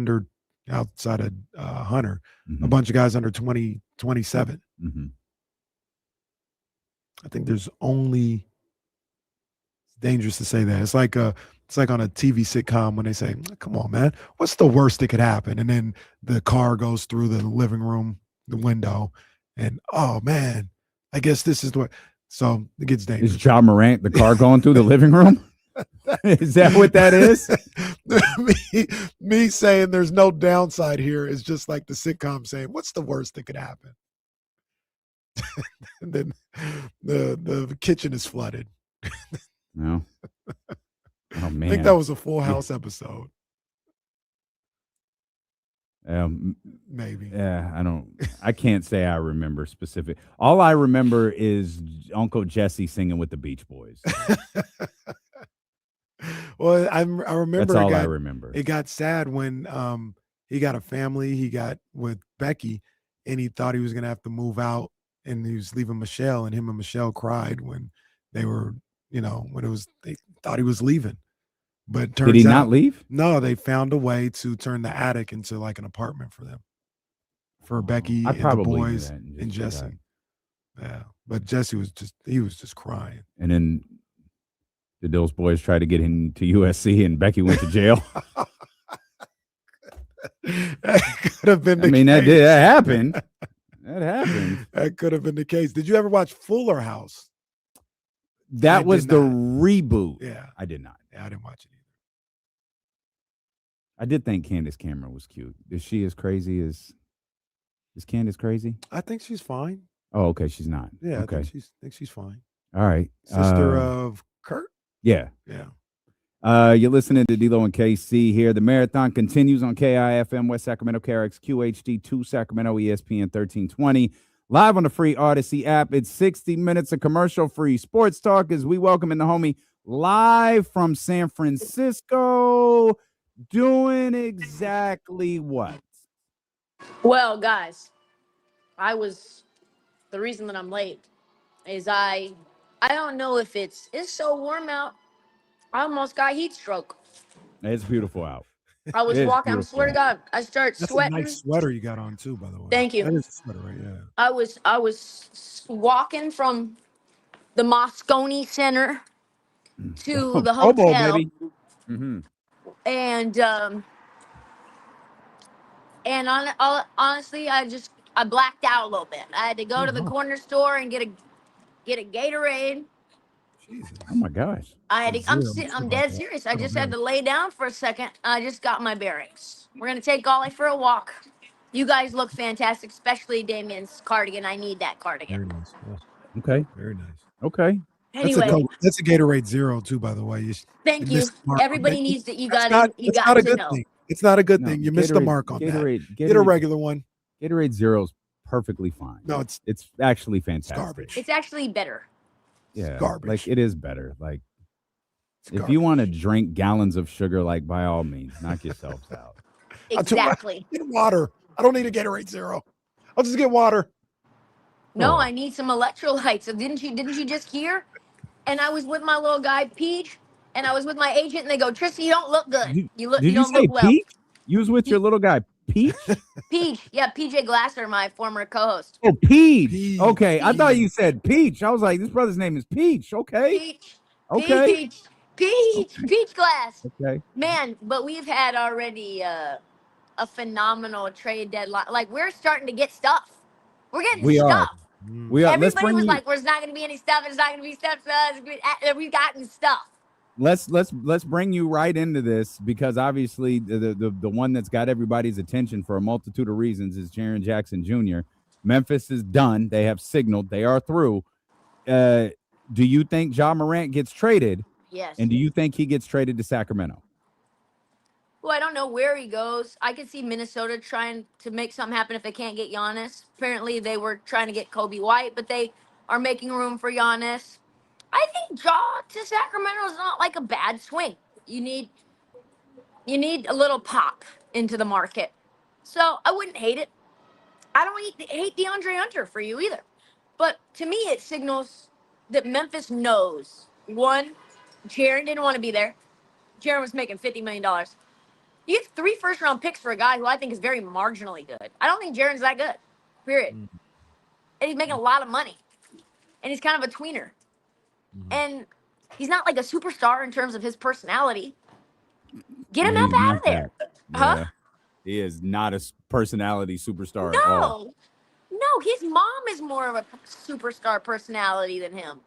outside of Hunter, a bunch of guys under 20, 27. Mm-hmm. I think there's only, it's dangerous to say that. It's like on a TV sitcom when they say, come on, man, what's the worst that could happen? And then the car goes through the living room, the window, and, oh, man, I guess this is what. So it gets dangerous. Is Ja Morant the car going through the living room? Is that what that is? me saying there's no downside here is just like the sitcom saying, what's the worst that could happen? And then the kitchen is flooded. No. Oh, man. I think that was a Full House episode. Maybe. Yeah, I can't say I remember specific. All I remember is Uncle Jesse singing with the Beach Boys. Well, I remember. That's all I remember. It got sad when he got a family. He got with Becky, and he thought he was going to have to move out and he was leaving Michelle, and him and Michelle cried when they were, when they thought he was leaving. But turns Did he out, not leave? No, they found a way to turn the attic into like an apartment for them, for Becky and the boys and Jesse. Yeah, but Jesse was just crying. And then did those boys try to get into USC and Becky went to jail? That could have been. That happened. That happened. That could have been the case. Did you ever watch Fuller House? That was the reboot. Yeah, I did not. Yeah, I didn't watch it either. I did think Candace Cameron was cute. Is she as crazy as? Is Candace crazy? I think she's fine. Oh, okay. She's not. Yeah, okay. I think she's fine. All right. Sister of Kurt? Yeah. Yeah. You're listening to D-Lo and KC here. The marathon continues on KIFM, West Sacramento, KRX, QHD2, Sacramento, ESPN 1320. Live on the free Odyssey app. It's 60 minutes of commercial-free sports talk as we welcome in the homie live from San Francisco, doing exactly what? Well, guys, the reason that I'm late is I don't know if it's so warm out. I almost got heat stroke. It's beautiful out. I was walking, I swear to God, I start That's sweating. a nice sweater you got on too, by the way. Thank you. That is a sweater, right? Yeah. I was walking from the Moscone Center to the hotel. Baby. Mm-hmm. And honestly, I blacked out a little bit. I had to go to the corner store and get a Gatorade. Jesus. Oh my gosh. I'm dead serious. I just had to lay down for a second. I just got my bearings. We're gonna take Ollie for a walk. You guys look fantastic, especially Damien's cardigan. I need that cardigan. Very nice. Yeah. Okay. Very nice. Okay. Anyway, that's a Gatorade Zero too, by the way. Thank you. Everybody needs to. You got to know. Thing. It's not a good thing. You missed the mark on Gatorade, that. Get a regular one. Gatorade Zero's perfectly fine. No, it's actually fantastic. Garbage. It's actually better. Yeah, garbage. Like it is better. Like if you want to drink gallons of sugar, like by all means, knock yourselves out. Exactly. Get water. I don't need a Gatorade Zero. I'll just get water. No, I need some electrolytes. So didn't you just hear? And I was with my little guy Peach, and I was with my agent, and they go, "Trysta, you don't look good. You don't look well." Peach? You was with your little guy Peach? Peach, yeah, PJ Glasser, my former co-host. Oh, Peach. Okay, I thought you said Peach. I was like, this brother's name is Peach. Okay. Peach. Okay. Peach Glass. Okay. Man, but we've had already a phenomenal trade deadline. Like we're starting to get stuff. We're getting stuff. We are. Everybody was like, "There's not going to be any stuff. There's not going to be stuff." We've gotten stuff. Let's bring you right into this because obviously the one that's got everybody's attention for a multitude of reasons is Jaren Jackson Jr. Memphis is done. They have signaled they are through. Do you think Ja Morant gets traded? Yes. And do you think he gets traded to Sacramento? Well, I don't know where he goes. I could see Minnesota trying to make something happen if they can't get Giannis. Apparently, they were trying to get Kobe White, but they are making room for Giannis. I think Ja to Sacramento is not like a bad swing. You need a little pop into the market. So I wouldn't hate it. I don't hate DeAndre Hunter for you either. But to me, it signals that Memphis knows. One, Jaren didn't want to be there. Jaren was making $50 million. You get 3 first-round picks for a guy who I think is very marginally good. I don't think Jaren's that good, period. And he's making a lot of money. And he's kind of a tweener. And he's not like a superstar in terms of his personality. Get him up out of there. Yeah. Huh? He is not a personality superstar at all. No, his mom is more of a superstar personality than him.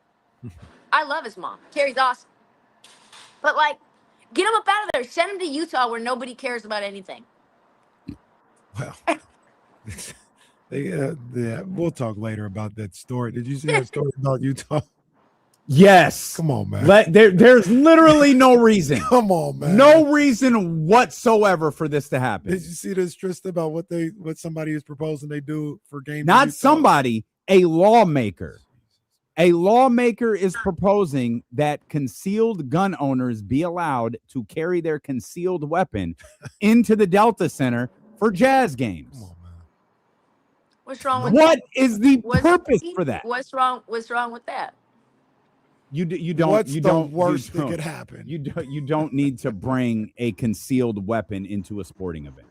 I love his mom. Carrie's awesome. But, like, get him up out of there. Send him to Utah where nobody cares about anything. Well, yeah, we'll talk later about that story. Did you see that story about Utah? Yes. Come on, man. There's literally no reason. Come on, man. No reason whatsoever for this to happen. Did you see this, Trysta, about what somebody is proposing they do for games? Not somebody, a lawmaker. A lawmaker is proposing that concealed gun owners be allowed to carry their concealed weapon into the Delta Center for Jazz games. Come on, man. What's wrong with What that? is the purpose for that? What's wrong with that? You don't. What's you the don't. worst you that don't, could happen? You don't need to bring a concealed weapon into a sporting event,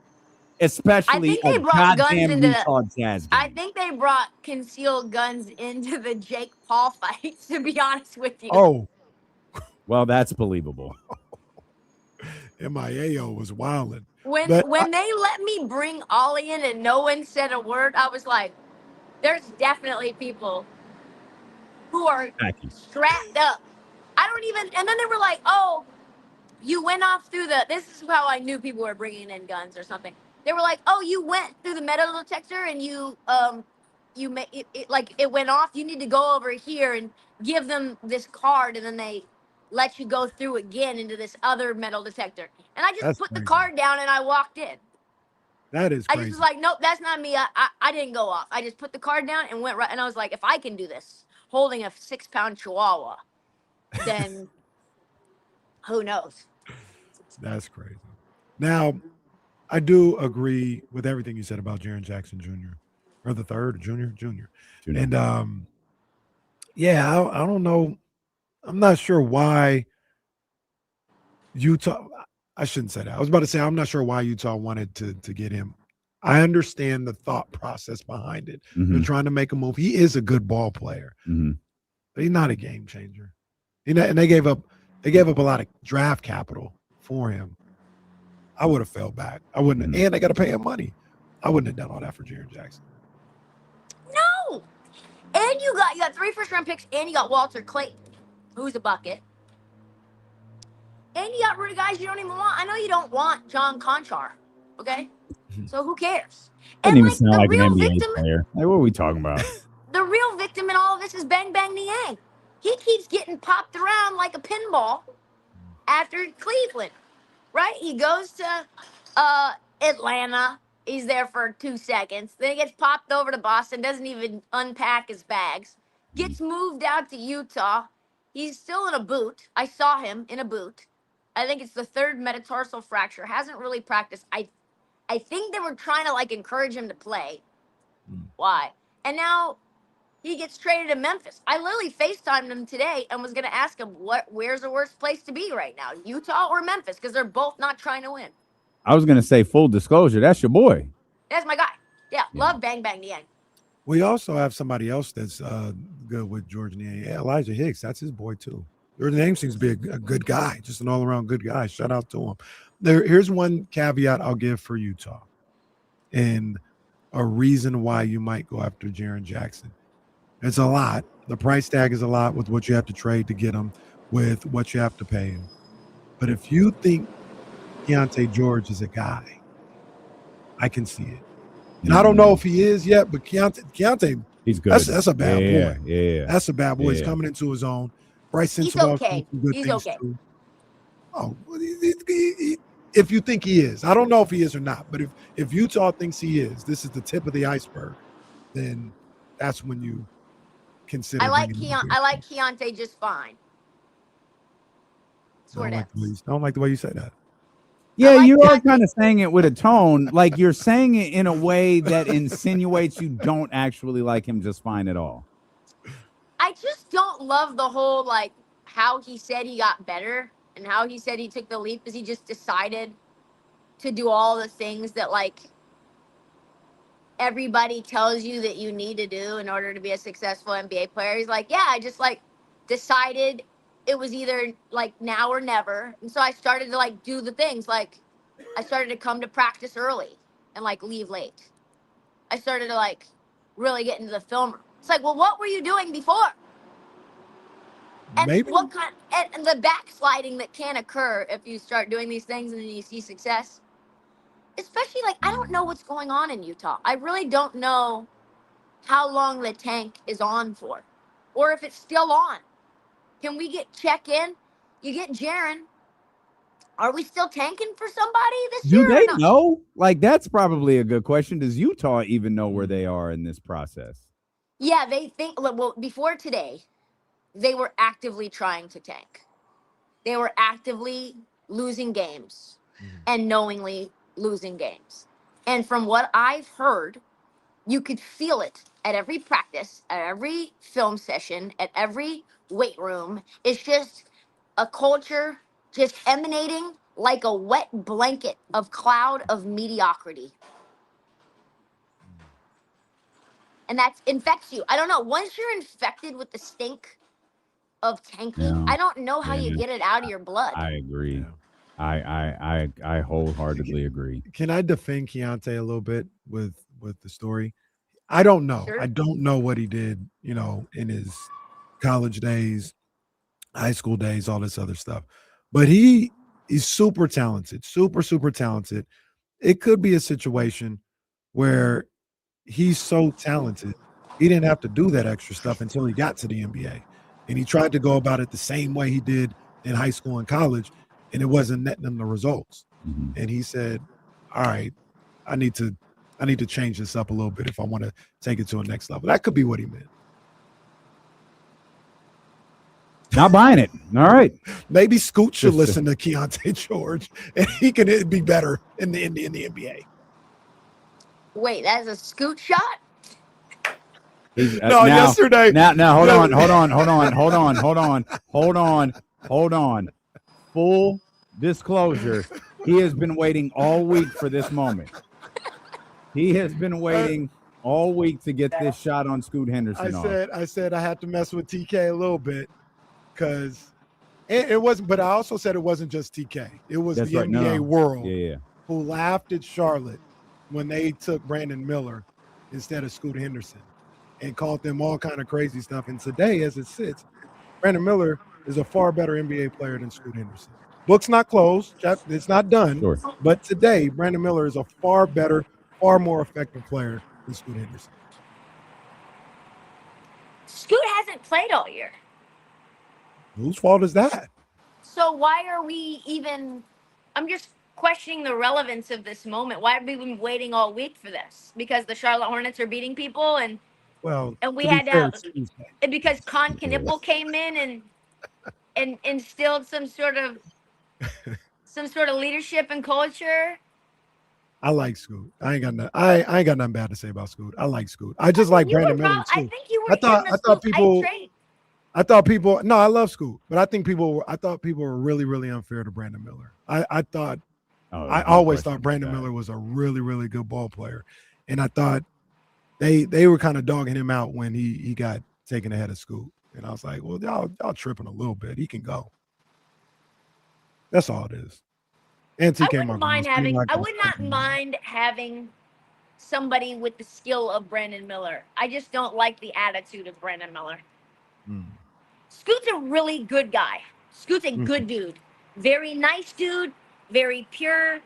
I especially think a they brought guns goddamn into Utah Jazz game. I think they brought concealed guns into the Jake Paul fight, to be honest with you. Oh, Well, that's believable. MIAO was wilding. When But they let me bring Ollie in and no one said a word, I was like, there's definitely people who are strapped up. I don't even, and then they were like, oh, you went off through this is how I knew people were bringing in guns or something. They were like, oh, you went through the metal detector and you made it like it went off. You need to go over here and give them this card, and then they let you go through again into this other metal detector. And I just That's put the crazy. card down and I walked in. that is I crazy. just was like, nope, that's not me. I didn't go off. I just put the card down and went right. And I was like, if I can do this holding a 6-pound chihuahua, then who knows? That's crazy. Now, I do agree with everything you said about Jaren Jackson Jr. or the third or junior. And yeah, I don't know. I'm not sure why Utah. I shouldn't say that. I was about to say I'm not sure why Utah wanted to get him. I understand the thought process behind it. They're trying to make a move. He is a good ball player, but he's not a game changer. And they gave up a lot of draft capital for him. I would have fell back. I wouldn't, and they got to pay him money. I wouldn't have done all that for Jaren Jackson. No. And you got 3 first-round picks, and you got Walter Clayton, who's a bucket. And you got rid of guys you don't even want. I know you don't want John Conchar, okay? So who cares? Doesn't And even like sound the like an real NBA victim, player. Like, what are we talking about? the real victim in all of this is Bang Bang Niang. He keeps getting popped around like a pinball after Cleveland, right? He goes to Atlanta. He's there for 2 seconds. Then he gets popped over to Boston, doesn't even unpack his bags. Gets moved out to Utah. He's still in a boot. I saw him in a boot. I think it's the 3rd metatarsal fracture. Hasn't really practiced. I think they were trying to like encourage him to play. Why? And now he gets traded to Memphis. I literally FaceTimed him today and was going to ask him where's the worst place to be right now, Utah or Memphis, because they're both not trying to win. I was going to say full disclosure. That's your boy. That's my guy. Yeah. Love Bang Bang Niang. We also have somebody else that's good with George Niang. Yeah, Elijah Hicks. That's his boy too. George Niang seems to be a good guy, just an all-around good guy. Shout out to him. Here's one caveat I'll give for Utah, and a reason why you might go after Jaren Jackson. It's a lot. The price tag is a lot with what you have to trade to get him, with what you have to pay him. But if you think Keontae George is a guy, I can see it. And I don't know if he is yet, but Keontae, he's good. That's a bad boy. Yeah. That's a bad boy. He's coming into his own. Bryce He's Sensabaugh okay. some good He's things okay. too. Oh, if you think he is, I don't know if he is or not, but if Utah thinks he is, this is the tip of the iceberg, then that's when you consider. I like Keontae just fine. I don't like the way you say that. Yeah, you are kind of saying it with a tone, like you're saying it in a way that insinuates you don't actually like him just fine at all. I just don't love the whole, like, how he said he got better and how he said he took the leap, because he just decided to do all the things that, like, everybody tells you that you need to do in order to be a successful NBA player. He's like, yeah, I just, like, decided it was either, like, now or never. And so I started to, like, do the things. Like, I started to come to practice early and, like, leave late. I started to, like, really get into the film room. It's like, well, what were you doing before? And Maybe. what kind and the backsliding that can occur if you start doing these things and then you see success. Especially, like, I don't know what's going on in Utah. I really don't know how long the tank is on for, or if it's still on. Can we check in? You get Jaren. Are we still tanking for somebody this year? Do they know? Like, that's probably a good question. Does Utah even know where they are in this process? Yeah, they think, well, before today, they were actively trying to tank. They were actively losing games and knowingly losing games. And from what I've heard, You could feel it at every practice, at every film session, at every weight room. It's just a culture just emanating like a wet blanket of cloud of mediocrity. And that infects you. I don't know. Once you're infected with the stink of tanking, I don't know how you get it out of your blood. I agree. Yeah. I wholeheartedly agree. Can I defend Keontae a little bit with the story? I don't know. Sure. I don't know what he did, in his college days, high school days, all this other stuff. But he's super talented, super talented. It could be a situation where he's so talented, he didn't have to do that extra stuff until he got to the NBA. And he tried to go about it the same way he did in high school and college, and it wasn't netting him the results. Mm-hmm. And he said, all right, I need to change this up a little bit if I want to take it to a next level. That could be what he meant. Not buying it. All right. Maybe Scoot should listen to Keontae George, and he can be better in the NBA. Wait, that's a scoot shot? Yesterday. Now, hold on. Full disclosure, he has been waiting all week for this moment. He has been waiting all week to get this shot on Scoot Henderson. I said I had to mess with TK a little bit because it wasn't. But I also said it wasn't just TK. It was That's the right. NBA world Yeah. who laughed at Charlotte when they took Brandon Miller instead of Scoot Henderson and called them all kind of crazy stuff. And today, as it sits, Brandon Miller is a far better NBA player than Scoot Henderson. Book's not closed. It's not done. Sure. But today, Brandon Miller is a far better, far more effective player than Scoot Henderson. Scoot hasn't played all year. Whose fault is that? So why are we even – I'm just questioning the relevance of this moment. Why have we been waiting all week for this? Because the Charlotte Hornets are beating people and we had to – and because Con Knipple came in and instilled some sort of leadership and culture. I like Scoot. I ain't got nothing bad to say about Scoot. I like Scoot. I just like Brandon Miller too. I think you were I thought people no, I love Scoot, but I thought people were really, really unfair to Brandon Miller. I always thought Brandon Miller was a really, really good ball player. And I thought they were kind of dogging him out when he got taken ahead of Scoot. And I was like, well, y'all tripping a little bit. He can go. That's all it is. And TK I would not mind having somebody with the skill of Brandon Miller. I just don't like the attitude of Brandon Miller. Scoot's a really good guy. Scoot's a good dude. Very nice dude. Very pure.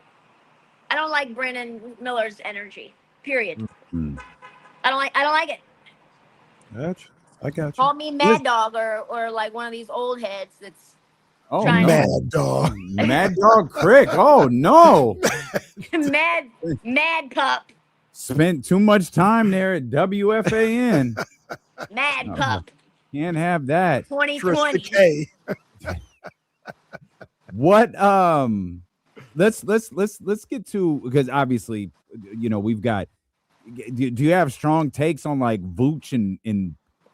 I don't like Brandon Miller's energy. Period. I don't like it. Gotcha. I got you. Call me Mad Dog or like one of these old heads that's Mad Dog. Mad Dog Krick. Oh no. Mad Pup. Spent too much time there at WFAN. Mad Pup. Can't have that. 2020. What let's get to, because obviously we've got, do you have strong takes on like Vooch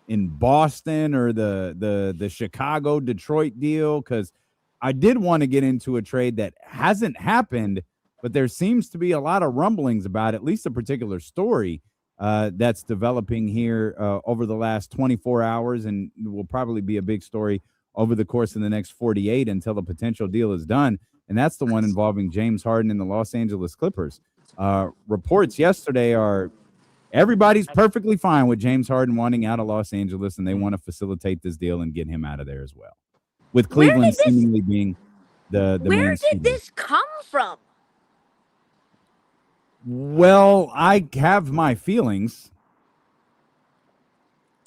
in Boston or the Chicago Detroit deal? Because I did want to get into a trade that hasn't happened, but there seems to be a lot of rumblings about at least a particular story that's developing here over the last 24 hours, and will probably be a big story over the course of the next 48 until the potential deal is done. And that's the one involving James Harden and the Los Angeles Clippers. Reports yesterday are everybody's perfectly fine with James Harden wanting out of Los Angeles, and they want to facilitate this deal and get him out of there as well. With Cleveland seemingly being the Where main did this come from? Well, I have my feelings.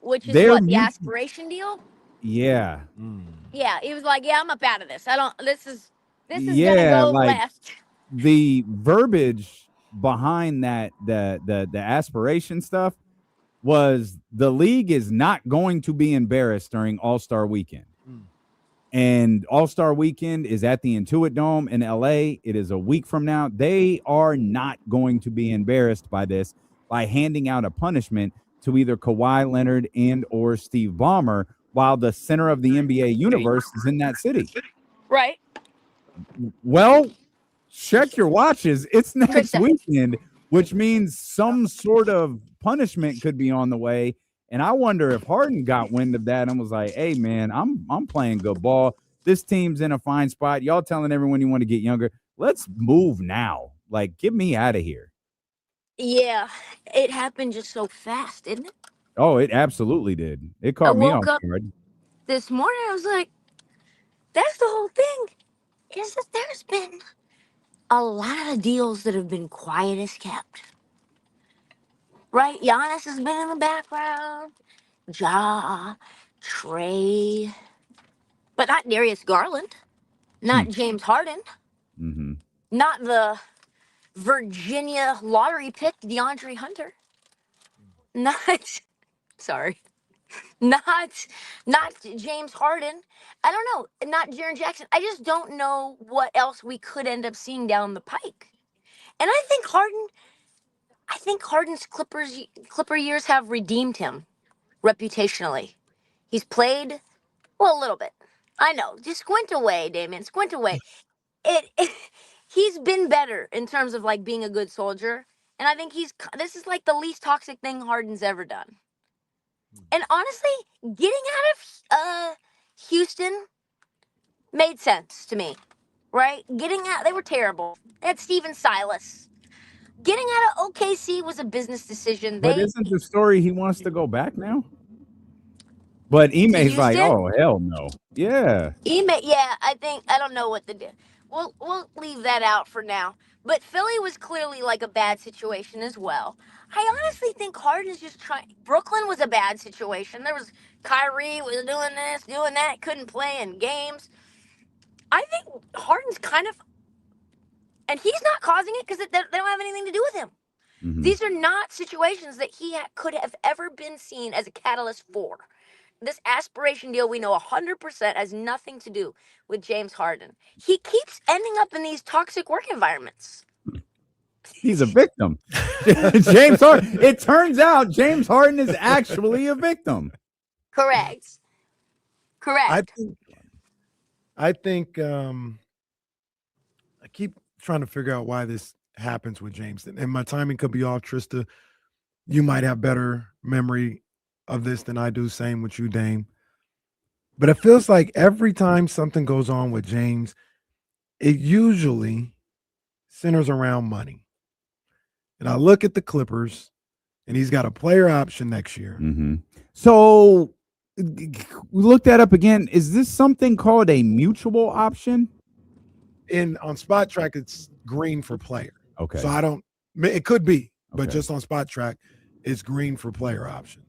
Which is what, the aspiration deal? Yeah. Yeah, he was like, I'm up out of this. This is gonna go left. The verbiage behind that, the aspiration stuff was the league is not going to be embarrassed during All-Star Weekend. And All-Star Weekend is at the Intuit Dome in LA. It is a week from now. They are not going to be embarrassed by this. by handing out a punishment to either Kawhi Leonard and or Steve Ballmer while the center of the NBA universe is in that city. Right. Well, check your watches. It's next Trysta. weekend, which means some sort of punishment could be on the way. And I wonder if Harden got wind of that and was like, hey, man, I'm playing good ball. This team's in a fine spot. Y'all telling everyone you want to get younger. Let's move now. Like, get me out of here. Yeah, it happened just so fast, didn't it? Oh, it absolutely did. It caught me off woke guard. This morning, I was like, that's the whole thing, is that there's been a lot of deals that have been quiet as kept. Right? Giannis has been in the background. Ja, Trey, but not Darius Garland, not James Harden, Mm-hmm. not the Virginia lottery pick DeAndre Hunter, not sorry, not James Harden. I don't know, not Jaren Jackson. I just don't know what else we could end up seeing down the pike. And I think Harden's Clipper years have redeemed him reputationally. He's played well a little bit. I know. Just squint away, Damien. Squint away. He's been better in terms of like being a good soldier, and I think this is like the least toxic thing Harden's ever done. And honestly, getting out of Houston made sense to me, right? They were terrible. They had Steven Silas. Getting out of OKC was a business decision. But isn't the story he wants to go back now? But Ime's like, oh, hell no. Yeah. Yeah, I don't know what to do. We'll leave that out for now. But Philly was clearly like a bad situation as well. I honestly think Harden's just trying. Brooklyn was a bad situation. There was Kyrie was doing this, doing that, couldn't play in games. I think Harden's kind of, and he's not causing it because they don't have anything to do with him. Mm-hmm. These are not situations that he could have ever been seen as a catalyst for. This aspiration deal, we know 100% has nothing to do with James Harden. He keeps ending up in these toxic work environments. He's a victim. James Harden. It turns out James Harden is actually a victim. Correct. I think I keep trying to figure out why this happens with James. And my timing could be off, Trysta. You might have better memory of this than I do. Same with you, Dame. But it feels like every time something goes on with James, it usually centers around money. And I look at the Clippers, and he's got a player option next year. Mm-hmm. So we look that up again. Is this something called a mutual option? On Spot Track, it's green for player. Okay. So it could be, but Okay. just on Spot Track, it's green for player option.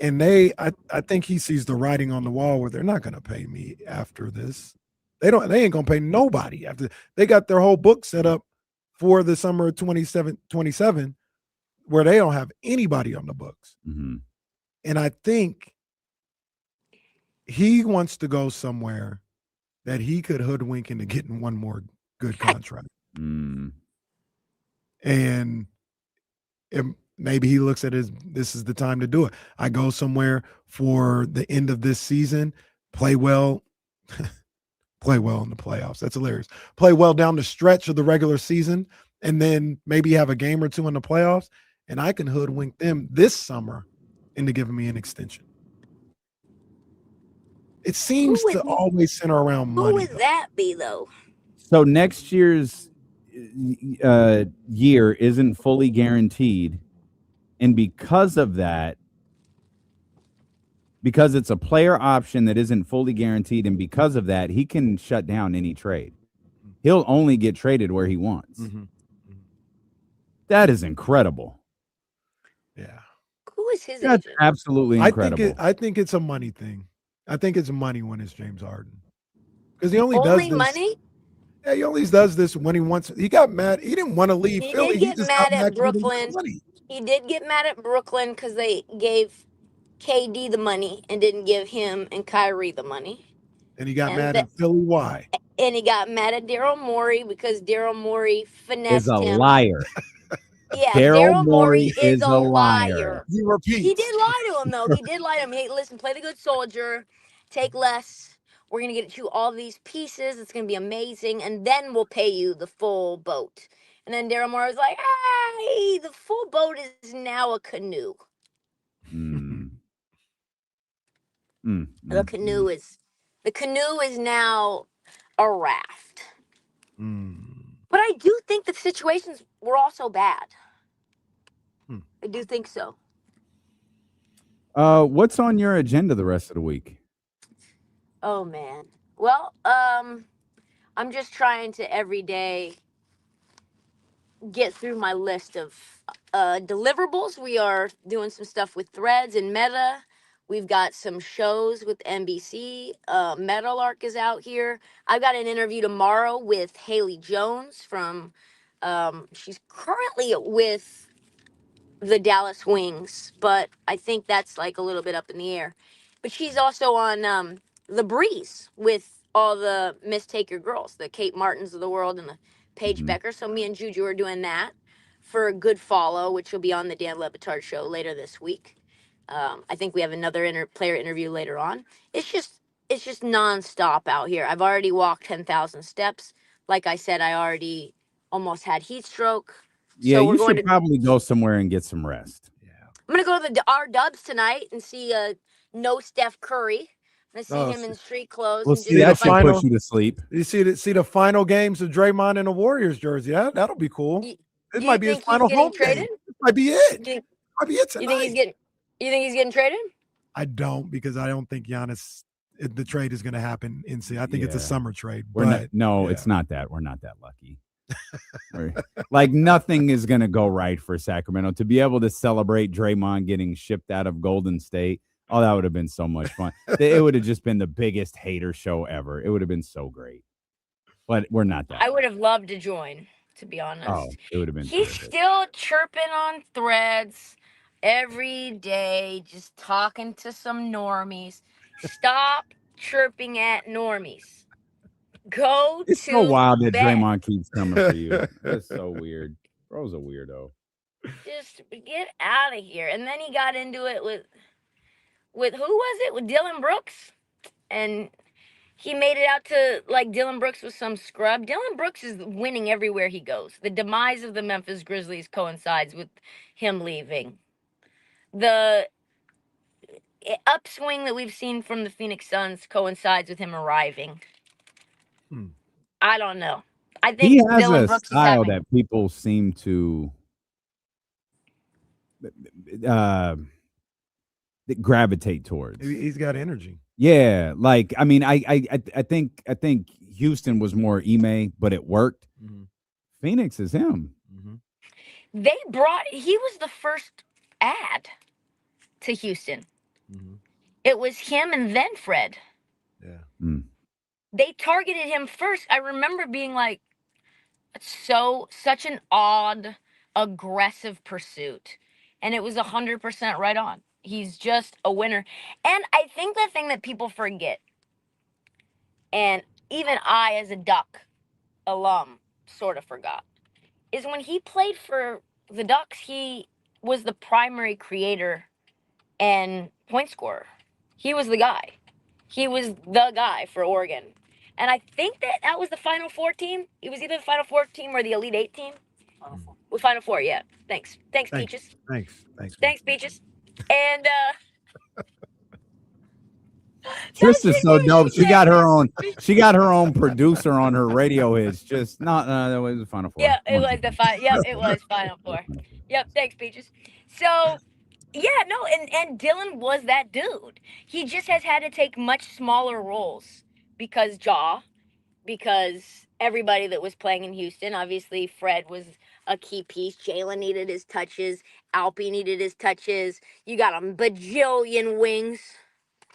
And I think he sees the writing on the wall where they're not going to pay me after this. They ain't going to pay nobody after. They got their whole book set up for the summer of 27 where they don't have anybody on the books. Mm-hmm. And I think he wants to go somewhere that he could hoodwink into getting one more good contract. Mm. And maybe he looks at this is the time to do it. I go somewhere for the end of this season, play well in the playoffs. That's hilarious. Play well down the stretch of the regular season, and then maybe have a game or two in the playoffs, and I can hoodwink them this summer into giving me an extension. It seems to always center around money. Who would that be, though? So next year's year isn't fully guaranteed. And because of that, because it's a player option that isn't fully guaranteed, and because of that, he can shut down any trade. He'll only get traded where he wants. Mm-hmm. That is incredible. Yeah. Who is his That's agent? absolutely incredible. I think it's a money thing. I think it's money when it's James Harden. Because he only does Only this. money? Yeah, he always does this when he wants. He got mad. He didn't want to leave He Philly. did get just mad got at 'cause he didn't Brooklyn. get money. He did get mad at Brooklyn because they gave KD the money and didn't give him and Kyrie the money. And he got And mad that- at Philly. Why? And he got mad at Daryl Morey because Daryl Morey finessed Is a him. liar. Yeah, Daryl Daryl Morey Morey is is a a liar. liar. He repeats. He did lie to him, though. He did lie to him. Hey, listen, play the good soldier, take less. We're going to get you all these pieces. It's going to be amazing. And then we'll pay you the full boat. And then Daryl Morey was like, hey, the full boat is now a canoe. The canoe is now a raft. But I do think the situations were also bad. I do think so. What's on your agenda the rest of the week? Oh man. Well, I'm just trying to every day get through my list of deliverables. We are doing some stuff with Threads and Meta. We've got some shows with NBC. Metalark is out here. I've got an interview tomorrow with Haley Jones from. She's currently with the Dallas Wings, but I think that's like a little bit up in the air. But she's also on The Breeze with all the Miss Take Your Girls, the Kate Martins of the world and the Paige Becker. So me and Juju are doing that for a good follow, which will be on the Dan Le Batard show later this week. I think we have another player interview later on. It's just nonstop out here. I've already walked 10,000 steps. Like I said, I already almost had heat stroke. Yeah, So we're you going should to probably go somewhere and get some rest. I'm gonna go to the R Dubs tonight and see no Steph Curry. I'm gonna see him in street clothes. We'll and see. just That should put you to sleep. You see the final games of Draymond in a Warriors jersey. That'll be cool. It might be his final home game. It might be it. Might be it tonight. You think he's getting traded? I don't, because I don't think Giannis. The trade is going to happen in I think it's a summer trade. It's not that. We're not that lucky. Like nothing is going to go right for Sacramento. To be able to celebrate Draymond getting shipped out of Golden State, oh, that would have been so much fun. It would have just been the biggest hater show ever. It would have been so great. But we're not that. I would have loved to join, to be honest. Oh, it would have been. He's still chirping on Threads every day, just talking to some normies. Stop chirping at normies. Go It's to so wild that bed. Draymond keeps coming for you. That's so weird. Bro's a weirdo. Just get out of here. And then he got into it with who was it? With Dylan Brooks. And he made it out to like Dylan Brooks was some scrub. Dylan Brooks is winning everywhere he goes. The demise of the Memphis Grizzlies coincides with him leaving. The upswing that we've seen from the Phoenix Suns coincides with him arriving. I don't know. I think He has Dylan a Brooks style is having, that people seem to gravitate towards. He's got energy. Yeah, like I mean, I think Houston was more Ime, but it worked. Phoenix is him. he was the first ad to Houston. It was him and then Fred. Yeah. They targeted him first. I remember being like, such an odd, aggressive pursuit. And it was 100% right on. He's just a winner. And I think the thing that people forget, and even I as a Duck alum sort of forgot, is when he played for the Ducks, he was the primary creator and point scorer. He was the guy. He was the guy for Oregon. And I think that was the Final Four team. It was either the Final Four team or the Elite Eight team. With Final Four, yeah. Thanks, Peaches. Thanks, Peaches. And Trista's so dope. She got her own producer on her radio hits. Just no, that was the Final Four. Yeah, it was the final. Yep, it was Final Four. Yep, thanks, Peaches. So, yeah, no, and Dylan was that dude. He just has had to take much smaller roles because everybody that was playing in Houston, obviously Fred was a key piece. Jalen needed his touches. Alpy needed his touches. You got a bajillion wings.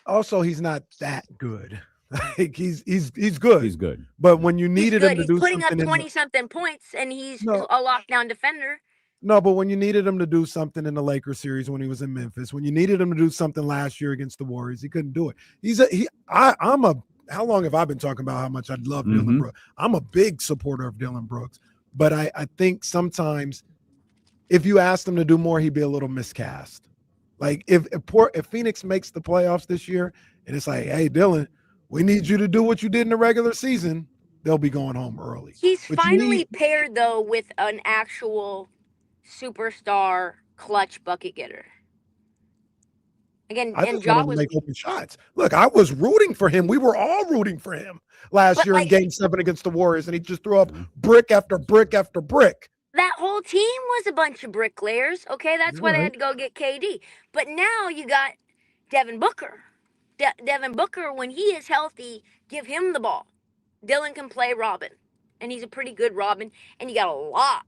Also, he's not that good. Like he's good. He's good. But when you needed him to do something, he's putting up 20-something points, and he's a lockdown defender. No, but when you needed him to do something in the Lakers series when he was in Memphis, when you needed him to do something last year against the Warriors, he couldn't do it. How long have I been talking about how much I love Dylan Brooks? I'm a big supporter of Dylan Brooks, but I think sometimes if you asked him to do more, he'd be a little miscast. Like if Phoenix makes the playoffs this year, and it's like, hey, Dylan, we need you to do what you did in the regular season, they'll be going home early. He's But you finally need- paired though with an actual superstar clutch bucket getter. Again, I and just Ja want him to was, make open shots. Look, I was rooting for him. We were all rooting for him last But, year in like- Game 7 against the Warriors, and he just threw up brick after brick after brick. that whole team was a bunch of bricklayers. Okay, that's why they Right. had to go get KD. But now you got Devin Booker. Devin Booker, when he is healthy, give him the ball. Dylan can play Robin, and he's a pretty good Robin. And you got a lot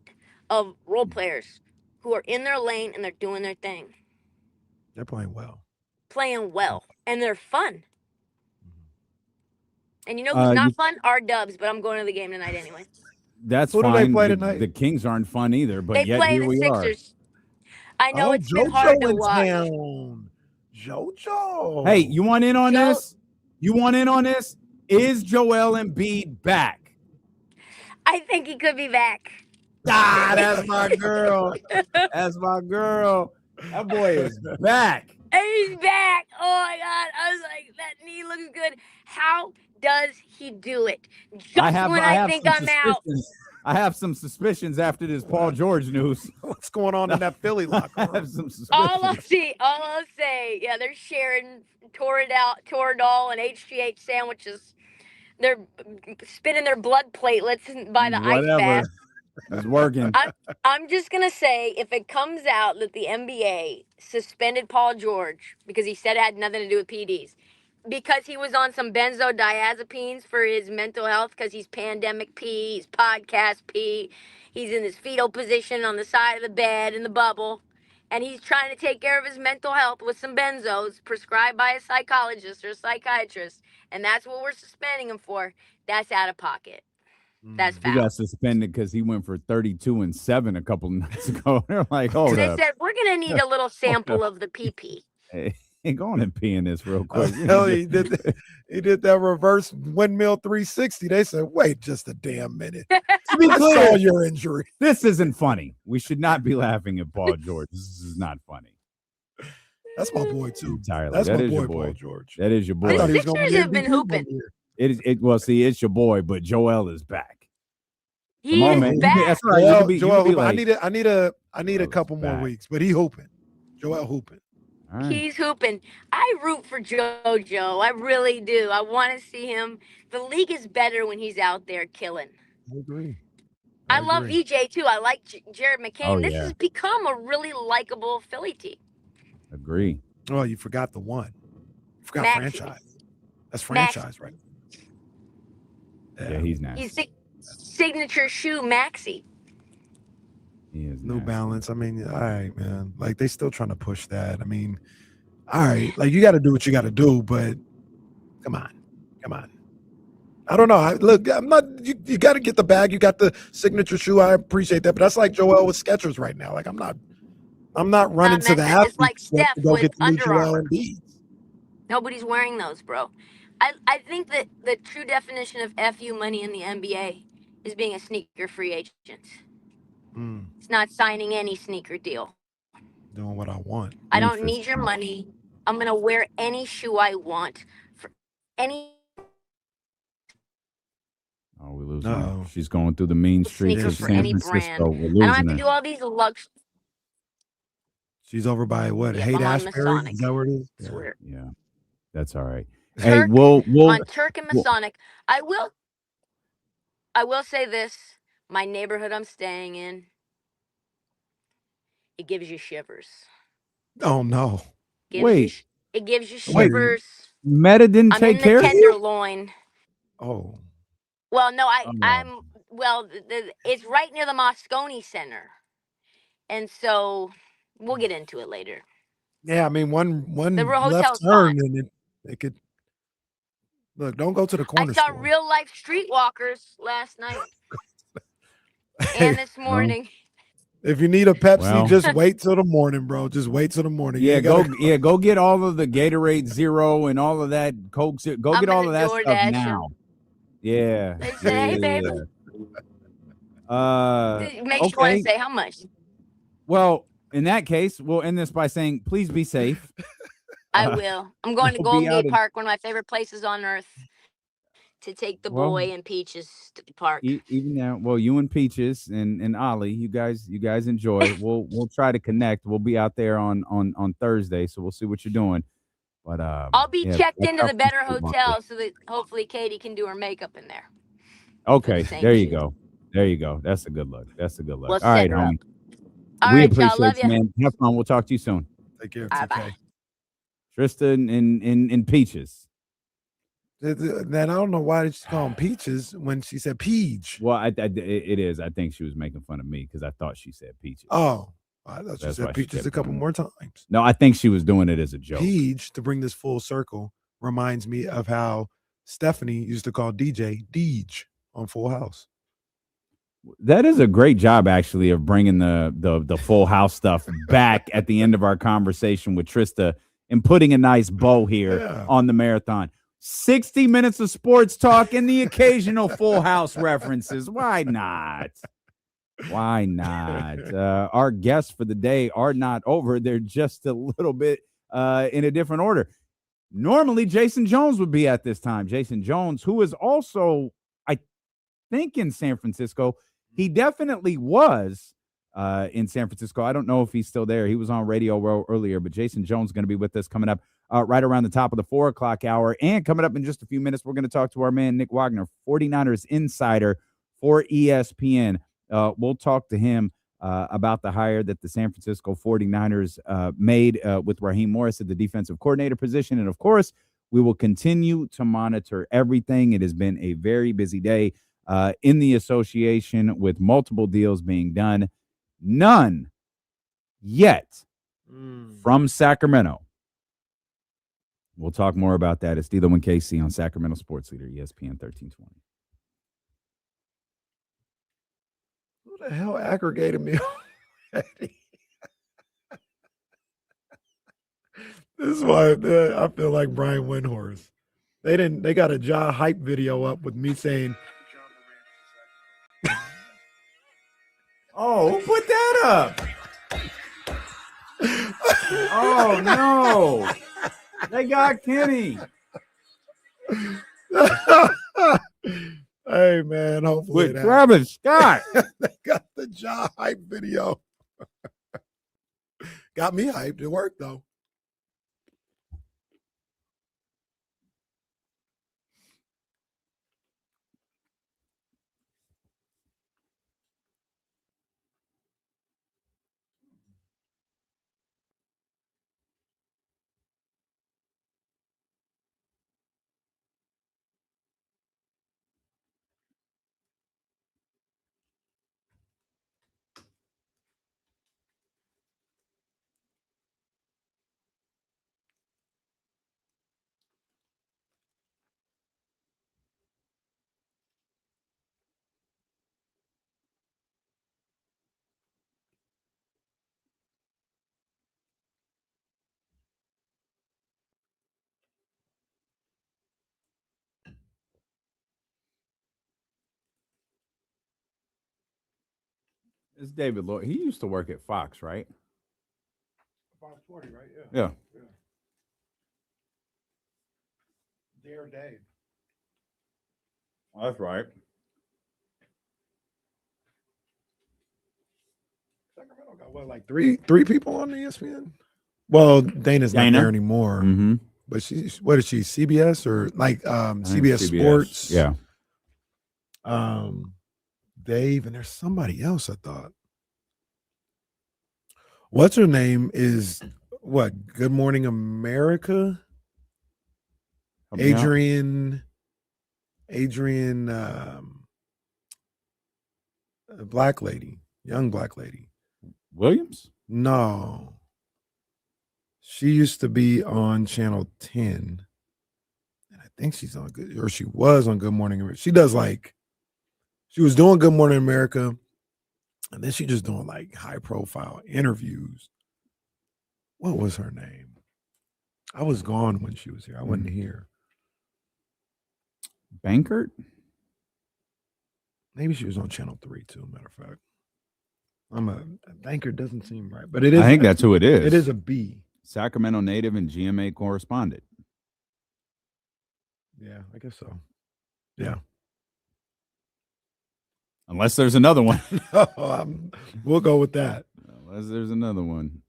of role players who are in their lane and they're doing their thing, They're playing well. playing well, and they're fun. And you know who's not fun? Our Dubs, but I'm going to the game tonight anyway. That's Who do fine. they play The- tonight? The Kings aren't fun either, but They yet play here the we Sixers. I know Oh, it's been hard to in watch. town. JoJo. are. Hey, you want in on Joe- this? You want in on this? Is Joel Embiid back? I think he could be back. Ah, that's my girl. That's my girl. That boy is back. And he's back. Oh my God. I was like, that knee looks good. How does he do it? Just when I think some I'm out. suspicions. I have some suspicions after this Paul George news. What's going on in that Philly locker I room? have some suspicions. All I'll say, yeah, they're sharing Toradol and HGH sandwiches. They're spinning their blood platelets by the ice Whatever. bath. It's working. I'm just gonna say, if it comes out that the NBA suspended Paul George because he said it had nothing to do with PDs, because he was on some benzodiazepines for his mental health, because he's pandemic P, he's podcast P, he's in his fetal position on the side of the bed in the bubble, and he's trying to take care of his mental health with some benzos prescribed by a psychologist or a psychiatrist, and that's what we're suspending him for. That's out of pocket. That's He foul. got suspended because he went for 32 and 7 a couple nights ago. They're like, hold They up. said, we're gonna need a little sample of the PP. Hey, go on and pee in this real quick. Hell, he did that reverse windmill 360. They said, wait just a damn minute. To be I clear, saw your injury. this isn't funny. We should not be laughing at Paul George. This is not funny. That's my boy too. Entirely. That's That my is boy, your boy. Paul George. That is your I boy. thought The he was gonna Sixers be have been MVP one hooping. year. Well, see, it's your boy, but Joel is back. He Come on, is man. back. That's right. You can be Joel like, hooping. I need a Joel's couple more back. weeks, but he hooping. Joel hooping. all right. He's hooping. I root for JoJo. I really do. I want to see him. The league is better when he's out there killing. I agree. I love EJ too. I like Jared McCain. Oh, This yeah. has become a really likable Philly team. Agree. Oh, you forgot the one. You forgot Maxey. franchise. That's Maxey. franchise, right? Yeah, he's nasty. He's signature shoe Maxi. He is New nasty. Balance. I mean, all right, man. Like they still trying to push that. I mean, all right, like you got to do what you got to do, but come on. I don't know. Look, I'm not. You got to get the bag. You got the signature shoe. I appreciate that, but that's like Joel with Skechers right now. Like I'm not running to the It's athlete like store Steph to go with get the new Under Joel Armour. Embiid. Nobody's wearing those, bro. I think that the true definition of FU money in the NBA is being a sneaker free agent. It's not signing any sneaker deal. Doing what I want. I don't need your money. I'm going to wear any shoe I want for any Oh, we losing her. Uh-oh. She's going through the mean streets sneaker of for San any Francisco. brand. We're I don't have losing to her. do all these luxury. She's over by what? Yeah, Haight I'm on Ashbury? Masonic. Is that where it is? It's weird. Yeah, that's all right. Hey, Turk, we'll on Turk and Masonic. I will say this. My neighborhood I'm staying in, it gives you shivers. Oh no. Wait. It gives you Wait. shivers. Meta didn't I'm take in the care of you? Tenderloin. Oh. Well, no, Oh. I'm well. It's right near the Moscone Center, and so we'll get into it later. Yeah, I mean one The left hotel's turn fine. and it could look. Don't go to the corner I saw store. real life streetwalkers last night and this morning. If you need a Pepsi, Well. just wait till the morning, bro. Just wait till the morning. You Yeah, ain't go gotta- go get all of the Gatorade Zero and all of that Coke. Go I'm get all gonna of that stuff DoorDash 'em. now. Yeah. They say, "Hey, babe." yeah. It makes you want okay. to say how much. Well, in that case, we'll end this by saying, please be safe. I will. I'm going to we'll be Golden out Gate in- Park, one of my favorite places on earth, to take the Well, boy and Peaches to the park. Even now, well, you and Peaches and Ollie, you guys enjoy. We'll try to connect. We'll be out there on Thursday, so we'll see what you're doing. But I'll be checked watch into out the for better football. hotel so that hopefully Katie can do her makeup in there. Okay, same there you shoes. go. There you go. That's a good look. That's a good look. We'll All right, set her up. homie. All We right, y'all. appreciate Love you, you. man. Have fun. We'll talk to you soon. Take care, Bye TK. bye. Tristan and Peaches. Then I don't know why did she call him Peaches when she said Peach. Well, it is. I think she was making fun of me because I thought she said Peaches. Oh, I thought she That's why said she Peaches kept a couple doing it. more times. No, I think she was doing it as a joke. Peach, to bring this full circle, reminds me of how Stephanie used to call DJ Deej on Full House. That is a great job, actually, of bringing the Full House stuff back at the end of our conversation with Trysta and putting a nice bow here on the marathon. 60 minutes of sports talk and the occasional Full House references. Why not? Why not? Our guests for the day are not over. They're just a little bit in a different order. Normally, Jason Jones would be at this time. Jason Jones, who is also, I think, in San Francisco. He definitely was in San Francisco. I don't know if he's still there. He was on Radio Row earlier, but Jason Jones is going to be with us coming up right around the top of the 4 o'clock hour. And coming up in just a few minutes, we're going to talk to our man, Nick Wagoner, 49ers insider for ESPN. We'll talk to him about the hire that the San Francisco 49ers made with Raheem Morris at the defensive coordinator position. And, of course, we will continue to monitor everything. It has been a very busy day in the association with multiple deals being done. None yet from Sacramento. We'll talk more about that. It's D'Lo and KC on Sacramento Sports Leader, ESPN 1320. Who the hell aggregated me already? This is why I feel like Brian Windhorst. They got a Ja hype video up with me saying, Oh, who put that up? Oh, no. They got Kenny. Hey, man, hopefully With Travis Scott. they got the Ja hype video. Got me hyped. It worked, though. It's David Lloyd. He used to work at Fox, right? Fox 40, right? Yeah. Dare Dave. That's right. Sacramento got what, like three people on ESPN? Well, Dana's not Dana? there anymore. Mm-hmm. But what is she? CBS or like CBS Sports? Yeah. Dave, and there's somebody else I thought. What's her name is what? Good Morning America? Adrian, black lady, young black lady. Williams? No. She used to be on Channel 10. And I think she's on Good, or she was on Good Morning America. She was doing Good Morning America. And then she just doing like high profile interviews. What was her name? I was gone when she was here. I wasn't here. Bankert? Maybe she was on Channel 3 too, matter of fact. I'm a banker. Doesn't seem right, but it is. I think that's who it is. It is a B. Sacramento native and GMA correspondent. Yeah, I guess so. Yeah. Unless there's another one. No, we'll go with that. Unless there's another one.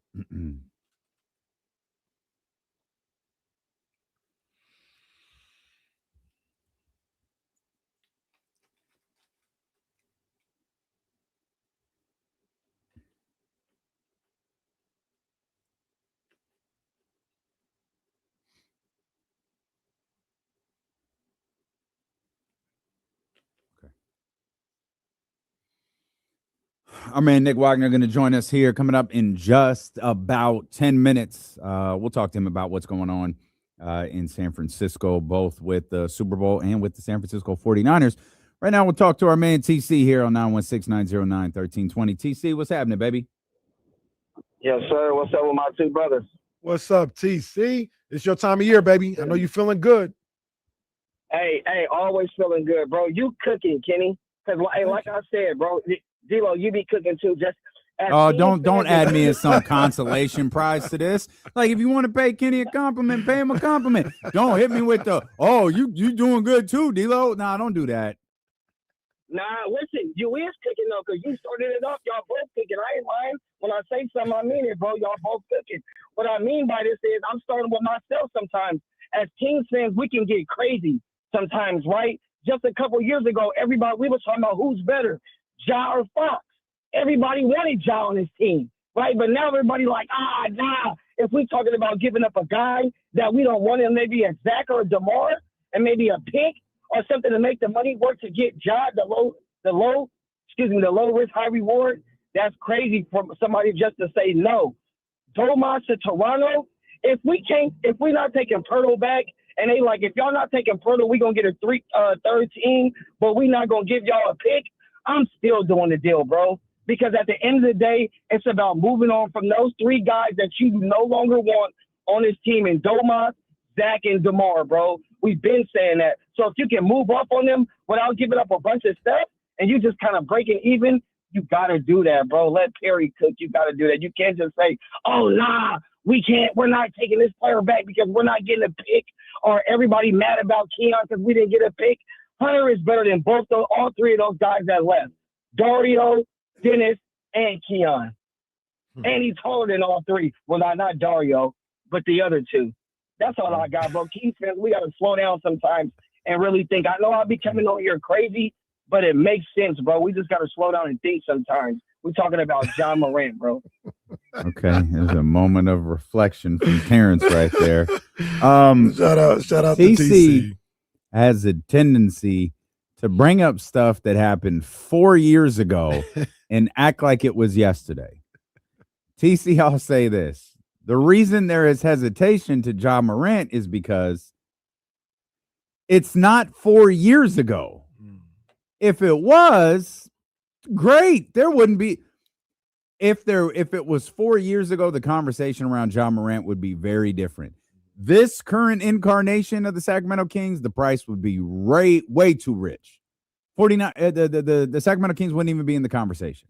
Our man Nick Wagoner going to join us here coming up in just about 10 minutes. We'll talk to him about what's going on in San Francisco, both with the Super Bowl and with the San Francisco 49ers. Right now, we'll talk to our man TC here on 916-909-1320. TC, what's happening, baby? Yes, sir. What's up with my two brothers? What's up, TC? It's your time of year, baby. I know you're feeling good. Hey, always feeling good, bro. You cooking, Kenny? Because like I said, bro, D-Lo, you be cooking too. Just don't add me as some consolation prize to this. Like, if you want to pay Kenny a compliment, pay him a compliment. Don't hit me with the, you doing good too, D-Lo. Nah, don't do that. Nah, listen, you is cooking though, because you started it off. Y'all both cooking. I ain't lying. When I say something, I mean it, bro. Y'all both cooking. What I mean by this is I'm starting with myself sometimes. As Kings fans, we can get crazy sometimes, right? Just a couple years ago, we was talking about who's better, Ja or Fox. Everybody wanted Ja on his team, right? But now everybody like, nah. If we're talking about giving up a guy that we don't want him, maybe a Zach or a DeMar, and maybe a pick or something to make the money work to get Ja, the low risk, high reward, that's crazy for somebody just to say no. Domas to Toronto, if we're not taking Pirtle back, and they like, if y'all not taking Pirtle, we gonna get a third team, but we not gonna give y'all a pick, I'm still doing the deal, bro. Because at the end of the day, it's about moving on from those three guys that you no longer want on this team in Domas, Zach, and DeMar, bro. We've been saying that. So if you can move up on them without giving up a bunch of stuff and you just kind of breaking even, you got to do that, bro. Let Perry cook. You got to do that. You can't just say, we're not taking this player back because we're not getting a pick, or everybody mad about Keon because we didn't get a pick. Hunter is better than all three of those guys that left. Dario, Dennis, and Keon. And he's taller than all three. Well, not Dario, but the other two. That's all I got, bro. Kings fans, we got to slow down sometimes and really think. I know I'll be coming on here crazy, but it makes sense, bro. We just got to slow down and think sometimes. We're talking about Ja Morant, bro. Okay, there's a moment of reflection from Terrence right there. Shout out to TC. Has a tendency to bring up stuff that happened 4 years ago and act like it was yesterday. TC, I'll say this. The reason there is hesitation to Ja Morant is because it's not 4 years ago. If it was, great. There wouldn't be. If it was 4 years ago, the conversation around Ja Morant would be very different. This current incarnation of the Sacramento Kings, the price would be way too rich. 49. The Sacramento Kings wouldn't even be in the conversation.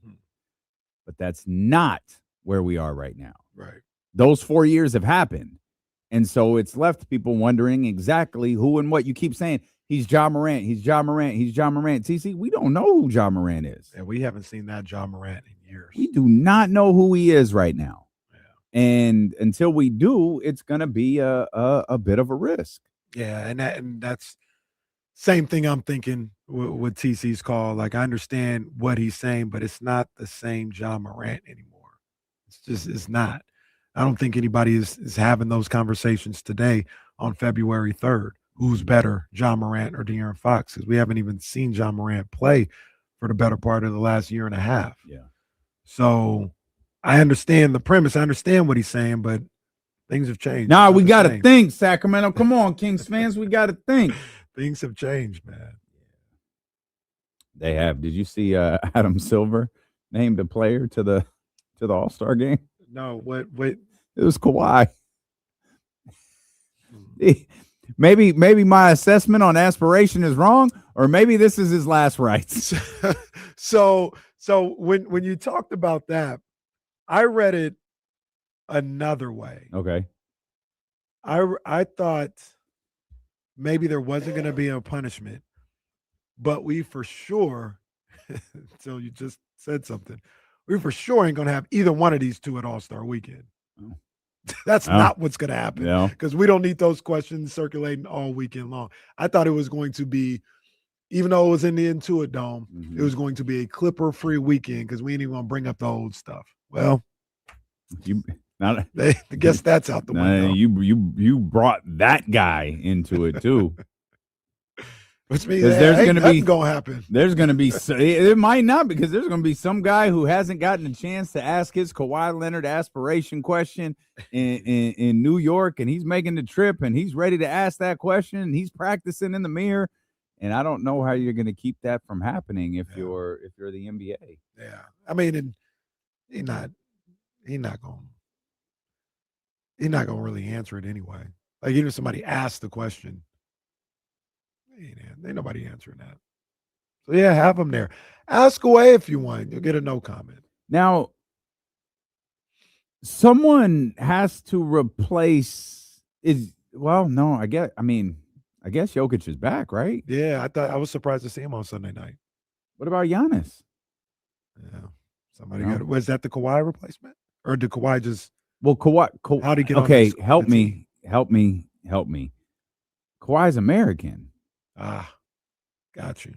But that's not where we are right now. Right. Those 4 years have happened. And so it's left people wondering exactly who and what. You keep saying, he's Ja Morant, he's Ja Morant, he's Ja Morant. TC, we don't know who Ja Morant is. And we haven't seen that Ja Morant in years. We do not know who he is right now. Yeah. And until we do, it's going to be a bit of a risk. Yeah, and that's same thing I'm thinking with TC's call. Like, I understand what he's saying, but it's not the same Ja Morant anymore. It's not. I don't think anybody is having those conversations today on February 3rd. Who's better, Ja Morant or De'Aaron Fox? Because we haven't even seen Ja Morant play for the better part of the last year and a half. Yeah. So I understand the premise. I understand what he's saying, but things have changed. Nah, we got to think, Sacramento. Come on, Kings fans. We got to think. Things have changed, man. They have. Did you see Adam Silver named a player to the All-Star game? No, what? It was Kawhi. Maybe my assessment on aspiration is wrong, or maybe this is his last rites. So So when you talked about that, I read it another way. Okay. I thought maybe there wasn't going to be a punishment, but we for sure, until you just said something, we for sure ain't going to have either one of these two at All-Star Weekend. Oh. That's not what's going to happen because we don't need those questions circulating all weekend long. I thought it was going to be, even though it was in the Intuit Dome, it was going to be a Clipper-free weekend because we ain't even going to bring up the old stuff. Well, I guess that's out the window. You brought that guy into it too. Which means there's going to happen. There's going to be it might not, because there's going to be some guy who hasn't gotten a chance to ask his Kawhi Leonard aspiration question in New York, and he's making the trip, and he's ready to ask that question, and he's practicing in the mirror. And I don't know how you're going to keep that from happening if you're the NBA. Yeah, I mean, he's not going to really answer it anyway. Like, even if somebody asks the question, ain't nobody answering that. So yeah, have him there. Ask away if you want. You'll get a no comment. Now, someone has to replace I guess Jokic is back, right? Yeah, I was surprised to see him on Sunday night. What about Giannis? Yeah. Somebody was that the Kawhi replacement? Or did Kawhi just Kawhi how'd he get okay, on help me. Kawhi's American. Got you.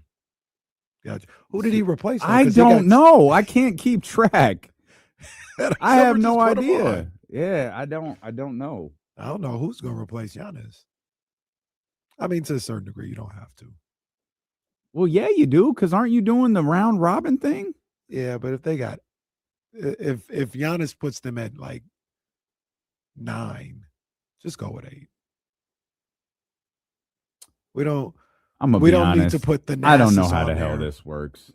Who did he replace? I don't know. I can't keep track. I have no idea. Yeah, I don't know. I don't know who's going to replace Giannis. I mean, to a certain degree, you don't have to. Well, yeah, you do, because aren't you doing the round robin thing? Yeah, but if Giannis puts them at like 9, just go with 8. We don't need to put the Nasus I don't know how the hell this works.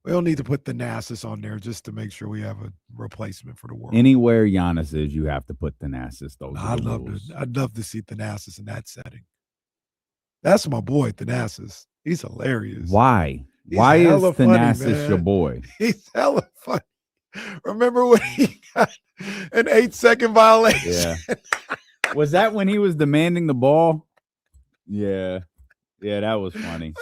We don't need to put the Nasus on there just to make sure we have a replacement for the world. Anywhere Giannis is, you have to put the Nasus. I'd love to see the Nasus in that setting. That's my boy, Thanasis. He's hilarious. Why? Why is Thanasis your boy? He's hella funny. Remember when he got an 8-second violation? Yeah. Was that when he was demanding the ball? Yeah. Yeah, that was funny.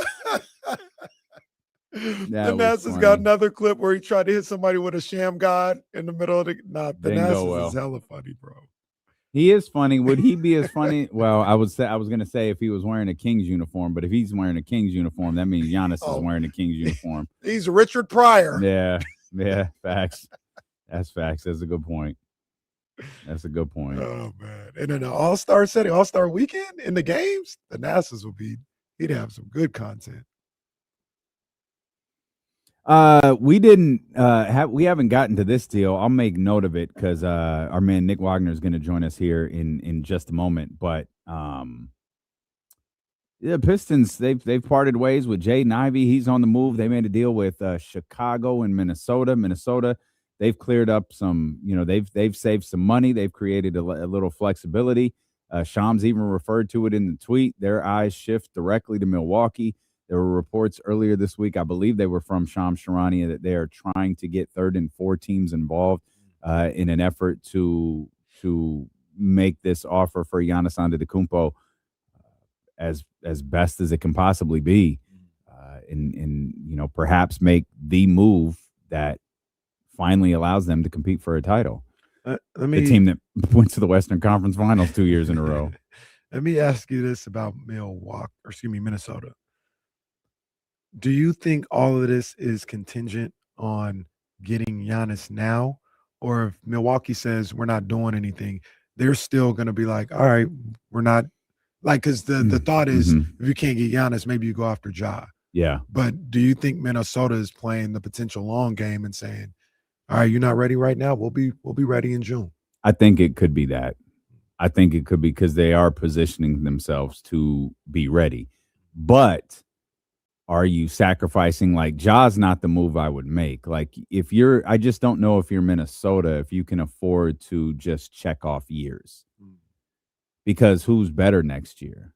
Thanasis got another clip where he tried to hit somebody with a sham god in the middle of the. Thanasis is hella funny, bro. He is funny. Would he be as funny? Well, I was going to say if he was wearing a Kings uniform, but if he's wearing a Kings uniform, that means Giannis is wearing a Kings uniform. He's Richard Pryor. Yeah, facts. That's facts. That's a good point. Oh man! And in an All-Star setting, All-Star weekend in the games, Thanasis he'd have some good content. We haven't gotten to this deal. I'll make note of it because our man Nick Wagoner is going to join us here in just a moment. But the Pistons, they've parted ways with Jaden Ivey. He's on the move. They made a deal with Chicago and Minnesota. They've cleared up some, they've saved some money. They've created a little flexibility. Shams even referred to it in the tweet. Their eyes shift directly to Milwaukee. There were reports earlier this week, I believe they were from Shams Charania, that they are trying to get 3rd and 4th teams involved in an effort to make this offer for Giannis Antetokounmpo as best as it can possibly be, and perhaps make the move that finally allows them to compete for a title. The team that went to the Western Conference Finals 2 years in a row. Let me ask you this about Minnesota. Do you think all of this is contingent on getting Giannis now? Or if Milwaukee says we're not doing anything, they're still going to be like, all right, we're not – like, because the thought is if you can't get Giannis, maybe you go after Ja. Yeah. But do you think Minnesota is playing the potential long game and saying, all right, you're not ready right now? We'll be ready in June. I think it could be that. I think it could be because they are positioning themselves to be ready. But – are you sacrificing? Like, Ja's not the move I would make. Like, I just don't know if you're Minnesota, if you can afford to just check off years. Because who's better next year?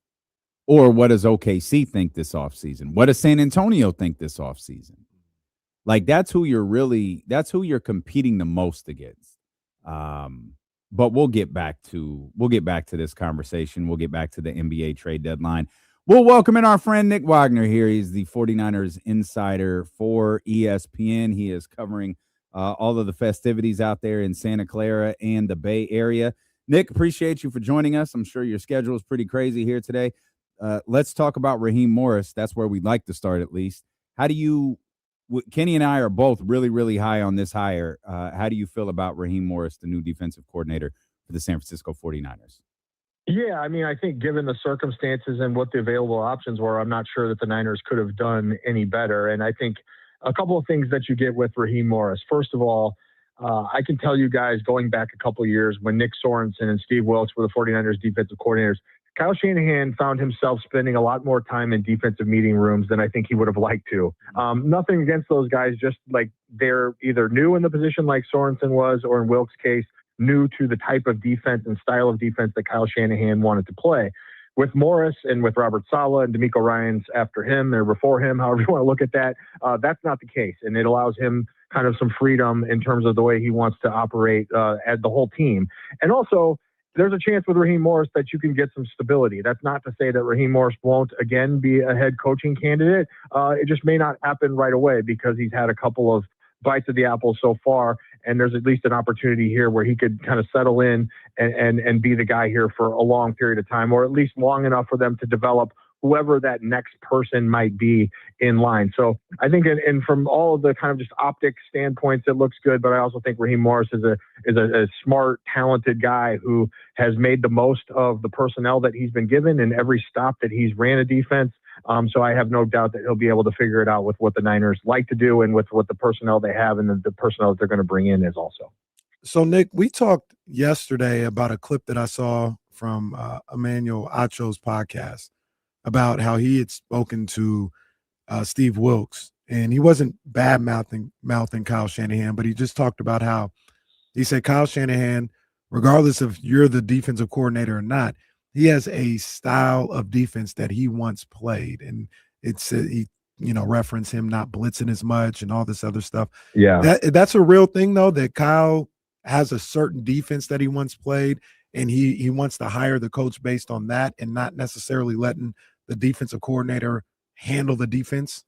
Or what does OKC think this offseason? What does San Antonio think this offseason? Like that's who you're competing the most against. But we'll get back to this conversation. We'll get back to the NBA trade deadline. We'll welcome in our friend Nick Wagoner here. He's the 49ers insider for ESPN. He is covering all of the festivities out there in Santa Clara and the Bay Area. Nick, appreciate you for joining us. I'm sure your schedule is pretty crazy here today. Let's talk about Raheem Morris. That's where we'd like to start, at least. How do you Kenny and I are both really, really high on this hire. How do you feel about Raheem Morris, the new defensive coordinator for the San Francisco 49ers? Yeah, I mean, I think given the circumstances and what the available options were, I'm not sure that the Niners could have done any better. And I think a couple of things that you get with Raheem Morris. First of all, I can tell you guys going back a couple of years when Nick Sorensen and Steve Wilkes were the 49ers defensive coordinators, Kyle Shanahan found himself spending a lot more time in defensive meeting rooms than I think he would have liked to. Nothing against those guys, just like they're either new in the position like Sorensen was, or in Wilkes' case, new to the type of defense and style of defense that Kyle Shanahan wanted to play. With Morris and with Robert Saleh and DeMeco Ryans after him or before him, however you want to look at that, that's not the case. And it allows him kind of some freedom in terms of the way he wants to operate as the whole team. And also, there's a chance with Raheem Morris that you can get some stability. That's not to say that Raheem Morris won't again be a head coaching candidate. It just may not happen right away because he's had a couple of bites of the apple so far, and there's at least an opportunity here where he could kind of settle in and be the guy here for a long period of time, or at least long enough for them to develop whoever that next person might be in line. So I think, and from all of the kind of just optic standpoints, it looks good. But I also think Raheem Morris is a smart, talented guy who has made the most of the personnel that he's been given in every stop that he's ran a defense. So I have no doubt that he'll be able to figure it out with what the Niners like to do and with what the personnel they have and the personnel that they're going to bring in is also. So, Nick, we talked yesterday about a clip that I saw from Emmanuel Acho's podcast about how he had spoken to Steve Wilkes, and he wasn't bad-mouthing Kyle Shanahan, but he just talked about how he said Kyle Shanahan, regardless if you're the defensive coordinator or not, he has a style of defense that he once played, and it's he referenced him not blitzing as much and all this other stuff. Yeah, that's a real thing though, that Kyle has a certain defense that he once played, and he wants to hire the coach based on that and not necessarily letting the defensive coordinator handle the defense.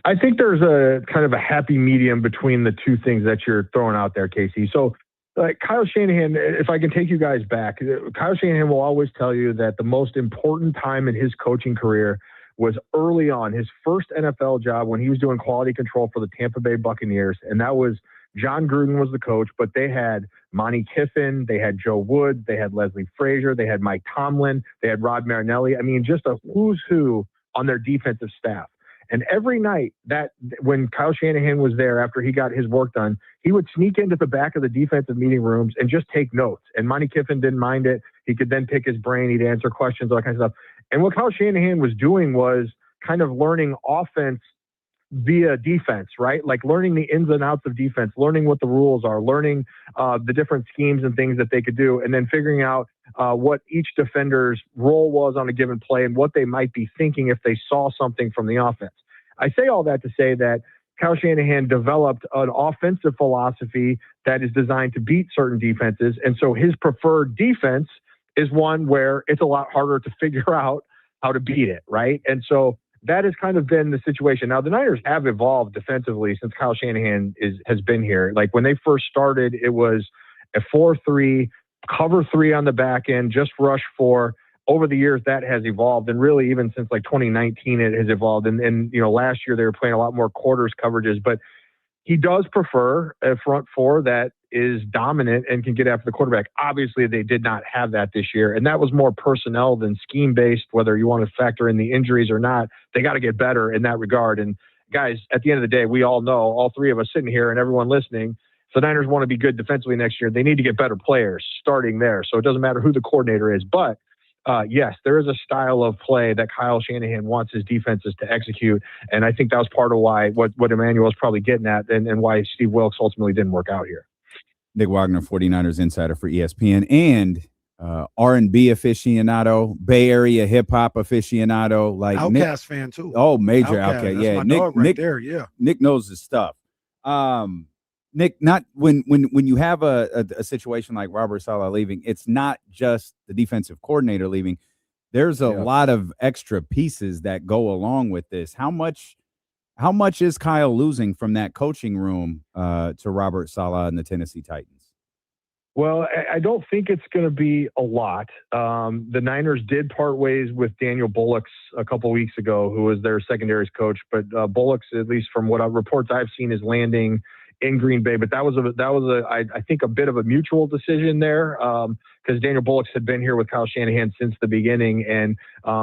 I think there's a kind of a happy medium between the two things that you're throwing out there, Casey. So Kyle Shanahan, if I can take you guys back, Kyle Shanahan will always tell you that the most important time in his coaching career was early on, his first NFL job when he was doing quality control for the Tampa Bay Buccaneers. And that was John Gruden was the coach, but they had Monty Kiffin, they had Joe Woods, they had Leslie Frazier, they had Mike Tomlin, they had Rod Marinelli. I mean, just a who's who on their defensive staff. And every night that when Kyle Shanahan was there after he got his work done, he would sneak into the back of the defensive meeting rooms and just take notes. And Monty Kiffin didn't mind it. He could then pick his brain. He'd answer questions, all that kind of stuff. And what Kyle Shanahan was doing was kind of learning offense via defense, right? Like learning the ins and outs of defense, learning what the rules are, learning the different schemes and things that they could do, and then figuring out what each defender's role was on a given play and what they might be thinking if they saw something from the offense. I say all that to say that Kyle Shanahan developed an offensive philosophy that is designed to beat certain defenses. And so his preferred defense is one where it's a lot harder to figure out how to beat it, right? And so that has kind of been the situation. Now, the Niners have evolved defensively since Kyle Shanahan has been here. Like when they first started, it was a 4-3, cover 3 on the back end, just rush 4. Over the years, that has evolved. And really, even since like 2019, it has evolved. And last year they were playing a lot more quarters coverages. But he does prefer a front 4 that is dominant and can get after the quarterback. Obviously, they did not have that this year. And that was more personnel than scheme-based, whether you want to factor in the injuries or not. They got to get better in that regard. And guys, at the end of the day, we all know, all three of us sitting here and everyone listening, if the Niners want to be good defensively next year, they need to get better players starting there. So it doesn't matter who the coordinator is. But yes, there is a style of play that Kyle Shanahan wants his defenses to execute. And I think that was part of why what Emmanuel is probably getting at and why Steve Wilkes ultimately didn't work out here. Nick Wagoner, 49ers insider for ESPN, and R&B aficionado, Bay Area hip hop aficionado, like Outkast fan too. Oh, major Outkast. That's Yeah, my Nick, dog right Nick, there. Yeah, Nick knows his stuff. Nick, not when you have a situation like Robert Saleh leaving, it's not just the defensive coordinator leaving. There's a lot of extra pieces that go along with this. How much is Kyle losing from that coaching room to Robert Saleh and the Tennessee Titans? Well, I don't think it's going to be a lot. The Niners did part ways with Daniel Bullocks a couple weeks ago, who was their secondaries coach. But Bullocks, at least from what reports I've seen, is landing in Green Bay. But that was I think a bit of a mutual decision there, because Daniel Bullocks had been here with Kyle Shanahan since the beginning and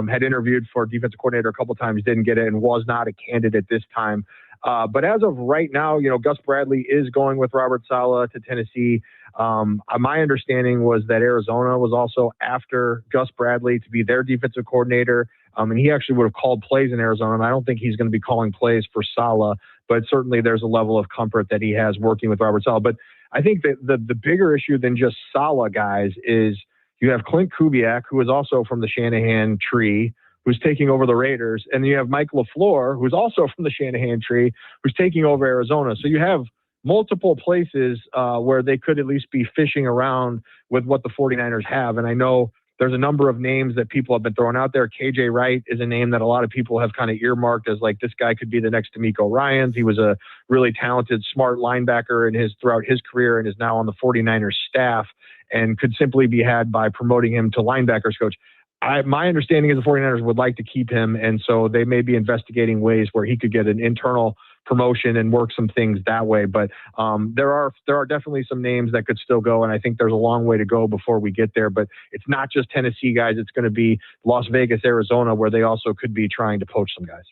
had interviewed for defensive coordinator a couple times, didn't get it, and was not a candidate this time. But as of right now, Gus Bradley is going with Robert Saleh to Tennessee. My understanding was that Arizona was also after Gus Bradley to be their defensive coordinator. And he actually would have called plays in Arizona. And I don't think he's going to be calling plays for Saleh, but certainly there's a level of comfort that he has working with Robert Saleh. But I think that the bigger issue than just Saleh, guys, is you have Clint Kubiak, who is also from the Shanahan tree, who's taking over the Raiders. And then you have Mike LaFleur, who's also from the Shanahan tree, who's taking over Arizona. So you have multiple places where they could at least be fishing around with what the 49ers have. And I know there's a number of names that people have been throwing out there. KJ Wright is a name that a lot of people have kind of earmarked as like, this guy could be the next D'Amico Ryans. He was a really talented, smart linebacker throughout his career and is now on the 49ers staff and could simply be had by promoting him to linebackers coach. My understanding is the 49ers would like to keep him, and so they may be investigating ways where he could get an internal promotion and work some things that way. But there are definitely some names that could still go, and I think there's a long way to go before we get there. But it's not just Tennessee guys. It's going to be Las Vegas, Arizona, where they also could be trying to poach some guys.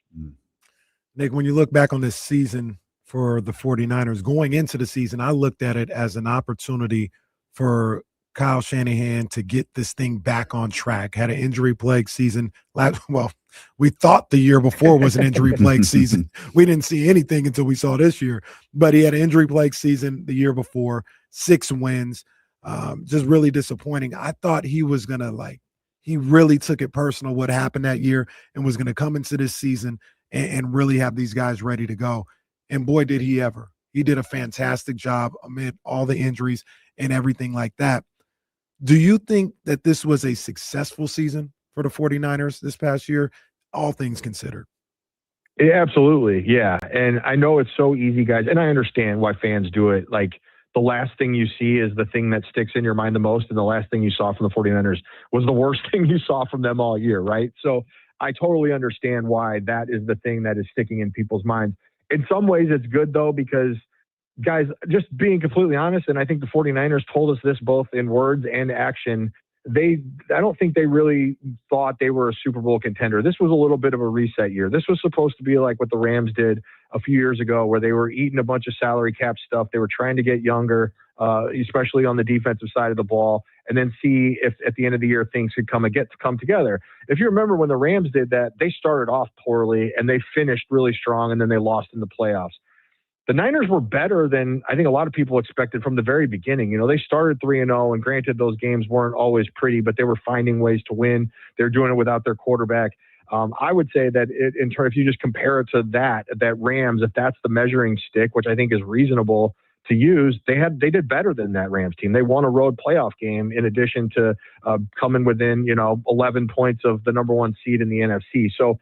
Nick, when you look back on this season for the 49ers, going into the season, I looked at it as an opportunity for Kyle Shanahan to get this thing back on track. Had an injury-plagued season. Well, we thought the year before was an injury-plagued season. We didn't see anything until we saw this year. But he had an injury-plagued season the year before, 6 wins. Just really disappointing. I thought he was going to, he really took it personal what happened that year and was going to come into this season and really have these guys ready to go. And boy, did he ever. He did a fantastic job amid all the injuries and everything like that. Do you think that this was a successful season for the 49ers this past year, all things considered? Yeah, absolutely. Yeah. And I know it's so easy, guys, and I understand why fans do it. Like, the last thing you see is the thing that sticks in your mind the most, and the last thing you saw from the 49ers was the worst thing you saw from them all year, right? So I totally understand why that is the thing that is sticking in people's minds. In some ways, it's good, though, because guys, just being completely honest, and I think the 49ers told us this both in words and action, I don't think they really thought they were a Super Bowl contender. This was a little bit of a reset year. This was supposed to be like what the Rams did a few years ago, where they were eating a bunch of salary cap stuff. They were trying to get younger, especially on the defensive side of the ball, and then see if at the end of the year things could come together. If you remember when the Rams did that, they started off poorly and they finished really strong, and then they lost in the playoffs. The Niners were better than I think a lot of people expected from the very beginning. They started 3-0, and granted, those games weren't always pretty, but they were finding ways to win. They're doing it without their quarterback. I would say that if you just compare it to that Rams, if that's the measuring stick, which I think is reasonable to use, they did better than that Rams team. They won a road playoff game in addition to coming within 11 points of the number 1 seed in the NFC. So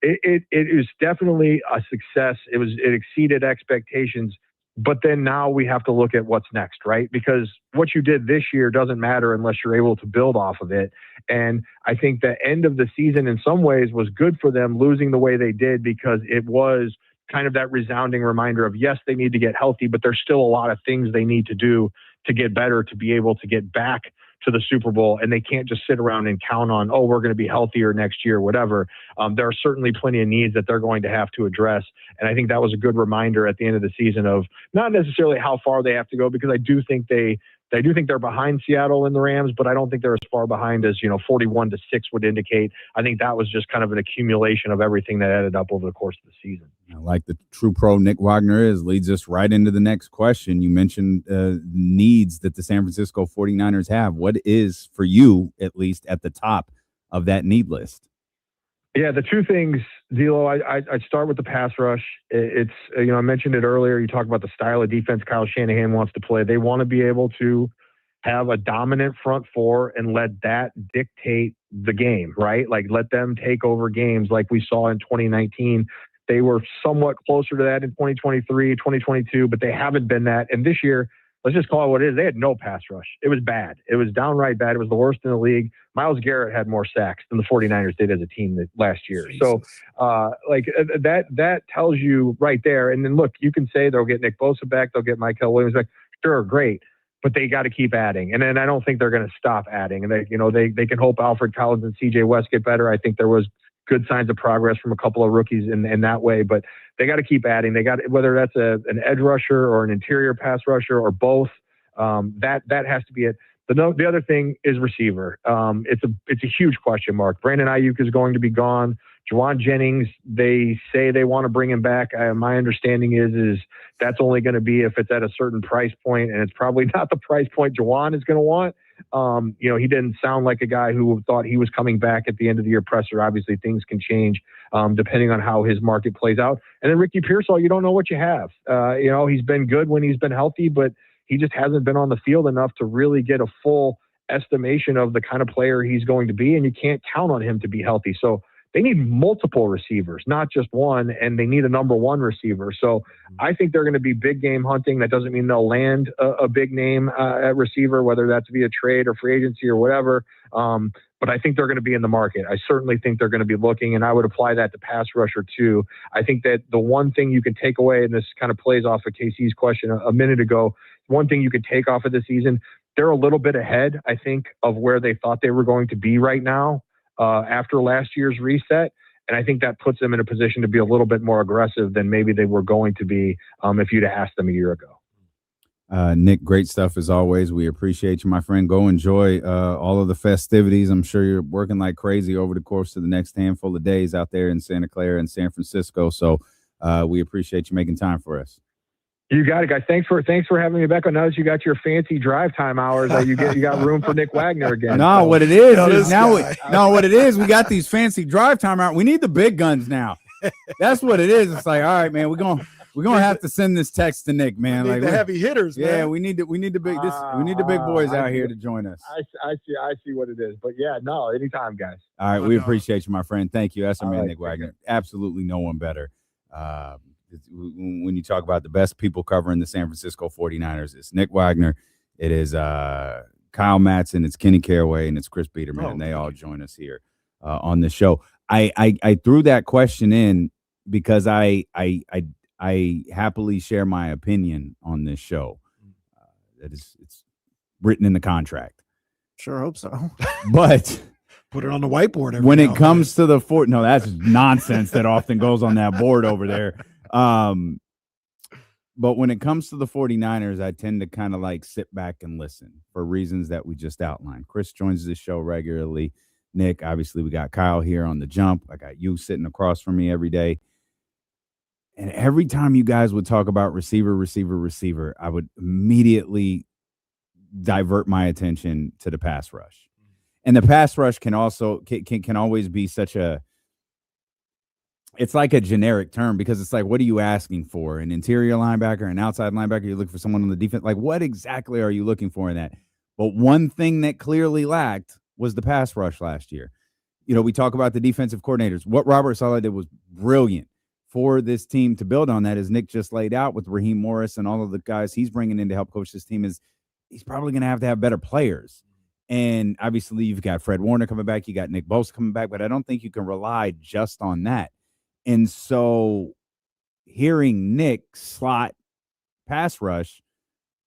it is definitely a success. It exceeded expectations, but then now we have to look at what's next, right? Because what you did this year doesn't matter unless you're able to build off of it. And I think the end of the season in some ways was good for them losing the way they did, because it was kind of that resounding reminder of, yes, they need to get healthy, but there's still a lot of things they need to do to get better, to be able to get back to the Super Bowl, and they can't just sit around and count on, we're going to be healthier next year, whatever. There are certainly plenty of needs that they're going to have to address. And I think that was a good reminder at the end of the season of not necessarily how far they have to go, because I do think they're behind Seattle and the Rams, but I don't think they're as far behind as 41-6 would indicate. I think that was just kind of an accumulation of everything that added up over the course of the season. Like the true pro Nick Wagoner is, leads us right into the next question. You mentioned needs that the San Francisco 49ers have. What is, for you, at least, at the top of that need list? Yeah, the two things, D'Lo, I'd start with the pass rush. It's, I mentioned it earlier. You talk about the style of defense Kyle Shanahan wants to play. They want to be able to have a dominant front four and let that dictate the game, right? Like, let them take over games like we saw in 2019. They were somewhat closer to that in 2023, 2022, but they haven't been that. And this year, let's just call it what it is. They had no pass rush. It was bad. It was downright bad. It was the worst in the league. Myles Garrett had more sacks than the 49ers did as a team last year. Jesus. So that tells you right there. And then look, you can say they'll get Nick Bosa back. They'll get Michael Williams back. Sure, great. But they got to keep adding. And then I don't think they're going to stop adding. And they can hope Alfred Collins and CJ West get better. I think there was good signs of progress from a couple of rookies in that way, but they got to keep adding. They got, whether that's an edge rusher or an interior pass rusher or both, that has to be it. The other thing is receiver. It's a huge question mark. Brandon Ayuk is going to be gone. Juwan Jennings, they say they want to bring him back. My understanding is that's only going to be if it's at a certain price point, and it's probably not the price point Juwan is going to want. He didn't sound like a guy who thought he was coming back at the end of the year presser. Obviously, things can change depending on how his market plays out. And then Ricky Pearsall, you don't know what you have. He's been good when he's been healthy, but he just hasn't been on the field enough to really get a full estimation of the kind of player he's going to be, and you can't count on him to be healthy. So they need multiple receivers, not just one, and they need a number one receiver. So I think they're going to be big game hunting. That doesn't mean they'll land a big name at receiver, whether that's via trade or free agency or whatever. But I think they're going to be in the market. I certainly think they're going to be looking, and I would apply that to pass rusher too. I think that the one thing you can take away, and this kind of plays off of KC's question a minute ago, one thing you could take off of the season, they're a little bit ahead, I think, of where they thought they were going to be right now. After last year's reset. And I think that puts them in a position to be a little bit more aggressive than maybe they were going to be if you'd asked them a year ago. Nick, great stuff as always. We appreciate you, my friend. Go enjoy all of the festivities. I'm sure you're working like crazy over the course of the next handful of days out there in Santa Clara and San Francisco. So we appreciate you making time for us. You got it, guys. Thanks for having me back on. Now that you got your fancy drive time hours, you got room for Nick Wagoner again. No, what it is what it is. We got these fancy drive time hours. We need the big guns now. That's what it is. It's like, all right, man, we're gonna have to send this text to Nick, man. Like the heavy hitters, man. Yeah, we need the big boys out here to join us. I see what it is, but yeah, no, anytime, guys. All right, we appreciate you, my friend. Thank you. That's our man, Nick Wagoner. Absolutely no one better. When you talk about the best people covering the San Francisco 49ers, it's Nick Wagoner, it is Kyle Madsen, it's Kenny Caraway, and it's Chris Biederman, and they all join us here on the show. I threw that question in because I happily share my opinion on this show. It's written in the contract. Sure hope so. But put it on the whiteboard. When it comes to the no, that's nonsense that often goes on that board over there. But when it comes to the 49ers, I tend to kind of like sit back and listen for reasons that we just outlined. Chris joins the show regularly. Nick, obviously we got Kyle here on the jump. I got you sitting across from me every day. And every time you guys would talk about receiver, I would immediately divert my attention to the pass rush. And the pass rush can also can always be such a, it's like a generic term because it's like, what are you asking for? An interior linebacker, an outside linebacker? You're looking for someone on the defense. Like, what exactly are you looking for in that? But one thing that clearly lacked was the pass rush last year. We talk about the defensive coordinators. What Robert Saleh did was brilliant for this team to build on that, as Nick just laid out with Raheem Morris and all of the guys he's bringing in to help coach this team, is he's probably going to have better players. And obviously you've got Fred Warner coming back. You got Nick Bosa coming back, but I don't think you can rely just on that. And so hearing Nick slot pass rush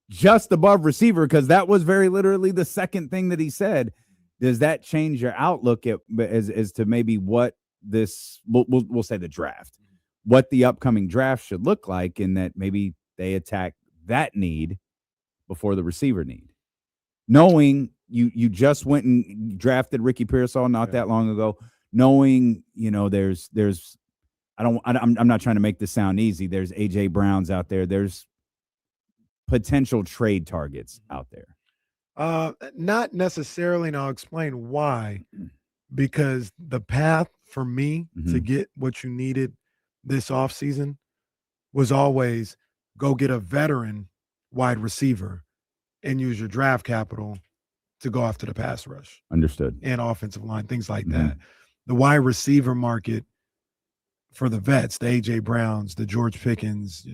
just above receiver, because that was very literally the second thing that he said, does that change your outlook as to maybe what this, we'll say the draft, what the upcoming draft should look like, in that maybe they attack that need before the receiver need? Knowing you just went and drafted Ricky Pearsall not that long ago, knowing, there's I'm not trying to make this sound easy. There's AJ Browns out there. There's potential trade targets out there. Not necessarily, and I'll explain why. Because the path for me to get what you needed this offseason was always go get a veteran wide receiver and use your draft capital to go after the pass rush. Understood. And offensive line, things like that. The wide receiver market for the vets, the A.J. Browns, the George Pickens,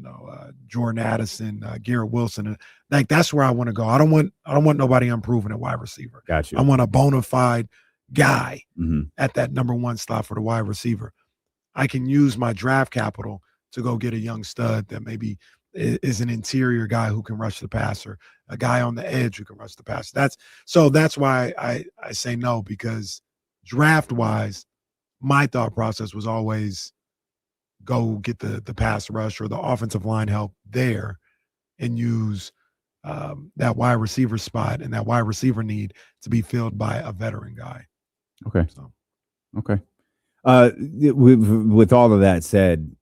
Jordan Addison, Garrett Wilson, like that's where I want to go. I don't want nobody unproven at wide receiver. Got you. I want a bona fide guy at that number one slot for the wide receiver. I can use my draft capital to go get a young stud that maybe is an interior guy who can rush the passer, a guy on the edge who can rush the passer. That's why I say no, because draft wise, my thought process was always go get the pass rush or the offensive line help there and use that wide receiver spot and that wide receiver need to be filled by a veteran guy. Okay. Okay. With all of that said,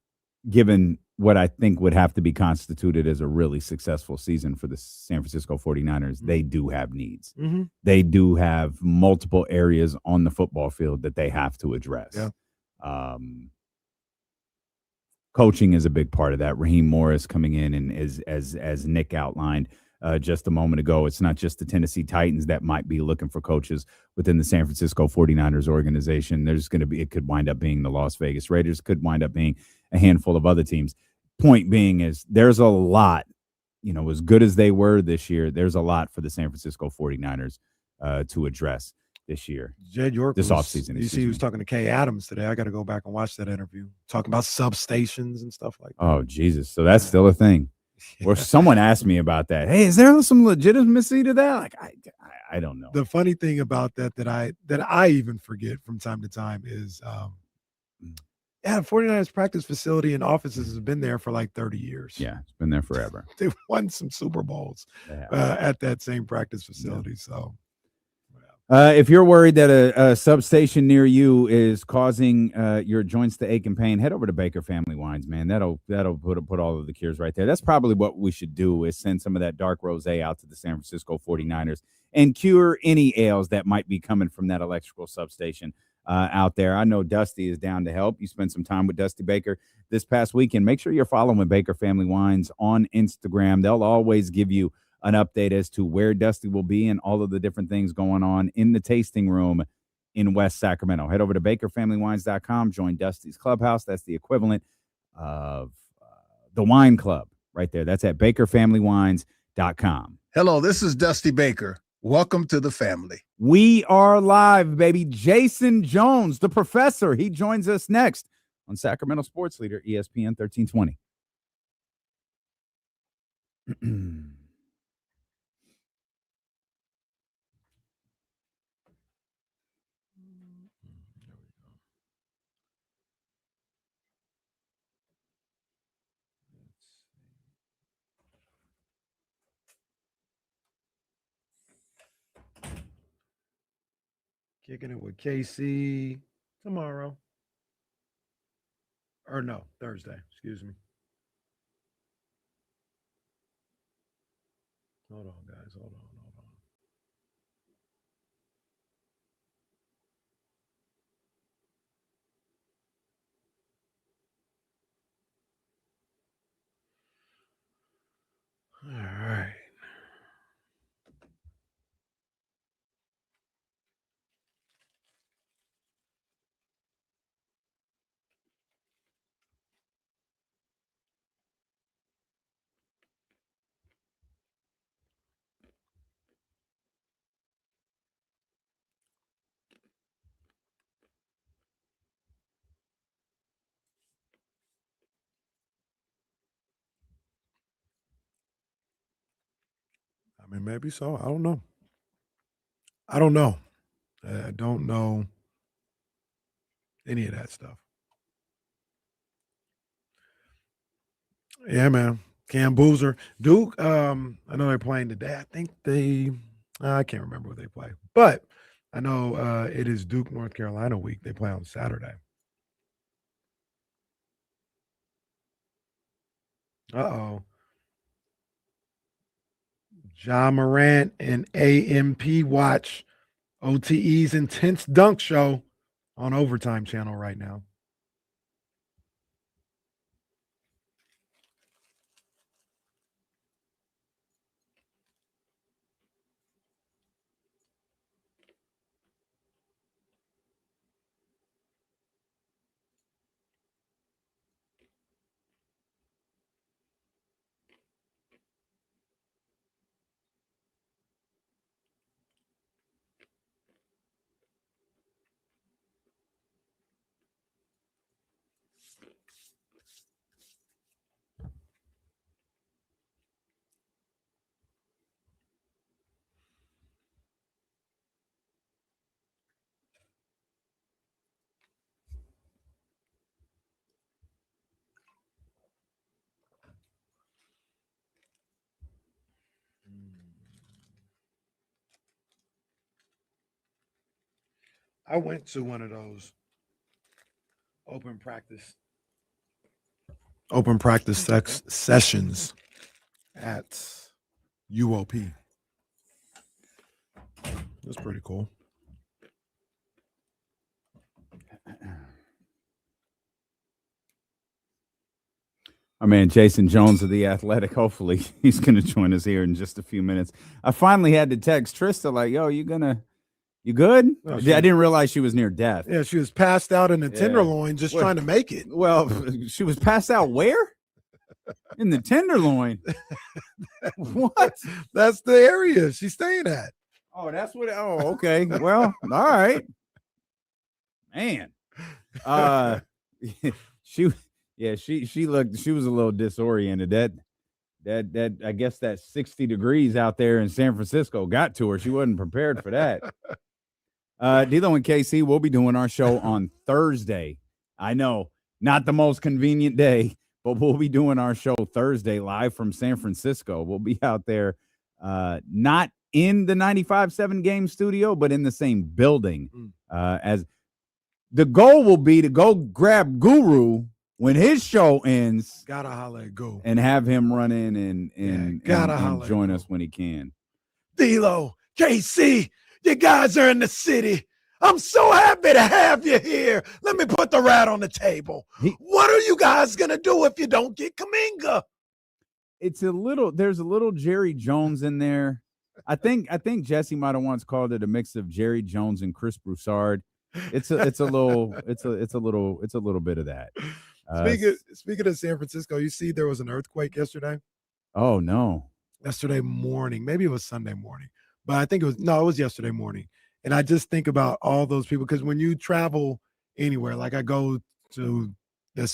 given what I think would have to be constituted as a really successful season for the San Francisco 49ers, they do have needs. They do have multiple areas on the football field that they have to address. Yeah. Coaching is a big part of that. Raheem Morris coming in, and as Nick outlined just a moment ago, it's not just the Tennessee Titans that might be looking for coaches within the San Francisco 49ers organization. It could wind up being the Las Vegas Raiders, could wind up being a handful of other teams. Point being is there's a lot, as good as they were this year, there's a lot for the San Francisco 49ers to address this year. Jed York this offseason. You see, he was talking to Kay Adams today. I got to go back and watch that interview, talking about substations and stuff like that. Oh, Jesus. So that's still a thing. Or someone asked me about that. Hey, is there some legitimacy to that? Like, I don't know. The funny thing about that I even forget from time to time is, the 49ers practice facility and offices has been there for like 30 years. Yeah, it's been there forever. They've won some Super Bowls at that same practice facility. So. If you're worried that a substation near you is causing your joints to ache and pain, head over to Baker Family Wines, man. That'll put all of the cures right there. That's probably what we should do, is send some of that dark rosé out to the San Francisco 49ers and cure any ails that might be coming from that electrical substation out there. I know Dusty is down to help. You spend some time with Dusty Baker this past weekend. Make sure you're following Baker Family Wines on Instagram. They'll always give you an update as to where Dusty will be and all of the different things going on in the tasting room in West Sacramento. Head over to bakerfamilywines.com. Join Dusty's Clubhouse. That's the equivalent of the wine club right there. That's at bakerfamilywines.com. Hello, this is Dusty Baker. Welcome to the family. We are live, baby. Jason Jones, the professor, he joins us next on Sacramento Sports Leader, ESPN 1320. Kicking it with KC tomorrow. Or no, Thursday. Excuse me. Hold on, guys. Hold on. All right. I mean, maybe so. I don't know. I don't know any of that stuff. Yeah, man. Cam Boozer. Duke, I know they're playing today. I think I can't remember what they play. But I know it is Duke, North Carolina week. They play on Saturday. Uh-oh. Ja Morant and AMP watch OTE's intense dunk show on Overtime Channel right now. I went to one of those open practice sessions at UOP. That's pretty cool. Our man Jason Jones of The Athletic. Hopefully he's going to join us here in just a few minutes. I finally had to text Trysta like, yo, you good? No, I didn't realize she was near death. Yeah, she was passed out in the Tenderloin just trying to make it. Well, she was passed out where? In the Tenderloin. What? That's the area she's staying at. Oh, that's what. Oh, okay. Well, all right. Man. She looked, she was a little disoriented. That I guess that 60 degrees out there in San Francisco got to her. She wasn't prepared for that. D'Lo and KC, we'll be doing our show on Thursday. I know, not the most convenient day, but we'll be doing our show Thursday live from San Francisco. We'll be out there, not in the 95.7 game studio, but in the same building. As the goal will be to go grab Guru when his show ends. Gotta holla at Go. And have him run in and join us when he can. D'Lo, KC, you guys are in the city. I'm so happy to have you here. Let me put the rat on the table. What are you guys going to do if you don't get Kuminga? There's a little Jerry Jones in there. I think Jesse might have once called it a mix of Jerry Jones and Chris Broussard. It's a little bit of that. Speaking of San Francisco, you see there was an earthquake yesterday? Oh no. Yesterday morning. Maybe it was Sunday morning. But I think it was yesterday morning. And I just think about all those people, because when you travel anywhere, like I go to the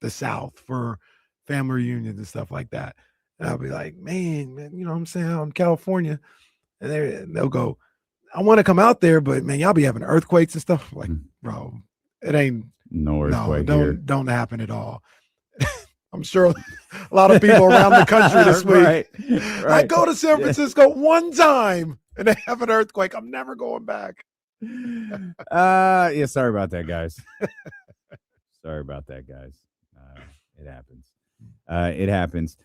South for family reunions and stuff like that, and I'll be like, man, you know what I'm saying? I'm California. And they'll go, I want to come out there, but man, y'all be having earthquakes and stuff. I'm like, bro, it ain't no earthquake here. Don't happen at all. I'm sure a lot of people around the country this week. Right. I go to San Francisco one time and they have an earthquake. I'm never going back. Yeah, sorry about that, guys. It happens.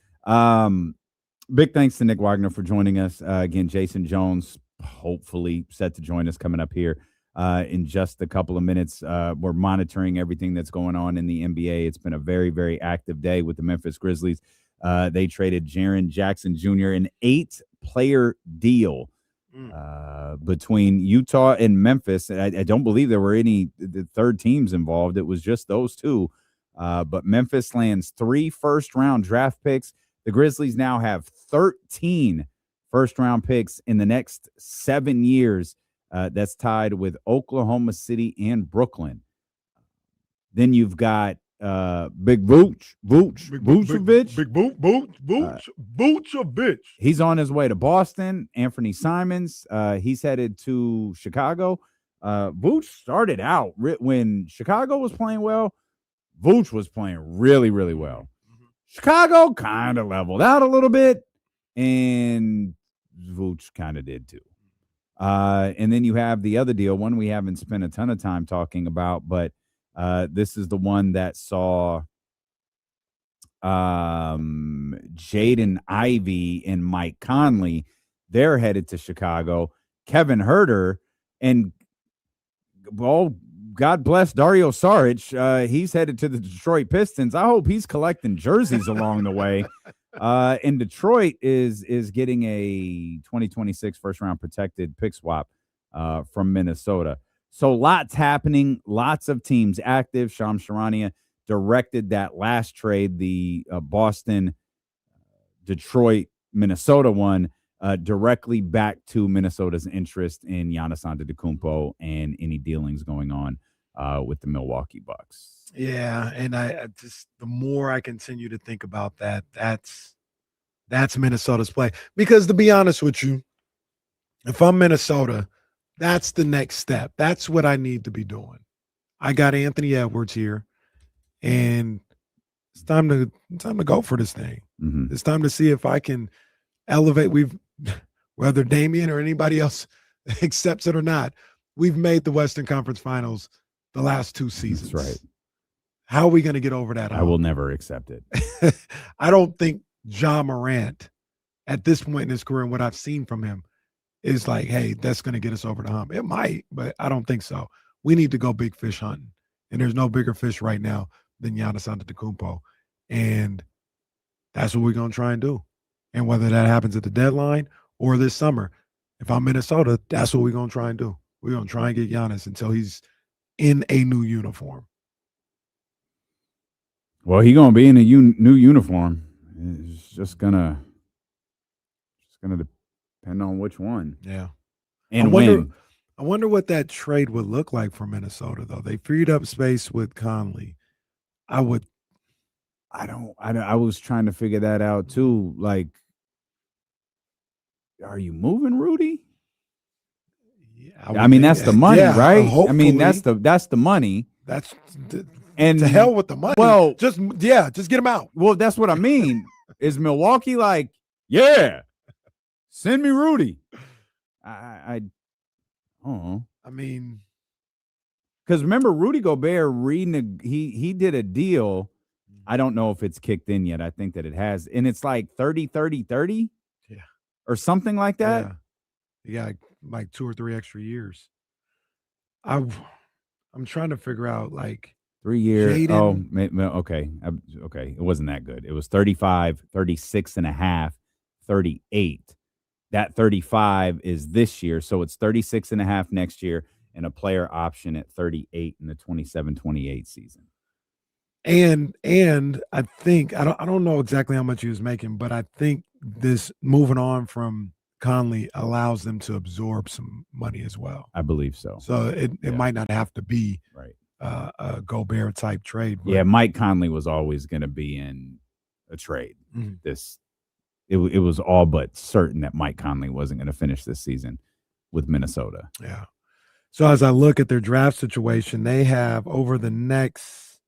Big thanks to Nick Wagoner for joining us. Again, Jason Jones, hopefully set to join us coming up here in just a couple of minutes. We're monitoring everything that's going on in the NBA. It's been a very, very active day with the Memphis Grizzlies. They traded Jaren Jackson Jr., an 8-player deal between Utah and Memphis. I don't believe there were any the third teams involved. It was just those two. But Memphis lands 3 first-round draft picks. The Grizzlies now have 13 first-round picks in the next 7 years. That's tied with Oklahoma City and Brooklyn. Then you've got Big Vucevic. Vucevic. He's on his way to Boston. Anthony Simons, he's headed to Chicago. Vooch started out when Chicago was playing well. Vooch was playing really, really well. Chicago kind of leveled out a little bit, and Vooch kind of did too. And then you have the other deal, one we haven't spent a ton of time talking about, but this is the one that saw Jaden Ivey and Mike Conley. They're headed to Chicago. Kevin Herter and, well, God bless Dario Saric. He's headed to the Detroit Pistons. I hope he's collecting jerseys along the way. And Detroit is getting a 2026 first-round protected pick swap from Minnesota. So lots happening, lots of teams active. Shams Charania directed that last trade, the Boston, Detroit, Minnesota one, directly back to Minnesota's interest in Giannis Antetokounmpo and any dealings going on with the Milwaukee Bucks. Yeah, and I just, the more I continue to think about that, that's Minnesota's play. Because to be honest with you, if I'm Minnesota, that's the next step. That's what I need to be doing. I got Anthony Edwards here, and it's time to go for this thing. Mm-hmm. It's time to see if I can elevate. Whether Damian or anybody else accepts it or not, we've made the Western Conference Finals the last 2 seasons. That's right. How are we going to get over that hump? I will never accept it. I don't think Ja Morant at this point in his career and what I've seen from him is like, hey, that's going to get us over the hump. It might, but I don't think so. We need to go big fish hunting. And there's no bigger fish right now than Giannis Antetokounmpo. And that's what we're going to try and do. And whether that happens at the deadline or this summer, if I'm Minnesota, that's what we're going to try and do. We're going to try and get Giannis until he's in a new uniform. Well, he's going to be in a new uniform. It's just gonna depend on which one. Yeah. And I wonder what that trade would look like for Minnesota, though. They freed up space with Conley. I was trying to figure that out too. Like, are you moving Rudy? Yeah, I mean, that's the money, right? Hopefully. I mean, that's the money. And to hell with the money. Well, just get him out. Well, that's what I mean. Is Milwaukee like, yeah, send me Rudy? I don't know. I mean, because remember, Rudy Gobert he did a deal. I don't know if it's kicked in yet. I think that it has, and it's like 30-30-30, yeah, or something like that. Yeah, like 2 or 3 extra years. I'm trying to figure out like 3 years. Jaden. Oh, okay. Okay. It wasn't that good. It was 35, 36 and a half, 38. That 35 is this year. So it's 36 and a half next year and a player option at 38 in the 27-28 season. And I think, I don't know exactly how much he was making, but I think this moving on from Conley allows them to absorb some money as well. I believe so. So it might not have to be right. A Gobert type trade. But. Yeah, Mike Conley was always going to be in a trade. Mm-hmm. It was all but certain that Mike Conley wasn't going to finish this season with Minnesota. Yeah. So as I look at their draft situation, they have over the next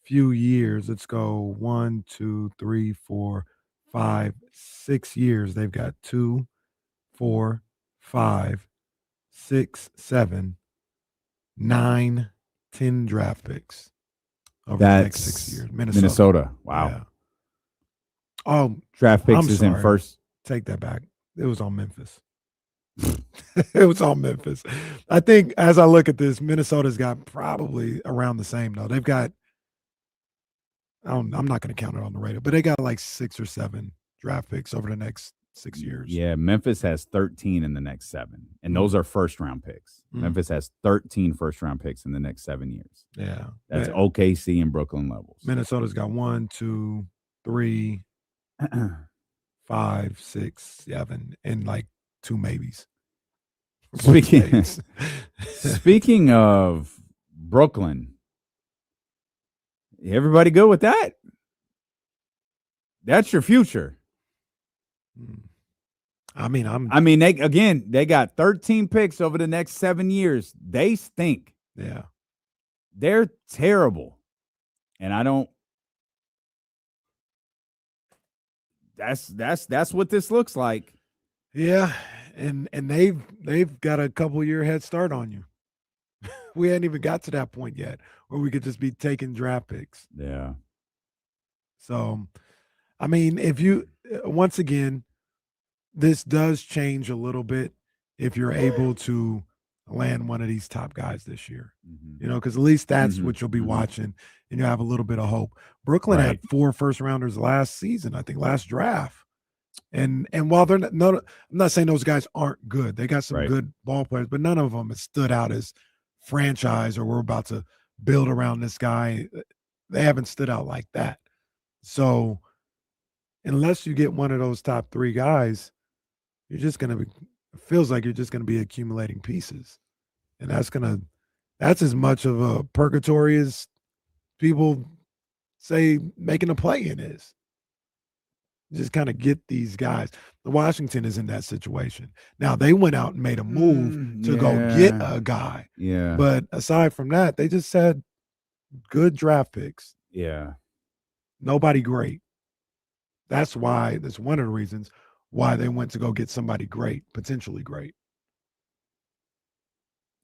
few years, let's go 1, 2, 3, 4, 5, 6 years. They've got 2, 4, 5, 6, 7, 9, 10 draft picks over the next 6 years. Minnesota. Wow. Yeah. Oh, draft picks is in first. Take that back. It was on Memphis. It was on Memphis. I think as I look at this, Minnesota's got probably around the same though. They've got, I'm not going to count it on the radar, but they got like 6 or 7 draft picks over the next 6 years. Yeah, Memphis has 13 in the next 7, and those are first-round picks. Memphis has 13 first-round picks in the next 7 years. Yeah. That's OKC and Brooklyn levels. Minnesota's got 1, 2, 3, 5, 6, 7, and like 2 maybes. Speaking of Brooklyn, everybody good with that? That's your future. I mean, they got 13 picks over the next 7 years. They stink. Yeah. They're terrible. And I don't. That's what this looks like. Yeah. And they've got a couple year head start on you. We hadn't even got to that point yet where we could just be taking draft picks. Yeah. So, I mean, if you once again, this does change a little bit if you're able to land one of these top guys this year. You know, because at least that's what you'll be watching, and you have a little bit of hope. Brooklyn had 4 first-rounders last season, I think, last draft. And while they're not, I'm not saying those guys aren't good. They got some good ball players, but none of them have stood out as franchise or we're about to build around this guy. They haven't stood out like that. So unless you get one of those top 3 guys, you're just going to be, it feels like you're just going to be accumulating pieces. And that's as much of a purgatory as people say making a play-in is. Just kind of get these guys. The Washington is in that situation. Now, they went out and made a move to go get a guy. Yeah. But aside from that, they just had good draft picks. Yeah. Nobody great. That's one of the reasons why they went to go get somebody great, potentially great.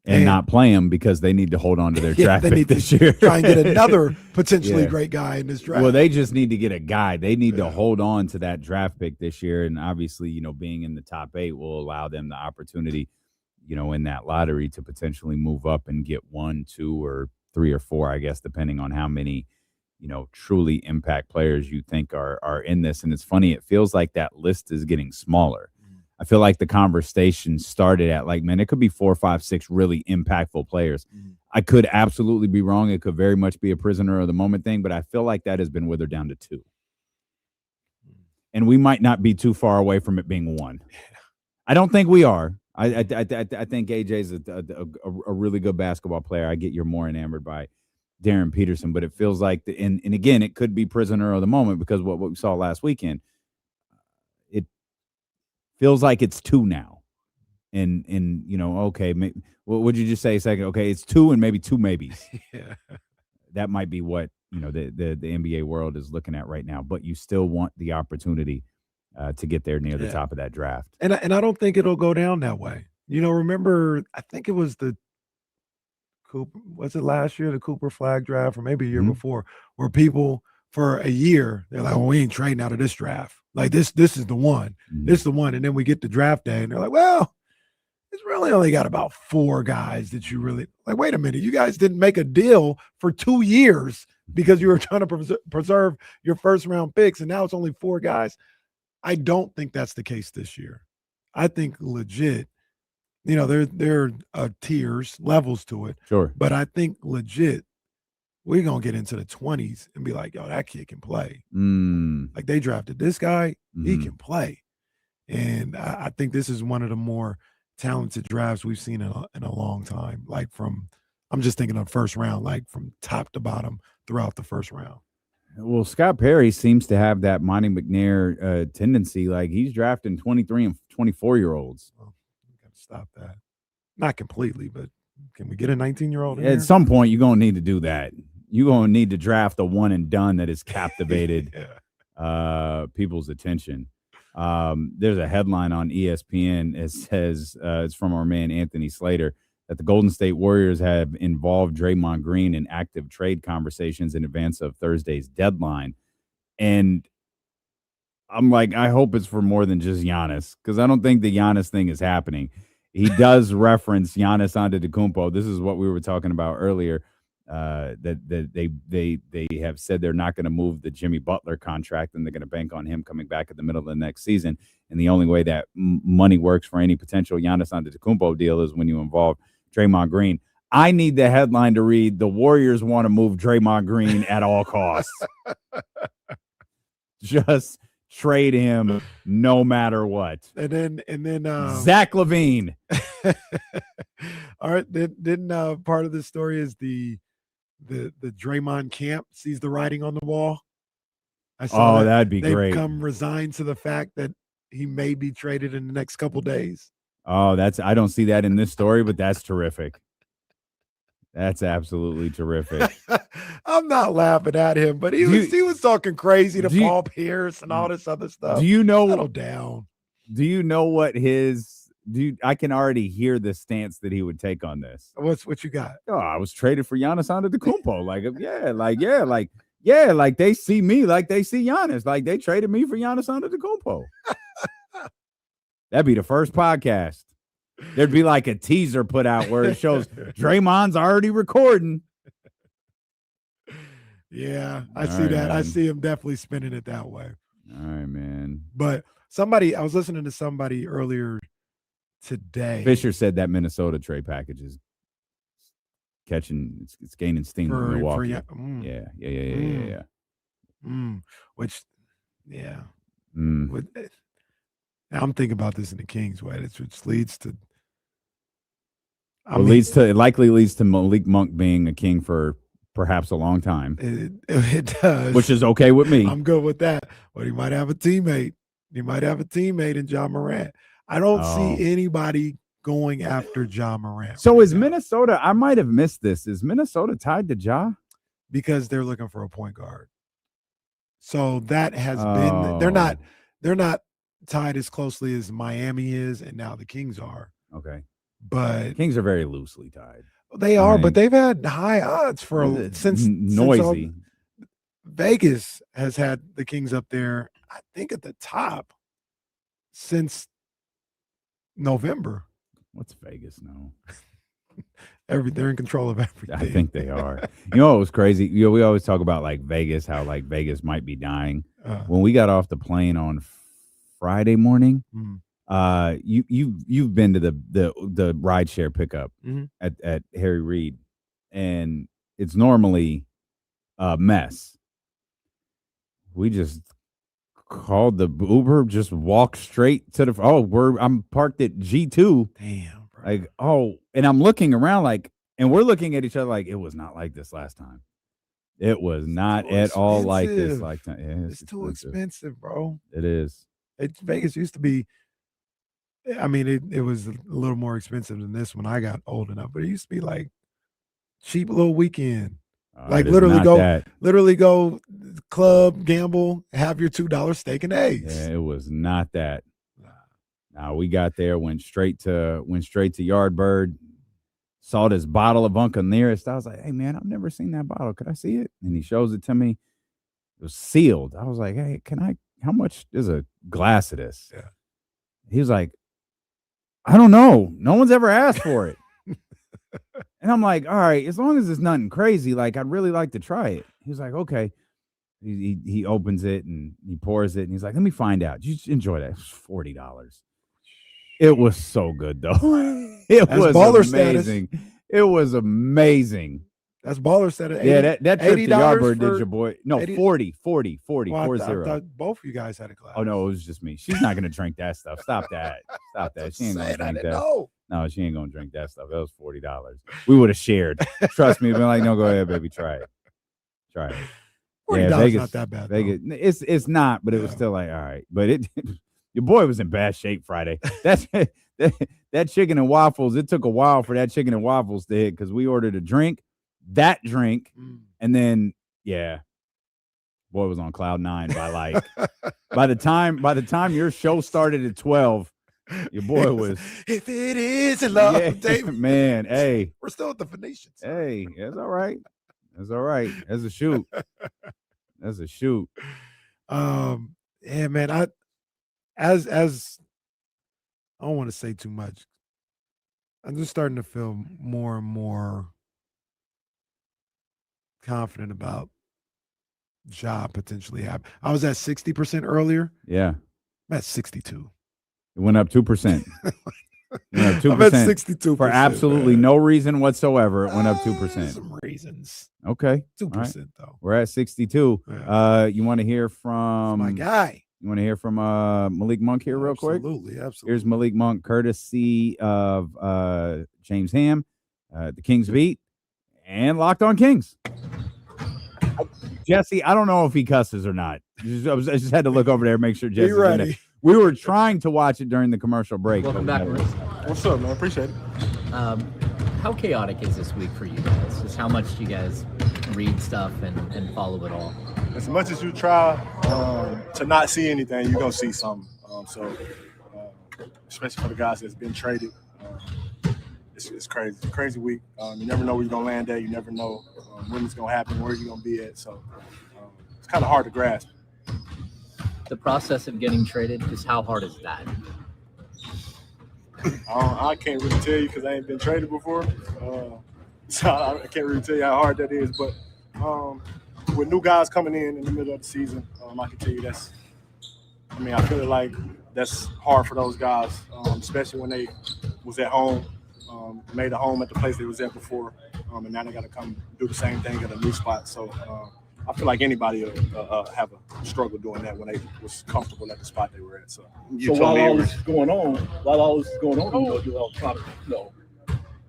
And not play them because they need to hold on to their draft pick this year. Try and get another potentially great guy in this draft. Well, they just need to get a guy. They need to hold on to that draft pick this year. And obviously, you know, being in the top 8 will allow them the opportunity, you know, in that lottery to potentially move up and get 1, 2, or 3 or 4, I guess, depending on how many, you know, truly impact players you think are in this. And it's funny, it feels like that list is getting smaller. I feel like the conversation started at like, man, it could be 4, 5, 6 really impactful players. I could absolutely be wrong. It could very much be a prisoner of the moment thing, but I feel like that has been withered down to 2. And we might not be too far away from it being 1. I don't think we are. I think AJ's a really good basketball player. I get you're more enamored by Darren Peterson, but it feels like, and again, it could be prisoner of the moment because what we saw last weekend, feels like it's 2 now. And you know, okay, what would you just say a second? Okay, it's 2 and maybe 2 maybes. That might be what, you know, the NBA world is looking at right now, but you still want the opportunity to get there near the top of that draft. And I don't think it'll go down that way. You know, remember, I think it was the Cooper, was it last year, the Cooper flag draft, or maybe a year before, where people for a year, they're like, well, we ain't trading out of this draft. Like this is the one. This is the one. And then we get to draft day and they're like, well, it's really only got about 4 guys that you really like. Wait a minute. You guys didn't make a deal for 2 years because you were trying to preserve your first round picks. And now it's only 4 guys. I don't think that's the case this year. I think legit, you know, there are tiers, levels to it. Sure. But I think legit, we're going to get into the 20s and be like, yo, that kid can play. Like they drafted this guy, he can play. And I think this is one of the more talented drafts we've seen in a long time. Like I'm just thinking of first round, like from top to bottom throughout the first round. Well, Scott Perry seems to have that Monty McNair tendency. Like he's drafting 23 and 24-year-olds. Well, we got to stop that. Not completely, but can we get a 19-year-old? At some point, you're going to need to do that. You're going to need to draft a one and done that has captivated people's attention. There's a headline on ESPN. It says, it's from our man Anthony Slater, that the Golden State Warriors have involved Draymond Green in active trade conversations in advance of Thursday's deadline. And I'm like, I hope it's for more than just Giannis, because I don't think the Giannis thing is happening. He does reference Giannis Antetokounmpo. This is what we were talking about earlier. That they have said they're not going to move the Jimmy Butler contract, and they're going to bank on him coming back at the middle of the next season. And the only way that money works for any potential Giannis Antetokounmpo deal is when you involve Draymond Green. I need the headline to read, the Warriors want to move Draymond Green at all costs. Just trade him no matter what. And then Zach LaVine. All right. Then part of the story is the Draymond camp sees the writing on the wall. I saw that'd be they've great. Become resigned to the fact that he may be traded in the next couple days. Oh, I don't see that in this story, but that's terrific. That's absolutely terrific. I'm not laughing at him, but he was talking crazy to Paul Pierce and all this other stuff. Do you know? Settle down. Do you know what I can already hear the stance that he would take on this. What you got? Oh, I was traded for Giannis Antetokounmpo. Like Yeah, like they see me like they see Giannis. Like they traded me for Giannis Antetokounmpo. That'd be the first podcast. There'd be like a teaser put out where it shows Draymond's already recording. Yeah, I All see right, that. I man. see him definitely spinning it that way. All right, man. But I was listening to somebody earlier today. Fisher said that Minnesota trade package is catching, it's gaining steam in Milwaukee. Yeah. Which, yeah. Mm. I'm thinking about this in the Kings way, which leads to. It likely leads to Malik Monk being a King for perhaps a long time. It does, which is okay with me. I'm good with that. But he might have a teammate. He might have a teammate in Ja Morant. I don't see anybody going after Ja Morant. So is Minnesota? I might have missed this. Is Minnesota tied to Ja? Because they're looking for a point guard. So that has been. They're not tied as closely as Miami is, and now the Kings are. Okay. But Kings are very loosely tied. They are, but they've had high odds since noisy. Vegas has had the Kings up there, I think, at the top since November. What's Vegas now? They're in control of everything. I think they are. You know what was crazy? We always talk about like Vegas, how like Vegas might be dying. When we got off the plane on Friday morning, you've been to the rideshare pickup at Harry Reid, and it's normally a mess. We just called the Uber, just walked straight to the I'm parked at G2. Damn, bro. Like, and I'm looking around like, and we're looking at each other like it was not like this last time. It was not at all like this. Like, yeah, it's too expensive, bro. It is. Vegas used to be. I mean, it was a little more expensive than this when I got old enough, but it used to be like cheap little weekend. Like literally go club, gamble, have your $2 steak and eggs. Yeah, it was not that. Now we got there, went straight to Yardbird, saw this bottle of Uncle Nearest. I was like, hey man, I've never seen that bottle. Could I see it? And he shows it to me. It was sealed. I was like, hey, how much is a glass of this? Yeah. He was like, I don't know. No one's ever asked for it. And I'm like, all right, as long as it's nothing crazy, like I'd really like to try it. He was like, okay. He opens it and he pours it and he's like, let me find out. You enjoy that. It was $40. It was so good though. It was baller amazing. Status. It was amazing. That's baller status. Yeah, that trip to Yardbird did your boy. No, 40. Well, I thought both of you guys had a glass. Oh no, it was just me. She's not gonna drink that stuff. Stop that. Stop that. She ain't gonna drink that. No, she ain't gonna drink that stuff. That was $40. We would have shared. Trust me. Been like, no, go ahead, baby. Try it. $40 Vegas, not that bad. Vegas, it's not, but it was still like, all right. But your boy was in bad shape Friday. That chicken and waffles. It took a while for that chicken and waffles to hit because we ordered a drink, and then boy was on cloud 9 by like by the time your show started at 12. Your boy was. If it is in love, David. Man, hey. We're still at the Phoenicians. Hey, that's all right. That's all right. That's a shoot. Yeah, man. I don't want to say too much. I'm just starting to feel more and more confident about Ja potentially happening. I was at 60% earlier. Yeah. I'm at 62. It went up 2%. I'm at 62%. For absolutely no reason whatsoever. It went up 2%. Some reasons. Okay. 2% right. though. We're at 62. Yeah. You want to hear from my guy? You want to hear from Malik Monk here real quick? Absolutely. Here's Malik Monk, courtesy of James Ham, the Kings Beat, and Locked on Kings. Jesse, I don't know if he cusses or not. I just had to look over there and make sure Jesse's in there. We were trying to watch it during the commercial break. Welcome back. What's up, man? Appreciate it. How chaotic is this week for you guys? Just how much do you guys read stuff and follow it all? As much as you try to not see anything, you're going to see something. Especially for the guys that's been traded, it's crazy. It's a crazy week. You never know where you're going to land at. You never know when it's going to happen, where you're going to be at. So kind of hard to grasp. The process of getting traded, just how hard is that? I can't really tell you because I ain't been traded before, so I can't really tell you how hard that is. But with new guys coming in the middle of the season, I can tell you I feel like that's hard for those guys, especially when they was at home, made a home at the place they was at before, and now they got to come do the same thing at a new spot. So I feel like anybody will have a struggle doing that when they was comfortable at the spot they were at. So while all this is going on, you all trying to,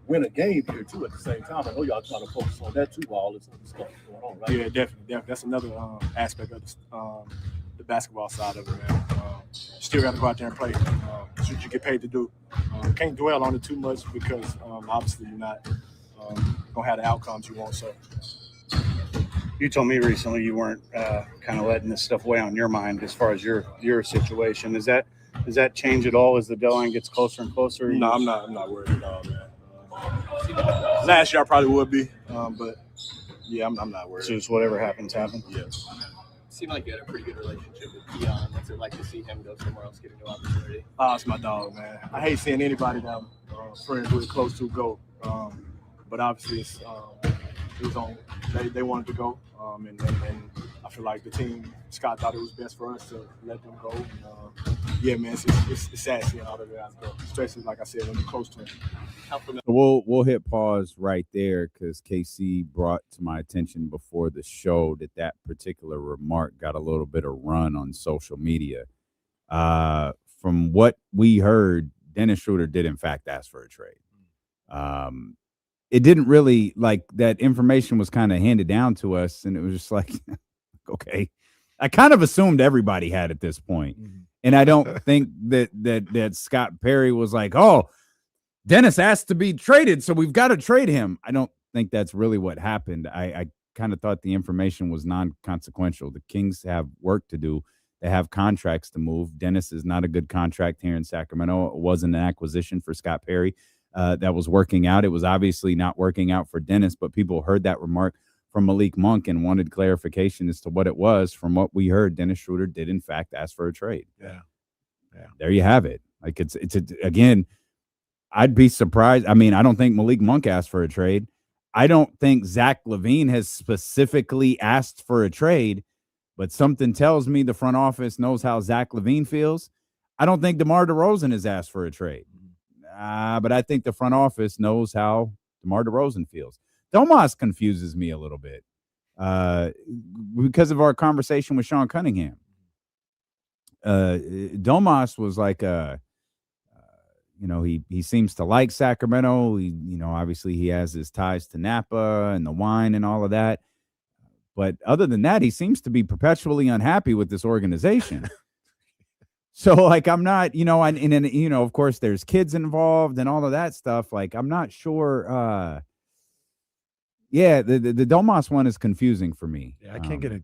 win a game here too at the same time. I know y'all trying to focus on that too while all this other stuff is going on, right? Yeah, definitely. That's another aspect of the basketball side of it, man. Still got to go out there and play. That's what you get paid to do. Can't dwell on it too much because obviously you're not gonna have the outcomes you want. So. You told me recently you weren't kind of letting this stuff weigh on your mind as far as your situation. Does that change at all as the deadline gets closer and closer? No, I'm not worried at all, man. Last year I probably would be, but yeah, I'm not worried. So just whatever happens, happens. Yeah. Seemed like you had a pretty good relationship with Keon. What's it like to see him go somewhere else, get a new opportunity? Oh, it's my dog, man. I hate seeing anybody that I'm friends with close to go, but obviously it was on. They wanted to go, and I feel like the team, Scott thought it was best for us to let them go. Yeah, man, it's sad seeing all the guys go, especially like I said when you're close to them. We'll hit pause right there because KC brought to my attention before the show that particular remark got a little bit of run on social media. From what we heard, Dennis Schroeder did in fact ask for a trade. It didn't really like that information was kind of handed down to us, and it was just like, okay. I kind of assumed everybody had at this point. Mm-hmm. And I don't think that Scott Perry was like, oh, Dennis asked to be traded, so we've got to trade him. I don't think that's really what happened. I kind of thought the information was non-consequential. The Kings have work to do. They have contracts to move. Dennis is not a good contract here in Sacramento. It wasn't an acquisition for Scott Perry that was working out. It was obviously not working out for Dennis, but people heard that remark from Malik Monk and wanted clarification as to what it was. From what we heard, Dennis Schroeder did in fact ask for a trade. Yeah. There you have it. Like again, I'd be surprised. I mean, I don't think Malik Monk asked for a trade. I don't think Zach LaVine has specifically asked for a trade, but something tells me the front office knows how Zach LaVine feels. I don't think DeMar DeRozan has asked for a trade. But I think the front office knows how DeMar DeRozan feels. Domas confuses me a little bit because of our conversation with Sean Cunningham. Domas was like, he seems to like Sacramento. Obviously he has his ties to Napa and the wine and all of that. But other than that, he seems to be perpetually unhappy with this organization. So, like, I'm not, and of course, there's kids involved and all of that stuff. Like, I'm not sure. The Domas one is confusing for me. Yeah, I can't get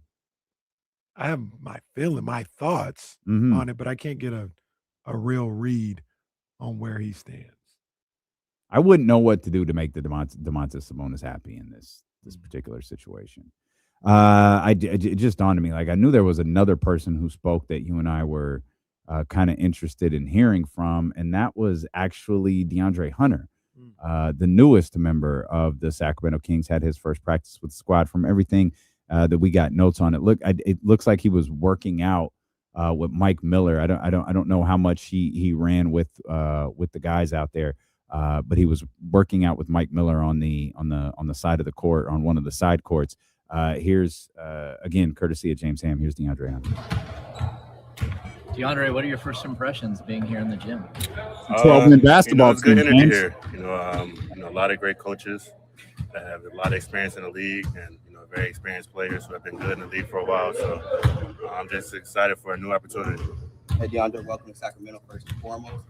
I have my thoughts Mm-hmm. on it, but I can't get a real read on where he stands. I wouldn't know what to do to make the Domantas Sabonis happy in this particular situation. It just dawned on me, like, I knew there was another person who spoke that you and I were kind of interested in hearing from, and that was actually DeAndre Hunter, the newest member of the Sacramento Kings. Had his first practice with the squad. From everything that we got notes on, it looks like he was working out with Mike Miller. I don't know how much he ran with the guys out there, but he was working out with Mike Miller on the side of the court, on one of the side courts. Here's again, courtesy of James Ham. Here's DeAndre Hunter. DeAndre, what are your first impressions being here in the gym? 12-win basketball it's good team, energy James. here. A lot of great coaches that have a lot of experience in the league, and very experienced players who have been good in the league for a while. So I'm just excited for a new opportunity. Hey, DeAndre, welcome to Sacramento first and foremost.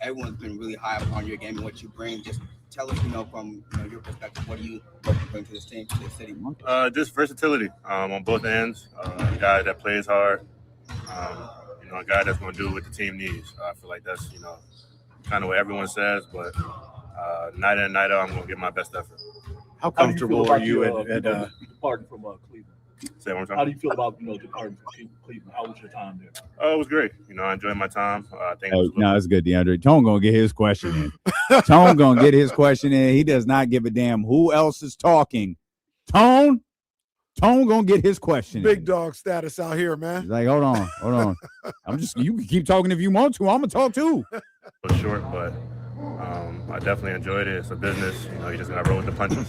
Everyone's been really high upon your game and what you bring. Just tell us, from your perspective, what do you bring to this team, to this city? Just versatility on both ends. A guy that plays hard. A guy that's going to do what the team needs. I feel like that's, kind of what everyone says, but night in and night out, I'm going to give my best effort. How comfortable are you at departing from Cleveland? Say one more time. How do you feel about the Cardinals in Cleveland? How was your time there? It was great. I enjoyed my time. I think it was No, it's good, DeAndre. Tone gonna get his question in. Tone gonna get his question in. He does not give a damn who else is talking. Tone gonna get his question Big in. dog status out here, man. He's like, hold on. You can keep talking if you want to. I'm gonna talk too. It was short, but I definitely enjoyed it. It's a business. You just gotta roll with the punches.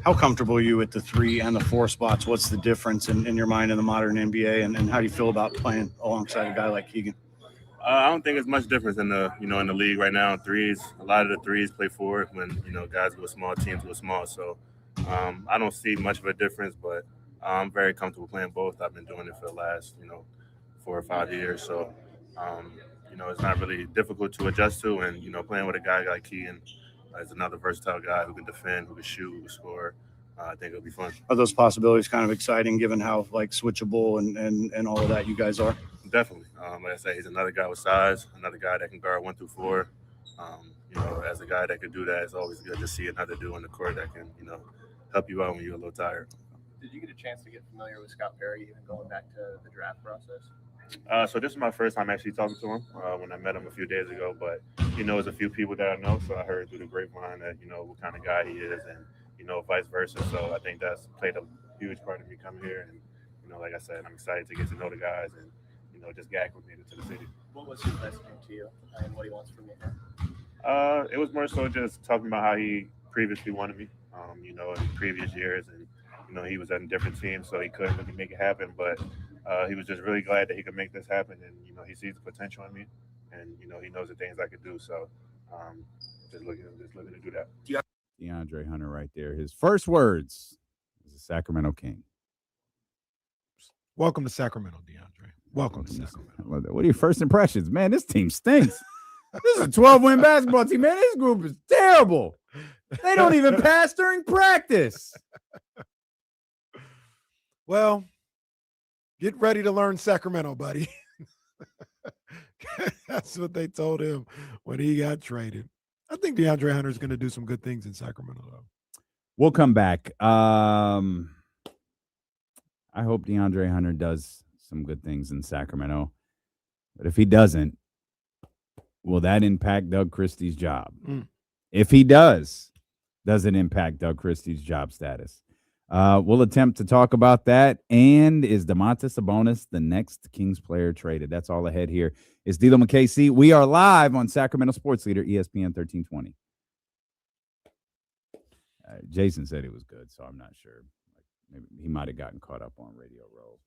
How comfortable are you with the 3 and the 4 spots? What's the difference in your mind in the modern NBA, and how do you feel about playing alongside a guy like Keegan? I don't think there's much difference in the in the league right now. Threes, a lot of the threes play forward when guys go small, teams go small. So I don't see much of a difference, but I'm very comfortable playing both. I've been doing it for the last 4 or 5 years, so it's not really difficult to adjust to. And playing with a guy like Keegan is another versatile guy who can defend, who can shoot, who can score. I think it'll be fun. Are those possibilities kind of exciting, given how switchable and all of that you guys are? Definitely. Like I say, he's another guy with size, another guy that can guard 1 through 4. As a guy that can do that, it's always good to see another dude on the court that can help you out when you're a little tired. Did you get a chance to get familiar with Scott Perry, even going back to the draft process? So this is my first time actually talking to him when I met him a few days ago, but he knows a few people that I know, so I heard through the grapevine that, what kind of guy he is and, vice versa. So I think that's played a huge part of me coming here. And, like I said, I'm excited to get to know the guys and, just get acclimated to the city. What was his messaging to you and what he wants from you? It was more so just talking about how he previously wanted me, in previous years. And, he was on different teams, so he couldn't really make it happen. But he was just really glad that he could make this happen. And, he sees the potential in me. And, he knows the things I could do. So just looking to do that. DeAndre Hunter right there. His first words as a Sacramento King. Welcome to Sacramento, DeAndre. Welcome to Sacramento. I love that. What are your first impressions? Man, this team stinks. This is a 12-win basketball team. Man, this group is terrible. They don't even pass during practice. Well, get ready to learn Sacramento, buddy. That's what they told him when he got traded. I think DeAndre Hunter is going to do some good things in Sacramento, though. We'll come back. I hope DeAndre Hunter does some good things in Sacramento. But if he doesn't, will that impact Doug Christie's job? If he does it impact Doug Christie's job status? We'll attempt to talk about that. And is Domantas Sabonis the next Kings player traded? That's all ahead here. It's D'Lo McKay. We are live on Sacramento Sports Leader, ESPN 1320. Jason said it was good, so I'm not sure. Maybe he might have gotten caught up on Radio Row.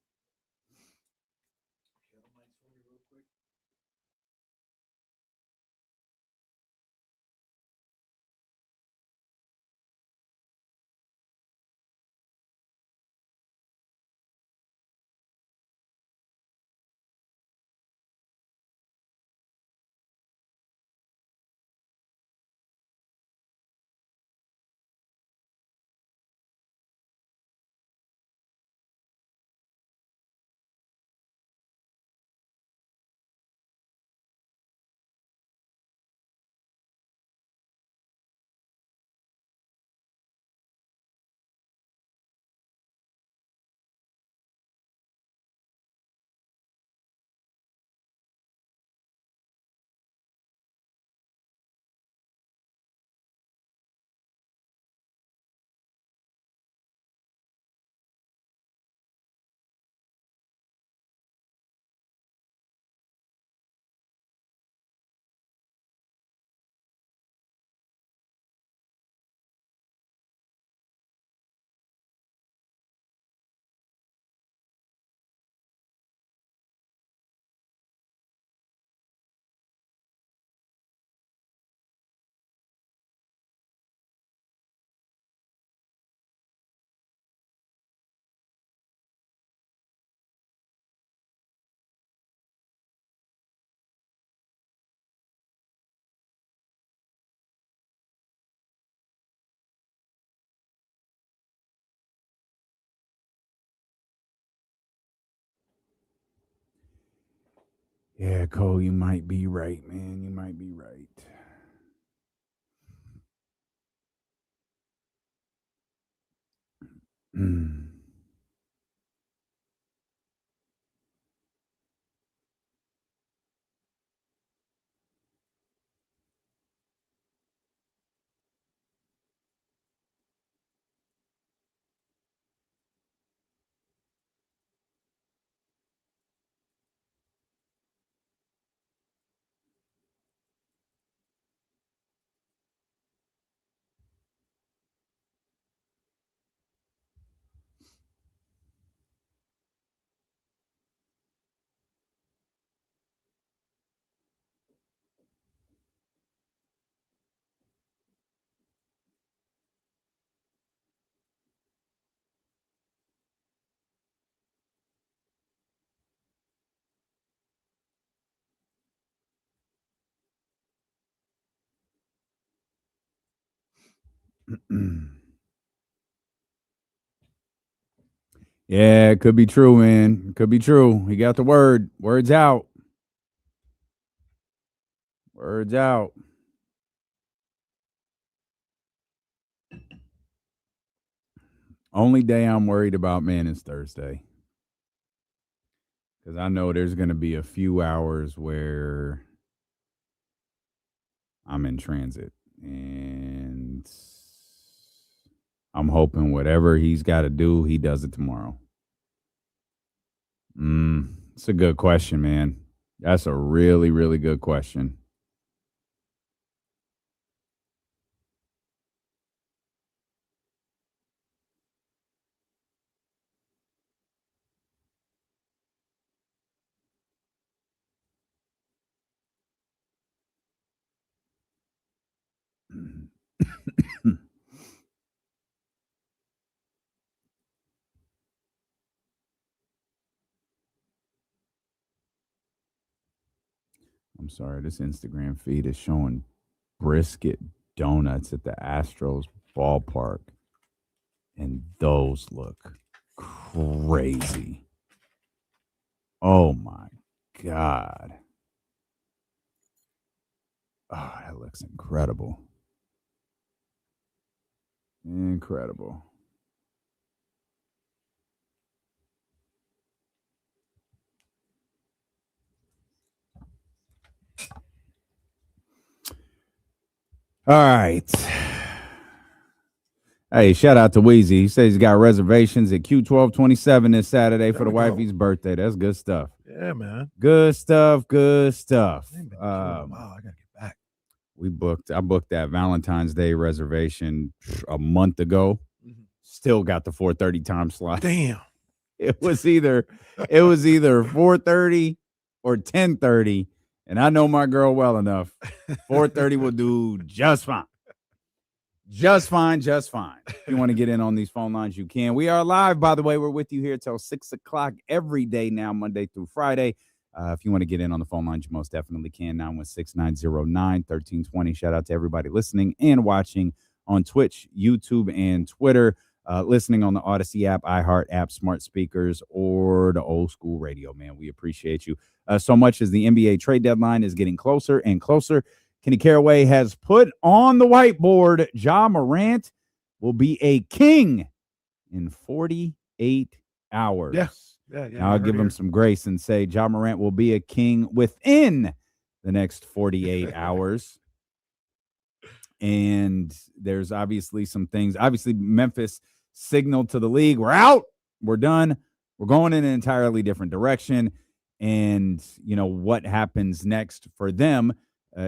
Yeah, Cole, you might be right, man. You might be right. Yeah, it could be true, man. It could be true. He got the word. Words out. Words out. Only day I'm worried about, man, is Thursday. Because I know there's going to be a few hours where I'm in transit. And I'm hoping whatever he's got to do, he does it tomorrow. It's a good question, man. That's a really, really good question. I'm sorry, this Instagram feed is showing brisket donuts at the Astros ballpark. And those look crazy. Oh, my God. Oh, that looks incredible. Incredible. All right. Hey, shout out to Weezy. He says he's got reservations at Q1227 this Saturday for the wifey's birthday. That's good stuff. Yeah, man. Good stuff. Good stuff. Wow, I gotta get back. I booked that Valentine's Day reservation a month ago. Still got the 4:30 time slot. Damn. It was either 4:30 or 10:30, and I know my girl well enough. 4:30 will do just fine. Just fine. If you want to get in on these phone lines, you can. We are live, by the way. We're with you here till 6 o'clock every day now, Monday through Friday. If you want to get in on the phone lines, you most definitely can. 916-909-1320. Shout out to everybody listening and watching on Twitch, YouTube, and Twitter. Listening on the Odyssey app, iHeart app, smart speakers, or the old school radio, man. We appreciate you so much as the NBA trade deadline is getting closer and closer. Kenny Caraway has put on the whiteboard Ja Morant will be a king in 48 hours. Yeah. Now I'll give him some grace and say Ja Morant will be a king within the next 48 hours. And there's obviously some things. Obviously, Memphis signaled to the league, we're out, we're done, we're going in an entirely different direction. And, you know, what happens next for them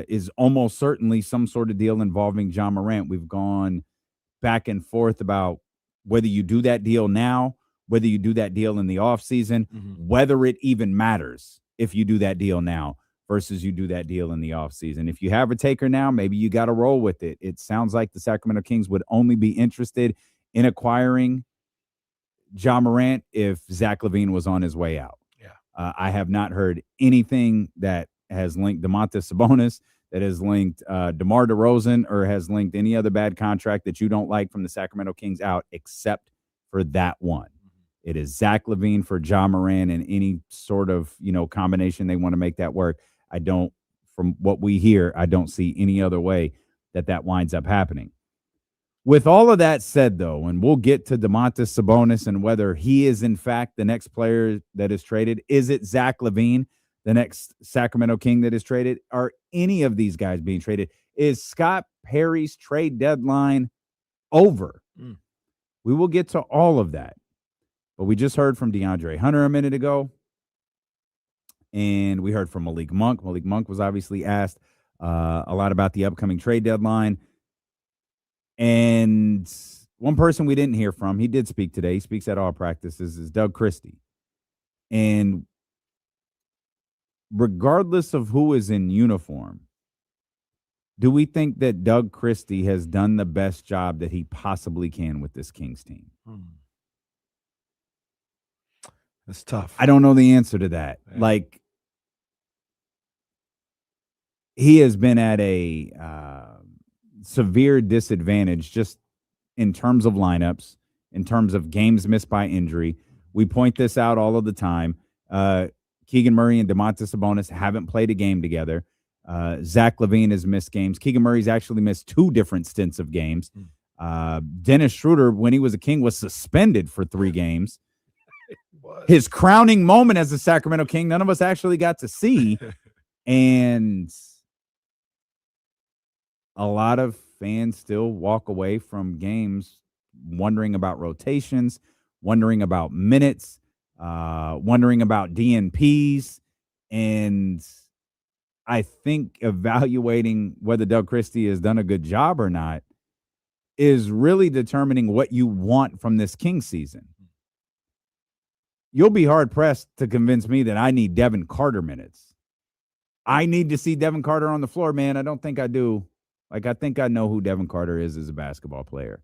is almost certainly some sort of deal involving Ja Morant. We've gone back and forth about whether you do that deal now, whether you do that deal in the offseason, whether it even matters if you do that deal now versus you do that deal in the offseason. If you have a taker now, maybe you got to roll with it. It sounds like the Sacramento Kings would only be interested in acquiring Ja Morant if Zach LaVine was on his way out. Yeah. I have not heard anything that has linked Domantas Sabonis, that has linked DeMar DeRozan, or has linked any other bad contract that you don't like from the Sacramento Kings out, except for that one. It is Zach LaVine for Ja Morant, and any sort of, you know, combination they want to make that work. From what we hear, I don't see any other way that winds up happening. With all of that said, though, and we'll get to Domantas Sabonis and whether he is, in fact, the next player that is traded. Is it Zach LaVine, the next Sacramento King that is traded? Are any of these guys being traded? Is Scott Perry's trade deadline over? We will get to all of that. But we just heard from DeAndre Hunter a minute ago. And we heard from Malik Monk. Malik Monk was obviously asked a lot about the upcoming trade deadline. And one person we didn't hear from, he did speak today, he speaks at all practices, is Doug Christie. And regardless of who is in uniform, do we think that Doug Christie has done the best job that he possibly can with this Kings team? That's tough. I don't know the answer to that. Yeah. Like, he has been at a severe disadvantage just in terms of lineups, in terms of games missed by injury. We point this out all of the time. Keegan Murray and Domantas Sabonis haven't played a game together. Zach LaVine has missed games. Keegan Murray's actually missed 2 different stints of games. Dennis Schroeder, when he was a King, was suspended for 3 games. His crowning moment as a Sacramento King, none of us actually got to see. And a lot of fans still walk away from games wondering about rotations, wondering about minutes, wondering about DNPs. And I think evaluating whether Doug Christie has done a good job or not is really determining what you want from this King season. You'll be hard-pressed to convince me that I need Devin Carter minutes. I need to see Devin Carter on the floor, man. I don't think I do. Like, I think I know who Devin Carter is as a basketball player.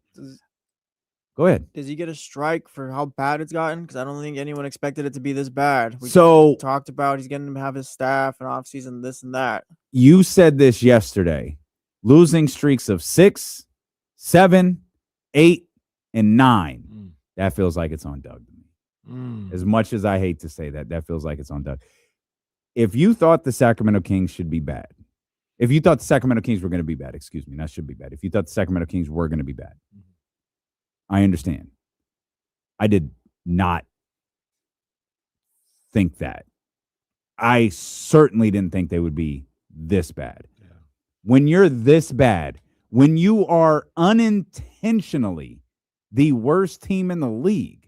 Go ahead. Does he get a strike for how bad it's gotten? Because I don't think anyone expected it to be this bad. We talked about he's getting to have his staff and offseason, this and that. You said this yesterday. Losing streaks of 6, 7, 8, and 9. That feels like it's on Doug. As much as I hate to say that, that feels like it's on Doug. If you thought the Sacramento Kings should be bad, if you thought the Sacramento Kings were going to be bad, excuse me, not should be bad. If you thought the Sacramento Kings were going to be bad, I understand. I did not think that. I certainly didn't think they would be this bad. Yeah. When you're this bad, when you are unintentionally the worst team in the league,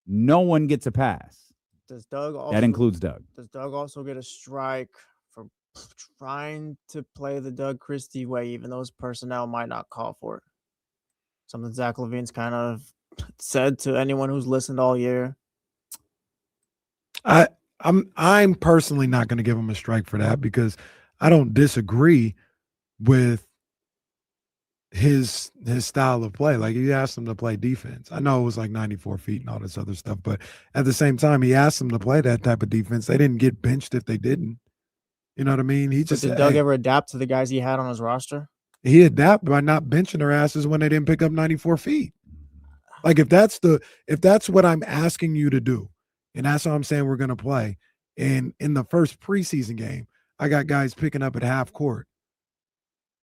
no one gets a pass. Does Doug also, that includes Doug. Does Doug also get a strike for trying to play the Doug Christie way, even though his personnel might not call for it? Something Zach LaVine's kind of said to anyone who's listened all year. I'm personally not going to give him a strike for that because I don't disagree with his style of play. Like, he asked him to play defense. I know it was like 94 feet and all this other stuff, but at the same time, he asked him to play that type of defense. They didn't get benched if they didn't. You know what I mean? He just did Doug ever adapt to the guys he had on his roster? He adapted by not benching their asses when they didn't pick up 94 feet. Like, if that's what I'm asking you to do, and that's how I'm saying we're going to play, and in the first preseason game, I got guys picking up at half court.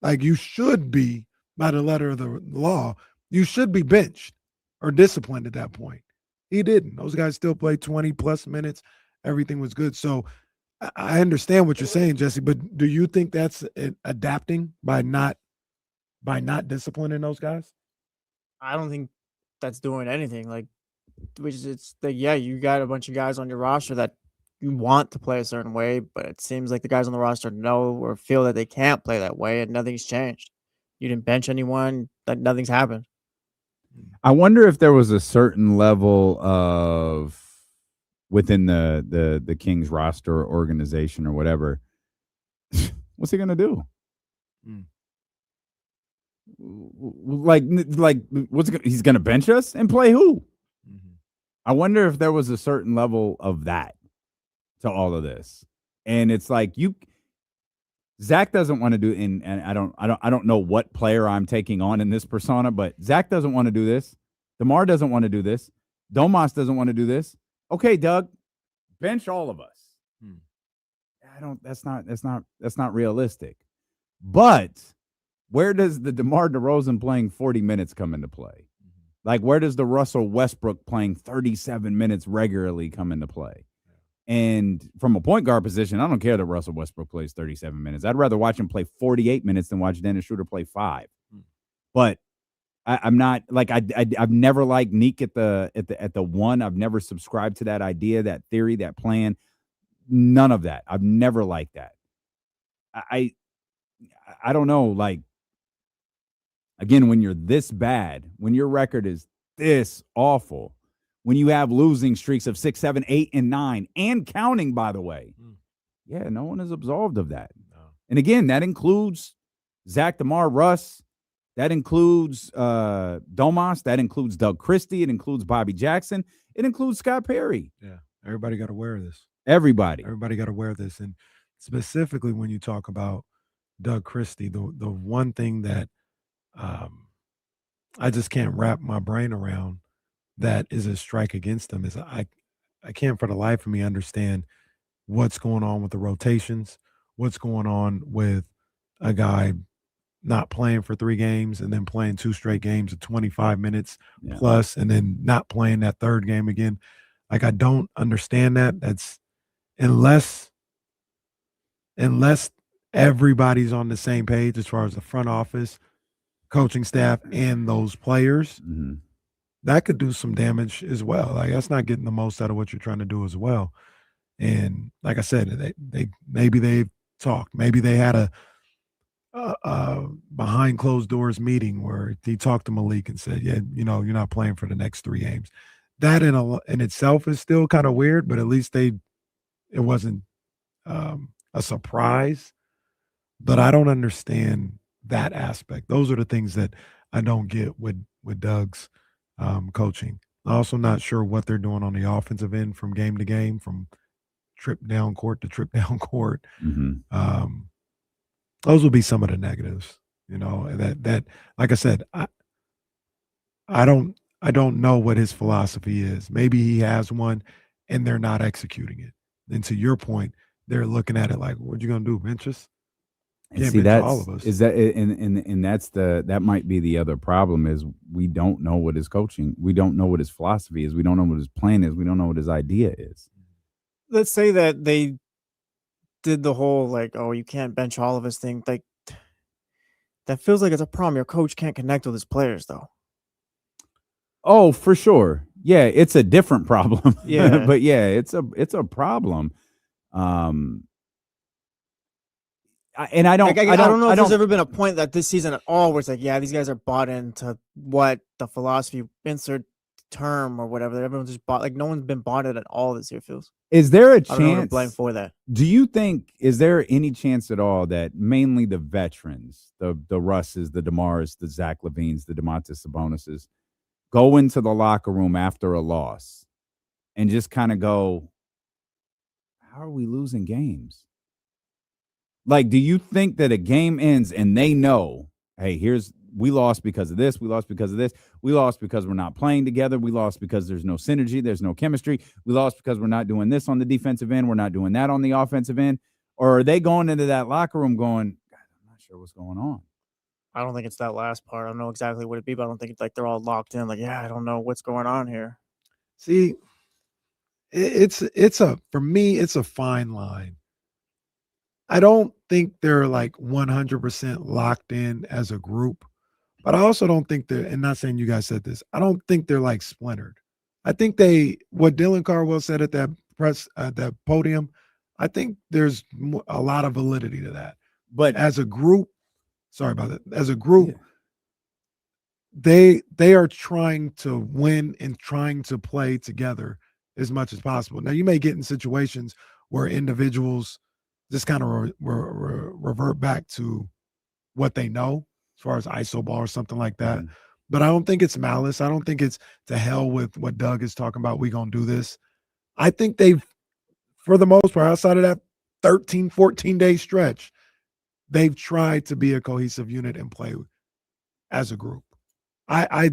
Like, you should be, by the letter of the law, you should be benched or disciplined at that point. He didn't. Those guys still played 20-plus minutes. Everything was good. So I understand what you're saying, Jesse, but do you think that's adapting by not disciplining those guys? I don't think that's doing anything. Like, it's like, yeah, you got a bunch of guys on your roster that you want to play a certain way, but it seems like the guys on the roster know or feel that they can't play that way, and nothing's changed. You didn't bench anyone, that nothing's happened. I wonder if there was a certain level of within the Kings roster or organization or whatever. What's he gonna do? Like what's he's gonna bench us and play who? I wonder if there was a certain level of that to all of this. And it's like Zach doesn't want to do, and I don't know what player I'm taking on in this persona, but Zach doesn't want to do this. DeMar doesn't want to do this. Domas doesn't want to do this. Okay, Doug, bench all of us. That's not realistic. But where does the DeMar DeRozan playing 40 minutes come into play? Like, where does the Russell Westbrook playing 37 minutes regularly come into play? And from a point guard position, I don't care that Russell Westbrook plays 37 minutes. I'd rather watch him play 48 minutes than watch Dennis Schroeder play 5. But I'm not like I've never liked Neek at the 1. I've never subscribed to that idea, that theory, that plan. None of that. I've never liked that. I don't know. Like, again, when you're this bad, when your record is this awful, when you have losing streaks of 6, 7, 8, and 9, and counting, by the way, yeah, no one is absolved of that. No. And again, that includes Zach, DeMar, Russ. That includes Domas. That includes Doug Christie. It includes Bobby Jackson. It includes Scott Perry. Yeah, everybody got to wear this. Everybody got to wear this. And specifically when you talk about Doug Christie, the one thing that I just can't wrap my brain around that is a strike against them. Is I can't for the life of me understand what's going on with the rotations, what's going on with a guy not playing for 3 games and then playing 2 straight games of 25 minutes plus and then not playing that 3rd game again. Like, I don't understand that. That's unless everybody's on the same page as far as the front office, coaching staff, and those players, that could do some damage as well. Like, that's not getting the most out of what you're trying to do as well. And like I said, they maybe they've talked. Maybe they had a behind closed doors meeting where he talked to Malik and said, "Yeah, you're not playing for the next 3 games." That in itself is still kind of weird, but at least it wasn't a surprise. But I don't understand that aspect. Those are the things that I don't get with Doug's coaching. I'm also not sure what they're doing on the offensive end from game to game, from trip down court to trip down court. Those will be some of the negatives, that like I said, I don't know what his philosophy is. Maybe he has one and they're not executing it. And to your point, they're looking at it like, what you gonna do, bench us? And see, that's all of us. Is that and that's that might be the other problem is we don't know what his coaching, we don't know what his philosophy is, we don't know what his plan is, we don't know what his idea is. Let's say that they did the whole like, oh, you can't bench all of us thing. Like, that feels like it's a problem. Your coach can't connect with his players, though. Oh, for sure. Yeah, it's a different problem. Yeah. But yeah, it's a problem. I don't know if there's ever been a point that this season at all where it's like, yeah, these guys are bought into what the philosophy, insert term or whatever. Everyone's just bought. Like, no one's been bought it at all this year. Feels. Is there a chance? I don't know to blame for that. Do you think? Is there any chance at all that mainly the veterans, the Russes, the DeMars, the Zach LaVines, the Domantas Sabonises, go into the locker room after a loss and just kind of go, "How are we losing games?" Like, do you think that a game ends and they know, hey, we lost because of this, we lost because of this, we lost because we're not playing together, we lost because there's no synergy, there's no chemistry, we lost because we're not doing this on the defensive end, we're not doing that on the offensive end? Or are they going into that locker room going, God, I'm not sure what's going on? I don't think it's that last part. I don't know exactly what it'd be, but I don't think it's like they're all locked in. Like, yeah, I don't know what's going on here. See, for me, it's a fine line. I don't think they're like 100% locked in as a group, but I also don't think and not saying you guys said this, I don't think they're like splintered. I think what Dylan Cardwell said at that that podium, I think there's a lot of validity to that. But as a group, sorry about that. As a group, they are trying to win and trying to play together as much as possible. Now, you may get in situations where individuals just kind of revert back to what they know as far as iso ball or something like that. But I don't think it's malice. I don't think it's to hell with what Doug is talking about. We're going to do this. I think they've, for the most part, outside of that 13, 14-day stretch, they've tried to be a cohesive unit and play as a group. I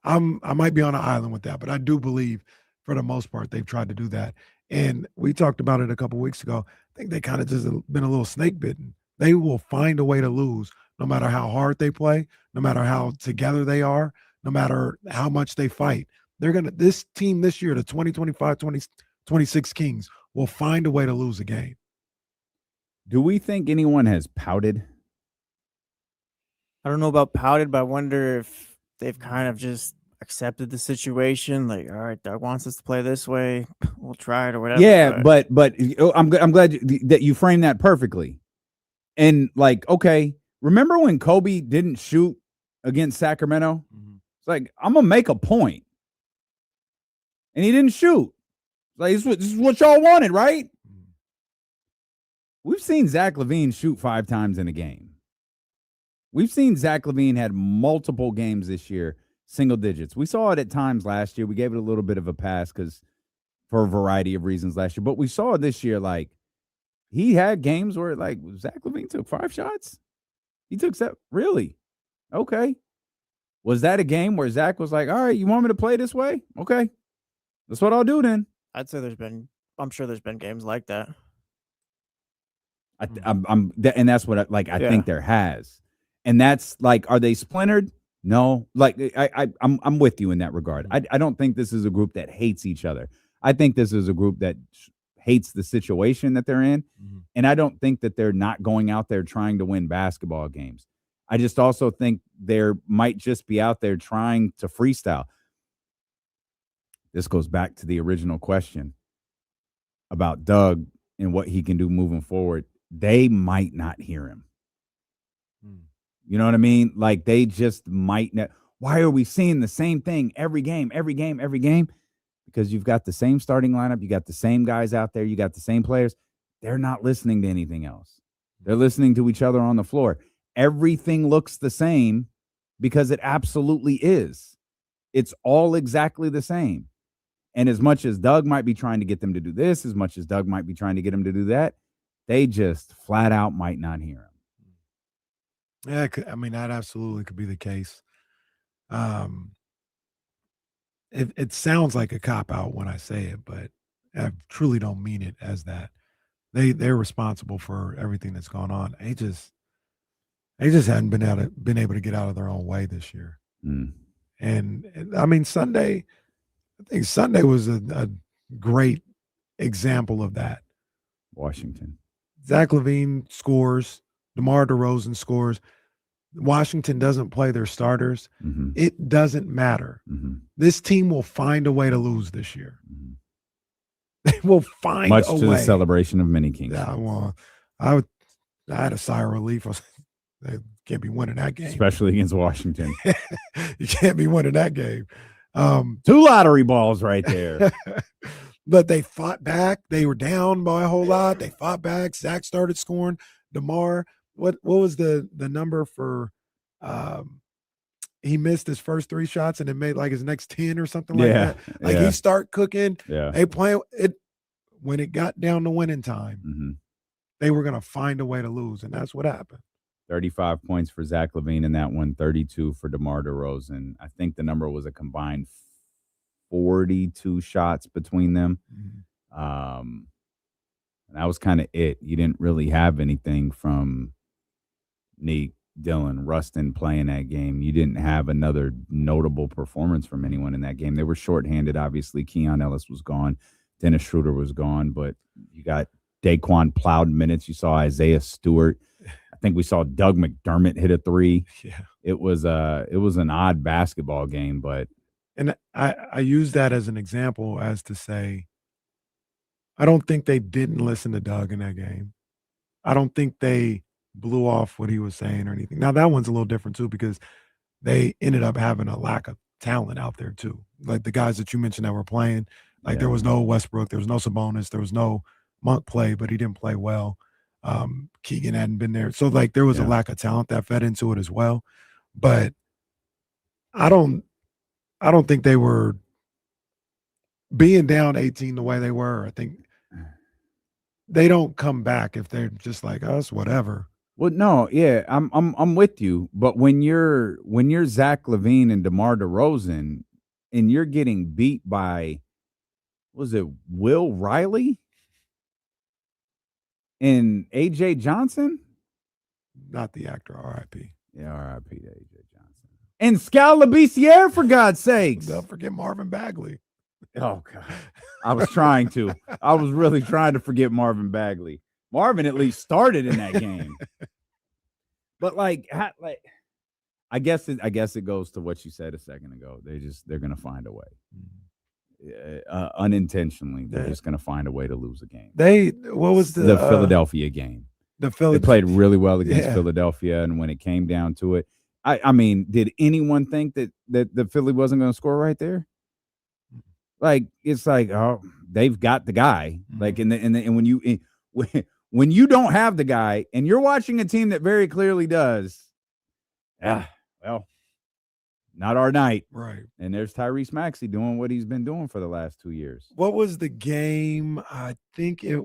might be on an island with that, but I do believe for the most part they've tried to do that. And we talked about it a couple of weeks ago. I think they kind of just been a little snake bitten. They will find a way to lose no matter how hard they play, no matter how together they are, no matter how much they fight. This team this year, the 2025-2026 Kings, will find a way to lose a game. Do we think anyone has pouted? I don't know about pouted, but I wonder if they've kind of just accepted the situation. Like, all right, Doug wants us to play this way. We'll try it or whatever. Yeah, but I'm glad that you framed that perfectly. And like, okay, remember when Kobe didn't shoot against Sacramento? It's like, I'm gonna make a point, and he didn't shoot. Like, this is what y'all wanted, right? We've seen Zach LaVine shoot 5 times in a game. We've seen Zach LaVine had multiple games this year, single digits. We saw it at times last year. We gave it a little bit of a pass for a variety of reasons last year. But we saw it this year, like, he had games where, like, Zach LaVine took 5 shots. He took 7. Really? Okay. Was that a game where Zach was like, all right, you want me to play this way? Okay. That's what I'll do then. I'd say I'm sure there's been games like that. And that's what I think there has. And that's like, are they splintered? No. Like I'm with you in that regard. I don't think this is a group that hates each other. I think this is a group that hates the situation that they're in. And I don't think that they're not going out there trying to win basketball games. I just also think there might just be out there trying to freestyle. This goes back to the original question about Doug and what he can do moving forward. They might not hear him. You know what I mean? Like they just might not. Why are we seeing the same thing every game? Because you've got the same starting lineup. You got the same guys out there. You got the same players. They're not listening to anything else. They're listening to each other on the floor. Everything looks the same because it absolutely is. It's all exactly the same. And as much as Doug might be trying to get them to do this, as much as Doug might be trying to get them to do that, they just flat out might not hear him. Yeah, that absolutely could be the case. It sounds like a cop-out when I say it, but I truly don't mean it as that. They're responsible for everything that's gone on. They just hadn't been able to get out of their own way this year. And Sunday, I think Sunday was a great example of that. Washington. Zach LaVine scores. DeMar DeRozan scores. Washington doesn't play their starters. It doesn't matter. This team will find a way to lose this year. They will find much a way. to the celebration of mini kings. Yeah, well, I had a sigh of relief. They can't be winning that game, especially against Washington. You can't be winning that game. 2 lottery balls right there. But they fought back. They were down by a whole lot. They fought back. Zach started scoring. DeMar, what was the number for? He missed his first 3 shots and it made like his next 10 or something like that. Like he start cooking. Yeah. They play it when it got down to winning time. They were going to find a way to lose, and that's what happened. 35 points for Zach LaVine in that one, 32 for DeMar DeRozan. I think the number was a combined 42 shots between them. And that was kind of it. You didn't really have anything from Neek, Dylan, Rustin playing that game. You didn't have another notable performance from anyone in that game. They were shorthanded, obviously. Keon Ellis was gone. Dennis Schroeder was gone, but you got Daquan plowed minutes. You saw Isaiah Stewart. I think we saw Doug McDermott hit a 3. Yeah. It was an odd basketball game, but I use that as an example as to say, I don't think they didn't listen to Doug in that game. I don't think they blew off what he was saying or anything. Now that one's a little different too, because they ended up having a lack of talent out there too. Like the guys that you mentioned that were playing, like there was no Westbrook, there was no Sabonis, there was no Monk play, but he didn't play well. Keegan hadn't been there. So like there was a lack of talent that fed into it as well. But I don't think they were being down 18 the way they were. I think they don't come back if they're just like us, whatever. Well, no, yeah, I'm with you. But when you're Zach LaVine and DeMar DeRozan, and you're getting beat by, was it Will Riley and AJ Johnson? Not the actor, R.I.P. Yeah, R.I.P. to AJ Johnson. And Scal Labissiere, for God's sakes. Don't forget Marvin Bagley. Oh, God. I was trying to. I was really trying to forget Marvin Bagley. Marvin at least started in that game. But I guess it goes to what you said a second ago. They're going to find a way. Unintentionally, they're just going to find a way to lose a game. What was the Philadelphia game? They played really well against Philadelphia, and when it came down to it, I mean, did anyone think that the Philly wasn't going to score right there? Like, it's like, oh, they've got the guy. Like, and when you don't have the guy and you're watching a team that very clearly does, well, not our night. Right. And there's Tyrese Maxey doing what he's been doing for the last 2 years. What was the game? I think it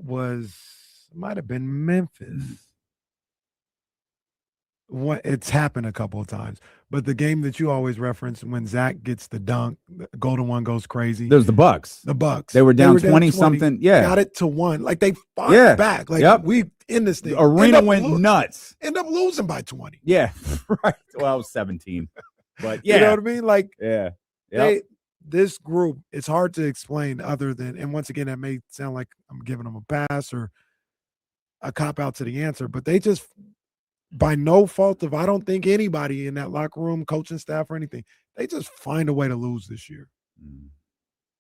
might have been Memphis. it's happened a couple of times. But the game that you always reference when Zach gets the dunk, the golden one goes crazy. There's the Bucks. The Bucks. They were down 20 something. Yeah. Got it to 1. Like they fought back. Like we in this thing. Arena went nuts. End up losing by 20. Yeah. Right. Well, it was 17. But yeah. You know what I mean? Like this group, it's hard to explain other than, and once again, that may sound like I'm giving them a pass or a cop out to the answer, but they just, by no fault of, I don't think anybody in that locker room, coaching staff or anything, they just find a way to lose this year.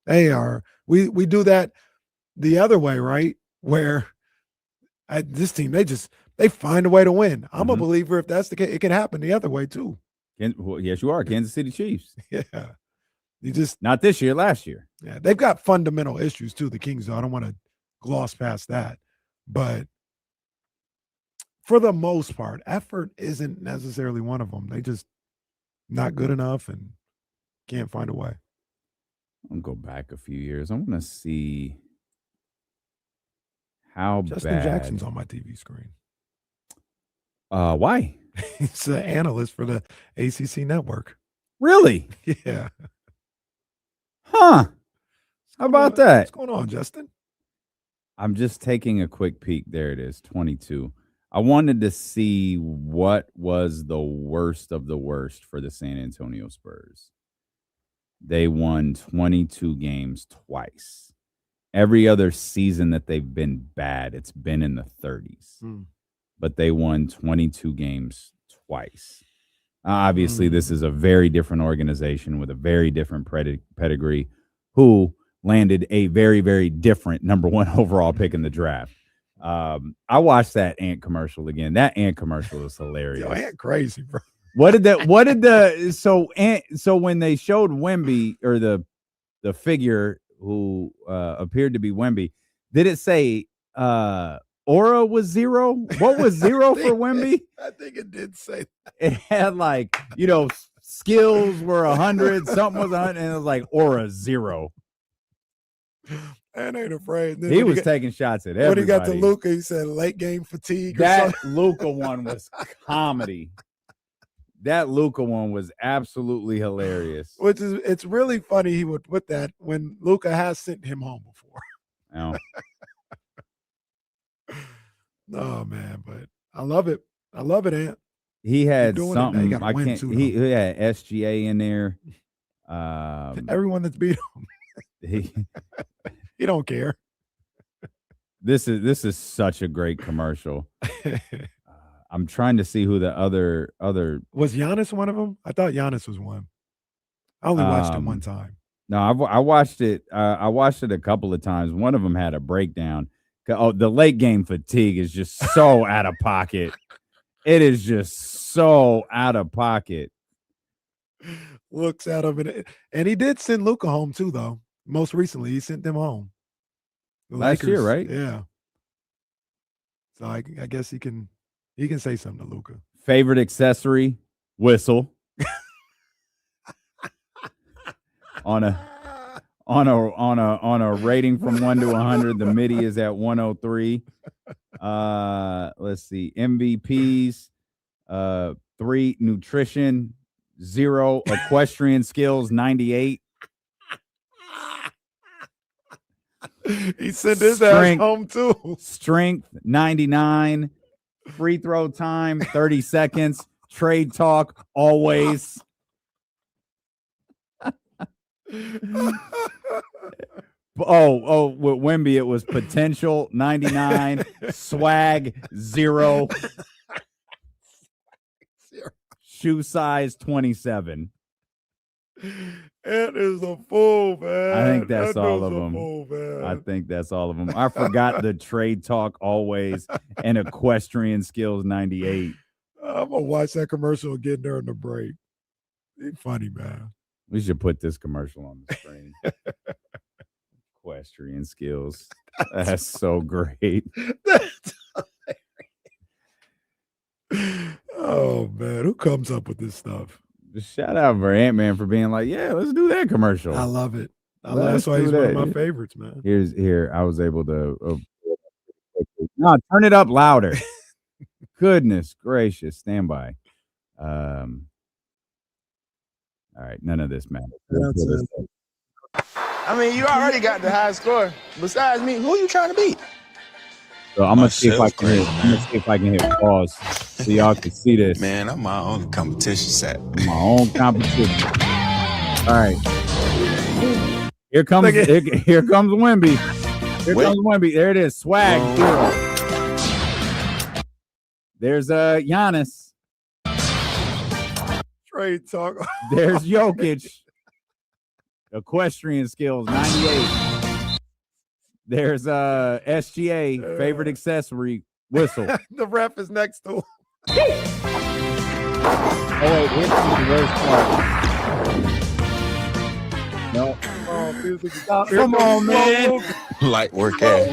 They are, we do that the other way, right? Where at this team, they find a way to win. I'm a believer if that's the case, it can happen the other way too. Well, yes, you are. Kansas City Chiefs. Yeah. You just not this year, last year. Yeah, they've got fundamental issues too, the Kings, though. I don't want to gloss past that. But for the most part, effort isn't necessarily one of them. They just not good enough and can't find a way. I'll go back a few years. I want to see how Justin bad. Jackson's on my TV screen. Why? He's an analyst for the ACC network. Really? Yeah. Huh. How about that? What's going on, Justin? I'm just taking a quick peek. There it is, 22. I wanted to see what was the worst of the worst for the San Antonio Spurs. They won 22 games twice. Every other season that they've been bad, it's been in the 30s. But they won 22 games twice. Obviously, this is a very different organization with a very different pedigree who landed a very, very different number 1 overall pick in the draft. I watched that Ant commercial again. That Ant commercial is hilarious. Yo, Ant crazy, bro. So when they showed Wemby or the figure who appeared to be Wemby, did it say aura was 0? What was 0 for Wemby? I think it did say that. It had like, skills were 100, something was 100, and it was like aura 0. And ain't afraid. He was taking shots at everybody. When he got to Luka, he said late game fatigue. That Luka one was comedy. That Luka one was absolutely hilarious. It's really funny he would put that when Luka has sent him home before. Oh. No, man, but I love it. I love it, Ant. He had You're doing something. It now. You gotta win too, he had SGA in there. Everyone that's beat him. He don't care. This is such a great commercial. I'm trying to see who the other was. Giannis one of them? I thought Giannis was one. I only watched it one time. No, I watched it. I watched it a couple of times. One of them had a breakdown. Oh, the late game fatigue is just so out of pocket. It is just so out of pocket. Looks at him, and he did send Luka home too, though. Most recently, he sent them home. Last year, right? Yeah. So I guess he can say something to Luka. Favorite accessory: whistle. on a rating from 1 to 100, the MIDI is at 103. Let's see. MVPs: 3 nutrition, 0 equestrian skills, 98. He sent his ass home too. Strength 99. Free throw time 30 seconds. Trade talk always. With Wemby it was potential 99, swag 0, shoe size 27. It is a fool, man. I think that's all of them. Fool, man. I think that's all of them. I forgot the trade talk always and equestrian skills 98. I'm gonna watch that commercial again during the break. It's funny, man. We should put this commercial on the screen. Equestrian skills. That's so great. Oh man, who comes up with this stuff? Just shout out for Ant-Man for being like, yeah, let's do that commercial. I love it. That's why he's one of my favorites, man. Here, I was able to. No, turn it up louder. Goodness gracious, stand by. All right, none of this matters. I mean, you already got the high score. Besides me, who are you trying to beat? So I'm gonna see if I can hit. I'm gonna see if I can hit pause so y'all can see this. Man, I'm my own competition set. My own competition. All right. Here comes Wemby. Here comes Wemby. There it is. Swag. There's Giannis. Trade talk. There's Jokic. Equestrian skills, 98. There's SGA, favorite accessory, whistle. The ref is next to him. Oh wait, here's the worst part. No. Come on, man. Light work at.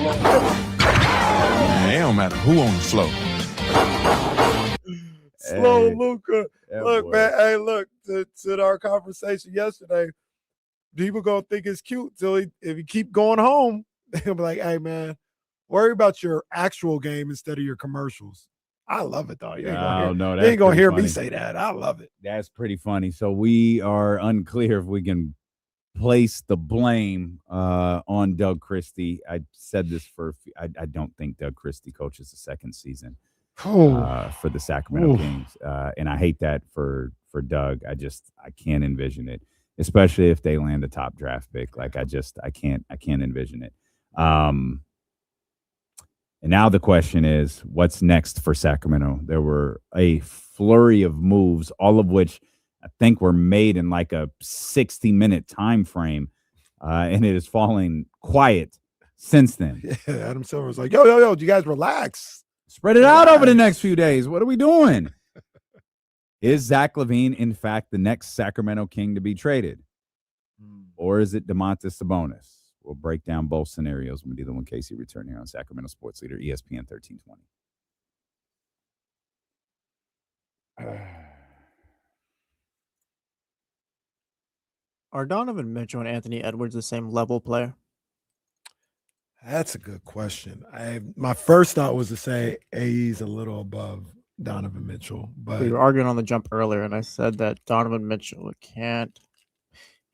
Man, it don't matter who on the floor. Slow Luka. that Look, boy. man. Hey, look, to our conversation yesterday, people gonna think it's cute till if you keep going home, they'll be like, hey, man, worry about your actual game instead of your commercials. I love it, though. You ain't gonna hear me say that. I love it. That's pretty funny. So we are unclear if we can place the blame on Doug Christie. I said this I don't think Doug Christie coaches the second season for the Sacramento Kings. And I hate that for Doug. I can't envision it, especially if they land a top draft pick. Like I can't envision it. And now the question is, what's next for Sacramento? There were a flurry of moves, all of which I think were made in like a 60-minute time frame, and it is falling quiet since then. Yeah, Adam Silver was like, yo, you guys relax. Spread it out over the next few days. What are we doing? Is Zach LaVine, in fact, the next Sacramento King to be traded? Or is it Domantas Sabonis? We'll break down both scenarios when we do the One Casey return here on Sacramento Sports Leader, ESPN 1320. Are Donovan Mitchell and Anthony Edwards the same level player? That's a good question. My first thought was to say he's a little above Donovan Mitchell, but We were arguing on the jump earlier, and I said that Donovan Mitchell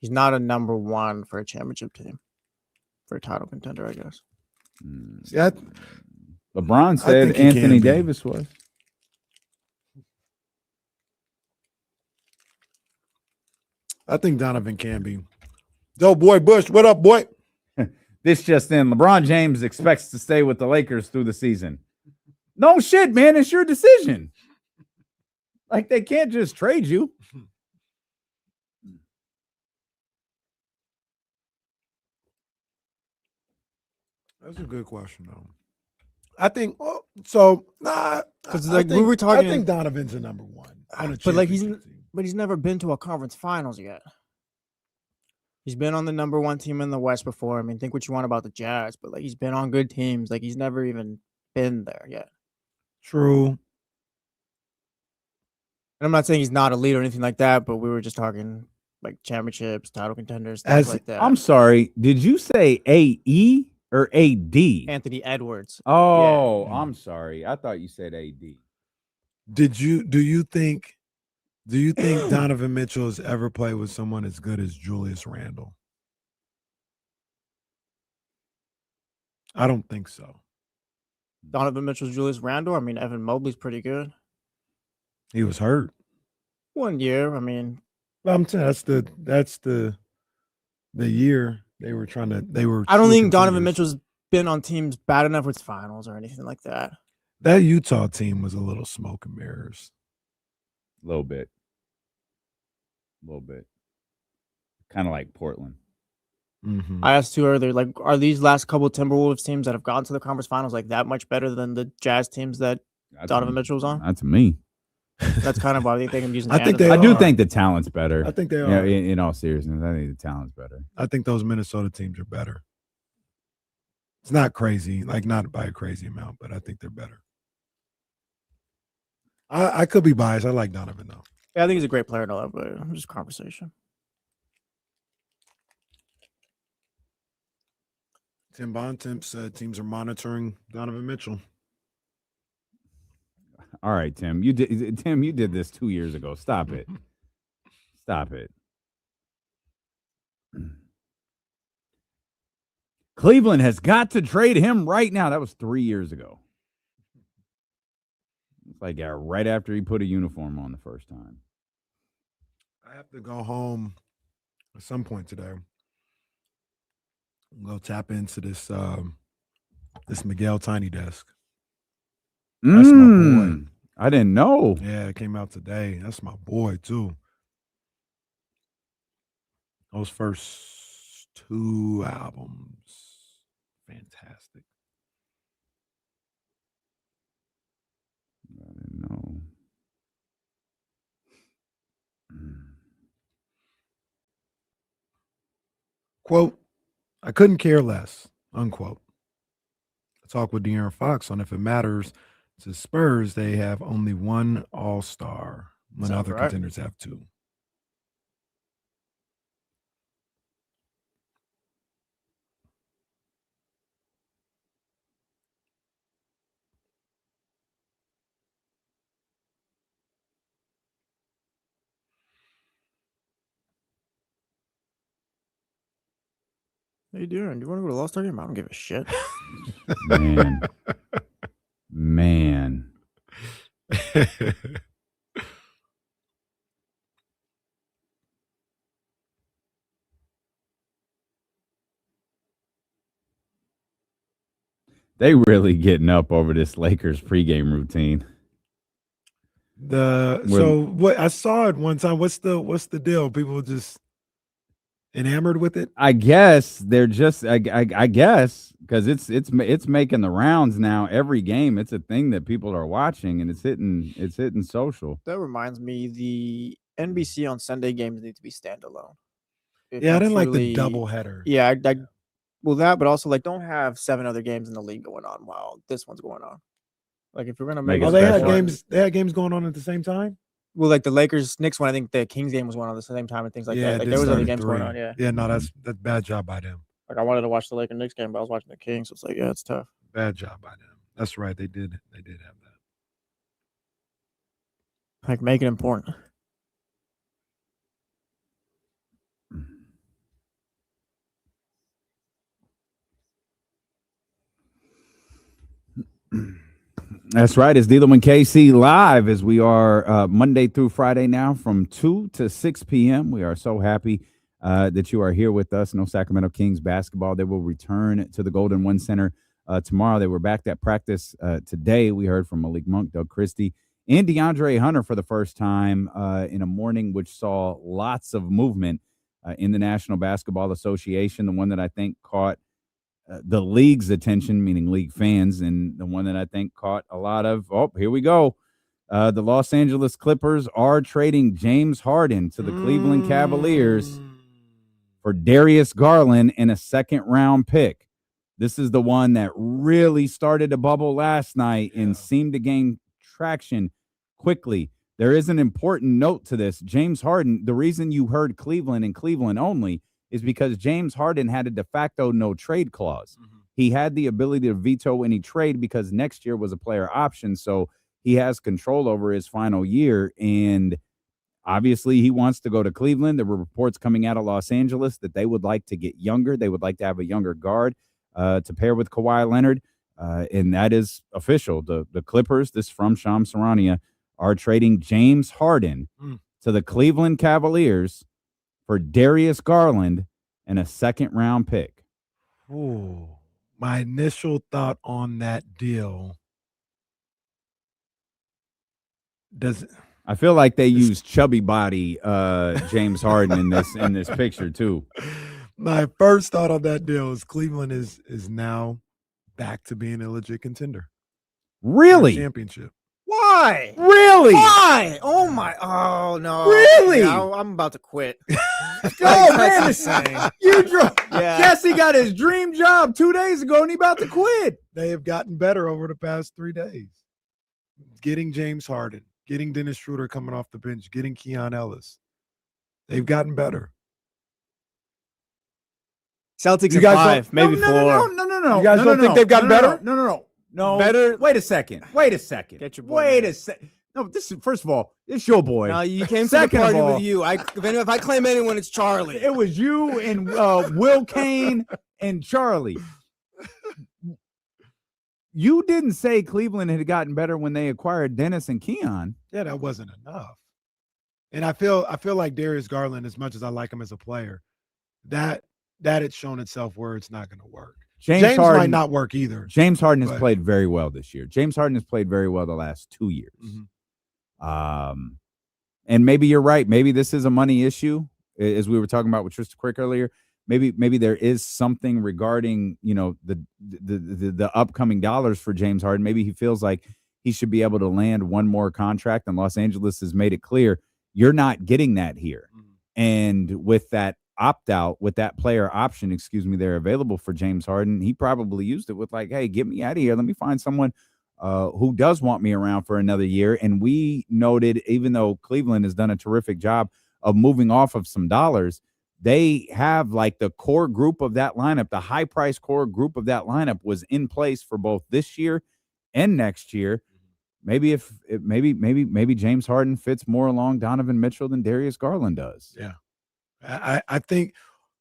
he's not a number one for a championship team, for a title contender, I guess. LeBron I said think he can Anthony be. Davis was. I think Donovan can be. Yo, boy, Bush, what up, boy? This just in, LeBron James expects to stay with the Lakers through the season. No shit, man. It's your decision. Like, they can't just trade you. That's a good question, though. I think because like, we were talking- I think Donovan's a number one on a But like championship team. he's never been to a conference finals yet. He's been on the number one team in the West before. I mean, think what you want about the Jazz, but like he's been on good teams. Like he's never even been there yet. True. And I'm not saying he's not a leader or anything like that, but we were just talking like championships, title contenders, stuff like that. I'm sorry. Did you say AE or AD? Anthony Edwards. Oh, I'm sorry. I thought you said AD. Do you think Donovan Mitchell has ever played with someone as good as Julius Randle? I don't think so. Donovan Mitchell's Julius Randle. I mean, Evan Mobley's pretty good. He was hurt. 1 year. I mean, I'm saying that's the year they were trying to. I don't true think Donovan contenders. Mitchell's been on teams bad enough with finals or anything like that. That Utah team was a little smoke and mirrors. A little bit. Kind of like Portland. Mm-hmm. I asked you earlier, like, are these last couple Timberwolves teams that have gone to the conference finals like that much better than the Jazz teams that Donovan Mitchell was on? That's me. That's kind of why they think I'm using. I think Canada. they I do are. think the talent's better. I think they Yeah, are. in all seriousness, I think the talent's better. I think those Minnesota teams are better. It's not crazy, like not by a crazy amount, but I think they're better. I could be biased. I like Donovan though. Yeah, I think he's a great player to love, but I'm just conversation. Tim Bontemps said teams are monitoring Donovan Mitchell. All right, Tim. You did this 2 years ago. Stop it. Stop it. Cleveland has got to trade him right now. That was 3 years ago. It's like right after he put a uniform on the first time. I have to go home at some point today. Go tap into this this Miguel Tiny Desk. That's my boy. I didn't know. Yeah, it came out today. That's my boy too. Those first 2 albums, fantastic. I didn't know. Quote, I couldn't care less, unquote. I talked with De'Aaron Fox on if it matters to Spurs, they have only one all-star when Sounds other right. contenders have 2. What are you doing? Do you want to go to the All-Star game? I don't give a shit. Man. They really getting up over this Lakers pregame routine. So what I saw it one time. What's the deal? People just enamored with it? I guess they're just I guess because it's making the rounds now. Every game, it's a thing that people are watching, and it's hitting social. That reminds me, the NBC on Sunday games need to be standalone. Yeah, I didn't like the double header. Yeah, well, that, but also like don't have 7 other games in the league going on while this one's going on. Like if you're gonna make they had games going on at the same time. Well, like the Lakers Knicks one, I think the Kings game was going on at the same time and things like that. Like there was other games going on. Yeah, no, that's bad job by them. Like I wanted to watch the Lakers Knicks game, but I was watching the Kings, so it's like, yeah, it's tough. Bad job by them. That's right. They did have that. Like make it important. That's right. It's Dealer and KC live as we are Monday through Friday now from 2 to 6 p.m. We are so happy that you are here with us. No Sacramento Kings basketball. They will return to the Golden One Center tomorrow. They were back at practice today. We heard from Malik Monk, Doug Christie, and DeAndre Hunter for the first time in a morning which saw lots of movement in the National Basketball Association. The one that I think caught the league's attention, meaning league fans, and the one that I think caught a lot of, here we go. The Los Angeles Clippers are trading James Harden to the Cleveland Cavaliers for Darius Garland and a second-round pick. This is the one that really started to bubble last night and seemed to gain traction quickly. There is an important note to this. James Harden, the reason you heard Cleveland and Cleveland only is because James Harden had a de facto no-trade clause. He had the ability to veto any trade because next year was a player option, so he has control over his final year, and obviously he wants to go to Cleveland. There were reports coming out of Los Angeles that they would like to get younger. They would like to have a younger guard to pair with Kawhi Leonard, and that is official. The Clippers, this from Shams Charania, are trading James Harden to the Cleveland Cavaliers for Darius Garland and a second-round pick. Ooh, my initial thought on that deal I feel like they used chubby body James Harden in this picture too. My first thought on that deal is Cleveland is now back to being a legit contender. Really? Championship. Why? Really? Why? Oh no. Really? Yeah, I'm about to quit. Oh man, insane. You drove. Yeah. Jesse got his dream job 2 days ago and he about to quit. They have gotten better over the past 3 days. Getting James Harden, getting Dennis Schroeder coming off the bench, getting Keon Ellis. They've gotten better. Celtics You at guys 5, don't- maybe 4. No. You guys don't think they've gotten better? No. No, better. Wait a second. Get your boy. Wait a second. No, this is first of all, it's your boy. No, you came to the Second of party all, with you. If I claim anyone, it's Charlie. It was you and Will Kane and Charlie. You didn't say Cleveland had gotten better when they acquired Dennis and Keon. Yeah, that wasn't enough. And I feel like Darius Garland, as much as I like him as a player, that it's shown itself where it's not going to work. James Harden might not work either. James Harden has played very well this year. James Harden has played very well the last 2 years. And maybe you're right. Maybe this is a money issue, as we were talking about with Trysta Krick earlier. Maybe there is something regarding, the upcoming dollars for James Harden. Maybe he feels like he should be able to land one more contract, and Los Angeles has made it clear you're not getting that here. And with that opt-out, with that player option, they're available for James Harden, he probably used it with like, hey, get me out of here. Let me find someone who does want me around for another year. And we noted, even though Cleveland has done a terrific job of moving off of some dollars, they have like the core group of that lineup, the high price core group of that lineup was in place for both this year and next year. Maybe maybe James Harden fits more along Donovan Mitchell than Darius Garland does. Yeah. I think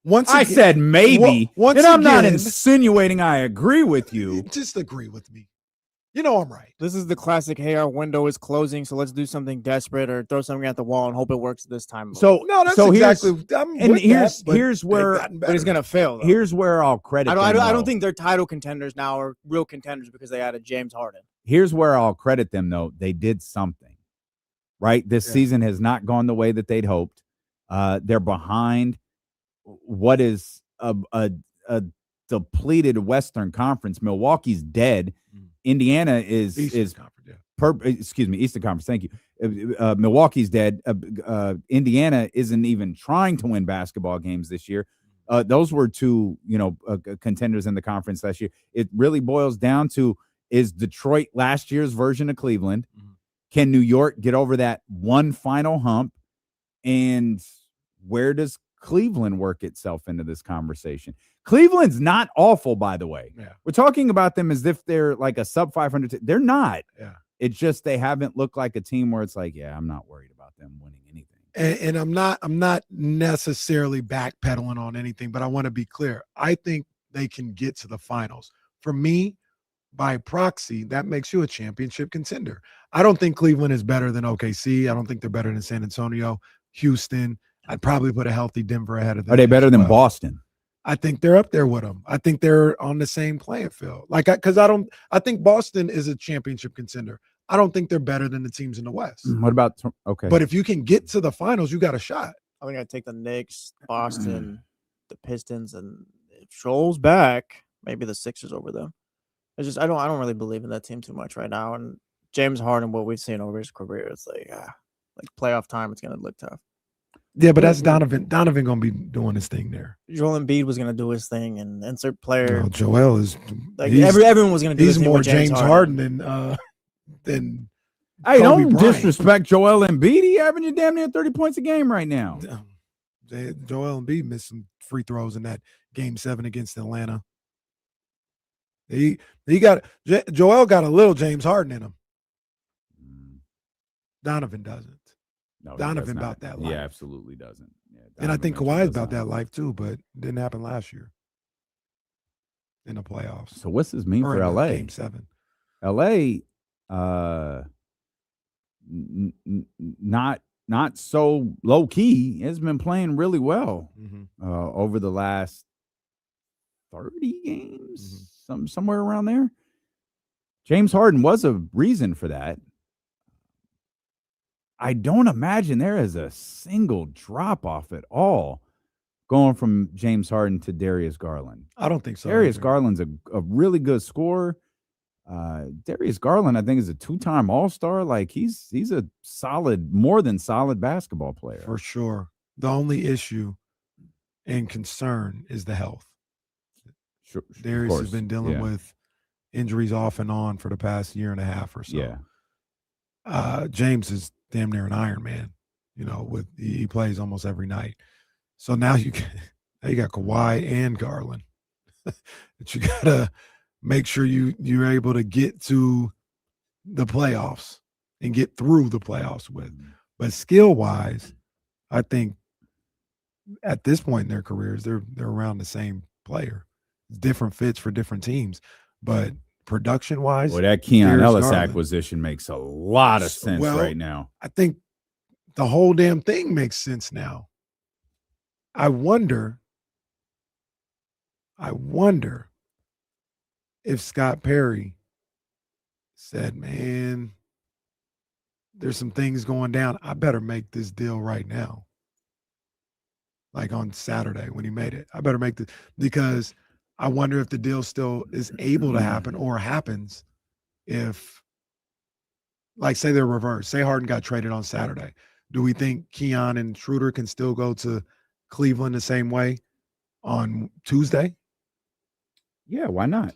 once I again, said maybe, once and I'm not again- insinuating I agree with you. Just agree with me. You know I'm right. This is the classic, hey, our window is closing, so let's do something desperate or throw something at the wall and hope it works this time. So No, that's here's- exactly. I'm and with here's that, but here's they've where gotten But he's better. gonna fail. Though. here's where I'll credit. I them, don't though. think they're title contenders now or real contenders because they added James Harden. Here's where I'll credit them, though. They did something, right? This season has not gone the way that they'd hoped. They're behind what is a depleted Western Conference. Milwaukee's dead. Indiana is Eastern Conference, Eastern Conference. Thank you. Milwaukee's dead. Indiana isn't even trying to win basketball games this year. Those were two, contenders in the conference last year. It really boils down to, is Detroit last year's version of Cleveland? Can New York get over that one final hump? And where does Cleveland work itself into this conversation? Cleveland's not awful, by the way. Yeah. We're talking about them as if they're like a sub 500. They're not. Yeah. It's just they haven't looked like a team where it's like, yeah, I'm not worried about them winning anything. And I'm not necessarily backpedaling on anything, but I want to be clear. I think they can get to the finals. For me, by proxy, that makes you a championship contender. I don't think Cleveland is better than OKC. I don't think they're better than San Antonio, Houston. I'd probably put a healthy Denver ahead of them. Are they better as than well. Boston? I think they're up there with them. I think they're on the same playing field. I think Boston is a championship contender. I don't think they're better than the teams in the West. What about, okay. But if you can get to the finals, you got a shot. I think I'd take the Knicks, Boston, the Pistons, and if Joel's back, maybe the Sixers over them. It's just I don't really believe in that team too much right now. And James Harden, what we've seen over his career, it's like playoff time, it's gonna look tough. Yeah, but that's Donovan. Donovan gonna be doing his thing there. Joel Embiid was gonna do his thing and insert player. No, Joel is everyone was gonna do his he's thing more with James Harden than Hey, Kobe don't Bryant. disrespect Joel Embiid. He averaging damn near 30 points a game right now. Joel Embiid missed some free throws in that Game 7 against Atlanta. Joel got a little James Harden in him. Donovan doesn't. No, he Donovan does not. about that life. He absolutely doesn't. Yeah, And I think Donovan Kawhi is does about not. that life too, but it didn't happen last year in the playoffs. So what's this mean Or for in LA? Game 7. LA, not so low key, has been playing really well over the last 30 games, somewhere around there. James Harden was a reason for that. I don't imagine there is a single drop off at all going from James Harden to Darius Garland. I don't think so. Darius either. Garland's a really good scorer. Darius Garland, I think, is a 2-time All-Star. Like he's a solid, more than solid basketball player. For sure. The only issue and concern is the health. Sure, Darius has been dealing with injuries off and on for the past year and a half or so. Yeah. James is damn near an Iron Man. He plays almost every night. So now you got Kawhi and Garland that you gotta make sure you're able to get to the playoffs and get through the playoffs with. But skill-wise, I think at this point in their careers, they're around the same player. Different fits for different teams, but production-wise, Well, that Keon Darius Ellis Garland. acquisition makes a lot of sense right now. I think the whole damn thing makes sense now. I wonder if Scott Perry said, man, there's some things going down. I better make this deal right now. Like on Saturday when he made it. I better make this, because I wonder if the deal still is able to happen or happens if, like, say they're reversed. Say Harden got traded on Saturday. Do we think Keon and Schroeder can still go to Cleveland the same way on Tuesday? Yeah, why not?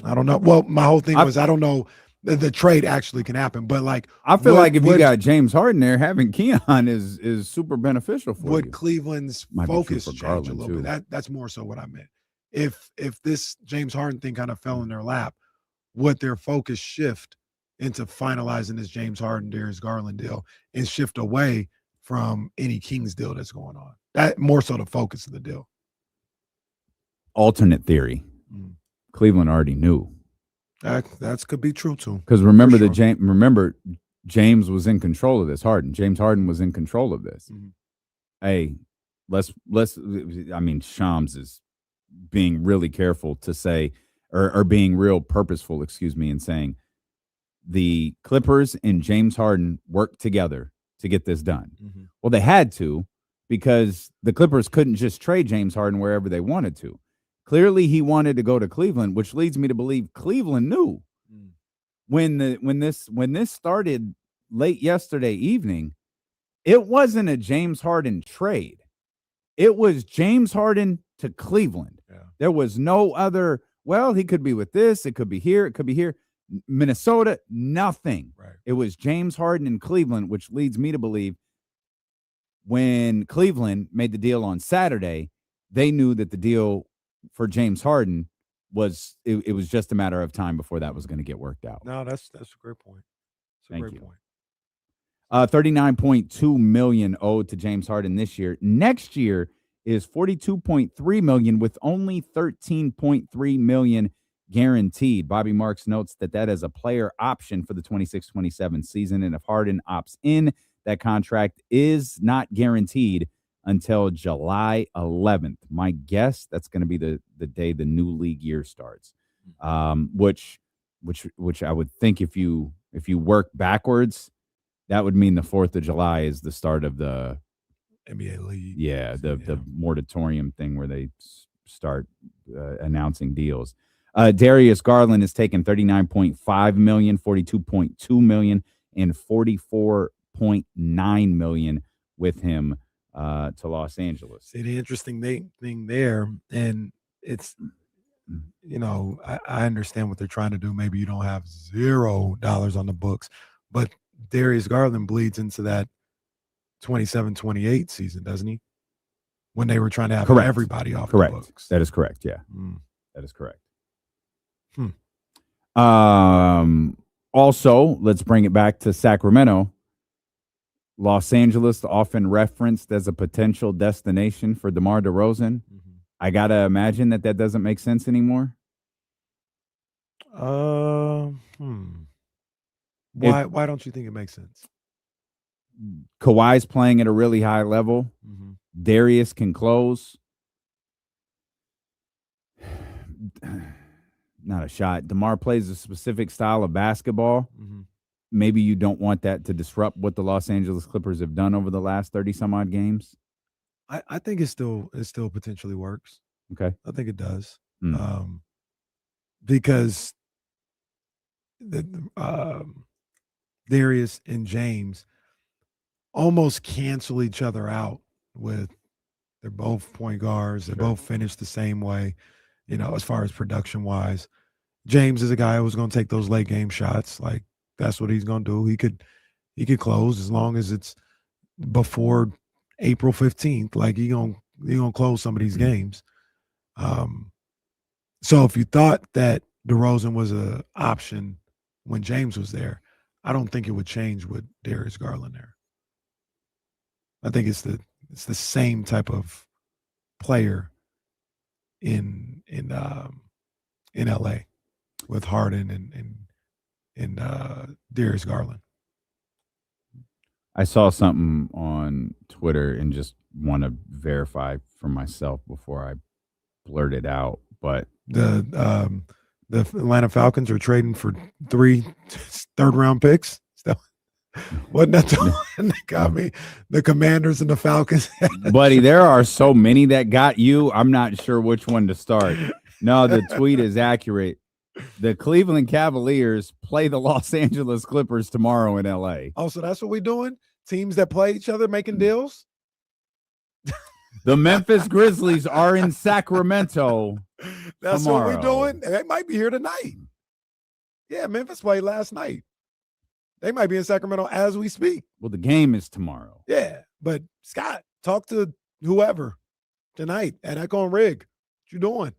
I don't know. Well, my whole thing was I don't know. The trade actually can happen, but like I feel like if you got James Harden there, having Keon is super beneficial for you. Would Cleveland's focus change Garland a little bit? That's more so what I meant. If this James Harden thing kind of fell in their lap, would their focus shift into finalizing this James Harden Darius Garland deal and shift away from any Kings deal that's going on? That more so the focus of the deal. Alternate theory. Cleveland already knew. That could be true too. Because remember James was in control of this. James Harden was in control of this. Hey, let's I mean, Shams is being really careful to say, or being real purposeful, in saying the Clippers and James Harden worked together to get this done. Well, they had to, because the Clippers couldn't just trade James Harden wherever they wanted to. Clearly, he wanted to go to Cleveland, which leads me to believe Cleveland knew when this started late yesterday evening. It wasn't a James Harden trade. It was James Harden to Cleveland. Yeah. There was no other. Well, he could be with this. It could be here. It could be here. Minnesota, nothing. Right. It was James Harden in Cleveland, which leads me to believe when Cleveland made the deal on Saturday, they knew that the deal for James Harden was it was just a matter of time before that was going to get worked out. No, that's a great point. Thank you. $39.2 million owed to James Harden this year. Next year is $42.3 million with only $13.3 million guaranteed. Bobby Marks notes that is a player option for the 26-27 season, and if Harden opts in, that contract is not guaranteed until July 11th. My guess that's going to be the day the new league year starts, which I would think if you work backwards, that would mean the 4th of July is the start of the NBA league. Yeah, the moratorium thing where they start announcing deals. Darius Garland is taking $39.5 million, $42.2 million, and $44.9 million with him to Los Angeles. See, the interesting thing there, and it's, I understand what they're trying to do. Maybe you don't have $0 on the books, but Darius Garland bleeds into that 27-28 season, doesn't he? When they were trying to have everybody off the books. That is correct. Yeah, that is correct. Also, let's bring it back to Sacramento. Los Angeles, often referenced as a potential destination for DeMar DeRozan. I got to imagine that doesn't make sense anymore. Why don't you think it makes sense? Kawhi's playing at a really high level. Darius can close. Not a shot. DeMar plays a specific style of basketball. Maybe you don't want that to disrupt what the Los Angeles Clippers have done over the last 30-some-odd games. I think it still potentially works. Okay. I think it does. Because Darius and James almost cancel each other out with they're both point guards. They both finish the same way, as far as production-wise. James is a guy who's going to take those late game shots. Like, that's what he's going to do. He could close as long as it's before April 15th. Like, he gonna close some of these games. So if you thought that DeRozan was an option when James was there, I don't think it would change with Darius Garland there. I think it's the same type of player in LA with Harden and Darius Garland. I saw something on Twitter and just want to verify for myself before I blurt it out. But the Atlanta Falcons are trading for 3 third-round picks. So, wasn't that the one that got me? The Commanders and the Falcons. buddy, there are so many that got you. I'm not sure which one to start. No, the tweet is accurate. The Cleveland Cavaliers play the Los Angeles Clippers tomorrow in LA. Oh, so that's what we're doing? Teams that play each other making deals? The Memphis Grizzlies are in Sacramento. That's tomorrow. what we're doing. They might be here tonight. Yeah, Memphis played last night. They might be in Sacramento as we speak. Well, the game is tomorrow. Yeah, but Scott, talk to whoever tonight at Echo and Rig. What you doing?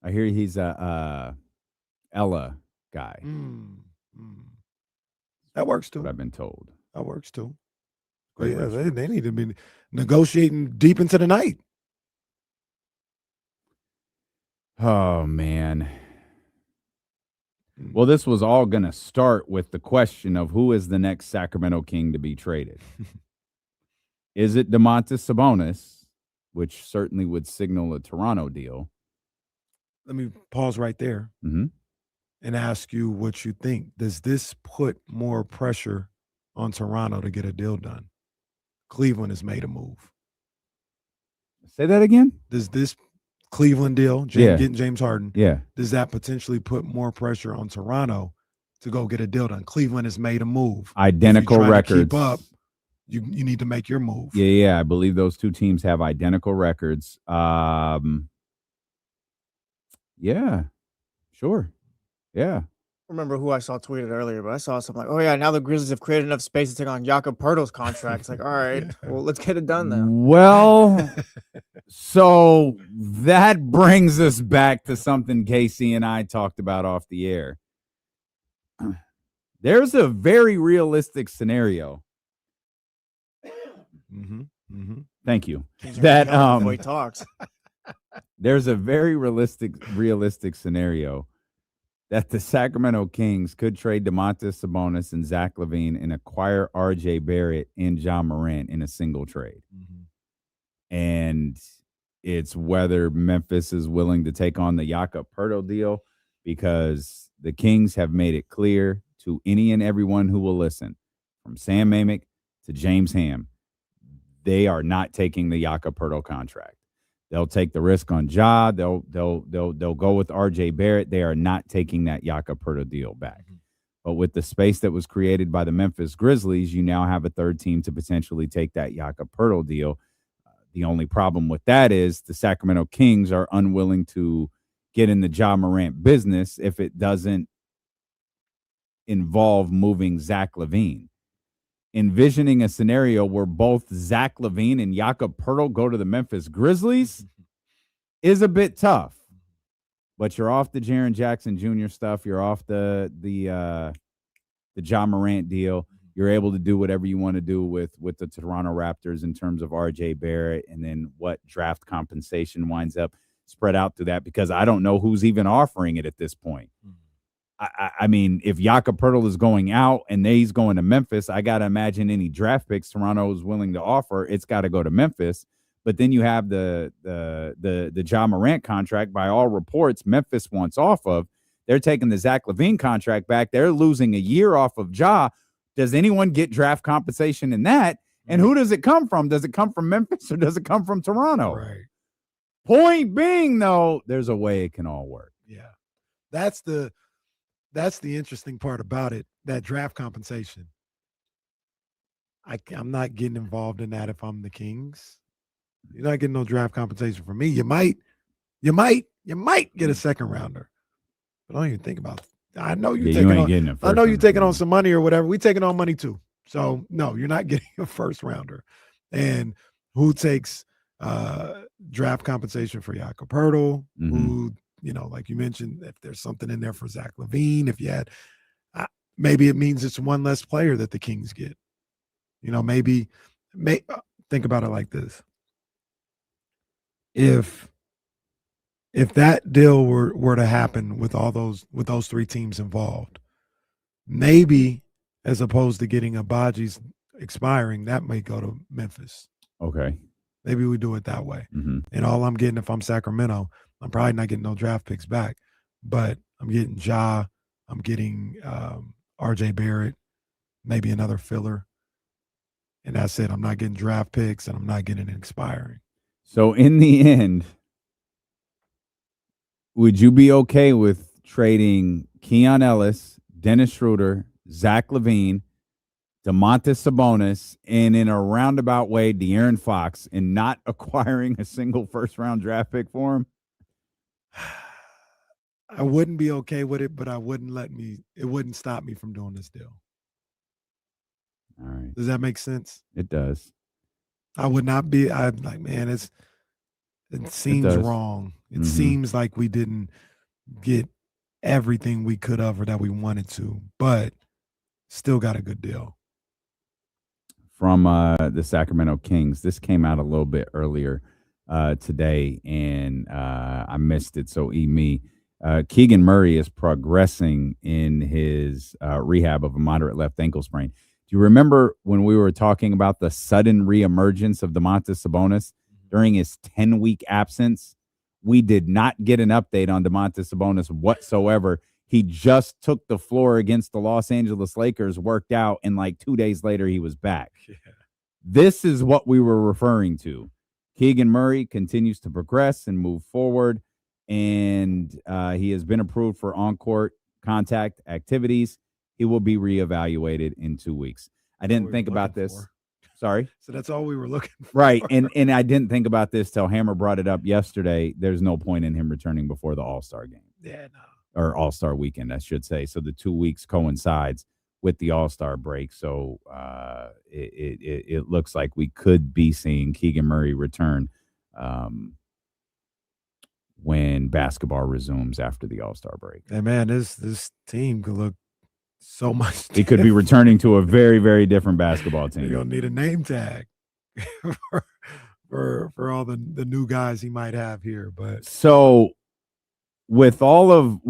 I hear he's a Ella guy. That works too. What I've been told. That works too. But yeah, they need to be negotiating deep into the night. Oh, man. Well, this was all going to start with the question of who is the next Sacramento King to be traded. Is it Domantas Sabonis, which certainly would signal a Toronto deal? Let me pause right there Mm-hmm. and ask you what you think. Does this put more pressure on Toronto to get a deal done? Cleveland has made a move. Say that again? Does this Cleveland deal, getting James Harden, does that potentially put more pressure on Toronto to go get a deal done? Cleveland has made a move. Identical records. To keep up, you need to make your move. Yeah. I believe those two teams have identical records. Yeah, sure. Yeah. I remember who I saw tweeted earlier, but I saw something like, oh, yeah, now the Grizzlies have created enough space to take on Jakob Poeltl's contract. It's like, all right, well, let's get it done then. Well, so that brings us back to something Casey and I talked about off the air. There's a very realistic scenario. Thank you. That boy talks. There's a very realistic scenario that the Sacramento Kings could trade Domantas Sabonis and Zach LaVine and acquire RJ Barrett and Ja Morant in a single trade. And it's whether Memphis is willing to take on the Jakob Poeltl deal, because the Kings have made it clear to any and everyone who will listen, from Sam Amick to James Ham, they are not taking the Jakob Poeltl contract. They'll take the risk on Ja. They'll go with RJ Barrett. They are not taking that Jakob Poeltl deal back. But with the space that was created by the Memphis Grizzlies, you now have a third team to potentially take that Jakob Poeltl deal. The only problem with that is the Sacramento Kings are unwilling to get in the Ja Morant business if it doesn't involve moving Zach LaVine. Envisioning a scenario where both Zach LaVine and Jakob Poeltl go to the Memphis Grizzlies is a bit tough. But you're off the Jaren Jackson Jr. stuff. You're off the Ja Morant deal. You're able to do whatever you want to do with the Toronto Raptors in terms of RJ Barrett, and then what draft compensation winds up spread out through that, because I don't know who's even offering it at this point. I mean, if Jakob Poeltl is going out and he's going to Memphis, I got to imagine any draft picks Toronto is willing to offer, it's got to go to Memphis. But then you have the Ja Morant contract. By all reports, Memphis wants off of. They're taking the Zach LaVine contract back. They're losing a year off of Ja. Does anyone get draft compensation in that? And who does it come from? Does it come from Memphis or does it come from Toronto? Right. Point being, though, there's a way it can all work. Yeah. That's the interesting part about it, that draft compensation. I'm not getting involved in that if I'm the Kings. You're not getting no draft compensation from me. You might get a second rounder. But I don't even think about it. I know you're taking on some money or whatever. We taking on money too. So no, you're not getting a first rounder. And who takes draft compensation for Jakob Poeltl, Mm-hmm. who, like you mentioned, if there's something in there for Zach LaVine, if you had, maybe it means it's one less player that the Kings get. Maybe think about it like this. If that deal were to happen with those three teams involved, maybe as opposed to getting Abaji's expiring, that may go to Memphis. Okay. Maybe we do it that way. Mm-hmm. And all I'm getting, if I'm Sacramento, I'm probably not getting no draft picks back, but I'm getting Ja, I'm getting RJ Barrett, maybe another filler. And that's it. I'm not getting draft picks and I'm not getting it expiring. So in the end, would you be okay with trading Keon Ellis, Dennis Schroeder, Zach LaVine, Domantas Sabonis, and in a roundabout way, De'Aaron Fox, and not acquiring a single first-round draft pick for him? I wouldn't be okay with it, but it wouldn't stop me from doing this deal. All right. Does that make sense? It does. I would not be. I'm like, man, it seems wrong. It seems like we didn't get everything we could have or that we wanted to, but still got a good deal. From the Sacramento Kings. This came out a little bit earlier today, and I missed it. So, Keegan Murray is progressing in his rehab of a moderate left ankle sprain. Do you remember when we were talking about the sudden reemergence of Domantas Sabonis during his 10-week absence? We did not get an update on Domantas Sabonis whatsoever. He just took the floor against the Los Angeles Lakers, worked out, and like 2 days later, he was back. Yeah. This is what we were referring to. Keegan Murray continues to progress and move forward, and he has been approved for on-court contact activities. He will be reevaluated in 2 weeks. I didn't think about this. Sorry? So that's all we were looking for. Right, and I didn't think about this till Hammer brought it up yesterday. There's no point in him returning before the All-Star game. Yeah, no. Or All-Star weekend, I should say. So the 2 weeks coincides with the All-Star break. So it looks like we could be seeing Keegan Murray return when basketball resumes after the All-Star break. And man, this team could look so much different. He could be returning to a very, very different basketball team. You're gonna need a name tag for all the new guys he might have here. But so with what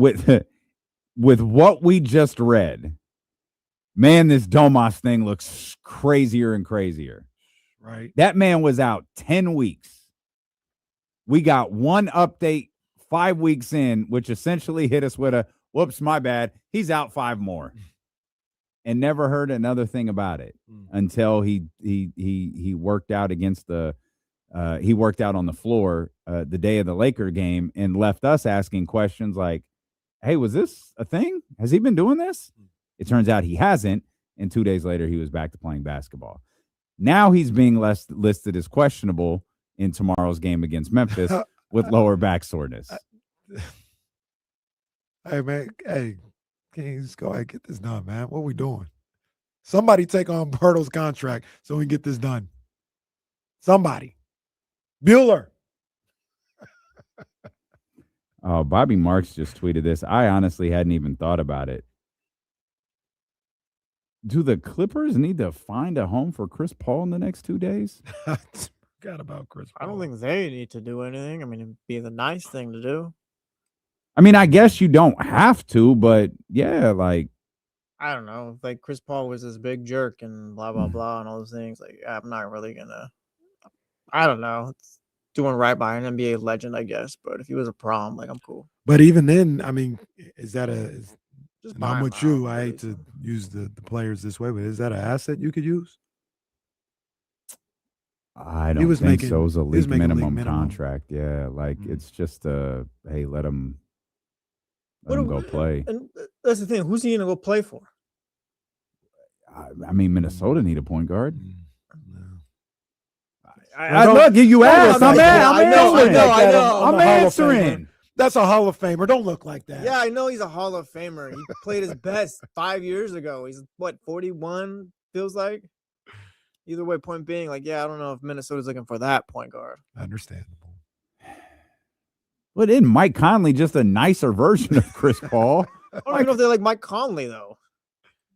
we just read, man, this Domas thing looks crazier and crazier. Right. That man was out 10 weeks. We got one update 5 weeks in, which essentially hit us with a, whoops, my bad. He's out 5 more. And never heard another thing about it until he worked out against he worked out on the floor the day of the Laker game and left us asking questions like, hey, was this a thing? Has he been doing this? It turns out he hasn't. And 2 days later, he was back to playing basketball. Now he's being listed as questionable in tomorrow's game against Memphis with lower back soreness. Hey, man. Hey, Kings, go ahead, get this done, man. What are we doing? Somebody take on Poeltl's contract so we can get this done. Somebody. Bueller. Oh, Bobby Marks just tweeted this. I honestly hadn't even thought about it. Do the Clippers need to find a home for Chris Paul in the next 2 days? I forgot about Chris Paul. I don't think they need to do anything. I mean, it'd be the nice thing to do. I mean, I guess you don't have to, but yeah, like. I don't know. Like Chris Paul was this big jerk and blah, blah, blah, and all those things. Like, I'm not really going to. I don't know. It's doing right by an NBA legend, I guess. But if he was a problem, like, I'm cool. But even then, I mean, is that just I'm with you. I hate to use the players this way, but is that an asset you could use? I don't think so. It was a league minimum contract. Yeah, like it's just hey, let him go play. And that's the thing. Who's he gonna go play for? I mean, Minnesota need a point guard. Look, you asked. I'm answering. I know. I'm answering. That's a Hall of Famer. Don't look like that. Yeah, I know he's a Hall of Famer. He played his best 5 years ago. He's what, 41? Feels like. Either way, point being, like, yeah, I don't know if Minnesota's looking for that point guard. Understandable. But isn't Mike Conley just a nicer version of Chris Paul? I don't even know if they like Mike Conley though.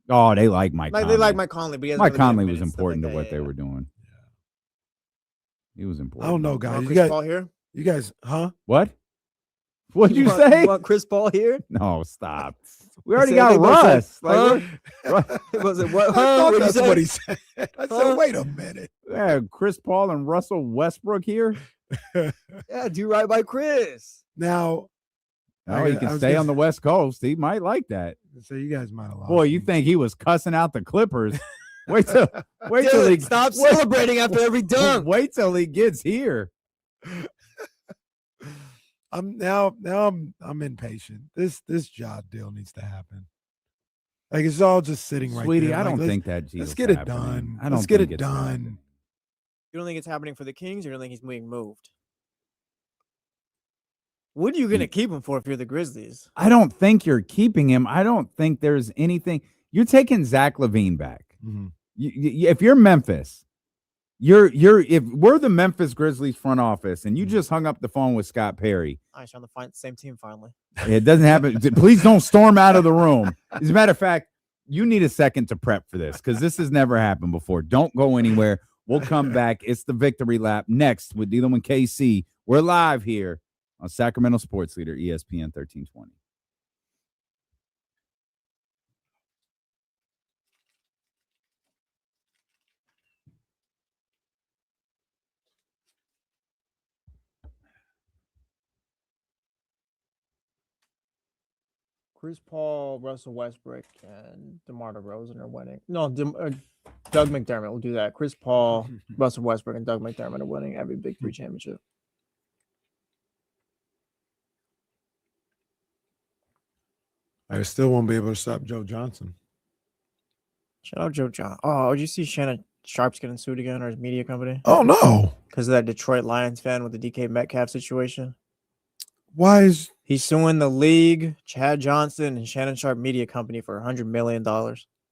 Oh, they like Mike Like Conley. they like Mike Conley, but he hasn't Mike really been Conley was minutes, stuff important like to that, what they were doing. He was I important. don't know, guys. Want You Chris guys, Paul here? you guys, huh? What? What'd you want, say? You want Chris Paul here? No, stop. We already said- got they both said, Russ. Like, Was it what? I thought What'd you that's say? what he said. I said, wait a minute. yeah, Chris Paul and Russell Westbrook here. Yeah, do right by Chris. Now, Oh, he can stay on the West Coast. He might like that. So you guys might have lost. Boy, you think he was cussing out the Clippers? Wait till he Stop celebrating after every dunk. Wait till he gets here. I'm impatient. This job deal needs to happen. Like it's all just sitting right Sweetie, there. I Like, don't let's- think that Let's deal's get it happening. done. I don't Let's get think it it's done. happening. You don't think it's happening for the Kings, or you don't think he's being moved? What are you gonna keep him for if you're the Grizzlies? I don't think you're keeping him. I don't think there's anything. You're taking Zach LaVine back. Mhm. If you're Memphis, if we're the Memphis Grizzlies front office and you just hung up the phone with Scott Perry, Nice, on the same team finally. it doesn't happen. Please don't storm out of the room. As a matter of fact, you need a second to prep for this because this has never happened before. Don't go anywhere. We'll come back. It's the victory lap next with Dylan and KC. We're live here on Sacramento Sports Leader, ESPN 1320. Chris Paul, Russell Westbrook, and DeMar DeRozan are winning. No, Doug McDermott will do that. Chris Paul, Russell Westbrook, and Doug McDermott are winning every Big Three championship. I still won't be able to stop Joe Johnson. Shout out Joe John. Oh, did you see Shannon Sharp's getting sued again, or his media company? Oh no! Because of that Detroit Lions fan with the DK Metcalf situation. Why is He's suing the league, Chad Johnson, and Shannon Sharp Media Company for $100 million.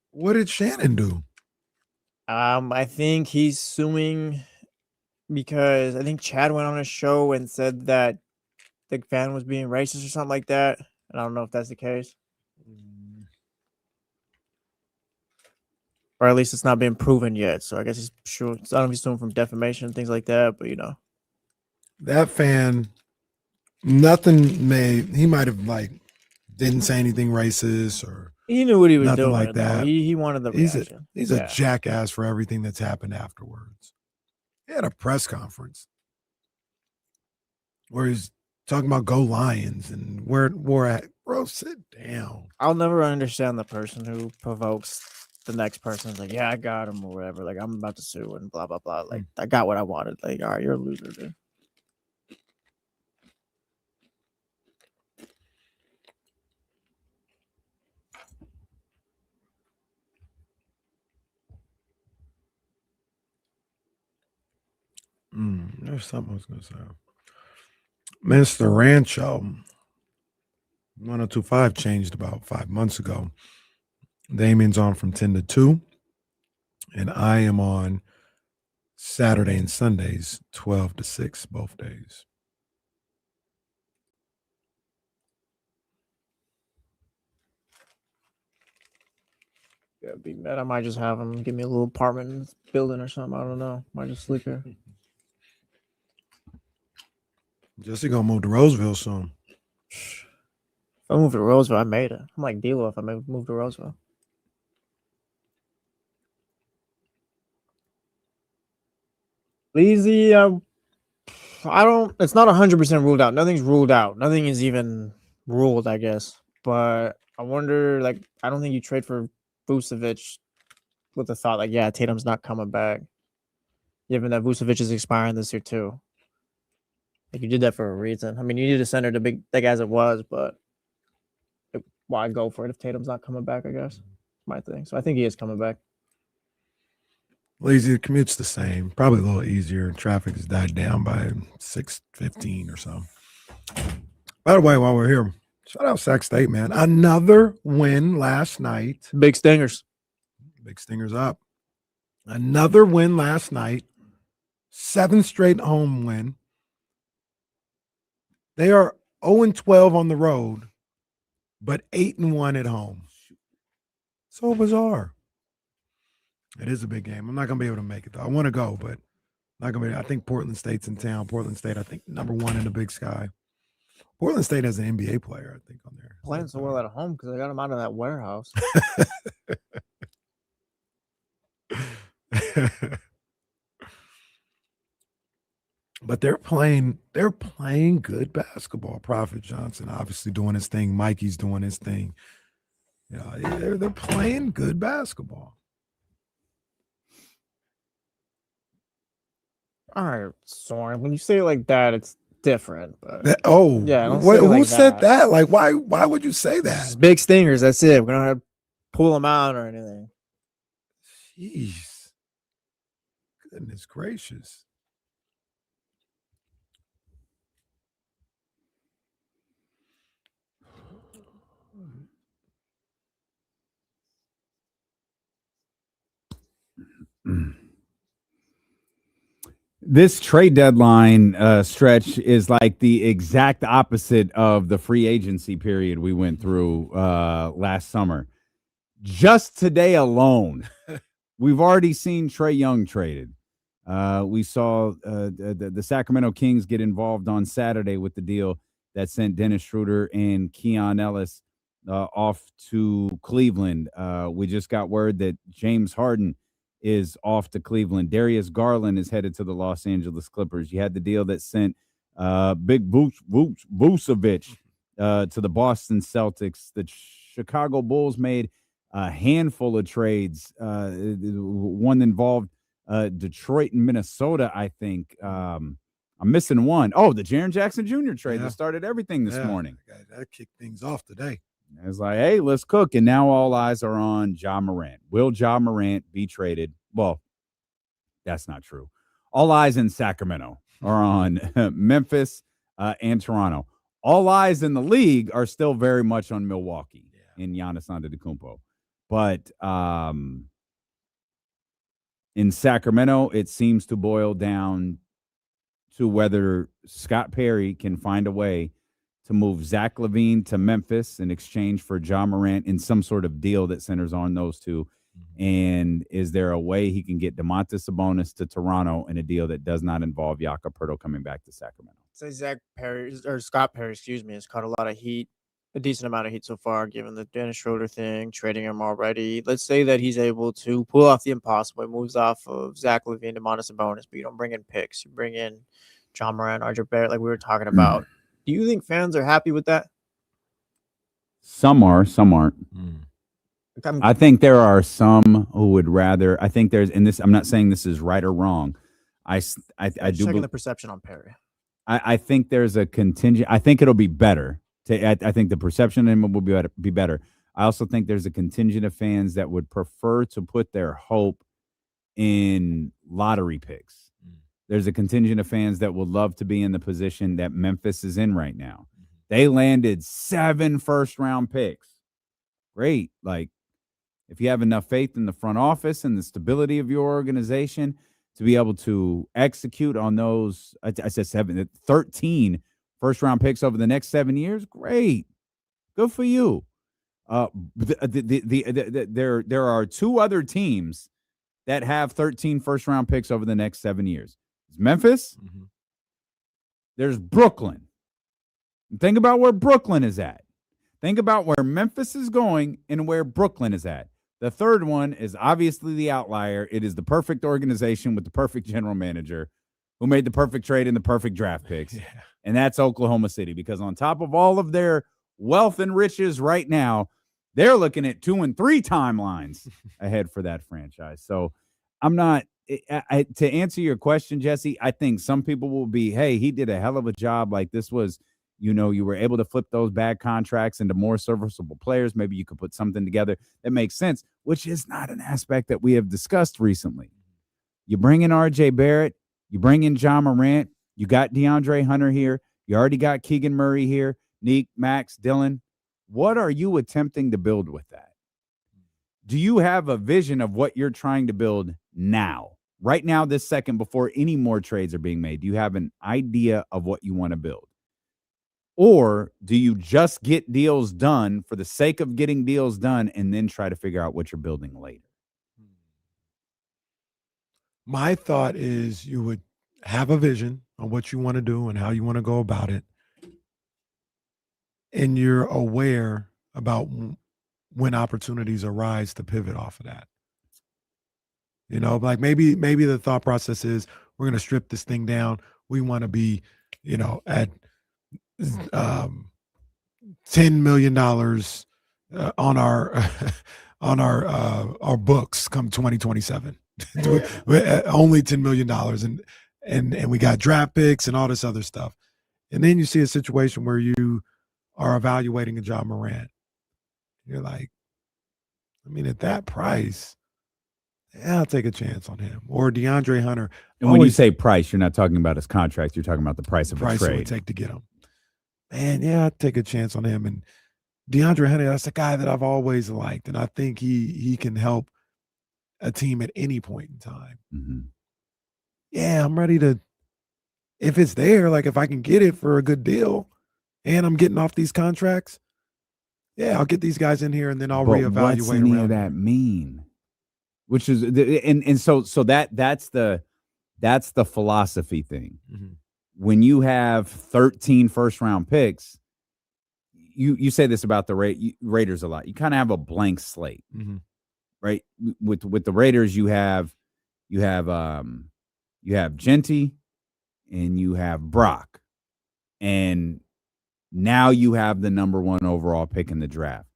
what did Shannon do? I think he's suing because I think Chad went on a show and said that the fan was being racist or something like that. And I don't know if that's the case. Or at least it's not been proven yet. So I guess he's sure. I don't know if he's suing from defamation and things like that, but That fan, he might have didn't say anything racist or he knew what he was nothing doing. like though. that. He wanted the reaction. He's a jackass for everything that's happened afterwards. He had a press conference where he's talking about go Lions and where we're at. Bro, sit down. I'll never understand the person who provokes the next person. Like, yeah, I got him or whatever. Like, I'm about to sue and blah, blah, blah. Like, I got what I wanted. Like, all right, you're a loser, dude. There's something I was going to say. Mr. Rancho, 1025 changed about 5 months ago. Damien's on from 10 to 2, and I am on Saturday and Sundays, 12 to 6, both days. Yeah, be mad. I might just have him give me a little apartment in this building or something. I don't know. Might just sleep here. Jesse gonna move to Roseville soon. If I move to Roseville, I made it. I'm like D-Lo if I move to Roseville. Easy. I don't. It's not 100% ruled out. Nothing's ruled out. Nothing is even ruled, I guess. But I wonder. Like, I don't think you trade for Vucevic with the thought, like, yeah, Tatum's not coming back, given that Vucevic is expiring this year too. Like, you did that for a reason. I mean, you need a center to big as it was, but why go for it if Tatum's not coming back? I guess my thing. So I think he is coming back. Lazy, the commute's the same. Probably a little easier. Traffic has died down by 6:15 or so. By the way, while we're here, shout out Sac State, man. Another win last night. Big Stingers. Big Stingers up. Another win last night. 7th straight home win. They are 0-12 on the road, but 8-1 at home. So bizarre. It is a big game. I'm not going to be able to make it, though. I want to go, but not going to be. I think Portland State's in town. Portland State, I think, #1 in the Big Sky. Portland State has an NBA player, I think, on there. Playing so well at home because I got him out of that warehouse. But they're playing good basketball. Prophet Johnson obviously doing his thing. Mikey's doing his thing. They're playing good basketball. All right, Soren. When you say it like that, it's different. But yeah. Who said that? Like, why would you say that? Just big stingers. That's it. We're not gonna pull them out or anything. Jeez. Goodness gracious. This trade deadline stretch is like the exact opposite of the free agency period we went through last summer. Just today alone, we've already seen Trae Young traded. We saw the Sacramento Kings get involved on Saturday with the deal that sent Dennis Schroeder and Keon Ellis off to Cleveland. We just got word that James Harden is off to Cleveland. Darius Garland is headed to the Los Angeles Clippers. You had the deal that sent Big Vucevic to the Boston Celtics. The Chicago Bulls made a handful of trades. One involved Detroit and Minnesota, I think. I'm missing one. Oh, the Jaren Jackson Jr. trade that started everything this morning. That kicked things off today. It's like, hey, let's cook. And now all eyes are on Ja Morant. Will Ja Morant be traded? Well, that's not true. All eyes in Sacramento are on Memphis and Toronto. All eyes in the league are still very much on Milwaukee and Giannis Antetokounmpo. But in Sacramento, it seems to boil down to whether Scott Perry can find a way to move Zach LaVine to Memphis in exchange for Ja Morant in some sort of deal that centers on those two. And is there a way he can get Domantas Sabonis to Toronto in a deal that does not involve Jakob Poeltl coming back to Sacramento? Say Zach Perry or Scott Perry, excuse me, has caught a lot of heat, a decent amount of heat so far, given the Dennis Schroeder thing, trading him already. Let's say that he's able to pull off the impossible. He moves off of Zach LaVine, Domantas Sabonis, but you don't bring in picks. You bring in Ja Morant, RJ Barrett, like we were talking about. Do you think fans are happy with that? Some are, some aren't. I think there are some who would rather. I think there's, and this, I'm not saying this is right or wrong. I do checking the perception on Perry. I think there's a contingent. I think it'll be better. I think the perception of him will be better. I also think there's a contingent of fans that would prefer to put their hope in lottery picks. There's a contingent of fans that would love to be in the position that Memphis is in right now. They landed 7 first-round picks. Great. Like, if you have enough faith in the front office and the stability of your organization to be able to execute on those, I said 13 first-round picks over the next 7 years, great. Good for you. There are 2 other teams that have 13 first-round picks over the next 7 years. It's Memphis. There's Brooklyn. Think about where Brooklyn is at. Think about where Memphis is going and where Brooklyn is at. The third one is obviously the outlier. It is the perfect organization with the perfect general manager who made the perfect trade and the perfect draft picks. And that's Oklahoma City, because on top of all of their wealth and riches right now, they're looking at 2 and 3 timelines ahead for that franchise. So I'm not, to answer your question, Jesse, I think some people will be, hey, he did a hell of a job. Like, this was, you were able to flip those bad contracts into more serviceable players. Maybe you could put something together that makes sense, which is not an aspect that we have discussed recently. You bring in RJ Barrett, you bring in Ja Morant, you got DeAndre Hunter here, you already got Keegan Murray here, Neek, Max, Dylan. What are you attempting to build with that? Do you have a vision of what you're trying to build now? Right now, this second, before any more trades are being made, do you have an idea of what you want to build? Or do you just get deals done for the sake of getting deals done and then try to figure out what you're building later? My thought is you would have a vision on what you want to do and how you want to go about it. And you're aware about when opportunities arise to pivot off of that. You know, like maybe the thought process is we're going to strip this thing down. We want to be, you know, at $10 million on our books come 2027. Only $10 million, and we got draft picks and all this other stuff. And then you see a situation where you are evaluating a Ja Morant. You're like, I mean, at that price, yeah, I'll take a chance on him. Or DeAndre Hunter. And when you say price, you're not talking about his contract. You're talking about the price of a price it trade. would take to get him. Man, yeah, I'd take a chance on him. And DeAndre Hunter, that's a guy that I've always liked. And I think he can help a team at any point in time. Mm-hmm. Yeah, I'm ready to, if it's there, like if I can get it for a good deal and I'm getting off these contracts, yeah, I'll get these guys in here and then I'll reevaluate. What's any of that mean? Which is so that's the philosophy thing. Mm-hmm. When you have 13 first-round picks, you say this about the Raiders a lot. You kind of have a blank slate, mm-hmm. right? With the Raiders, you have Genty and you have Brock, and now you have the number 1 overall pick in the draft.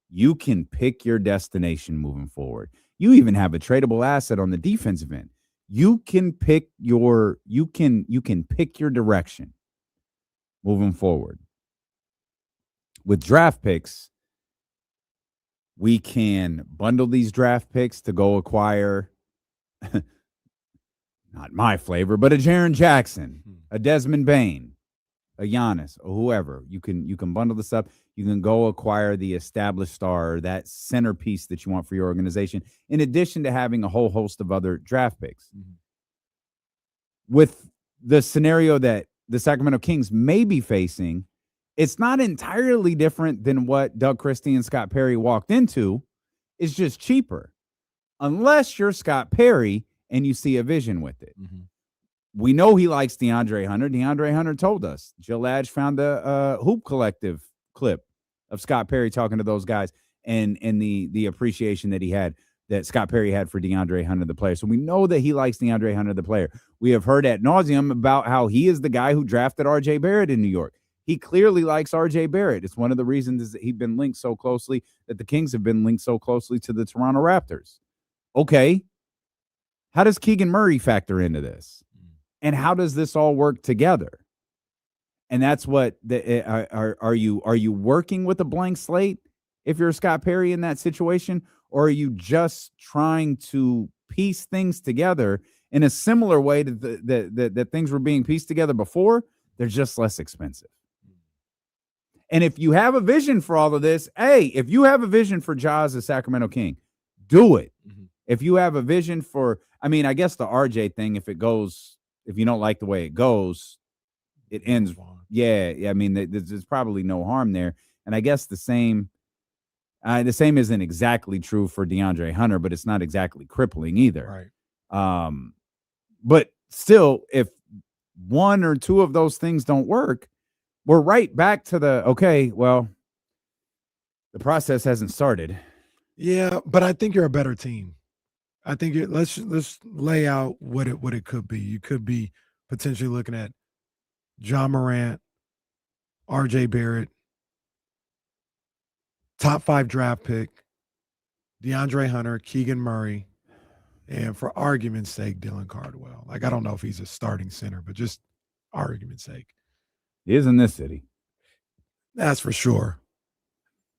You can pick your destination moving forward. You even have a tradable asset on the defensive end. You can pick your pick your direction moving forward. With draft picks, we can bundle these draft picks to go acquire not my flavor, but a Jaren Jackson, a Desmond Bane, a Giannis, or whoever. You can bundle this up. You can go acquire the established star, that centerpiece that you want for your organization, in addition to having a whole host of other draft picks. Mm-hmm. With the scenario that the Sacramento Kings may be facing, it's not entirely different than what Doug Christie and Scott Perry walked into. It's just cheaper. Unless you're Scott Perry and you see a vision with it. Mm-hmm. We know he likes DeAndre Hunter. DeAndre Hunter told us. Jill Ladge found a Hoop Collective clip of Scott Perry talking to those guys and the appreciation that Scott Perry had for DeAndre Hunter, the player. So we know that he likes DeAndre Hunter, the player. We have heard ad nauseum about how he is the guy who drafted R.J. Barrett in New York. He clearly likes R.J. Barrett. It's one of the reasons that he's been linked so closely, that the Kings have been linked so closely to the Toronto Raptors. Okay. How does Keegan Murray factor into this? And how does this all work together? And that's what are you working with a blank slate if you're Scott Perry in that situation, or are you just trying to piece things together in a similar way to that things were being pieced together before? They're just less expensive. And if you have a vision for all of this, if you have a vision for Ja as a Sacramento King, do it. Mm-hmm. If you have a vision for, I guess the RJ thing, if you don't like the way it goes, it ends. Yeah. There's probably no harm there. And I guess the same isn't exactly true for DeAndre Hunter, but it's not exactly crippling either. Right. But still, if one or two of those things don't work, we're right back to the process hasn't started. Yeah, but I think you're a better team. I think let's lay out what it could be. You could be potentially looking at Ja Morant, RJ Barrett, top 5 draft pick, DeAndre Hunter, Keegan Murray, and for argument's sake, Dylan Cardwell. Like, I don't know if he's a starting center, but just argument's sake. He is in this city. That's for sure.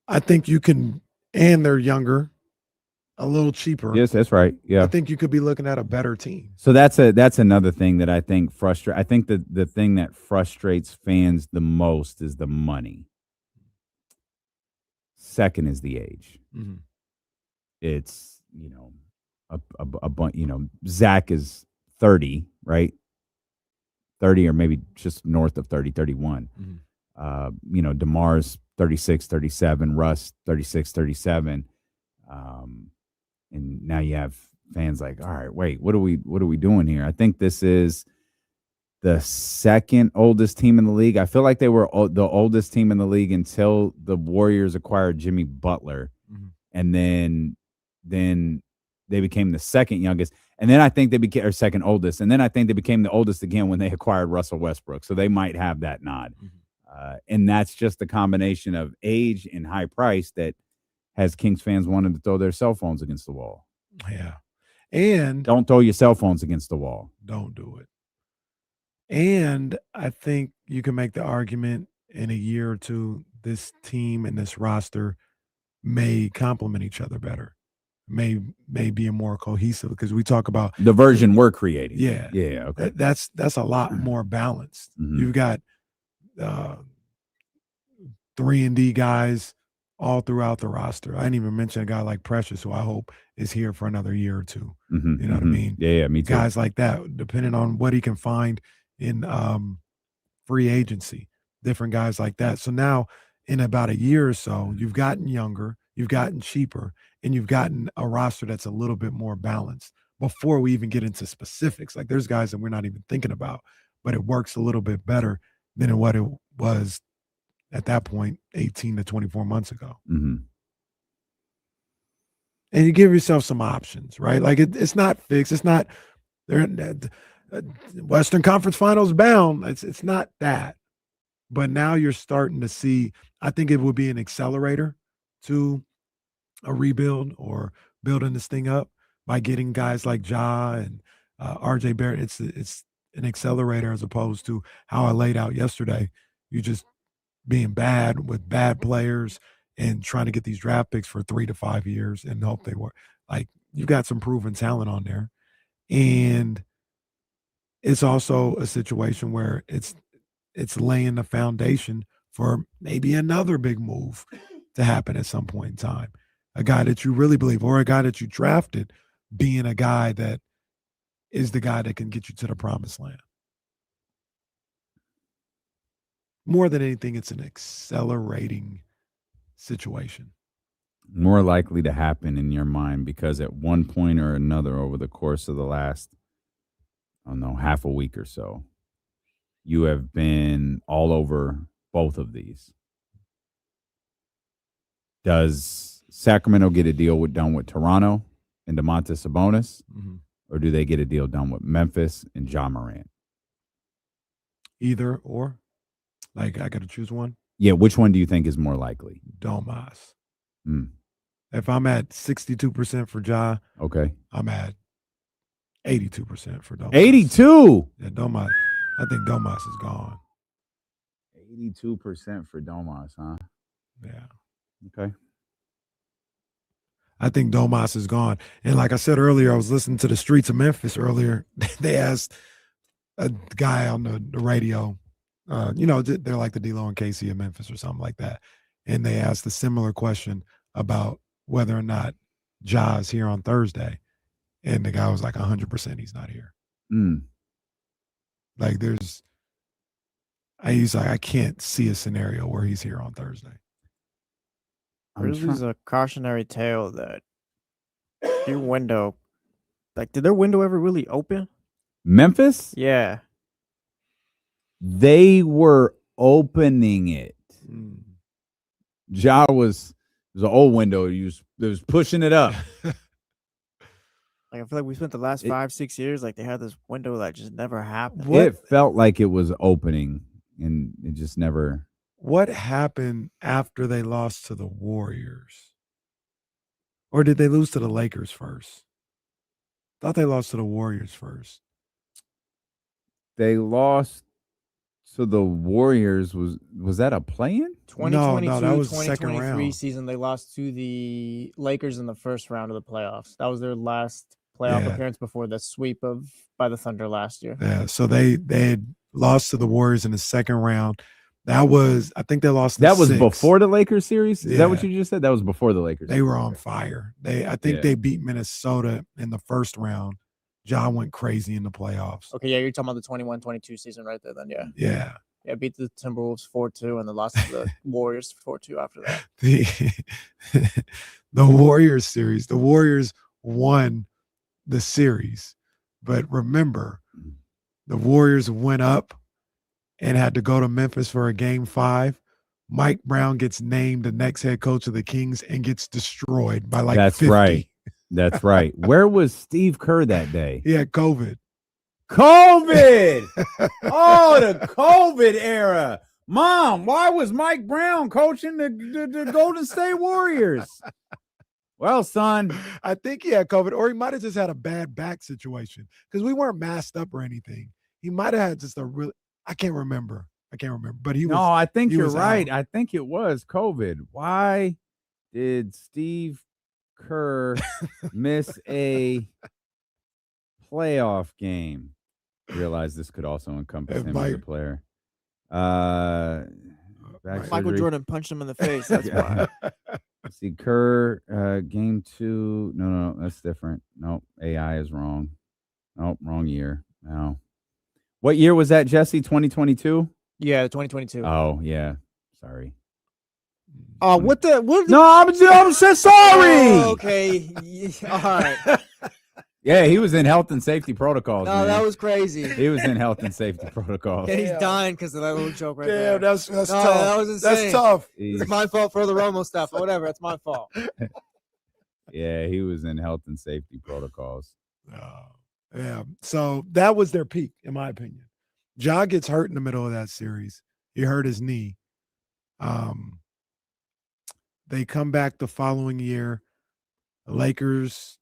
I think you can, and they're younger, a little cheaper. Yes, that's right. Yeah. I think you could be looking at a better team. So that's another thing that I think frustrates. I think that the thing that frustrates fans the most is the money. Second is the age. Mm-hmm. it's, a bunch, Zach is 30, right? 30 or maybe just north of 30, 31. DeMar's 36, 37, Russ 36, 37. And now you have fans like, all right, wait, what are we doing here? I think this is the second oldest team in the league. I feel like they were the oldest team in the league until the Warriors acquired Jimmy Butler. And then they became the second youngest. And then I think they became second oldest. And then I think they became the oldest again when they acquired Russell Westbrook. So they might have that nod. And that's just the combination of age and high price that has Kings fans wanting to throw their cell phones against the wall. Yeah. And don't throw your cell phones against the wall. Don't do it. And I think you can make the argument in a year or two, this team and this roster may complement each other better, may be more cohesive, because we talk about the version we're creating. Yeah. Yeah. Okay. That's a lot more balanced. You've got 3-and-D guys all throughout the roster. I didn't even mention a guy like Precious, who I hope is here for another year or two. You know what I mean? Yeah, me too. Guys like that, depending on what he can find in free agency, different guys like that. So now in about a year or so, you've gotten younger, you've gotten cheaper, and you've gotten a roster that's a little bit more balanced before we even get into specifics. Like, there's guys that we're not even thinking about, but it works a little bit better than what it was at that point 18 to 24 months ago. And you give yourself some options, right? Like, it's not fixed. It's not Western Conference Finals bound. It's not that. But now you're starting to see, I think it would be an accelerator to a rebuild or building this thing up by getting guys like Ja and RJ Barrett. It's an accelerator as opposed to how I laid out yesterday. You just being bad with bad players and trying to get these draft picks for 3 to 5 years and hope they work. Like, you've got some proven talent on there. And it's also a situation where it's laying the foundation for maybe another big move to happen at some point in time. A guy that you really believe, or a guy that you drafted being a guy that is the guy that can get you to the promised land. More than anything, it's an accelerating situation. More likely to happen in your mind because at one point or another over the course of the last, I don't know, half a week or so, you have been all over both of these. Does Sacramento get a deal done with Toronto and Domantas Sabonis, or do they get a deal done with Memphis and Ja Morant? Either or. Like, I got to choose one? Yeah, which one do you think is more likely? Domas. If I'm at 62% for Ja, okay, I'm at 82% for Domas. 82? Yeah, Domas. I think Domas is gone. 82% for Domas, huh? Yeah. Okay. I think Domas is gone. And like I said earlier, I was listening to the Streets of Memphis earlier. They asked a guy on the radio, they're like the D-Lo and Casey of Memphis or something like that. And they asked a similar question about whether or not Ja is here on Thursday. And the guy was like 100% he's not here. Like, he's like, I can't see a scenario where he's here on Thursday. Grizzlies a cautionary tale that your window, like, did their window ever really open? Memphis? Yeah. They were opening it. Ja was an old window. He was pushing it up. Like, I feel like we spent the last 5-6 years, like, they had this window that just never happened. It felt like it was opening, and it just never. What happened after they lost to the Warriors? Or did they lose to the Lakers first? Thought they lost to the Warriors first. They lost to the Warriors. Was that a play-in? 2022, no, that was the second 2023 round. season, they lost to the Lakers in the first round of the playoffs. That was their last playoff appearance before the sweep by the Thunder last year. Yeah, so they had lost to the Warriors in the second round. That was, I think they lost. That was 6. before the Lakers series. Is that what Yeah. you just said? That was before the Lakers. They were on fire. I think they beat Minnesota in the first round. Ja went crazy in the playoffs. Okay, yeah, you're talking about the 21-22 season right there then, yeah. Yeah. Yeah, beat the Timberwolves 4-2 and then lost to the Warriors 4-2 after that. The Warriors series. The Warriors won the series. But remember, the Warriors went up and had to go to Memphis for a game 5. Mike Brown gets named the next head coach of the Kings and gets destroyed by like That's 50. right. That's right. Where was Steve Kerr that day? He had COVID. COVID. Oh, the COVID era. Mom, why was Mike Brown coaching the Golden State Warriors? Well, son, I think he had COVID, or he might have just had a bad back situation because we weren't masked up or anything. He might have had just a real. I can't remember, but he was. No, I think he you're was right. out. I think it was COVID. Why did Steve Kerr miss a playoff game? Realize this could also encompass him as a player. Back Michael surgery. Jordan punched him in the face. That's why. See, Kerr, game 2. No, that's different. Nope, AI is wrong. Nope, wrong year. No. What year was that, Jesse? 2022? Yeah, 2022. Oh, yeah. Sorry. What the? No, I'm so sorry. Oh, okay. All right. Yeah, he was in health and safety protocols. No, man. that was crazy. He was in health and safety protocols. Yeah, he's dying because of that little joke right there. That's No, tough. that was insane. That's tough. It's my fault for the Romo stuff. Or whatever. It's my fault. Yeah, he was in health and safety protocols. Yeah. So that was their peak, in my opinion. Ja gets hurt in the middle of that series. He hurt his knee. They come back the following year. Lakers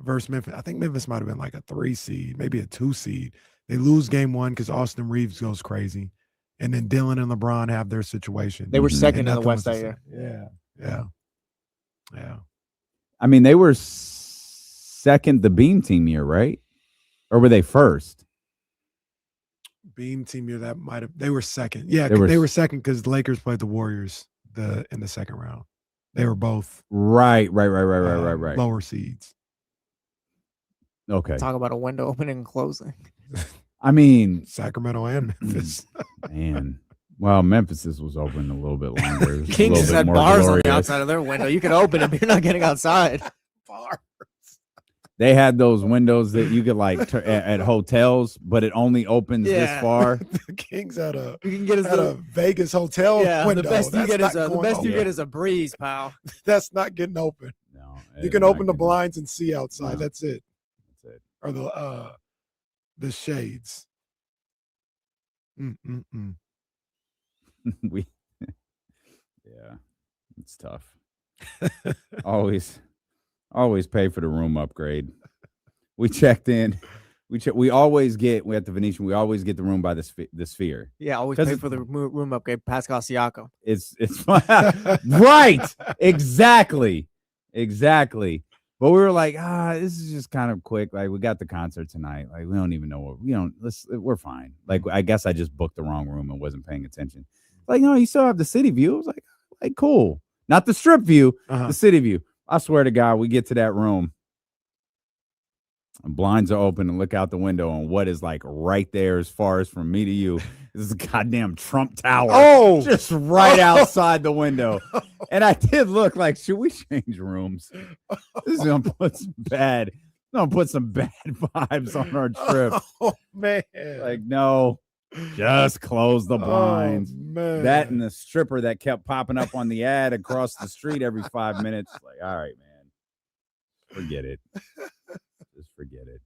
versus Memphis. I think Memphis might have been like a 3 seed, maybe a 2 seed. They lose game 1 because Austin Reeves goes crazy. And then Dylan and LeBron have their situation. They were second And in the nothing West was that the year. same. Yeah. I mean, they were second the Beam Team year, right? Or were they first? Beam team year, that might have. They were second. Yeah, They were second because the Lakers played the Warriors in the second round. They were both Right. lower seeds. Okay. Talk about a window opening and closing. I mean, Sacramento and Memphis. Man. Well, Memphis was open a little bit longer. It was a Kings little just bit had more bars on glorious. the outside of their window. You can open it, but you're not getting outside. They had those windows that you could like at hotels, but it only opens this far. The Kings had a a Vegas hotel window. The best you That's get not is the going best you open. get is a breeze, pal. That's not getting open. No, you can open the blinds and see outside. No. That's it. That's it. Or the shades. Yeah, it's tough. Always pay for the room upgrade. We checked in. We always get. We at the Venetian. We always get the room by the Sphere. Yeah, always 'Cause pay for the room upgrade. Pascal Siakam. It's right. Exactly. But we were like, this is just kind of quick. Like, we got the concert tonight. Like, we don't even know what we're fine. Like, I guess I just booked the wrong room and wasn't paying attention. Like, no, you still have the city view. I was like, cool. Not the strip view, the city view. I swear to God, we get to that room. And blinds are open and look out the window, and what is like right there as far as from me to you is a goddamn Trump Tower. Oh, just right outside the window. And I did look like, should we change rooms? This is gonna put some bad vibes on our trip. Oh man. Like, no, just close the blinds. Man. That and the stripper that kept popping up on the ad across the street every 5 minutes. Like, all right, man. Forget it. Just forget it.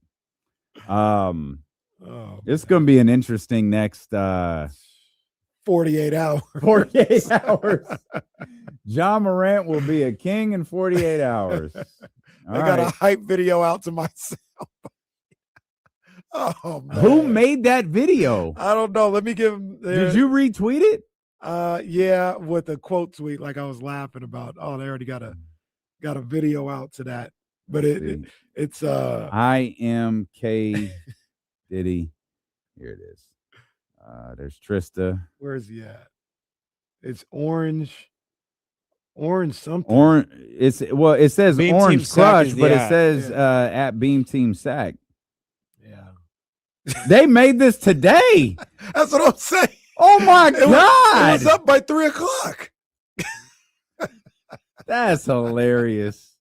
It's gonna be an interesting next 48 hours. 48 hours. Ja Morant will be a king in 48 hours. I got a hype video out to myself. Oh man. Who made that video? I don't know. Let me give him. Did you retweet it? Yeah, with a quote tweet, like I was laughing about. Oh, they already got a video out to that. But it's I am K Diddy. Here it is. There's Trysta. Where is he at? It's orange something. It says Beam Orange Team Sack Crush, is but the it says at Beam Team Sack. Yeah. They made this today. That's what I'm saying. Oh my It God. was up by 3:00. That's hilarious.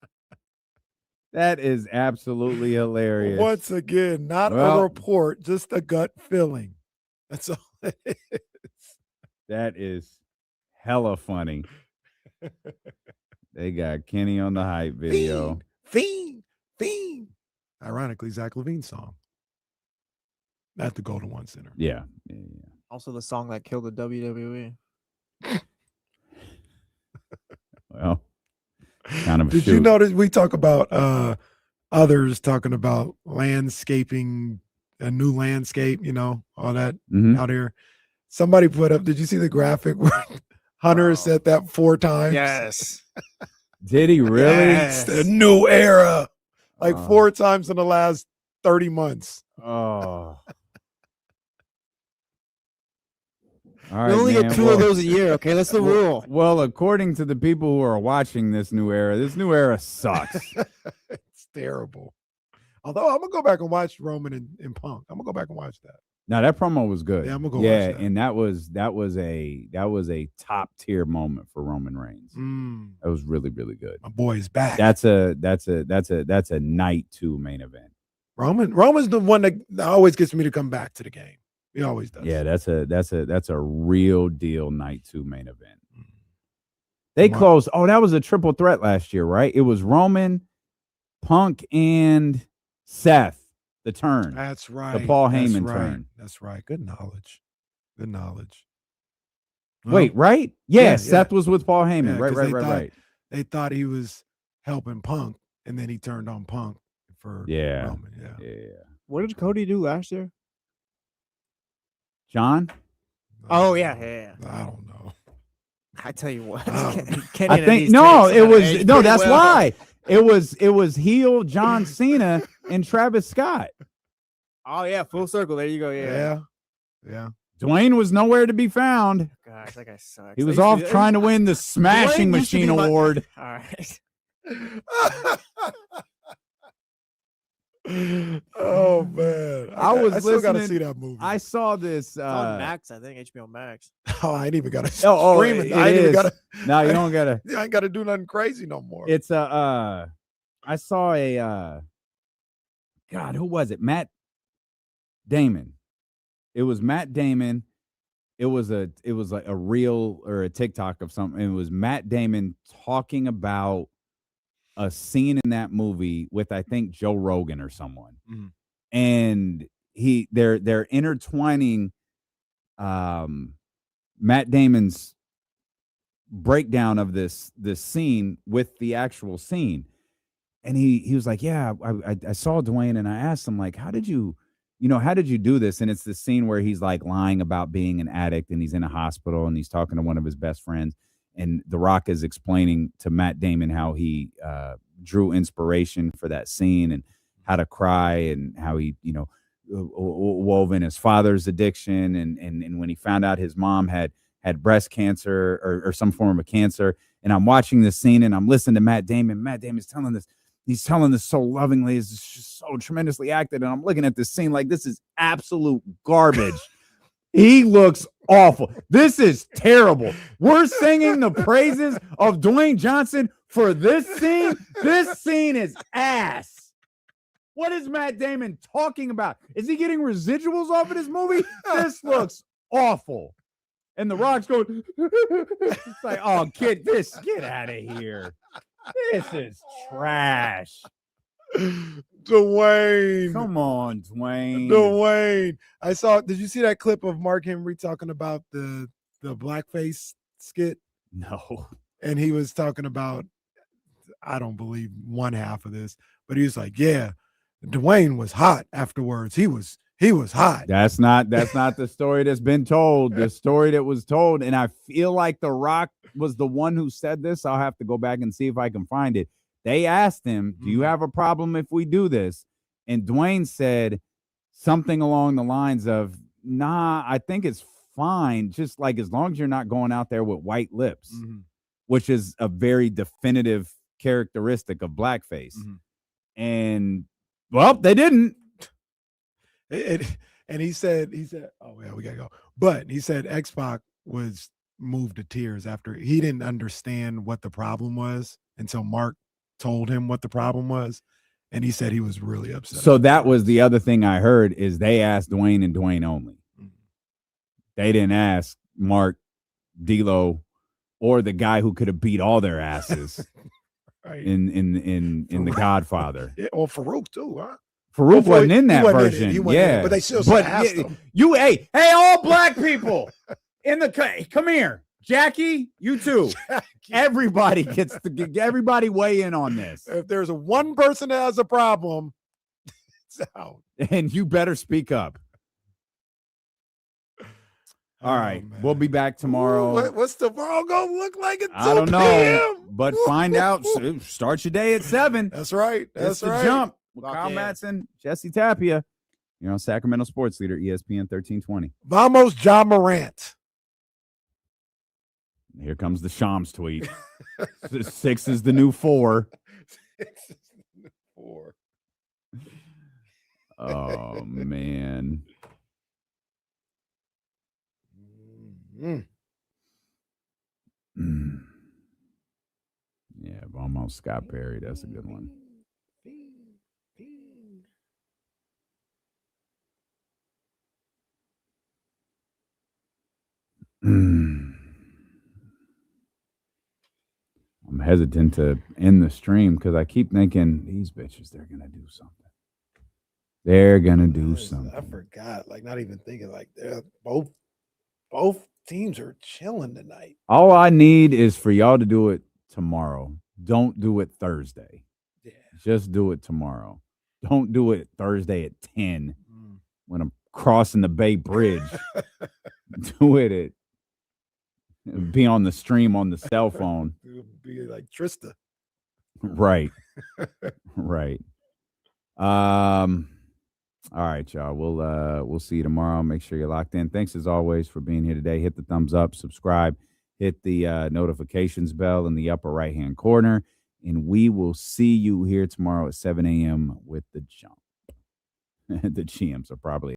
That is absolutely hilarious. Once again, not Well, a report, just a gut feeling. That's all it is. That is hella funny. They got Kenny on the hype video. Fiend. Ironically, Zach LaVine's song. At the Golden One Center. Yeah. Also, the song that killed the WWE. Well, kind of a Did you notice we talk about others talking about landscaping, a new landscape, all that out here? Somebody put up, did you see the graphic where Hunter said that 4 times? Yes. Did he really? Yes. The new era. Like 4 times in the last 30 months. Oh. All We right, only man. get 2 of those a year, okay? That's the rule. Well, according to the people who are watching this new era sucks. It's terrible. Although I'm gonna go back and watch Roman and Punk. I'm gonna go back and watch that. Now that promo was good. Yeah, I'm gonna go watch that. And that was a top tier moment for Roman Reigns. That was really, really good. My boy's back. That's a night 2 main event. Roman's the one that always gets me to come back to the game. He always does. Yeah, that's a real deal night 2 main event. They closed. Oh, that was a triple threat last year, right? It was Roman, Punk, and Seth. The turn. That's right. The Paul Heyman turn. That's right. Good knowledge. Wait, right? Yeah, Seth was with Paul Heyman. Yeah, Right. They thought he was helping Punk, and then he turned on Punk for Roman. Yeah. What did Cody do last year? John? Oh, yeah. I don't know. I tell you what. I think that's why. It was heel John Cena and Travis Scott. Oh, yeah. Full circle. There you go. Yeah. Dwayne was nowhere to be found. Gosh, that guy sucks. He was off trying to win the Smashing Machine Award. All right. Oh man, I still got to see that movie. I saw this on Max, I think HBO Max. Oh, I ain't even got to stream it. I ain't even got to. No, you don't got to. I ain't got to do nothing crazy no more. It's I saw a God, who was it? Matt Damon. It was Matt Damon. It was like a reel or a TikTok of something. It was Matt Damon talking about a scene in that movie with, I think, Joe Rogan or someone. And they're intertwining Matt Damon's breakdown of this scene with the actual scene. And he was like, yeah, I saw Dwayne and I asked him, like, how did you do this? And it's the scene where he's like lying about being an addict and he's in a hospital and he's talking to one of his best friends. And The Rock is explaining to Matt Damon how he drew inspiration for that scene and how to cry and how he, wove in his father's addiction. And when he found out his mom had breast cancer or some form of cancer. And I'm watching this scene and I'm listening to Matt Damon. Matt Damon's telling this. He's telling this so lovingly. It's just so tremendously acted. And I'm looking at this scene like this is absolute garbage. He looks awful. This is terrible. We're singing the praises of Dwayne Johnson for this scene. This scene is ass. What is Matt Damon talking about? Is he getting residuals off of this movie? This looks awful. And The Rock's going, it's like, oh, get out of here. This is trash. Dwayne. Come on, Dwayne. Did you see that clip of Mark Henry talking about the blackface skit? No. And he was talking about, I don't believe one half of this, but he was like, yeah, Dwayne was hot afterwards. He was hot. That's not the story that's been told. The story that was told, and I feel like The Rock was the one who said this. I'll have to go back and see if I can find it. They asked him, do you have a problem if we do this? And Dwayne said something along the lines of, nah, I think it's fine. Just like as long as you're not going out there with white lips, Mhm. which is a very definitive characteristic of blackface. And well, they didn't. And he said, oh yeah, we gotta go. But he said X-Pac was moved to tears after he didn't understand what the problem was. And so Mark told him what the problem was. And he said he was really upset. So that was the other thing I heard is they asked Dwayne and Dwayne only. They didn't ask Mark, D'Lo, or the guy who could have beat all their asses Right. in The Godfather. Yeah, well, Farouk too, huh? Farouk wasn't in that wasn't in it. version. He wasn't in it, Yeah, but they still But asked him. hey, all black people in the come here, Jackie, you too. Everybody gets everybody weigh in on this, If there's a one person that has a problem, it's out. and you better speak up. All right, we'll be back tomorrow. What's tomorrow gonna look like at 2 I don't know, p.m.? but find out. Start your day at 7. That's right. That's the right. jump with Lock Kyle in. Matson, Jesse Tapia. You're on Sacramento Sports Leader, ESPN 1320. Vamos, Ja Morant. Here comes the Shams tweet. 6 is the new 4. 4. Oh, man. Yeah, almost Scott Perry. That's a good one. I'm hesitant to end the stream because I keep thinking these bitches, they're going to do something. They're going to do something. I forgot. Like, not even thinking. Like, they're both teams are chilling tonight. All I need is for y'all to do it tomorrow. Don't do it Thursday. Yeah. Just do it tomorrow. Don't do it Thursday at 10 when I'm crossing the Bay Bridge. Do it be on the stream on the cell phone. It would be like Trysta. Right. Right. All right, y'all. We'll see you tomorrow. Make sure you're locked in. Thanks as always for being here today. Hit the thumbs up, subscribe, hit the notifications bell in the upper right-hand corner, and we will see you here tomorrow at 7 a.m. with the jump. The GMs are probably